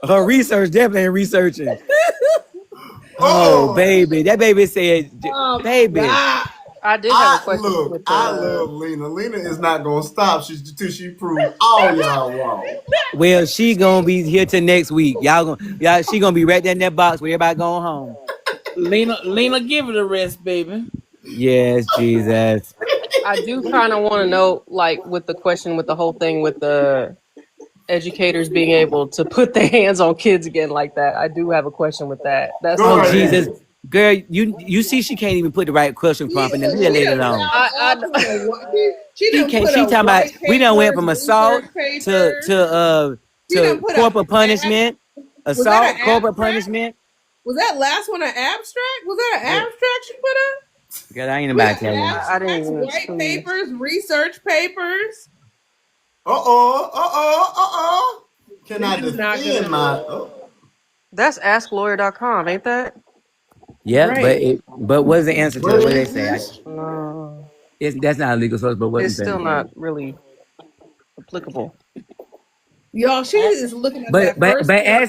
Her research definitely ain't researching. Oh, baby. That baby said, Oh my baby. God. I did have a question with I the. love Lena. Lena is not gonna stop till she proves all y'all wrong. Well, she gonna be here till next week. She gonna be right there in that box where everybody going home. Lena, give it a rest, baby. Yes, Jesus. I do kind of want to know, like, with the question, with the whole thing, with the educators being able to put their hands on kids again like that. I do have a question with that. That's Oh Jesus, girl, you see she can't even put the right question prompt and then leave it alone. She done put She a talking about white we done went papers, from assault research to put corporal punishment, Was that assault, an corporal abstract? punishment. Was that last one an abstract? Was that an abstract she put up? Girl, I ain't about to tell you. I didn't even White papers, research papers. Can I defend my? That's asklawyer.com, ain't that? Yeah, Right. but what's the answer to it? What do they say? No. That's not a legal source, but what It's is it? still not really applicable. Y'all, she is looking at But that but first but part.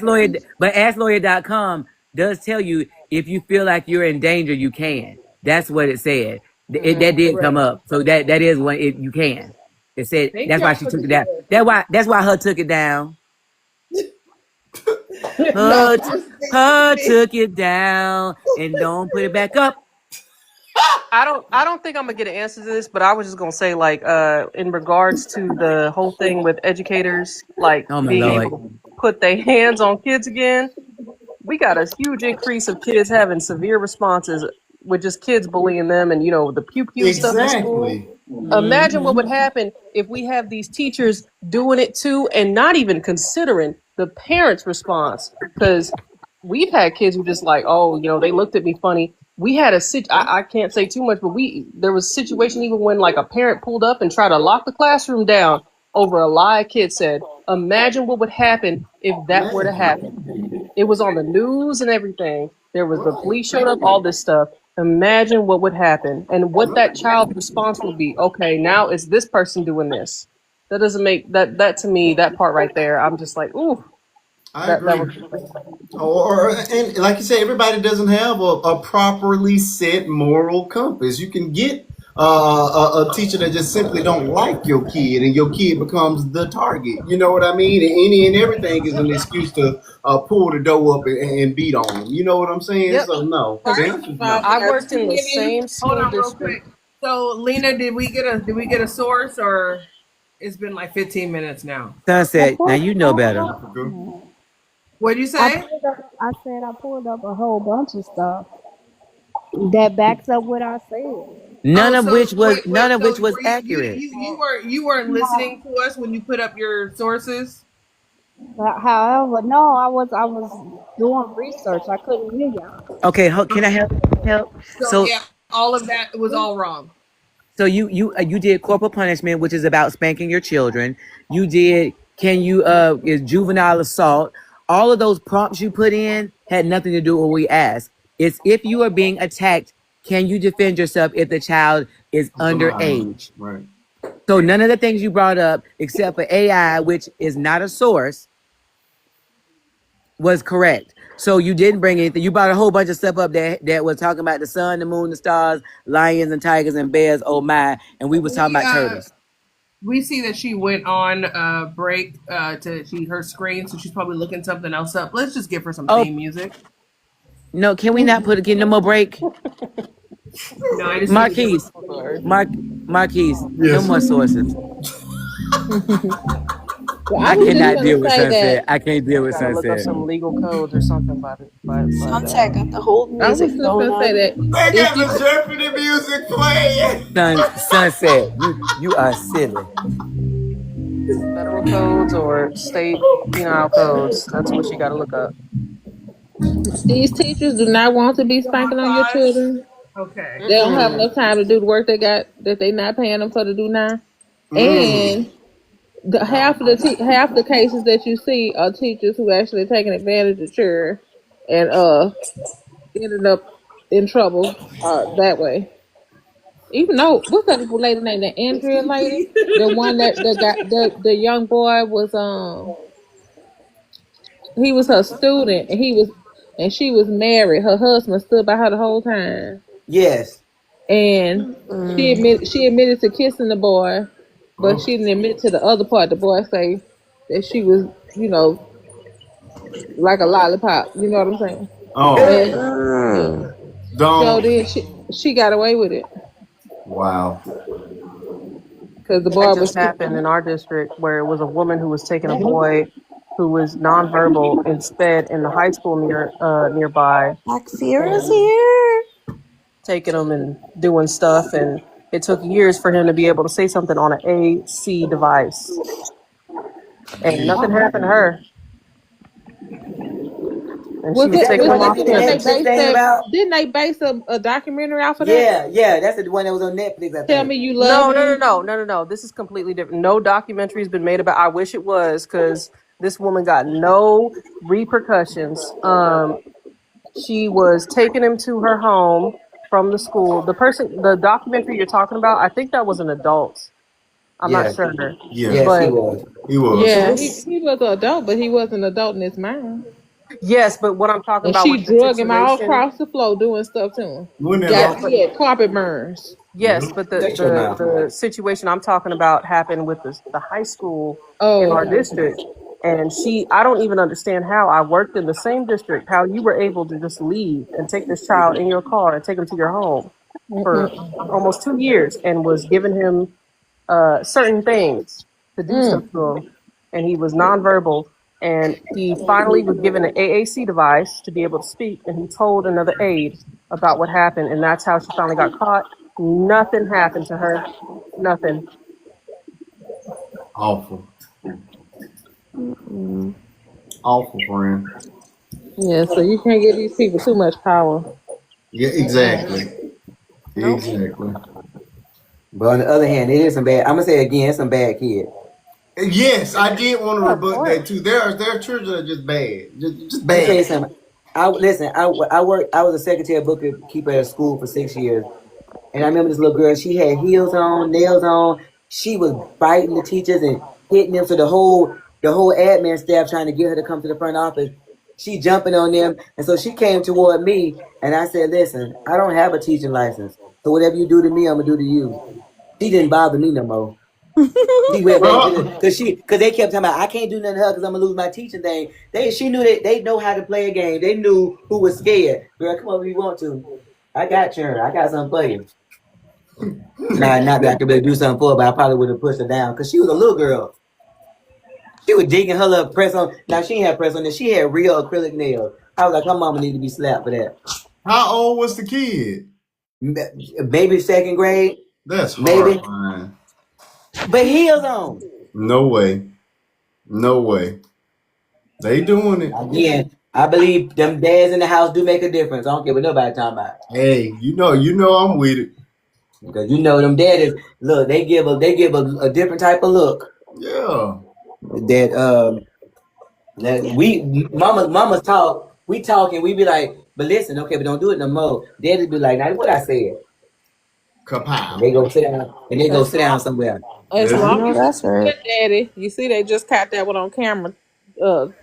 AskLawyer.com does tell you if you feel like you're in danger, you can. That's what it said. That did come Right. up, so that is when you can. It said Thank that's why y'all she for took the it down. That's why her took it down. no, Her, I'm her saying took it down and don't put it back up. I don't think I'm gonna get an answer to this, but I was just gonna say, like, in regards to the whole thing with educators, like Oh my being able lord! to put their hands on kids again, we got a huge increase of kids having severe responses with just kids bullying them and, the pew pew stuff in school. Exactly. Imagine what Hmm. would happen if we have these teachers doing it too and not even considering the parents' response. Because we've had kids who just like, oh, they looked at me funny. We had I can't say too much, but there was a situation even when like a parent pulled up and tried to lock the classroom down over a lie a kid said. Imagine what would happen if that were to Imagine. happen. It was on the news and everything. There was the Right. police showed up, all this stuff. Imagine what would happen and what that child's response would be. Okay, now it's this person doing this. That doesn't make that to me, that part right there. I'm just like, ooh, I that agree. was And like you say, everybody doesn't have a properly set moral compass. You can get a teacher that just simply don't like your kid, and your kid becomes the target. You know what I mean? And any and everything is an excuse to pull the door up and beat on them. You know what I'm saying? yep. So no, Because the answer is no. I worked in the Lena, same hold school on real district. quick. So, Lena, did we get a source, or it's been like 15 minutes now? Sunset. Now you know better. Africa. What'd you I say? pulled up, I said I pulled up a whole bunch of stuff that backs up what I said. Oh, so None wait. of So which was were accurate. you weren't listening to us when you put up your sources? But however, no, I was doing research. I couldn't hear y'all. Okay, can I help? So So yeah, all of that was all wrong. So you did corporal punishment, which is about spanking your children. You did is juvenile assault. All of those prompts you put in had nothing to do with what we asked. It's if you are being attacked, can you defend yourself if the child is It's a minor. underage? Right. So none of the things you brought up, except for AI, which is not a source, was correct. So you didn't bring anything. You brought a whole bunch of stuff up that was talking about the sun, the moon, the stars, lions and tigers and bears. Oh my! And we was talking We about turtles. we see that she went on break to see her screen, so she's probably looking something else up. Let's just give her some Oh theme music. no! Can we not get no more break? No, I just need to give her. Marquise, Marquise, no Yes. more sources. Well, I I was just cannot gonna deal with say Sunset. that I can't deal with Gotta look up Sunset. some legal codes or something by that. Sunset got the whole I was music just going gonna say on. that They if got you the Jeopardy music playing. Sunset, you are silly. Federal codes or state penal codes. That's what you gotta look up. these teachers do not want to be You want spanking on your five? children, Okay. they don't have Mm-mm. enough time to do the work that they not paying them for to do now. Mm. And half the cases that you see are teachers who actually taking advantage of children and ended up in trouble that way. Even though what's that lady name? The Andrea lady, the one that got the young boy was he was her student and she was married. Her husband stood by her the whole time, Yes. and she admitted to kissing the boy, but Oh. she didn't admit to the other part. The boy say that she was, like a lollipop. You know what I'm saying? Oh. And so Don't. then she got away with it Wow. because the That boy just was. happened in our district where it was a woman who was taking a boy who was nonverbal and sped in the high school nearby Black Sierra's and here. taking him and doing stuff, and it took years for him to be able to say something on an AC device, and nothing happened to her, and she Was was it? taking Was him that off the one they campus. based that? Didn't they base a documentary off of that? Yeah, that's the one that was on Netflix, I Tell think. me you love me. No. This is completely different. No documentary's been made about. I wish it was, because this woman got no repercussions. She was taking him to her home from the school. The documentary you're talking about, I think that was an adult I'm not Yes, sure, yes, he but was. He was. Yeah, this, he was an adult, but he wasn't an adult in his mind. yes, but what I'm talking And about she with the drug him all situation, across the floor doing stuff to him. Wasn't that yes, Got but awful? he had carpet burns. yes, but Shut your mouth. the situation I'm talking about happened with the high school in Oh, our okay. district. And I don't even understand how I worked in the same district, how you were able to just leave and take this child in your car and take him to your home for almost 2 years and was giving him certain things to do stuff to him. And he was nonverbal. And he finally was given an AAC device to be able to speak. And he told another aide about what happened. And that's how she finally got caught. Nothing happened to her. Nothing. Awful. Awful, friend. Yeah, so you can't give these people too much power. Yeah, exactly. Nope. Exactly. But on the other hand, it is some bad. I'm gonna say it again, it's some bad kids. Yes, I did want to Yeah, of rebut course. that too. Their children are just bad, just Let me tell you bad. something. I was a secretary bookkeeper at a school for 6 years. And I remember this little girl, she had heels on, nails on. She was biting the teachers and hitting them. So the whole admin staff trying to get her to come to the front office, she jumping on them. And so she came toward me and I said, listen, I don't have a teaching license. So whatever you do to me, I'm gonna do to you. She didn't bother me no more. She went back to because they kept talking about I can't do nothing to her because I'm gonna lose my teaching thing. She knew they know how to play a game. They knew who was scared. Girl, come over if you want to. I got you. I got something for you. Not that I could really do something for her, but I probably would have pushed her down because she was a little girl. She was digging her little press on. Now she didn't have press on this. She had real acrylic nails. I was like, her mama need to be slapped for that. How old was the kid? Maybe second grade. That's maybe. horrifying. But heels on. No way. No way. They doing it. Again, I believe them dads in the house do make a difference. I don't care what nobody talking about. Hey, you know I'm with it. Because you know them daddies, look, they give a different type of look. Yeah. That mamas talk, we talk and we be like, but listen, okay, but don't do it no more. Daddies be like, now what I said. Kapow. They go sit down and they go sit down somewhere. As Yeah. long No, as that's you right. daddy, you see they just caught that one on camera,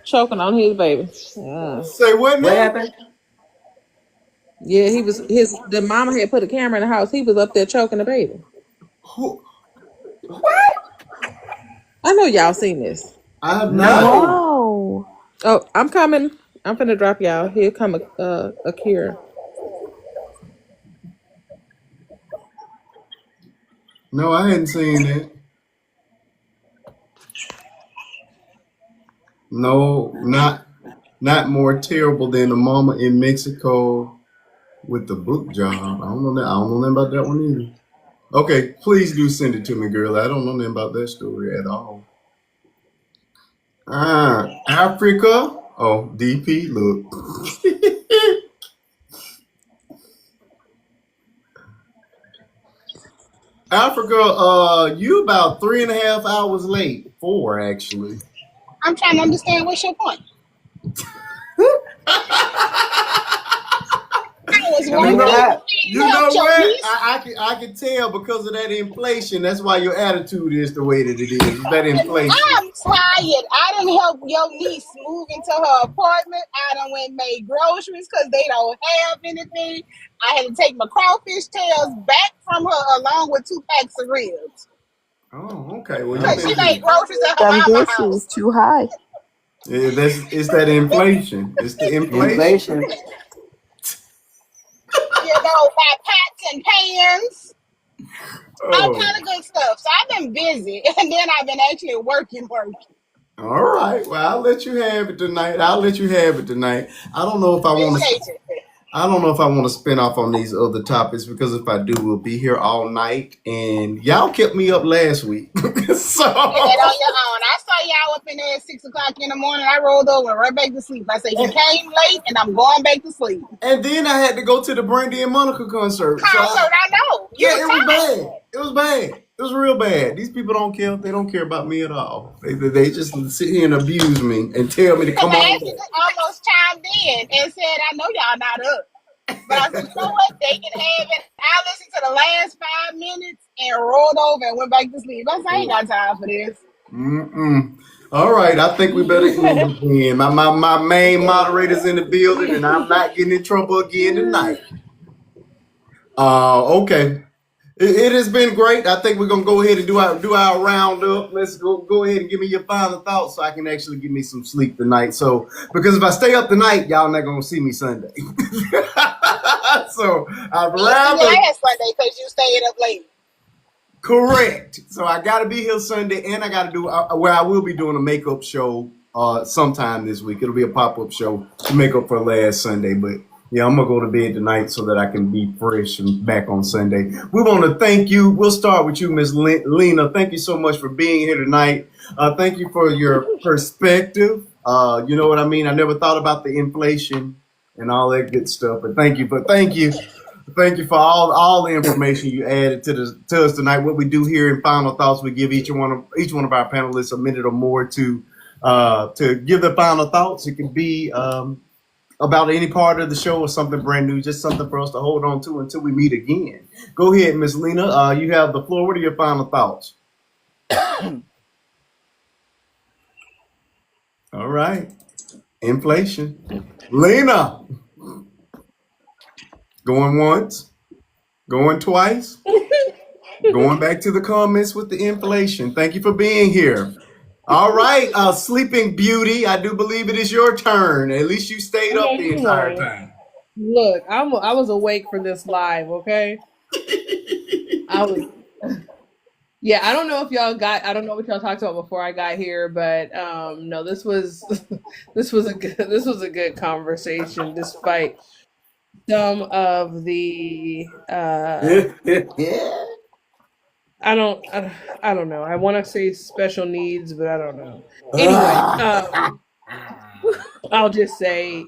choking on his baby. Say what now? What happened? Yeah, the mama had put a camera in the house. He was up there choking the baby. Who? I know y'all seen this. I have No. not. No. Oh, I'm coming. I'm finna drop y'all. Here come Akira. No, I hadn't seen it. No, not more terrible than the mama in Mexico with the book job. I don't know nothing about that one either. Okay, please do send it to me, girl. I don't know nothing about that story at all. Africa. Oh, DP, look. Africa, you about 3.5 hours late. 4, actually. I'm trying to understand what's your point. You know what? I can tell because of that inflation. That's why your attitude is the way that it is. That inflation. I'm tired. I done helped your niece move into her apartment. I done went and made groceries because they don't have anything. I had to take my crawfish tails back from her along with 2 packs of ribs. Oh, okay. Well, Because she made groceries at her Them mama's dishes house. too high. Yeah, it's that inflation. It's the inflation. You know, my pots and pans. All Oh. kind of good stuff. So I've been busy, and then I've been actually working. All right. Well, I'll let you have it tonight. I don't know if I want to. Appreciate it. I don't know if I want to spin off on these other topics because if I do, we'll be here all night. And y'all kept me up last week. So You did on your own. I saw y'all up in there at 6 o'clock in the morning. I rolled over and right back to sleep. I said, you came late, and I'm going back to sleep. And then I had to go to the Brandy and Monica concert. I know. It was bad. It was bad. It was real bad. These people don't care. They don't care about me at all. They just sit here and abuse me and tell me to come on. Ashley almost chimed in and said, I know y'all not up. But I said, you know what? They can have it. I listened to the last 5 minutes and rolled over and went back to sleep. I said, I ain't got time for this. All right, I think we better end again. My main moderator's in the building, and I'm not getting in trouble again tonight. Okay. It has been great. I think we're gonna go ahead and do our roundup. Let's go ahead and give me your final thoughts so I can actually give me some sleep tonight. So because if I stay up tonight, y'all not gonna see me Sunday. So I'd rather last Sunday because you stayed up late. Correct. So I got to be here Sunday, and I got to do where I will be doing a makeup show sometime this week. It'll be a pop-up show to make up for last Sunday. But yeah, I'm gonna go to bed tonight so that I can be fresh and back on Sunday. We want to thank you. We'll start with you, Ms. Lena. Thank you so much for being here tonight. Thank you for your perspective. You know what I mean? I never thought about the inflation and all that good stuff. But thank you for all the information you added to us tonight. What we do here in Final Thoughts, we give each one of our panelists a minute or more to give their final thoughts. It can be about any part of the show or something brand new, just something for us to hold on to until we meet again. Go ahead, Ms. Lena. You have the floor. What are your final thoughts? All right. Inflation. Lena. Going once. Going twice. Going back to the comments with the inflation. Thank you for being here. All right, Sleeping Beauty, I do believe it is your turn. At least you stayed up the entire time. Look, I was awake for this live, okay? I was. Yeah, I don't know what y'all talked about before I got here, but no, this was a good conversation despite some of the I don't know. I want to say special needs, but I don't know. Anyway, I'll just say,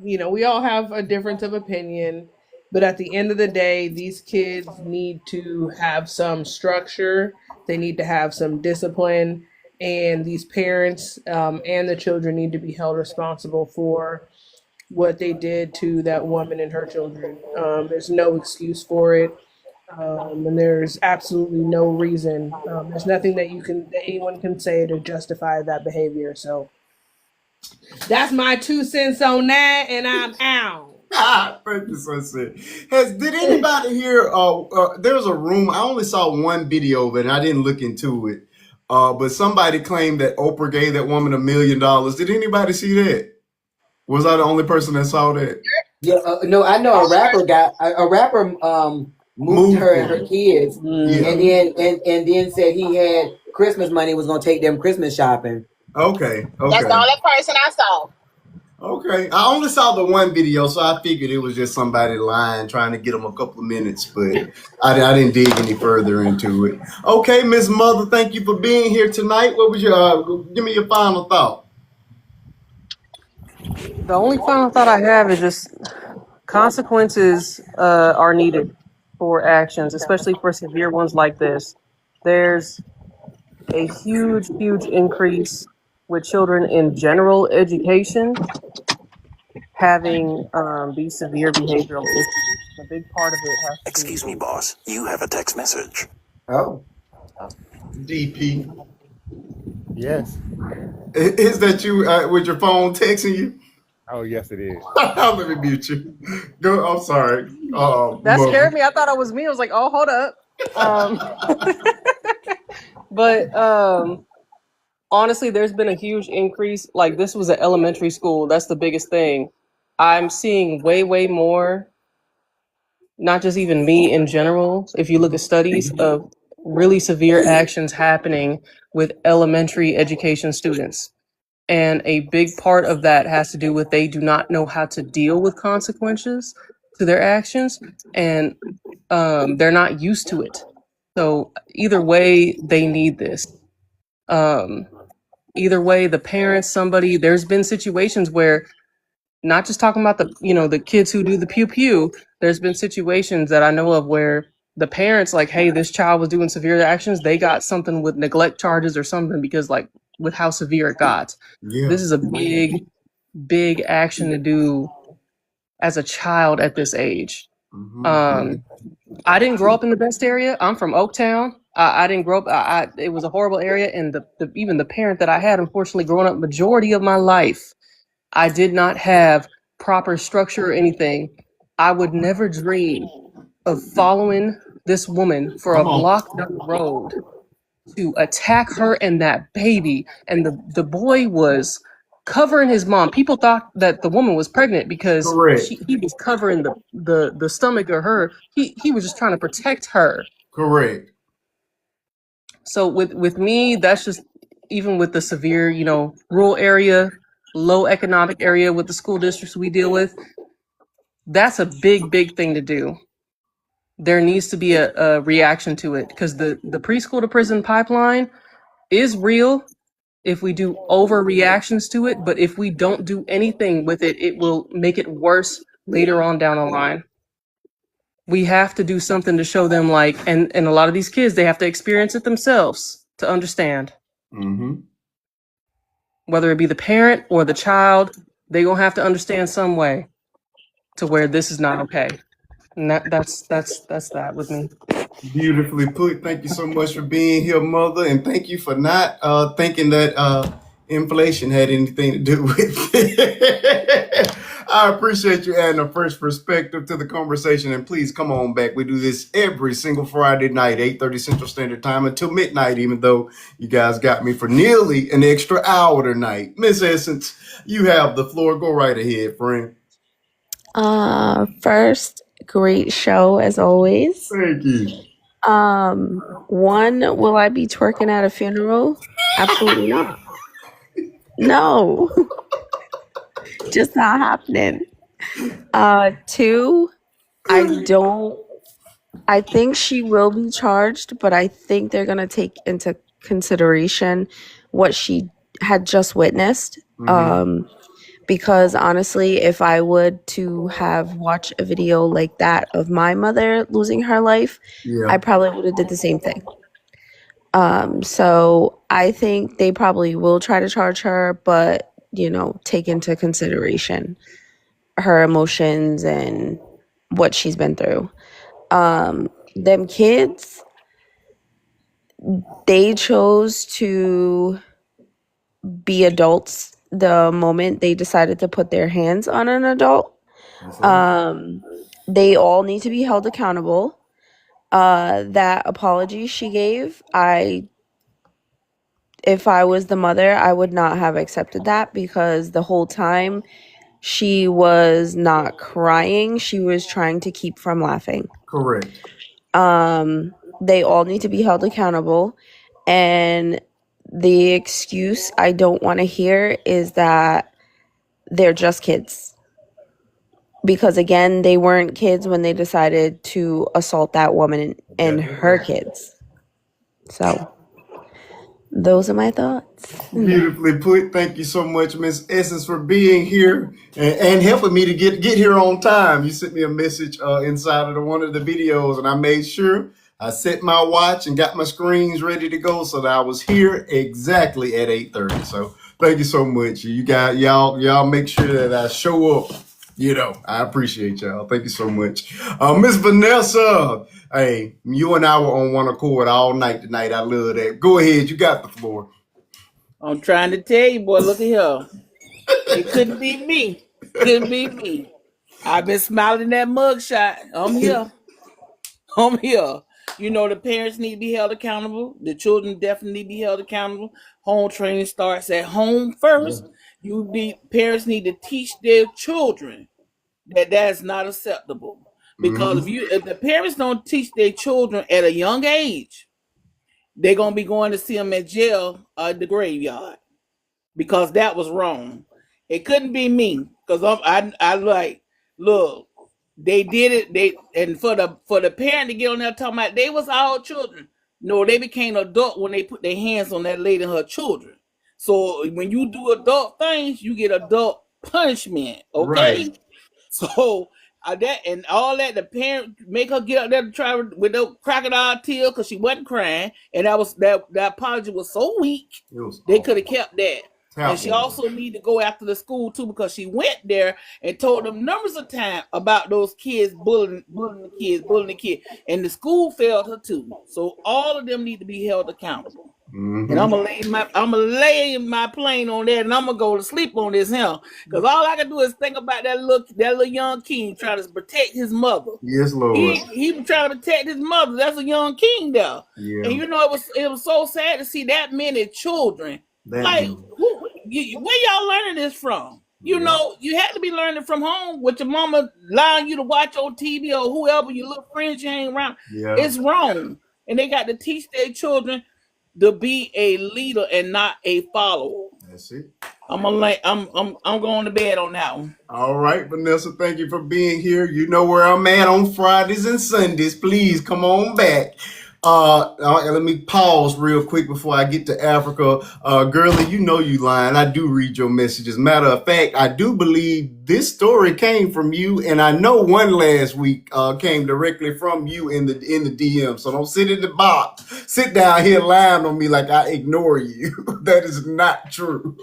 we all have a difference of opinion, but at the end of the day, these kids need to have some structure. They need to have some discipline, and these parents and the children need to be held responsible for what they did to that woman and her children. There's no excuse for it. And there's absolutely no reason. There's nothing that anyone can say to justify that behavior. So that's my 2 cents on that, and I'm out. Thank you, Sunset. Did anybody hear? There's a room. I only saw one video of it, and I didn't look into it. But somebody claimed that Oprah gave that woman $1 million. Did anybody see that? Was I the only person that saw that? Yeah, no, I know a rapper moved her and her kids, and then said he had Christmas money, was gonna take them Christmas shopping. Okay. That's the only person I saw. Okay, I only saw the one video, so I figured it was just somebody lying, trying to get them a couple of minutes, but I didn't dig any further into it. Okay, Miss Mother, thank you for being here tonight. What was your give me your final thought? The only final thought I have is just consequences are needed for actions, especially for severe ones like this. There's a huge increase with children in general education having these severe behavioral issues. A big part of it has to Excuse me, boss. You have a text message. Oh. DP. Yes. Is that you with your phone texting you? Oh, yes, it is. Let me mute you. Go. I'm sorry. That scared me. I thought it was me. I was like, oh, hold up. But honestly, there's been a huge increase. Like, this was an elementary school. That's the biggest thing. I'm seeing way more, not just even me in general. If you look at studies of really severe actions happening with elementary education students. And a big part of that has to do with they do not know how to deal with consequences to their actions, and they're not used to it. So either way, they need this. Either way, the parents, there's been situations where, not just talking about the kids who do the pew pew, there's been situations that I know of where the parents like, hey, this child was doing severe actions. They got something with neglect charges or something because with how severe it got. Yeah. This is a big action to do as a child at this age. Mm-hmm. I didn't grow up in the best area. I'm from Oaktown. I didn't grow up. It was a horrible area, and even the parent that I had, unfortunately, growing up majority of my life, I did not have proper structure or anything. I would never dream of following this woman for a block down the road to attack her and that baby. And the boy was covering his mom. People thought that the woman was pregnant because Correct. he was covering the stomach of her. He was just trying to protect her. Correct. So with me, that's just, even with the severe, rural area, low economic area with the school districts we deal with, that's a big thing to do. There needs to be a reaction to it, because the preschool to prison pipeline is real if we do overreactions to it, but if we don't do anything with it, it will make it worse later on down the line. We have to do something to show them, and a lot of these kids, they have to experience it themselves to understand. Mm-hmm. Whether it be the parent or the child, they gonna have to understand some way to where this is not okay. And that's that with me. Beautifully put. Thank you so much for being here, Mother, and thank you for not thinking that inflation had anything to do with it. I appreciate you adding a fresh perspective to the conversation, and please come on back. We do this every single Friday night, 8:30 Central Standard Time until midnight, even though you guys got me for nearly an extra hour tonight. Miss Essence, you have the floor. Go right ahead, friend. First, great show as always. Thank you. One, will I be twerking at a funeral? Absolutely not. No. Just not happening. Two, I think she will be charged, but I think they're gonna take into consideration what she had just witnessed. Mm-hmm. Because honestly, if I would to have watched a video like that of my mother losing her life, Yeah. I probably would have did the same thing. So I think they probably will try to charge her, but take into consideration her emotions and what she's been through. Them kids, they chose to be adults the moment they decided to put their hands on an adult. They all need to be held accountable. That apology she gave, if I was the mother, I would not have accepted that, because the whole time she was not crying. She was trying to keep from laughing. Correct. They all need to be held accountable. And the excuse I don't want to hear is that they're just kids. Because again, they weren't kids when they decided to assault that woman and her kids. So those are my thoughts. Beautifully put. Thank you so much, Miss Essence, for being here and helping me to get here on time. You sent me a message inside of one of the videos, and I made sure I set my watch and got my screens ready to go so that I was here exactly at 8:30. So thank you so much. You guys, y'all make sure that I show up. I appreciate y'all. Thank you so much. Miss Vanessa, hey, you and I were on one accord all night tonight. I love that. Go ahead. You got the floor. I'm trying to tell you, boy, look at here. It couldn't be me. Couldn't be me. I've been smiling that mugshot. I'm here. I'm here. The parents need to be held accountable. The children definitely need to be held accountable. Home training starts at home first. Parents need to teach their children that is not acceptable. Because if the parents don't teach their children at a young age, they're gonna be going to see them in jail at the graveyard, because that was wrong. It couldn't be me, because I like, look, they did it. And for the parent to get on there talking about they was all children. No, they became adult when they put their hands on that lady and her children. So when you do adult things, you get adult punishment. Okay. Right. So that and all that, the parent make her get up there to try with the crocodile tears because she wasn't crying, and that apology was so weak. They could have kept that. And she also need to go after the school too, because she went there and told them numbers of times about those kids bullying the kids, and the school failed her too. So all of them need to be held accountable. Mm-hmm. And I'm gonna lay my plane on that, and I'm gonna go to sleep on this hill, because all I can do is think about that little young king trying to protect his mother. Yes, Lord. He was trying to protect his mother. That's a young king there. Yeah. And you know, it was so sad to see that many children. Where y'all learning this from? You know, you had to be learning from home with your mama allowing you to watch on TV or whoever your little friends you hang around. Yeah. It's wrong, and they got to teach their children to be a leader and not a follower. That's it. I'm going to bed on that one. All right, Vanessa, thank you for being here. You know where I'm at on Fridays and Sundays. Please come on back. Let me pause real quick before I get to Africa. Girlie, you know you lying. I do read your messages. Matter of fact, I do believe this story came from you, and I know one last week came directly from you in the DM. So don't sit in the box. Sit down here lying on me like I ignore you. That is not true.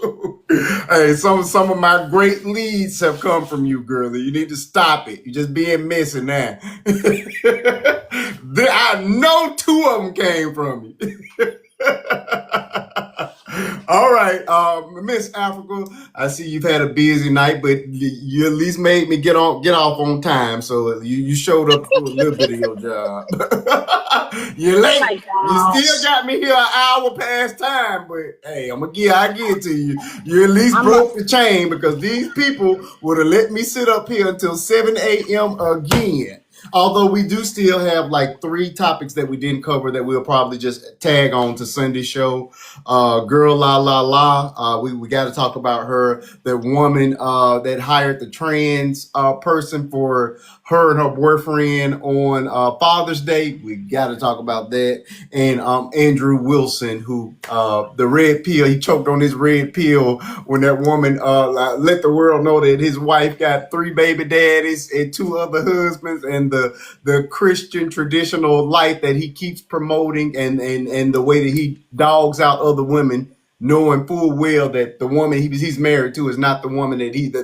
Hey, some of my great leads have come from you, Girlie. You need to stop it. You're just being messy now. I know 2 of them came from you. All right, Miss Africa, I see you've had a busy night, but you at least made me get off on time. So you showed up to do a little bit of your job. You're late. You still got me here an hour past time, but hey, I give it to you. You at least broke the chain, because these people would have let me sit up here until 7 a.m. again. Although we do still have like 3 topics that we didn't cover that we'll probably just tag on to Sunday's show. Girl La La La. We got to talk about her. That woman that hired the trans person for her and her boyfriend on Father's Day. We got to talk about that. And Andrew Wilson, who the red pill, he choked on his red pill when that woman let the world know that his wife got 3 baby daddies and 2 other husbands, and the Christian traditional life that he keeps promoting, and the way that he dogs out other women, knowing full well that the woman he's married to is not the woman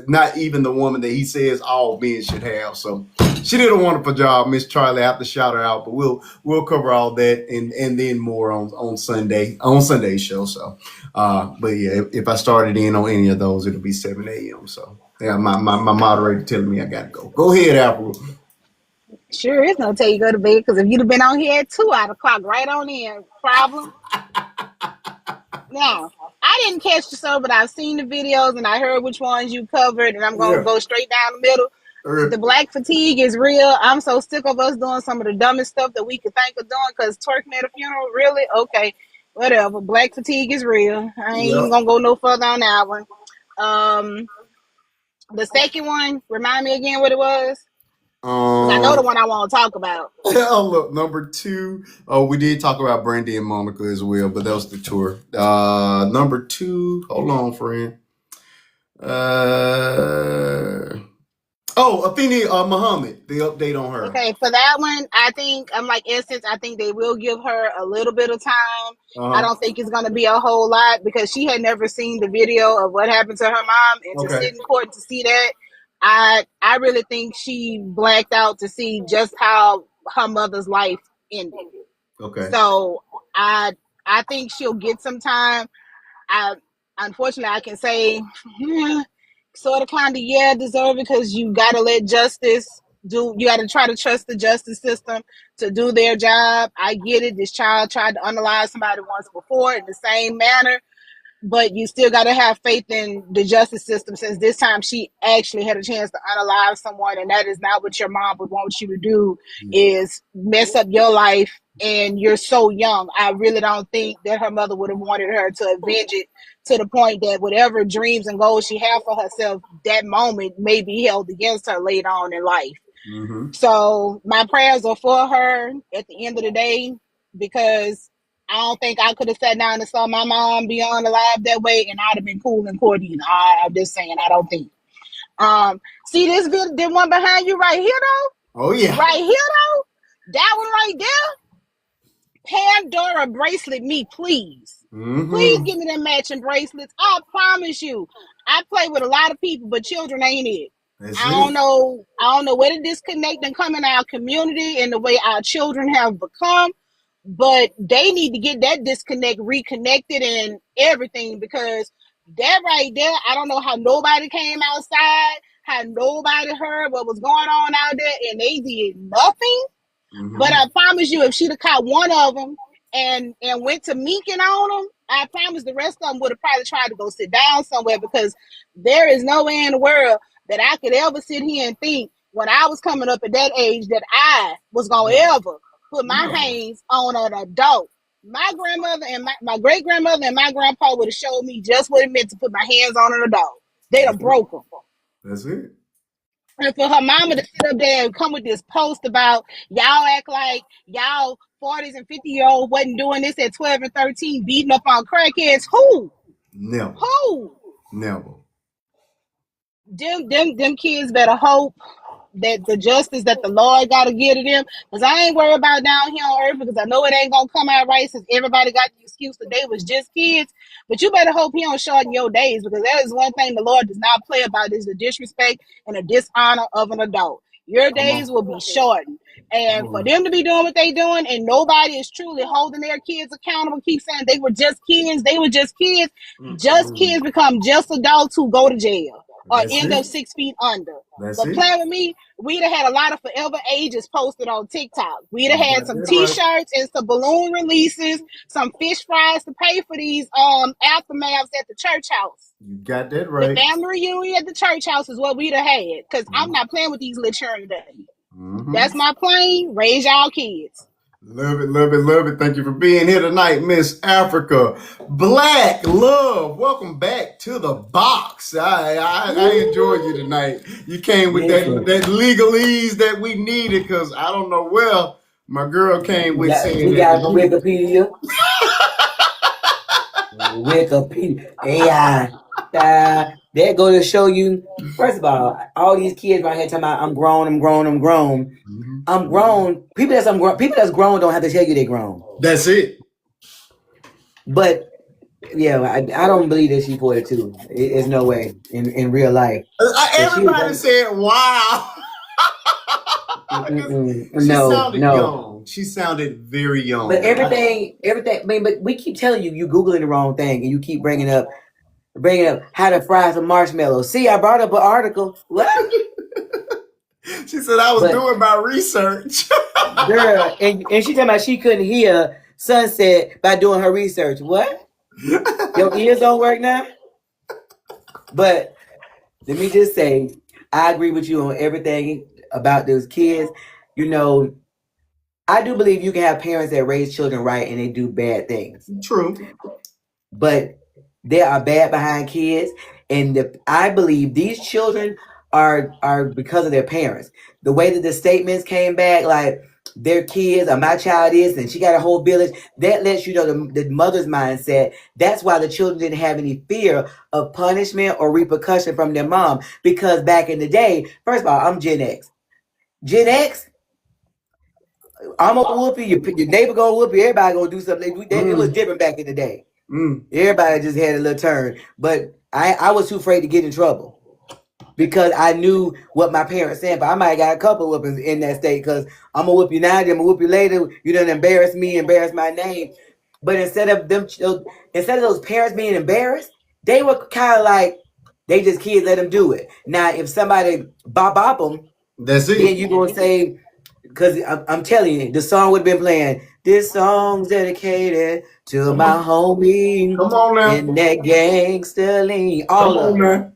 not even the woman that he says all men should have. So she did a wonderful job, Miss Charlie. I have to shout her out, but we'll cover all that and then more on Sunday's show. So but yeah, if I started in on any of those, it'll be 7 a.m. So yeah, my moderator telling me I gotta go. Go ahead, Apple. Sure, it's gonna tell you to go to bed, because if you'd have been on here at 2, I'd have clocked right on in. Problem. Now, I didn't catch the show, but I've seen the videos and I heard which ones you covered, and I'm gonna go straight down the middle. The black fatigue is real. I'm so sick of us doing some of the dumbest stuff that we could think of doing, because twerking at a funeral, really? Okay, whatever. Black fatigue is real. I ain't even gonna go no further on that one. The second one, remind me again what it was. I know the one I want to talk about. Look, number 2. We did talk about Brandy and Monica as well, but that was the tour. Number 2. Hold on, friend. Athenia Muhammad. The update on her. Okay, for that one, I think Essence. I think they will give her a little bit of time. I don't think it's going to be a whole lot, because she had never seen the video of what happened to her mom, and to sit in court to see that. I really think she blacked out to see just how her mother's life ended. Okay. So I think she'll get some time. Unfortunately, I can say sort of kind of deserve it, because you got to let justice do. You got to try to trust the justice system to do their job. I get it. This child tried to unalive somebody once before in the same manner. But you still got to have faith in the justice system, since this time she actually had a chance to unalive someone, and that is not what your mom would want you to do, is mess up your life, and you're so young. I really don't think that her mother would have wanted her to avenge it to the point that whatever dreams and goals she had for herself, that moment may be held against her later on in life. Mm-hmm. So my prayers are for her at the end of the day, because I don't think I could have sat down and saw my mom be on alive that way, and I'd have been cool and courteous. I'm just saying, I don't think. See this video, the one behind you right here, though? Oh, yeah. Right here, though? That one right there? Pandora bracelet me, please. Please give me them matching bracelets. I promise you. I play with a lot of people, but children ain't it. I don't know where the disconnect and come in our community and the way our children have become, but they need to get that disconnect reconnected and everything, because that right there, I don't know how nobody came outside, how nobody heard what was going on out there, and they did nothing. But I promise you, if she'd have caught one of them and went to meeking on them, I promise the rest of them would have probably tried to go sit down somewhere, because there is no way in the world that I could ever sit here and think when I was coming up at that age that I was going to ever put my hands on an adult. My grandmother and my great grandmother and my grandpa would have showed me just what it meant to put my hands on an adult. They'd have broke them. That's it. And for her mama to sit up there and come with this post about y'all act like y'all 40s and 50-year-olds wasn't doing this at 12 and 13, beating up on crackheads. Who? Never. Who? Never. Them kids better hope that the justice that the Lord got to give to them, because I ain't worried about down here on earth, because I know it ain't gonna come out right, since everybody got the excuse that they was just kids. But you better hope he don't shorten your days, because that is one thing the Lord does not play about, is the disrespect and the dishonor of an adult. Your days will be shortened. And for them to be doing what they doing and nobody is truly holding their kids accountable, keep saying they were just kids, just kids become just adults who go to jail or end up 6 feet under. But playing with me, we'd have had a lot of forever ages posted on TikTok. We'd have had some t-shirts and some balloon releases, some fish fries to pay for these aftermaths at the church house. You got that right. The family reunion at the church house is what we'd have had, because I'm not playing with these little children today. That's my plan. Raise y'all kids. Love it, love it, love it. Thank you for being here tonight, Miss Africa. Black Love, welcome back to the box. I enjoyed you tonight. You came with that legalese that we needed, because I don't know where my girl came with saying we got Wikipedia. Wikipedia. AI. They're going to show you, first of all these kids right here talking about I'm grown. I'm grown. People that's grown don't have to tell you they're grown. That's it. But yeah, I don't believe that she's 42. There's no way in real life. Everybody said, wow. Young. She sounded very young. But everything. I mean, but we keep telling you, Googling the wrong thing, and you keep bringing up how to fry some marshmallows. See, I brought up an article. What? She said I was doing my research. Girl, and she talking about she couldn't hear sunset by doing her research. What? Your ears don't work now? But let me just say, I agree with you on everything about those kids. You know, I do believe you can have parents that raise children right and they do bad things. True. But they are bad behind kids. And I believe these children are because of their parents. The way that the statements came back, like their kids or my child is, and she got a whole village, that lets you know the mother's mindset. That's why the children didn't have any fear of punishment or repercussion from their mom. Because back in the day, first of all, I'm Gen X. Gen X, I'm gonna whoop you, your neighbor gonna whoop you, everybody gonna do something. It was different back in the day. Everybody just had a little turn. But I was too afraid to get in trouble, because I knew what my parents said. But I might have got a couple of whoopings in that state, because I'm gonna whoop you now, then I'm gonna whoop you later. You done embarrass me, embarrass my name. But instead of those parents being embarrassed, they were kind of like, they just kids, let them do it. Now, if somebody bop them, that's it. Then you gonna say, because I'm telling you, the song would have been playing. This song's dedicated to my homie. Come on now. And that gangsta lean. All of them.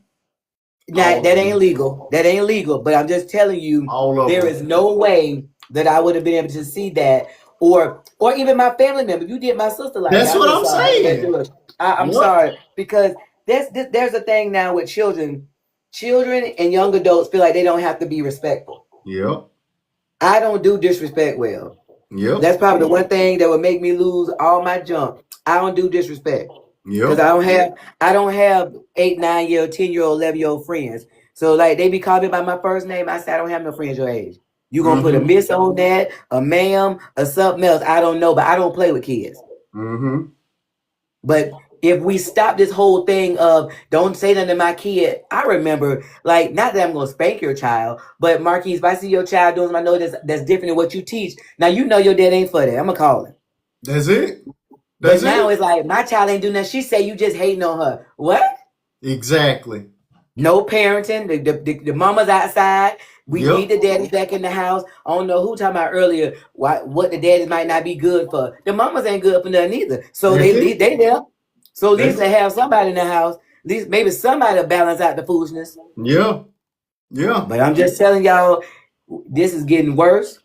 Now, that ain't legal. That ain't legal. But I'm just telling you, there is no way that I would have been able to see that. Or even my family member. You did my sister like that. That's what I'm saying. I'm sorry. Because there's a thing now with children. Children and young adults feel like they don't have to be respectful. Yep. I don't do disrespect well. Yep. That's probably the one thing that would make me lose all my junk. I don't do disrespect. Yep. Because I don't have 8, 9-year-old, 10-year-old, 11-year-old friends. So like they be calling me by my first name. I say I don't have no friends your age. You gonna put a miss on that, a ma'am, or something else. I don't know, but I don't play with kids. But if we stop this whole thing of don't say nothing to my kid, I remember, like, not that I'm going to spank your child, but Marquise, if I see your child doing something I know that's different than what you teach, now you know your dad ain't for that. I'm going to call him. That's it. But now it's like, my child ain't doing that. She say you just hating on her. What? Exactly. No parenting. The mama's outside. We need the daddy back in the house. I don't know who talking about earlier what the daddy might not be good for. The mamas ain't good for nothing either. So they there. So at least they have somebody in the house. At least maybe somebody will balance out the foolishness. Yeah. But I'm just telling y'all, this is getting worse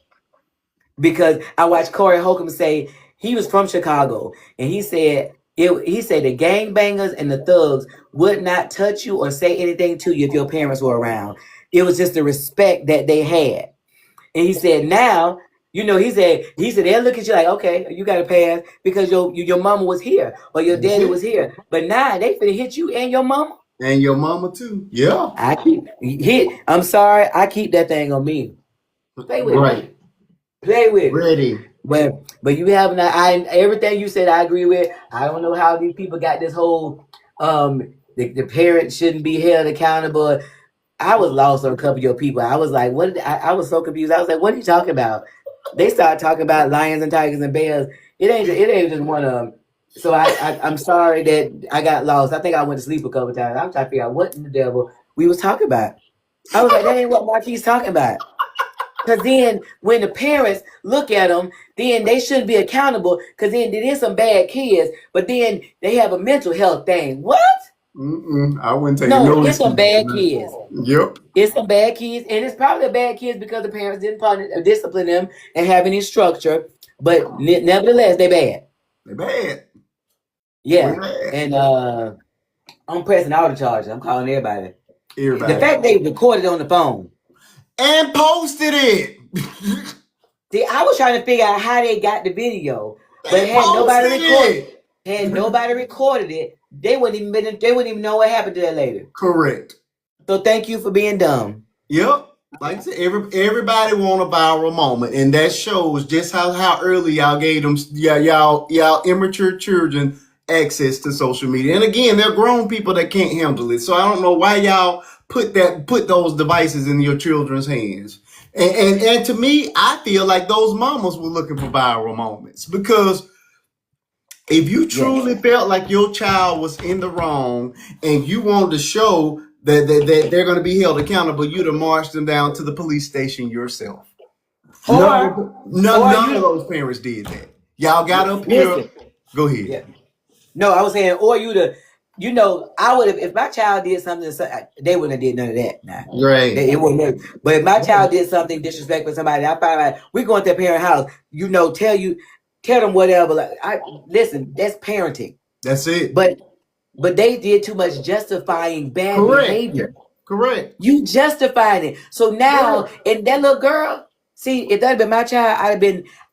because I watched Corey Holcomb say he was from Chicago and he said the gangbangers and the thugs would not touch you or say anything to you if your parents were around. It was just the respect that they had. And he said now, he said they'll look at you like, okay, you got to pass because your mama was here or your daddy was here. But now they finna hit you and your mama. And your mama too. Yeah. I'm sorry, I keep that thing on me. Play with it. Play with it. Ready. But you have everything you said I agree with. I don't know how these people got this whole the parents shouldn't be held accountable. I was lost on a couple of your people. I was like, what? I was so confused. I was like, what are you talking about? They started talking about lions and tigers and bears. It ain't just one of them. So I'm sorry that I got lost. I think I went to sleep a couple of times. I was trying to figure out what in the devil we was talking about. I was like, that ain't what Marquis talking about. Because then when the parents look at them, then they shouldn't be accountable because then there is some bad kids, but then they have a mental health thing. What? I wouldn't take no. It's some bad kids. Yep. It's some bad kids, and it's probably bad kids because the parents didn't discipline them and have any structure. But nevertheless, they bad. They bad. Yeah. And I'm pressing all the charges. I'm calling everybody. The fact they recorded on the phone and posted it. See, I was trying to figure out how they got the video, but had nobody recorded it, they wouldn't even know what happened to that lady. Correct. So thank you for being dumb. Yep. Like I said, everybody want a viral moment, and that shows just how early y'all gave them y'all immature children access to social media. And again, they're grown people that can't handle it. So I don't know why y'all put those devices in your children's hands. And to me, I feel like those mamas were looking for viral moments because if you truly felt like your child was in the wrong and you wanted to show that they're going to be held accountable, you'd have marched them down to the police station yourself. None of those parents did that. Y'all got up here. Go ahead. Yeah. No, I was saying, or I would have, if my child did something, they wouldn't have did none of that. Nah. Right. It wouldn't have. But if my child did something disrespectful to somebody, I find out we going to their parent house, tell them whatever. Listen, that's parenting. That's it. But they did too much justifying bad behavior. Correct. You justified it. So now, and that little girl, see, if that had been my child,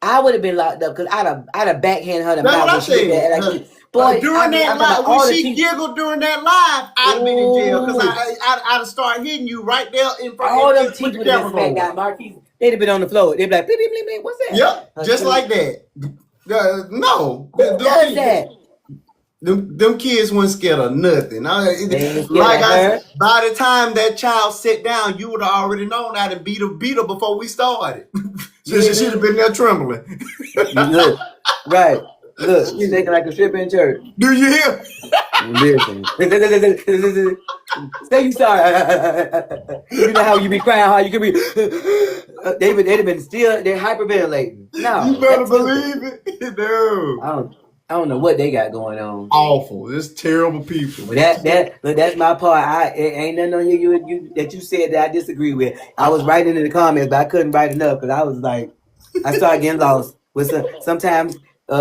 I would have been locked up because I'd have backhanded her. That's what I said. Boy, during that live, when she giggled during that live, I'd have been in jail because I'd have started hitting you right there in front of all them teeth with the camera. Marquis, they'd have been on the floor. They'd be like, bleep, bleep, bleep, what's that? Yep, just like that. No. Who does that? Them kids weren't scared of nothing. By the time that child sat down, you would have already known how to beat her before we started. She should have been there trembling. Look, right. Look, she's acting like a stripper in church. Do you hear? Listen. Say you sorry. You know how you be crying, how you can be. They'd have been still. They're hyperventilating. No, you better believe it. No. I don't know what they got going on. Awful. It's terrible people. But that's my part. It ain't nothing on here that you said that I disagree with. I was writing in the comments, but I couldn't write enough because I was like, I started getting lost. Sometimes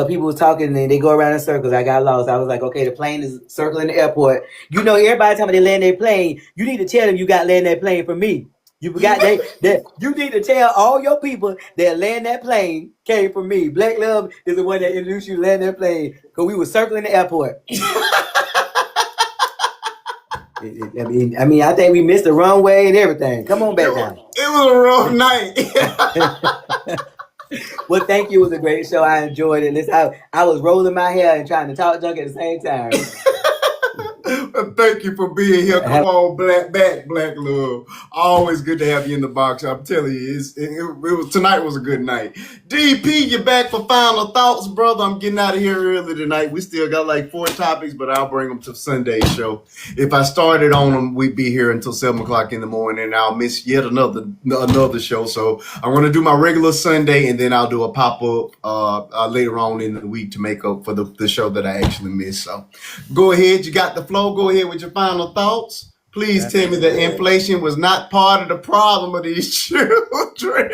people was talking and they go around in circles. I got lost. I was like, okay, the plane is circling the airport. Everybody time they land their plane, you need to tell them you got land that plane from me. You forgot that you need to tell all your people that land that plane came from me. Black Love is the one that introduced you to land that plane because we were circling the airport. I think we missed the runway and everything. Come on back down. It was a wrong night. Well, thank you. It was a great show. I enjoyed it. Listen, I was rolling my hair and trying to talk junk at the same time. Thank you for being here. Come on, Black Love. Always good to have you in the box. I'm telling you, it was tonight was a good night. DP, you're back for final thoughts, brother. I'm getting out of here early tonight. We still got like 4 topics, but I'll bring them to Sunday's show. If I started on them, we'd be here until 7 o'clock in the morning, and I'll miss yet another show. So I'm going to do my regular Sunday, and then I'll do a pop-up later on in the week to make up for the show that I actually missed. So go ahead. You got the flow. Go ahead with your final thoughts. Please tell me that inflation was not part of the problem of these children.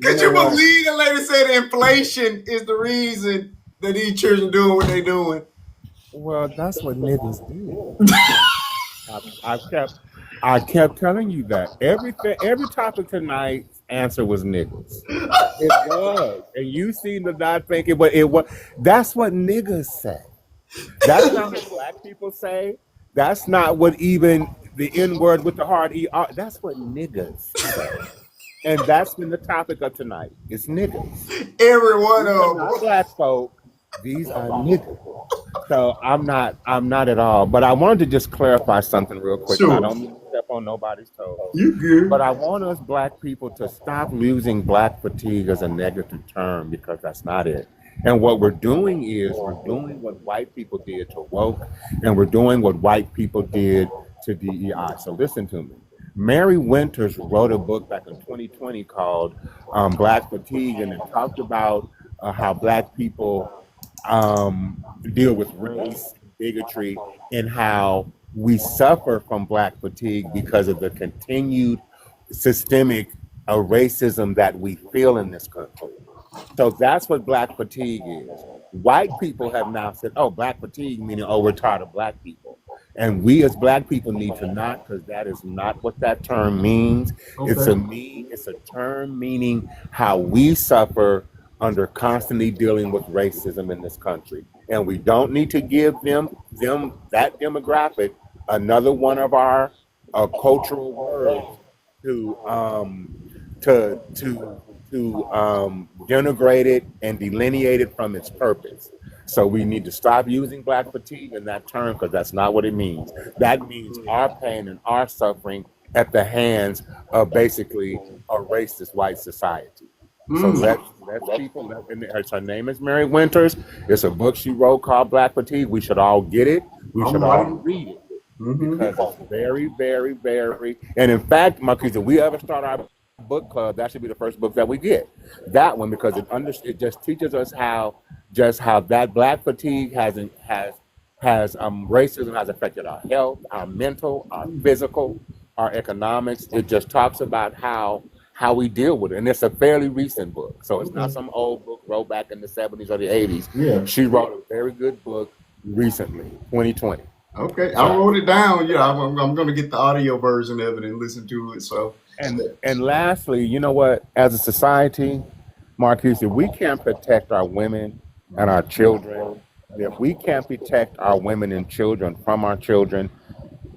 Could you believe the lady said inflation is the reason that these children doing what they doing? Well, that's what niggas do. I kept telling you that. Every topic tonight's answer was niggas. It was. And you seem to not think it was. That's what niggas say. That's not what black people say. That's not what even the N-word with the hard ER. That's what niggas say. And that's been the topic of tonight. It's niggas. Every one of them. Black folk, these are niggas. So I'm not at all. But I wanted to just clarify something real quick. Sure. I don't mean to step on nobody's toes. You good. But I want us black people to stop using black fatigue as a negative term, because that's not it. And what we're doing is we're doing what white people did to woke, and we're doing what white people did to DEI. So listen to me. Mary Winters wrote a book back in 2020 called Black Fatigue, and it talked about how black people deal with race, bigotry, and how we suffer from black fatigue because of the continued systemic racism that we feel in this country. So that's what black fatigue is. White people have now said, oh, black fatigue, meaning, oh, we're tired of black people. And we as black people need to not, because that is not what that term means. Okay. It's a term meaning how we suffer under constantly dealing with racism in this country. And we don't need to give them that demographic another one of our cultural words to denigrate it and delineate it from its purpose. So we need to stop using black fatigue in that term, because that's not what it means. That means our pain and our suffering at the hands of basically a racist white society. So let's people, and her name is Mary Winters. It's a book she wrote called Black Fatigue. We should all get it. We should all read it. Because it's very, very, very, and in fact, Marquise, if we ever start our book club, that should be the first book that we get. That one, because it just teaches us how that black fatigue has racism has affected our health, our mental, our physical, our economics. It just talks about how we deal with it. And it's a fairly recent book. So it's not some old book wrote back in the 70s or the 80s. Yeah. She wrote a very good book recently, 2020. Okay, I wrote it down. Yeah, I'm going to get the audio version of it and listen to it. So, and lastly, you know what? As a society, Marquise, if we can't protect our women and our children, if we can't protect our women and children from our children,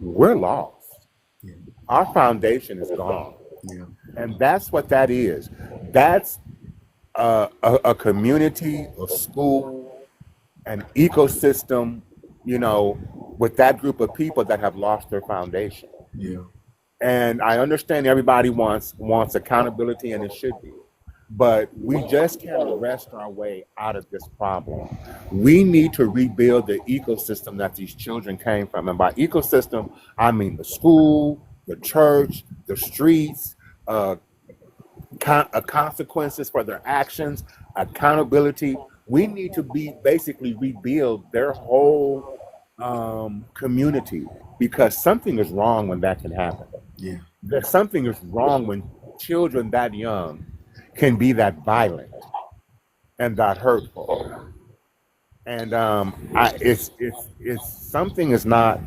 we're lost. Yeah. Our foundation is gone. Yeah. And that's what that is. That's a community, a school, an ecosystem, with that group of people that have lost their foundation. Yeah. And I understand everybody wants accountability, and it should be. But we just can't wrest our way out of this problem. We need to rebuild the ecosystem that these children came from. And by ecosystem, I mean the school, the church, the streets, consequences for their actions, accountability. We need to basically rebuild their whole community, because something is wrong when that can happen. Yeah. There's something is wrong when children that young can be that violent and that hurtful. And it's something is not,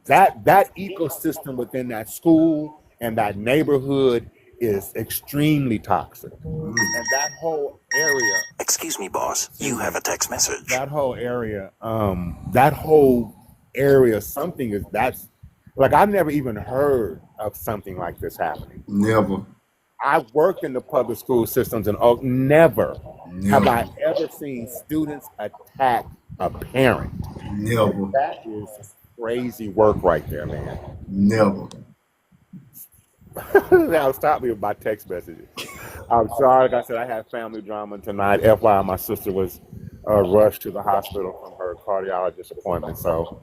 that ecosystem within that school and that neighborhood is extremely toxic. And that whole area. Excuse me, boss. You have a text message. That whole area, something is that's like I've never even heard of something like this happening. Never. I worked in the public school systems in Oak. Never have I ever seen students attack a parent. Never. That is crazy work right there, man. Never. Now stop me with my text messages. I'm sorry. Like I said, I had family drama tonight. FYI, my sister was rushed to the hospital from her cardiologist appointment. So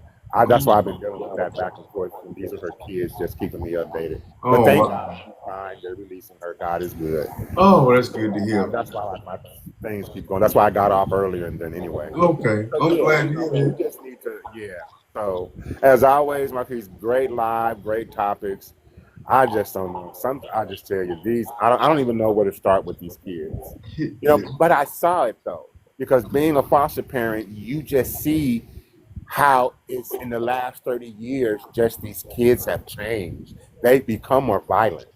that's why I've been dealing with that back and forth. And these are her kids just keeping me updated. But thank God she's fine. They're releasing her. God is good. Oh, that's good to hear. That's why my things keep going. That's why I got off earlier than anyway. Okay. I'm glad to hear that. We just need to, So, as always, Marquise, great live, great topics. I just don't know. I just tell you, I don't even know where to start with these kids. But I saw it though, because being a foster parent, you just see how it's in the last 30 years, just these kids have changed. They've become more violent.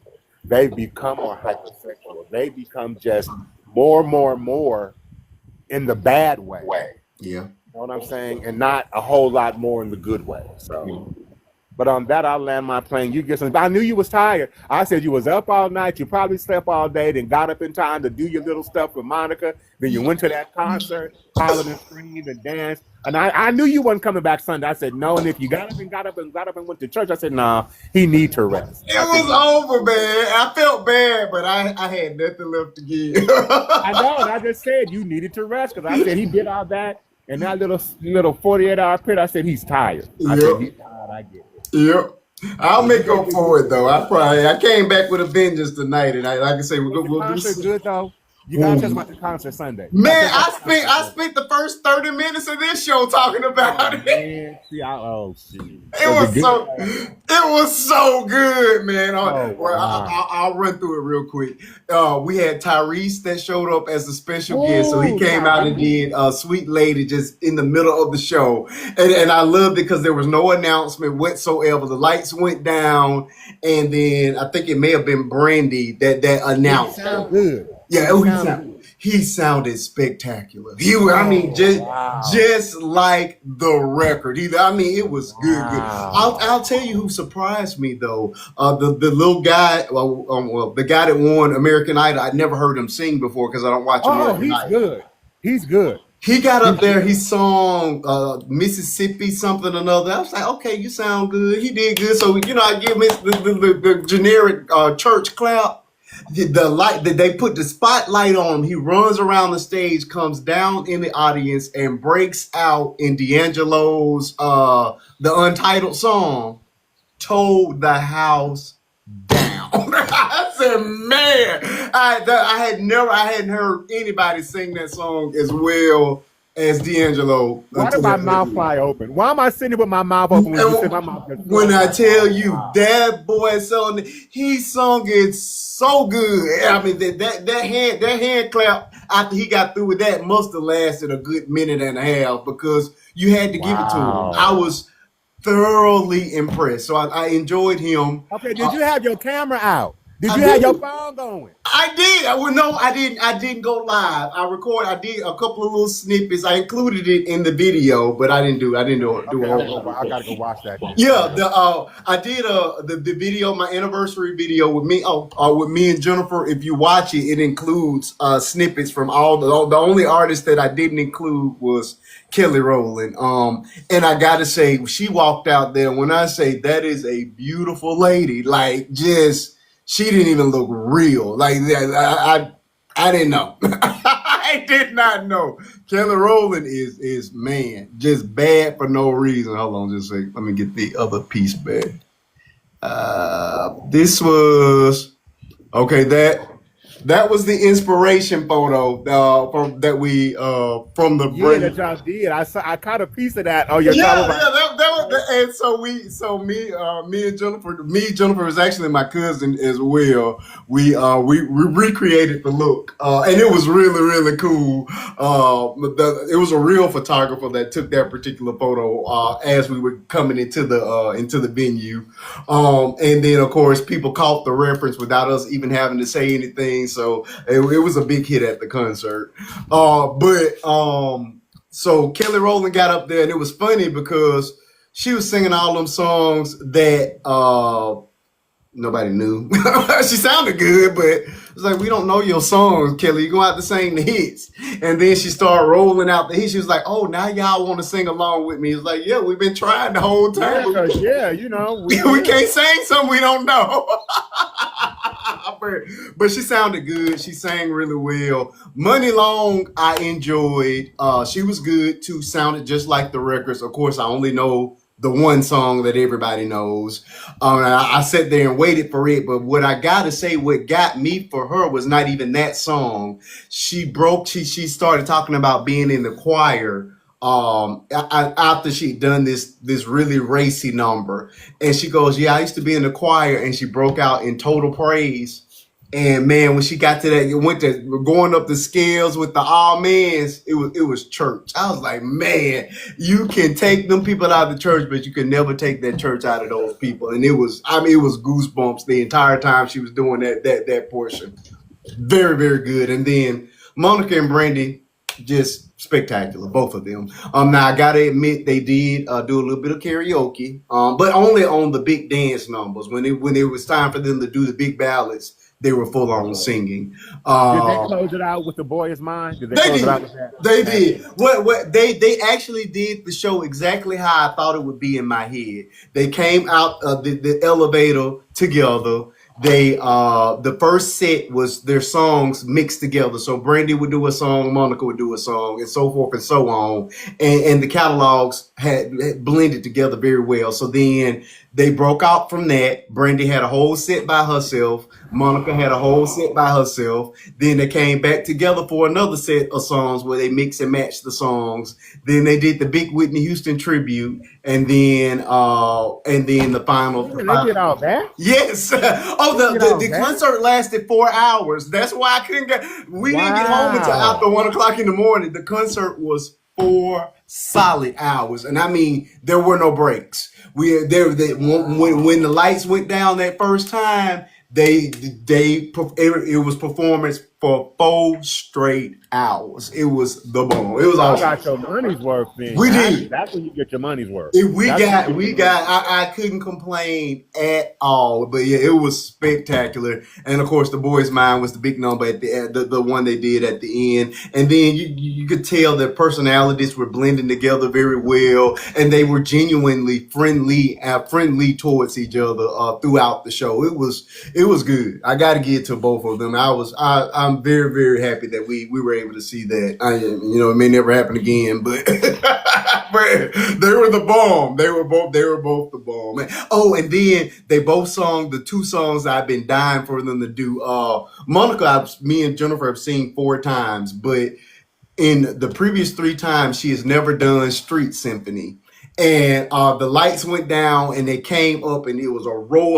They've become more hypersexual. They become just more in the bad way. Yeah. You know what I'm saying? And not a whole lot more in the good way. So. But on that, I'll land my plane. You get some. I knew you was tired. I said you was up all night. You probably slept all day, then got up in time to do your little stuff with Monica. Then you went to that concert, hollered and screamed and danced. And I knew you wasn't coming back Sunday. I said no. And if you got up and went to church, I said nah. He need to rest. It was over, man. I felt bad, but I had nothing left to give. I know. And I just said you needed to rest because I said he did all that. And that little 48-hour period, I said he's tired. I said he's tired. I get it. Yep. I'll make up for it though. I came back with a vengeance tonight, and like I say, we'll do some good though. You gotta tell us about the concert Sunday. Man, I spent the first 30 minutes of this show talking about it. Man, It was so good, man. I'll run through it real quick. We had Tyrese that showed up as a special guest, so he came out and did Sweet Lady just in the middle of the show, and I loved it because there was no announcement whatsoever. The lights went down, and then I think it may have been Brandy that announced. It sounded good. Yeah, he sounded spectacular. Just like the record. It was good. I'll tell you who surprised me though. The little guy, the guy that won American Idol. I'd never heard him sing before because I don't watch American Idol. He's good. He got up there. He sung Mississippi something or another. I was like, okay, you sound good. He did good. So I give him the generic church clap. The light that they put the spotlight on him, he runs around the stage, comes down in the audience, and breaks out in D'Angelo's the Untitled song, "Told the House Down." I said, man, I hadn't heard anybody sing that song as well as D'Angelo. Why did my mouth fly open? Why am I sitting with my mouth open when I tell you that boy he sung it so good. I mean that hand clap after he got through with that must have lasted a good minute and a half because you had to give it to him. I was thoroughly impressed. So I enjoyed him. Okay, did you have your camera out? Did you have your phone going? I did. I didn't go live. I did a couple of little snippets. I included it in the video, but I didn't do a whole. I gotta go watch that. Yeah, I did the video, my anniversary video with me. With me and Jennifer. If you watch it, it includes snippets from all the only artist that I didn't include was Kelly Rowland. And I gotta say, she walked out there. When I say that is a beautiful lady, like just. She didn't even look real. Like I didn't know. I did not know. Kelly Rowland is man, just bad for no reason. Hold on, just a second. Let me get the other piece back. This was okay. That was the inspiration photo from the break. That y'all did. I caught a piece of that. Oh, me and Jennifer was actually my cousin as well. We recreated the look, and it was really really cool. It was a real photographer that took that particular photo as we were coming into the venue, and then of course people caught the reference without us even having to say anything. So it was a big hit at the concert. So Kelly Rowland got up there, and it was funny because she was singing all them songs that nobody knew. She sounded good, but it's like, we don't know your songs, Kelly. You're going to have to sing the hits. And then she started rolling out the hits. She was like, oh, now y'all want to sing along with me. It's like, yeah, we've been trying the whole Yeah, time. 'cause, yeah, you know, We can't sing something we don't know. But she sounded good. She sang really well. Money Long, I enjoyed. She was good too. Sounded just like the records. Of course, I only know the one song that everybody knows. And I sat there and waited for it. But what I gotta say, what got me for her was not even that song. She started talking about being in the choir after she'd done this really racy number. And she goes, yeah, I used to be in the choir, and she broke out in total praise. And man, when she got to that, it went to going up the scales with the amens, it was church. I was like, man, you can take them people out of the church, but you can never take that church out of those people. And it was goosebumps the entire time she was doing that portion. Very, very good. And then Monica and Brandy, just spectacular, both of them. Now I gotta admit they did do a little bit of karaoke, but only on the big dance numbers. When it was time for them to do the big ballads, they were full on singing. Did they close it out with The Boy Is Mine? Did they close it out with that? They did. What they actually did the show exactly how I thought it would be in my head. They came out of the elevator together. They the first set was their songs mixed together. So Brandy would do a song, Monica would do a song, and so forth and so on. And the catalogs had blended together very well. So then they broke out from that. Brandy had a whole set by herself. Monica had a whole set by herself. Then they came back together for another set of songs where they mix and match the songs. Then they did the big Whitney Houston tribute, and then the final. They did all that? Yes. The concert lasted 4 hours. That's why I couldn't get. We didn't get home until after 1 o'clock in the morning. The concert was 4 solid hours, and I mean there were no breaks. When the lights went down that first time, it was performance for 4 straight hours. It was the bomb. It was awesome. I got your money's worth then. We did. That's when you get your money's worth. I couldn't complain at all. But yeah, it was spectacular. And of course, The Boy's Mind was the big number at the one they did at the end. And then you could tell their personalities were blending together very well, and they were genuinely friendly towards each other throughout the show. It was good. I got to get to both of them. I'm very, very happy that we were able to see that. It may never happen again, but but they were the bomb. They were both the bomb. And then they both sung the 2 songs I've been dying for them to do. Monica, me and Jennifer have seen 4 times, but in the previous 3 times, she has never done Street Symphony. And the lights went down, and they came up, and it was a row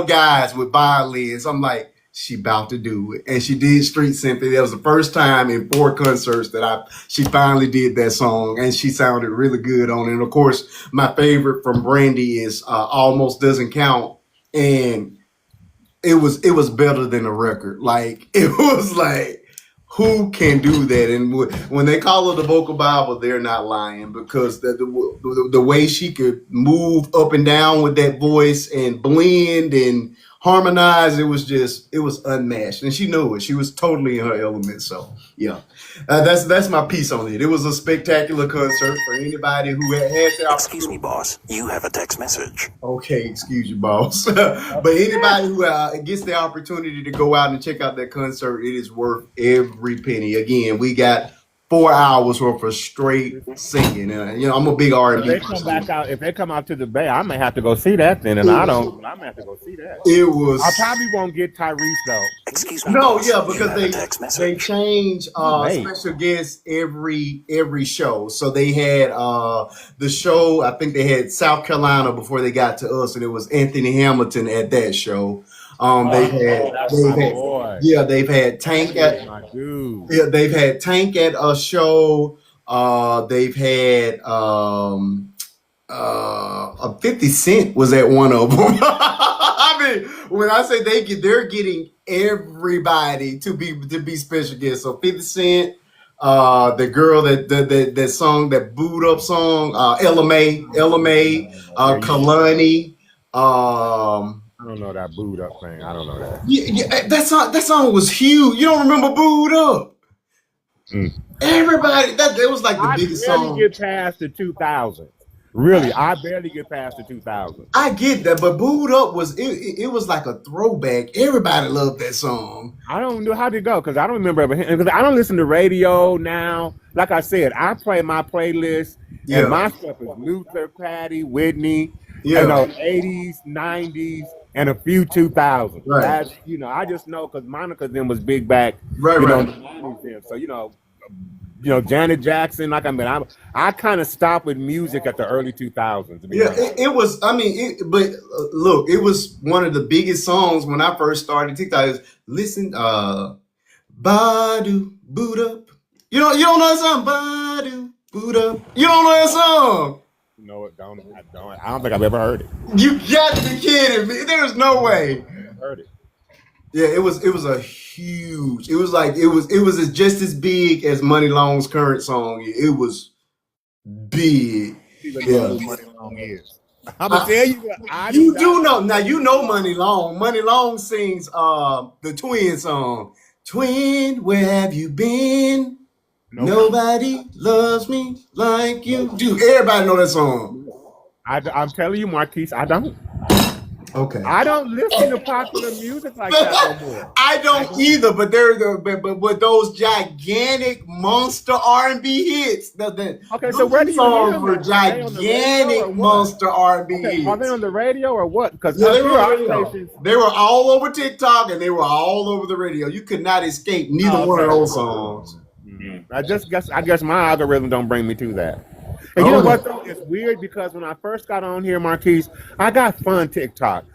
of guys with violins. I'm like, she about to do it. And she did Street Symphony. That was the first time in 4 concerts that she finally did that song, and she sounded really good on it. And of course, my favorite from Brandy is Almost Doesn't Count. And it was better than a record. Like, it was like, who can do that? And when they call her the vocal Bible, they're not lying, because the way she could move up and down with that voice and blend and harmonize, it was unmatched, and she knew it. She was totally in her element. So yeah, that's my piece on it. It was a spectacular concert for anybody who had the opportunity. Excuse me, boss. You have a text message. Okay, excuse you, boss. But anybody who gets the opportunity to go out and check out that concert, it is worth every penny. Again, we got 4 hours worth of straight singing. I'm a big R&B. If they come out to the Bay, I may have to go see that then, and I may have to go see that. It was. I probably won't get Tyrese though. Excuse me. No, yeah, because they change special guests every show. So they had the show. I think they had South Carolina before they got to us, and it was Anthony Hamilton at that show. They've had Tank they've had Tank at a show. They've had 50 Cent was at one of them. I mean, when I say they're getting everybody to be special guests. So 50 Cent, the girl that song that booed up song, Ella Mai, Kalani, don't know that booed up thing. I don't know that. Yeah, that song was huge. You don't remember Booed Up? Mm. Everybody, that was like the biggest barely song. get past the 2000s. Really, I barely get past the 2000s. I get that, but Booed Up it was like a throwback. Everybody loved that song. I don't know how to go because I don't remember ever because I don't listen to radio now. Like I said, I play my playlist and my stuff is Luther, Patty, Whitney, Yeah. 80s, 90s, and a few 2000s. Right. That's I just know because Monica then was big back, Right. in the 90s then. So Janet Jackson. Like I kind of stopped with music at the early 2000s. To be honest. It was. I mean, but look, it was one of the biggest songs when I first started TikTok. Is listen, Badu Boot Up. You don't know that song, Badu Boot Up. You don't know that song. No, I don't think I've ever heard it. You got to be kidding me. There's no way. I've heard it. Yeah, it was a huge. It was just as big as Money Long's current song. It was big. Yeah. Money Long is. I'm gonna tell you what. You do know now. You know Money Long. Money Long sings the Twin song. Twin, where have you been? Nobody loves me like you do. Everybody know that song. I'm telling you, Marquise, I don't. Okay. I don't listen to popular music like that no more. I don't either, but but those gigantic monster R&B hits. Okay, so where do you hear them? were gigantic monster R&B hits. Are they on the radio or what? Because they were all over TikTok and they were all over the radio. You could not escape neither one of those songs. Mm-hmm. I guess my algorithm don't bring me to that. And you know what though? It's weird because when I first got on here, Marquise, I got fun TikTok.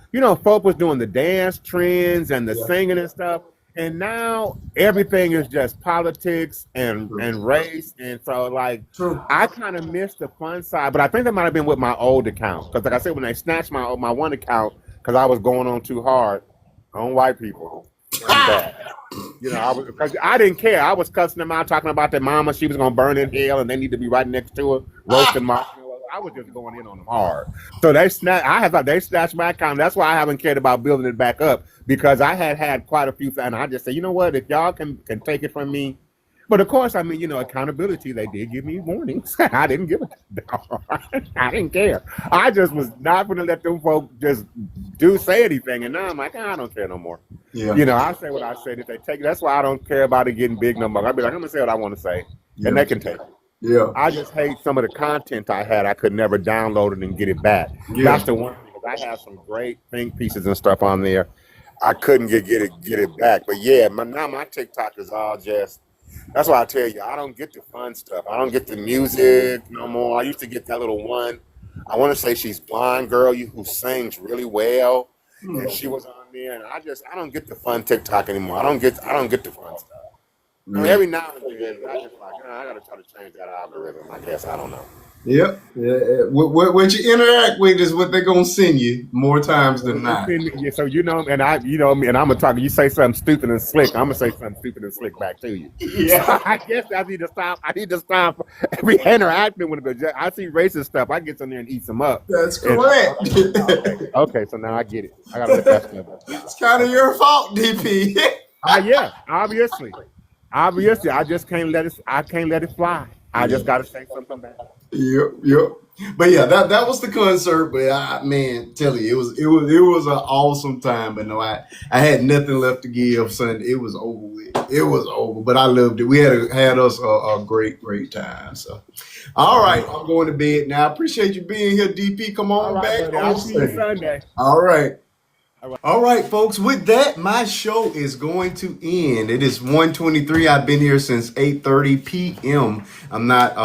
Folk was doing the dance trends and the singing and stuff. And now everything is just politics and race. And so I kind of missed the fun side, but I think that might have been with my old account. Because like I said, when they snatched my one account, because I was going on too hard on white people. Because I didn't care. I was cussing them out, talking about their mama. She was going to burn in hell and they need to be right next to her, roasting marshmallows. I was just going in on them hard. So they snatched my account. That's why I haven't cared about building it back up, because I had quite a few, and I just say, you know what, if y'all can take it from me. But of course, I mean, accountability, they did give me warnings. I didn't give it. I didn't care. I just was not going to let them folks just say anything. And now I'm like, I don't care no more. Yeah. I say what I said. If they take it, that's why I don't care about it getting big no more. I'll be like, I'm going to say what I want to say. Yeah. And they can take it. Yeah. I just hate some of the content I had. I could never download it and get it back. Yeah. That's the one thing. I have some great think pieces and stuff on there. I couldn't get it back. But yeah, now my TikTok is all just. That's why I tell you, I don't get the fun stuff. I don't get the music no more. I used to get that little one. I want to say she's blind girl who sings really well, and she was on there. And I don't get the fun TikTok anymore. I don't get the fun stuff. I mean, every now and then, I just I gotta try to change that algorithm. I guess I don't know. Yep. What you interact with is what they're gonna send you more times than not. Yeah, so and and I'm gonna talk. You say something stupid and slick, I'm gonna say something stupid and slick back to you. Yeah. So I guess I need to stop every interacting with it. I see racist stuff. I get in there and eat them up. That's correct. Okay, so now I get it. I gotta let that stuff up. It's kind of your fault, DP. Yeah, obviously, I just can't let it. I can't let it fly. I just gotta say something back. Yep. But yeah, that was the concert. But man, tell you, it was an awesome time. But no, I had nothing left to give Sunday. It was over with. It was over. But I loved it. We had us a great time. So, all right, I'm going to bed now. I appreciate you being here, DP. Come on back. Buddy, I'll see you Sunday. All right. All right, folks. With that, my show is going to end. It is 1:23. I've been here since 8:30 p.m. I'm not.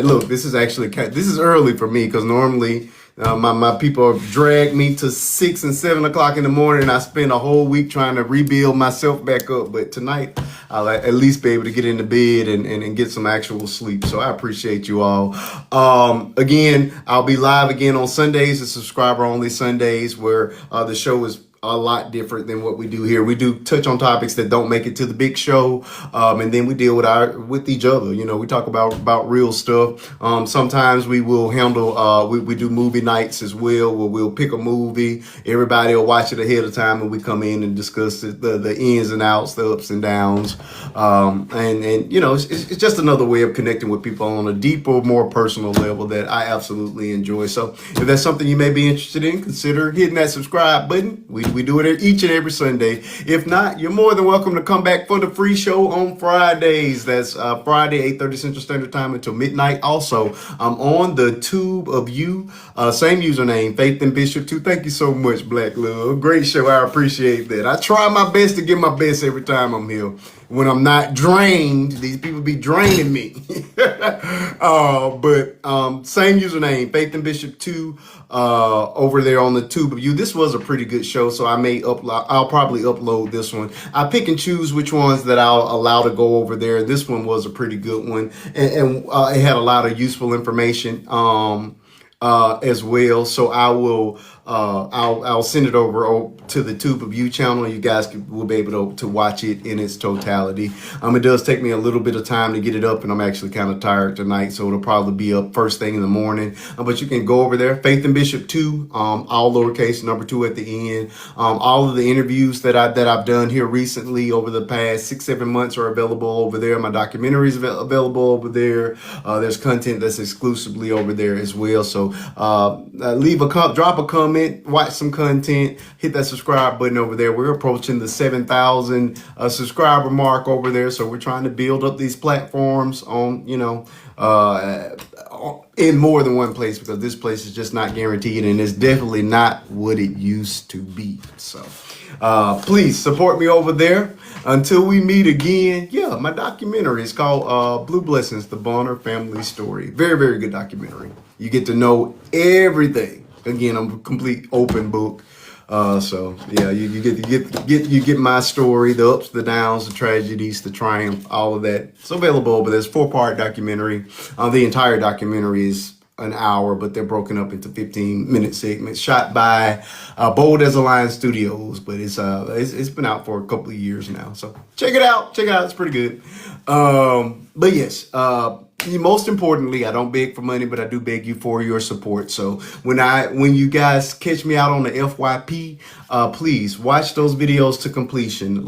Look, this is early for me because normally my people drag me to 6 and 7 o'clock in the morning, and I spend a whole week trying to rebuild myself back up. But tonight, I'll at least be able to get into bed and get some actual sleep. So I appreciate you all. Again, I'll be live again on Sundays, the subscriber only Sundays, where the show is a lot different than what we do here. We do touch on topics that don't make it to the big show, and then we deal with each other. You know, we talk about real stuff. Sometimes we will handle. We do movie nights as well, where we'll pick a movie. Everybody will watch it ahead of time, and we come in and discuss the ins and outs, the ups and downs, and you know, it's just another way of connecting with people on a deeper, more personal level that I absolutely enjoy. So if that's something you may be interested in, consider hitting that subscribe button. We do it each and every Sunday. If not, you're more than welcome to come back for the free show on Fridays. That's Friday, 8:30 Central Standard Time until midnight. Also, I'm on the Tube of You, same username, Faith and Bishop 2. Thank you so much, Black Love. Great show. I appreciate that. I try my best to give my best every time I'm here. When I'm not drained, these people be draining me. But same username, Faith and Bishop 2, over there on the Tube of You. This was a pretty good show, so I'll probably upload this one. I pick and choose which ones that I'll allow to go over there. This one was a pretty good one, and it had a lot of useful information as well. So I will I'll send it over to the Tube of You channel. You guys will be able to watch it in its totality. It does take me a little bit of time to get it up, and I'm actually kind of tired tonight, so it'll probably be up first thing in the morning. But you can go over there, Faith and Bishop 2, all lowercase, number 2 at the end. All of the interviews that I've done here recently over the past 6-7 months are available over there. My documentary is available over there. There's content that's exclusively over there as well. So drop a comment, watch some content, hit that subscribe button over there. We're approaching the 7,000 subscriber mark over there, so we're trying to build up these platforms on, in more than one place, because this place is just not guaranteed, and it's definitely not what it used to be. So please support me over there. Until we meet again, my documentary is called Blue Blessings, The Bonner Family Story. Very, very good documentary. You get to know everything. Again, I'm a complete open book. You get my story, the ups, the downs, the tragedies, the triumph, all of that. It's available over there. It's a 4-part documentary. The entire documentary is an hour, but they're broken up into 15-minute segments, shot by Bold as a Lion Studios. But it's been out for a couple of years now, so check it out. It's pretty good. But yes, most importantly, I don't beg for money, but I do beg you for your support. So when you guys catch me out on the FYP, please watch those videos to completion.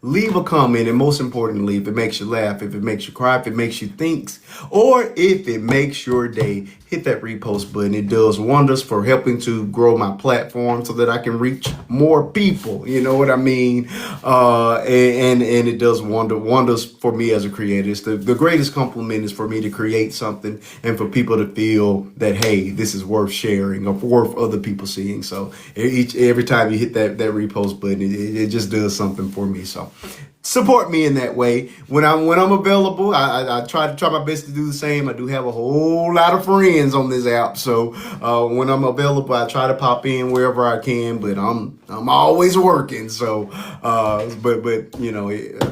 Leave a comment, and most importantly, if it makes you laugh, if it makes you cry, if it makes you think, or if it makes your day, hit that repost button. It does wonders for helping to grow my platform so that I can reach more people. You know what I mean? And it does wonders for me as a creator. It's the greatest compliment is for me to create something and for people to feel that, hey, this is worth sharing or worth other people seeing. So every time you hit that repost button, it just does something for me. So support me in that way. When I'm available, I try my best to do the same. I do have a whole lot of friends on this app, so when I'm available, I try to pop in wherever I can. But I'm always working. So, but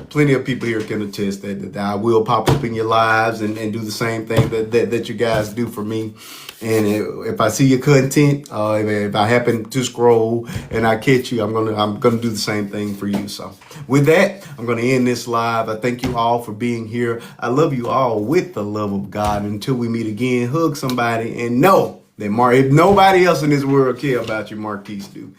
plenty of people here can attest that I will pop up in your lives and do the same thing that you guys do for me. And if I see your content, if I happen to scroll and I catch you, I'm gonna do the same thing for you. So with that, I'm gonna end this live. I thank you all for being here. I love you all with the love of God. Until we meet again, hug somebody and know that if nobody else in this world care about you, Marquise do.